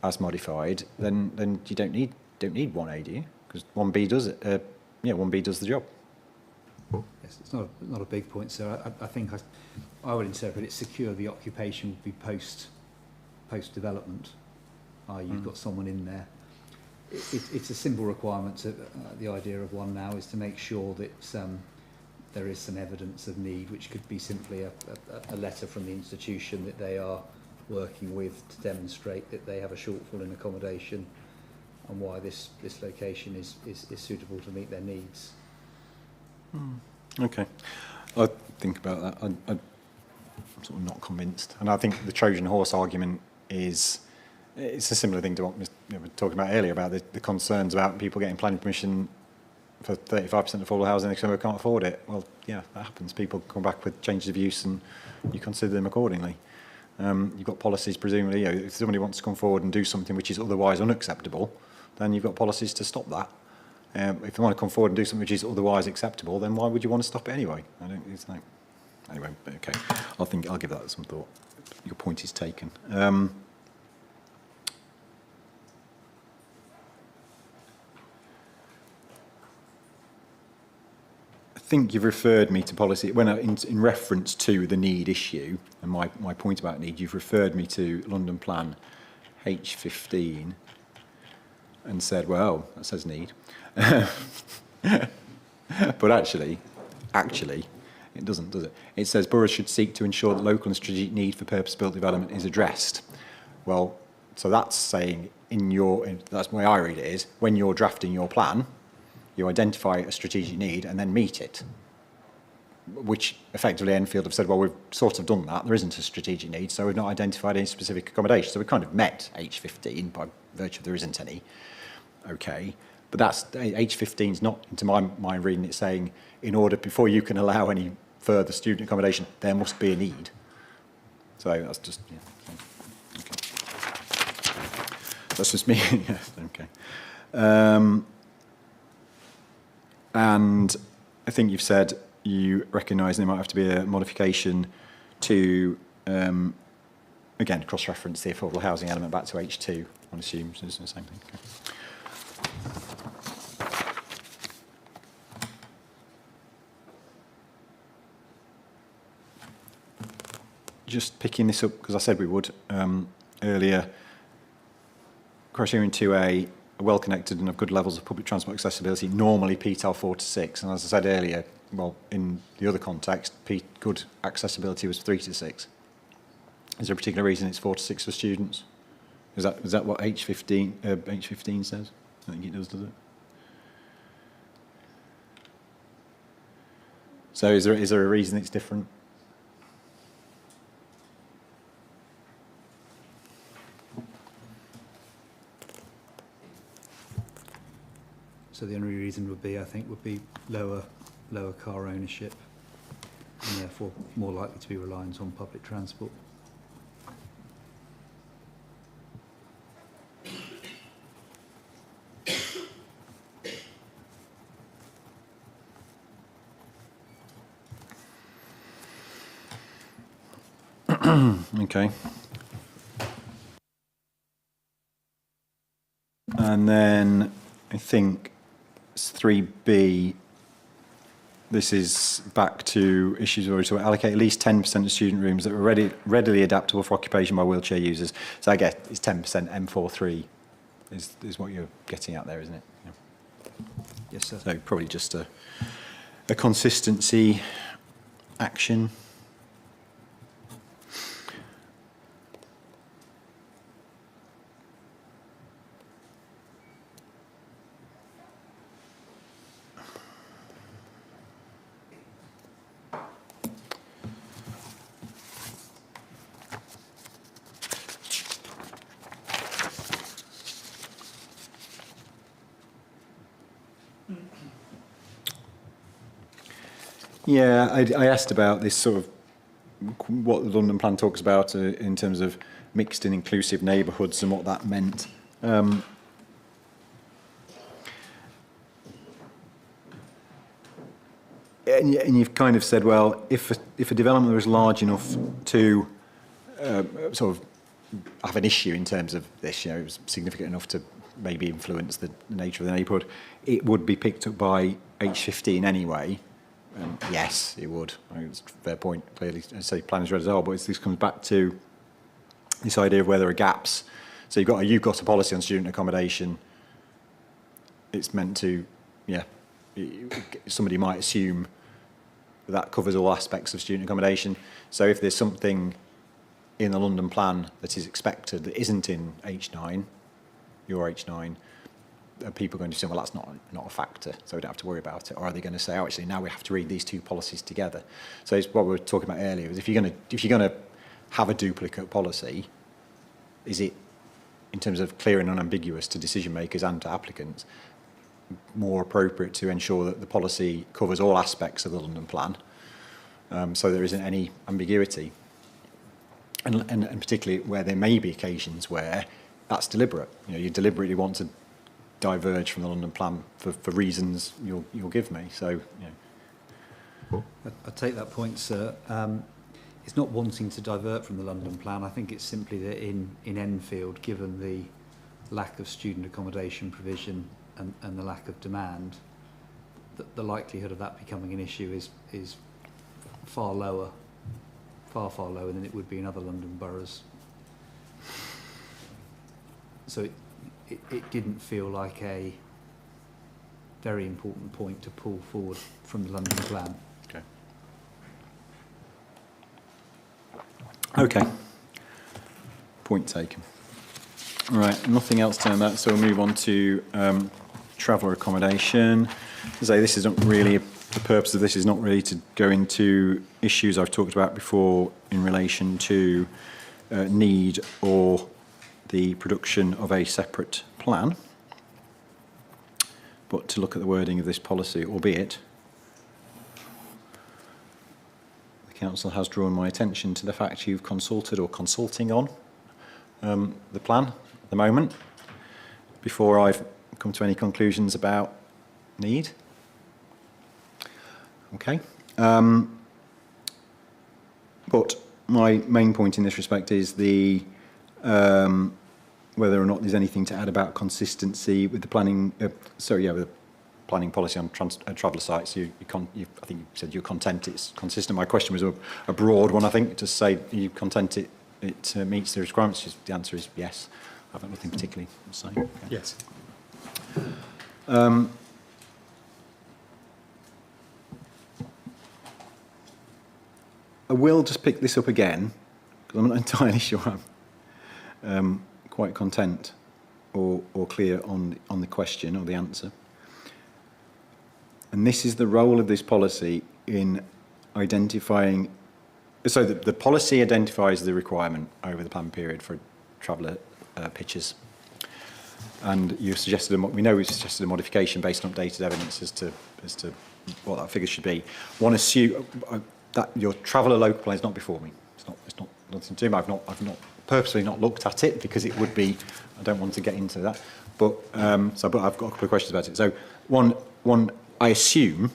as modified, then you don't need 1A, do you? Because 1B does it. 1B does the job. Yes, it's not a big point, so I think I would interpret it secure the occupation would be post development. You've got someone in there. It's a simple requirement. To, the idea of one now is to make sure that there is some evidence of need, which could be simply a letter from the institution that they are working with to demonstrate that they have a shortfall in accommodation and why this location is suitable to meet their needs. Okay, I'll think about that. I'm sort of not convinced, and I think the Trojan horse argument is it's a similar thing to what we were talking about earlier about the concerns about people getting planning permission for 35% affordable housing and they can't afford it. Well, yeah, that happens. People come back with changes of use, and you consider them accordingly. You've got policies, presumably. If somebody wants to come forward and do something which is otherwise unacceptable, then you've got policies to stop that. If they want to come forward and do something which is otherwise acceptable, then why would you want to stop it anyway? It's like, anyway, okay. I'll give that some thought. Your point is taken. I think you've referred me to policy when in reference to the need issue and my point about need. You've referred me to London Plan H15 and said, well, that says need. But actually, it doesn't, does it? It says boroughs should seek to ensure that local and strategic need for purpose-built development is addressed. Well, so that's saying that's the way I read it is, when you're drafting your plan, you identify a strategic need and then meet it. Which effectively Enfield have said, well, we've sort of done that. There isn't a strategic need, so we've not identified any specific accommodation. So we kind of met H15 by virtue of there isn't any. Okay. But that's H15 is not, into my mind reading it, saying in order before you can allow any further student accommodation, there must be a need. So that's just, yeah. Okay. That's just me. Yes, okay. And I think you've said you recognise there might have to be a modification to, again, cross-reference the affordable housing element back to H2, I assume it's the same thing. Okay. Just picking this up, because I said we would earlier, criterion 2A, well-connected and of good levels of public transport accessibility, normally PTAL 4 to 6. And as I said earlier, well, in the other context, good accessibility was 3 to 6. Is there a particular reason it's 4 to 6 for students? Is that what H15 says? I think it does it? So is there a reason it's different? So the only reason would be, I think, lower car ownership, and therefore more likely to be reliant on public transport. Okay. And then I think it's 3B. This is back to issues where we talk, allocate at least 10% of student rooms that are readily adaptable for occupation by wheelchair users. So I guess it's 10% M43 is what you're getting at there, isn't it? Yeah. Yes, sir. So probably just a consistency action. Yeah, I asked about this sort of what the London Plan talks about in terms of mixed and inclusive neighbourhoods and what that meant. And you've kind of said, well, if a development was large enough to sort of have an issue in terms of this, it was significant enough to maybe influence the nature of the neighbourhood, it would be picked up by H15 anyway. Yes, it would. I think it's a fair point. Clearly, I say planners read as well, but this comes back to this idea of where there are gaps. So you've got a policy on student accommodation. It's meant to, somebody might assume that covers all aspects of student accommodation. So if there's something in the London Plan that is expected that isn't in H9, your H9, are people going to say, well, that's not a factor, so we don't have to worry about it? Or are they going to say, oh, actually, now we have to read these two policies together? So it's what we were talking about earlier, is if you're going to have a duplicate policy, is it, in terms of clear and unambiguous to decision makers and to applicants, more appropriate to ensure that the policy covers all aspects of the London Plan, so there isn't any ambiguity? And particularly where there may be occasions where that's deliberate. You deliberately want to diverge from the London Plan for reasons you'll give me. So, I take that point, sir. It's not wanting to divert from the London Plan. I think it's simply that in Enfield, given the lack of student accommodation provision and the lack of demand, the likelihood of that becoming an issue is far lower than it would be in other London boroughs. So it didn't feel like a very important point to pull forward from the London Plan. Okay. Point taken. All right, nothing else to that, so we'll move on to traveller accommodation. As I say, this is not really, the purpose of this is not really to go into issues I've talked about before in relation to need or the production of a separate plan, but to look at the wording of this policy, albeit the Council has drawn my attention to the fact you've consulted or consulting on the plan at the moment, before I've come to any conclusions about need. Okay. But my main point in this respect is the whether or not there's anything to add about consistency with the planning. With the planning policy on traveller sites. I think you said you're content it's consistent. My question was a broad one. I think to say you content it meets the requirements. The answer is yes. I've got nothing particularly to say. Okay. Yes. I will just pick this up again, because I'm not entirely sure I'm quite content or clear on the question or the answer. And this is the role of this policy in identifying, so the policy identifies the requirement over the plan period for traveller pitches. And you suggested, we know we suggested a modification based on updated evidence as to what that figure should be. One assume that your traveller local plan is not before me. It's not nothing to do. I've not purposely not looked at it because it would be. I don't want to get into that. But but I've got a couple of questions about it. So one, I assume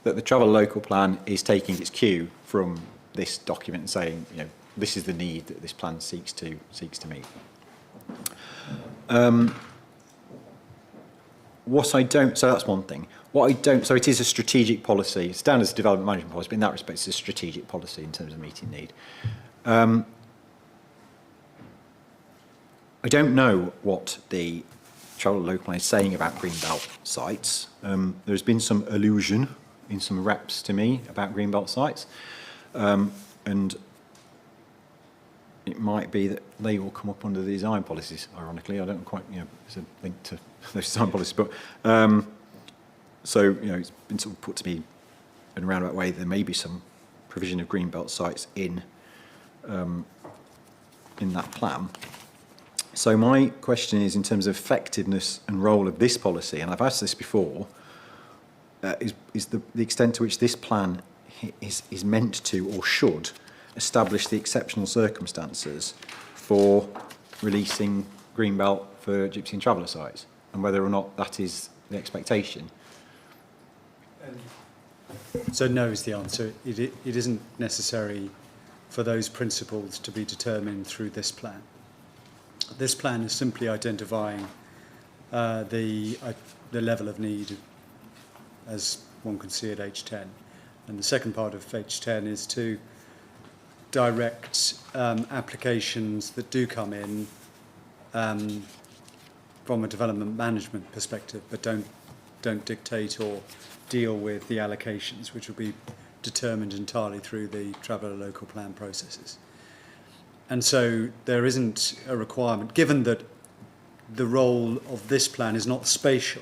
that the traveller local plan is taking its cue from this document and saying, this is the need that this plan seeks to meet. What I don't, so that's one thing. What I don't, so it is a strategic policy. It's down as a development management policy, but in that respect, it's a strategic policy in terms of meeting need. I don't know what the travel local plan is saying about greenbelt sites. There's been some allusion in some reps to me about greenbelt sites, and it might be that they will come up under the design policies. Ironically, I don't quite, there's a link to those design policies, but so it's been sort of put to me in a roundabout way. There may be some provision of greenbelt sites in that plan. So my question is, in terms of effectiveness and role of this policy, and I've asked this before, is the extent to which this plan is meant to or should establish the exceptional circumstances for releasing Greenbelt for gypsy and traveller sites, and whether or not that is the expectation. So no is the answer. It isn't necessary for those principles to be determined through this plan. This plan is simply identifying the level of need as one can see at H10. And the second part of H10 is to direct applications that do come in from a development management perspective, but don't dictate or deal with the allocations, which will be determined entirely through the Traveller Local Plan processes. And so there isn't a requirement, given that the role of this plan is not spatial,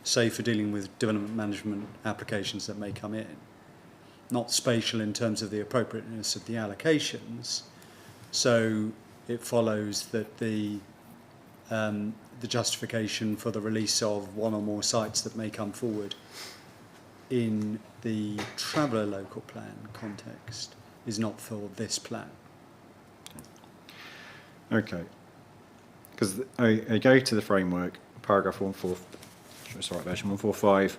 say for dealing with development management applications that may come in, not spatial in terms of the appropriateness of the allocations. So it follows that the justification for the release of one or more sites that may come forward in the Traveller Local Plan context is not for this plan. Okay. Because I go to the framework, paragraph 145.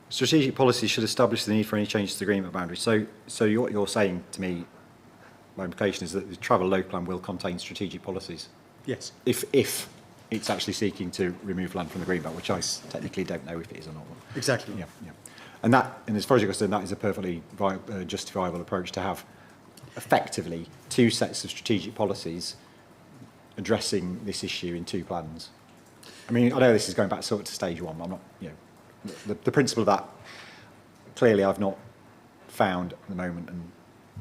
Strategic policy should establish the need for any changes to the agreement boundaries. So what you're saying to me, my implication is that the Travel Local Plan will contain strategic policies. Yes. If it's actually seeking to remove land from the greenbelt, which I technically don't know if it is or not. Exactly. Yeah. And as far as you're concerned, that is a perfectly justifiable approach to have effectively two sets of strategic policies addressing this issue in two plans. I mean, I know this is going back sort of to stage one, but I'm not, the principle of that, clearly I've not found at the moment, and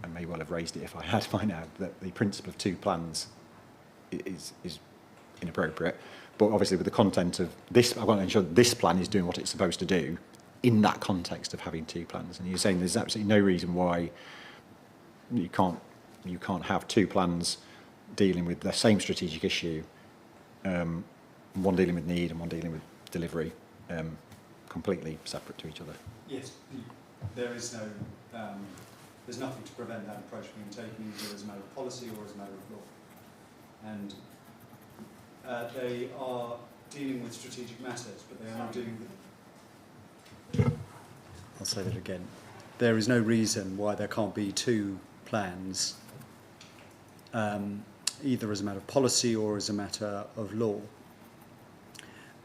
I may well have raised it if I had by now, that the principle of two plans is inappropriate. But obviously with the content of this, I want to ensure that this plan is doing what it's supposed to do in that context of having two plans. And you're saying there's absolutely no reason why you can't have two plans dealing with the same strategic issue, one dealing with need and one dealing with delivery, completely separate to each other. Yes, there is no, there's nothing to prevent that approach being taken either as a matter of policy or as a matter of law. And they are dealing with strategic matters, but they are not dealing with... I'll say that again. There is no reason why there can't be two plans, either as a matter of policy or as a matter of law.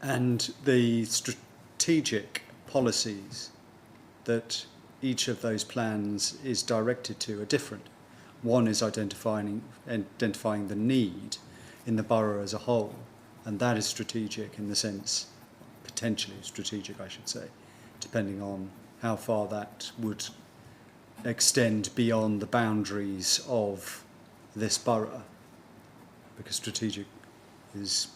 And the strategic policies that each of those plans is directed to are different. One is identifying the need in the borough as a whole, and that is strategic in the sense, potentially strategic I should say, depending on how far that would extend beyond the boundaries of this borough, because strategic is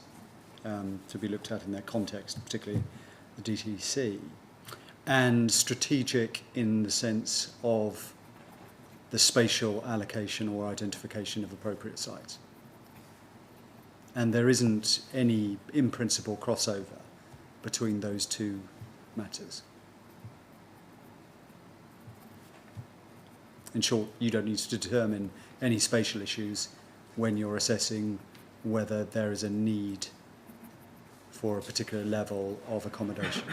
to be looked at in their context, particularly the DTC, and strategic in the sense of the spatial allocation or identification of appropriate sites. And there isn't any, in principle, crossover between those two matters. In short, you don't need to determine any spatial issues when you're assessing whether there is a need for a particular level of accommodation.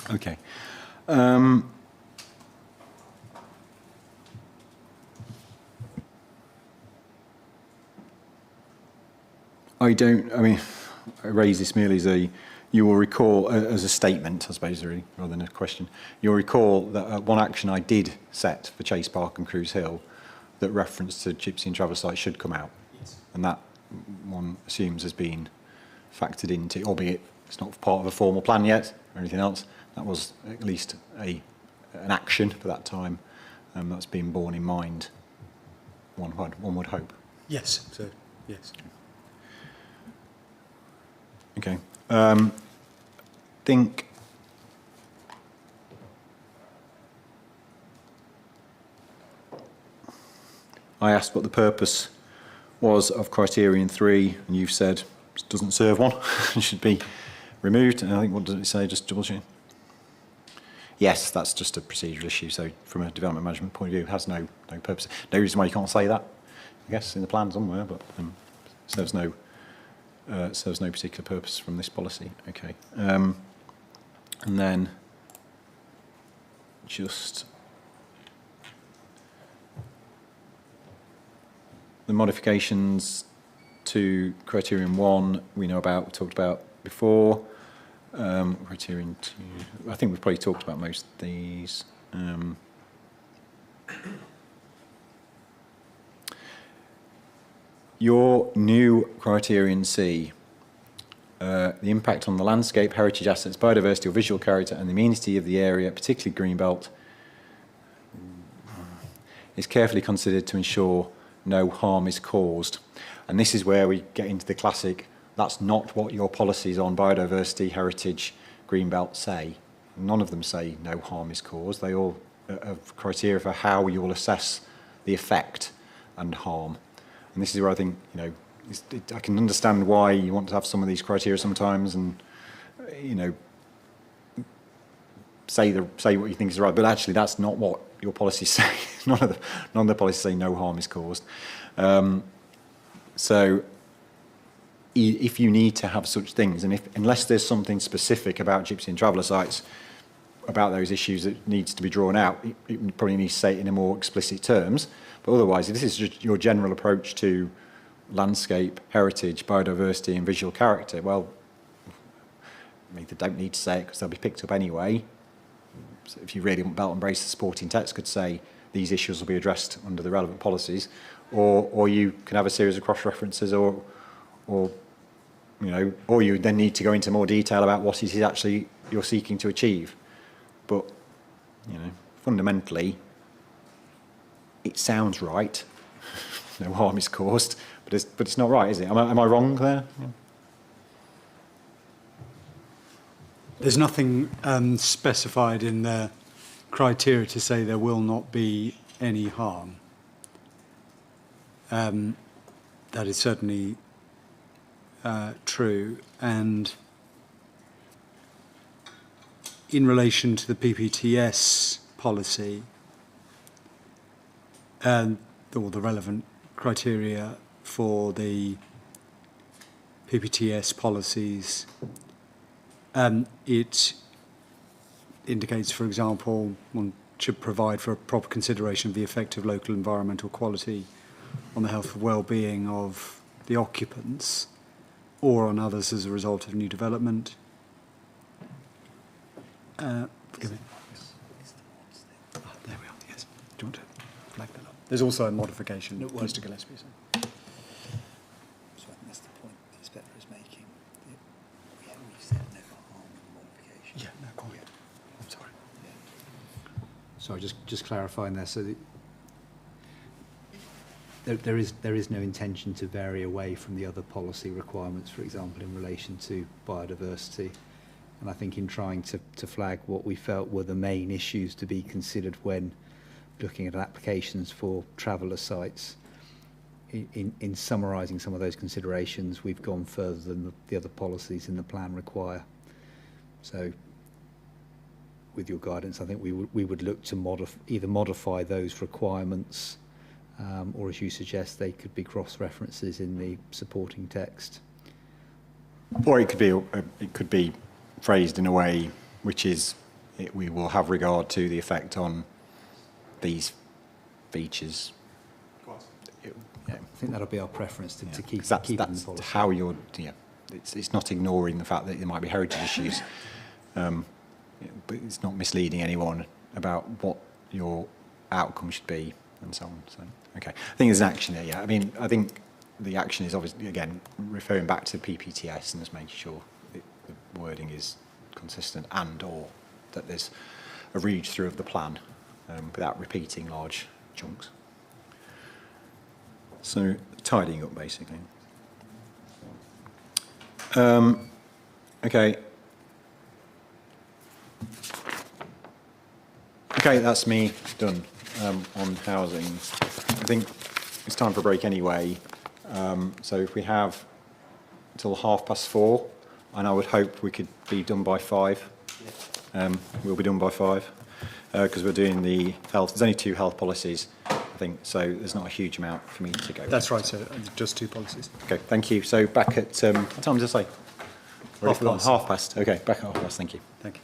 Okay. I raise this merely as you will recall, as a statement, I suppose, really, rather than a question. You'll recall that one action I did set for Chase Park and Cruise Hill, that reference to gypsy and traveller sites should come out. Yes. And that one assumes has been factored into, albeit it's not part of a formal plan yet or anything else. That was at least an action for that time that's been borne in mind, one would hope. Yes, so, yes. Okay. Think I asked what the purpose was of criterion 3, and you've said it doesn't serve one, it should be removed. And I think, what does it say? Just double check. Yes, that's just a procedural issue. So from a development management point of view, it has no purpose. No reason why you can't say that, I guess, in the plan somewhere, but serves no particular purpose from this policy. Okay. And then just the modifications to criterion 1 we know about, we talked about before. Criterion 2, I think we've probably talked about most of these. Your new criterion C, the impact on the landscape, heritage assets, biodiversity or visual character and the amenity of the area, particularly greenbelt, is carefully considered to ensure no harm is caused. And this is where we get into the classic, that's not what your policies on biodiversity, heritage, greenbelt say. None of them say no harm is caused. They all have criteria for how you will assess the effect and harm. And this is where I think, I can understand why you want to have some of these criteria sometimes and, say what you think is right, but actually that's not what your policies say. None of the policies say no harm is caused. So if you need to have such things, and unless there's something specific about gypsy and traveller sites, about those issues that needs to be drawn out, it probably needs to say it in a more explicit terms. But otherwise, if this is just your general approach to landscape, heritage, biodiversity and visual character, well, they don't need to say it because they'll be picked up anyway. So if you really want belt and brace, the supporting text could say these issues will be addressed under the relevant policies, or you can have a series of cross-references, or you then need to go into more detail about what it is actually you're seeking to achieve. But fundamentally, it sounds right. No harm is caused, but it's not right, is it? Am I wrong there? Yeah. There's nothing specified in the criteria to say there will not be any harm. That is certainly true. And in relation to the PPTS policy, or the relevant criteria for the PPTS policies, it indicates, for example, one should provide for a proper consideration of the effect of local environmental quality on the health and well-being of the occupants or on others as a result of new development. Forgive me. There we are, yes. Do you want to flag that up? There's also a modification, Mr. Gillespie. So I think that's the point the inspector is making. We said no harm in the modification. Yeah, no, go on. I'm sorry. Yeah. Sorry, just clarifying there. So there is no intention to vary away from the other policy requirements, for example, in relation to biodiversity. And I think in trying to flag what we felt were the main issues to be considered when looking at applications for traveller sites, in summarising some of those considerations, we've gone further than the other policies in the plan require. So with your guidance, I think we would look to either modify those requirements, or as you suggest, they could be cross-references in the supporting text. Or it could be phrased in a way which is we will have regard to the effect on these features. I think that'll be our preference to keep that's in the policy. how you're. Yeah, it's not ignoring the fact that there might be heritage issues, but it's not misleading anyone about what your outcome should be and so on. So okay, I think there's an action there. Yeah, I mean, I think the action is obviously again referring back to PPTS and just making sure the wording is consistent and/or that there's a read through of the plan without repeating large chunks. So tidying up basically. Okay. Okay, that's me done on housing. I think it's time for a break anyway. So if we have until 4:30, and I would hope we could be done by 5. We'll be done by 5 because we're doing the health. There's only 2 health policies, I think, so there's not a huge amount for me to go. That's right, sir. Just 2 policies. Okay, thank you. So back at, what time does it say? 1:30. 1:30. Okay, back at 1:30. Thank you. Thank you.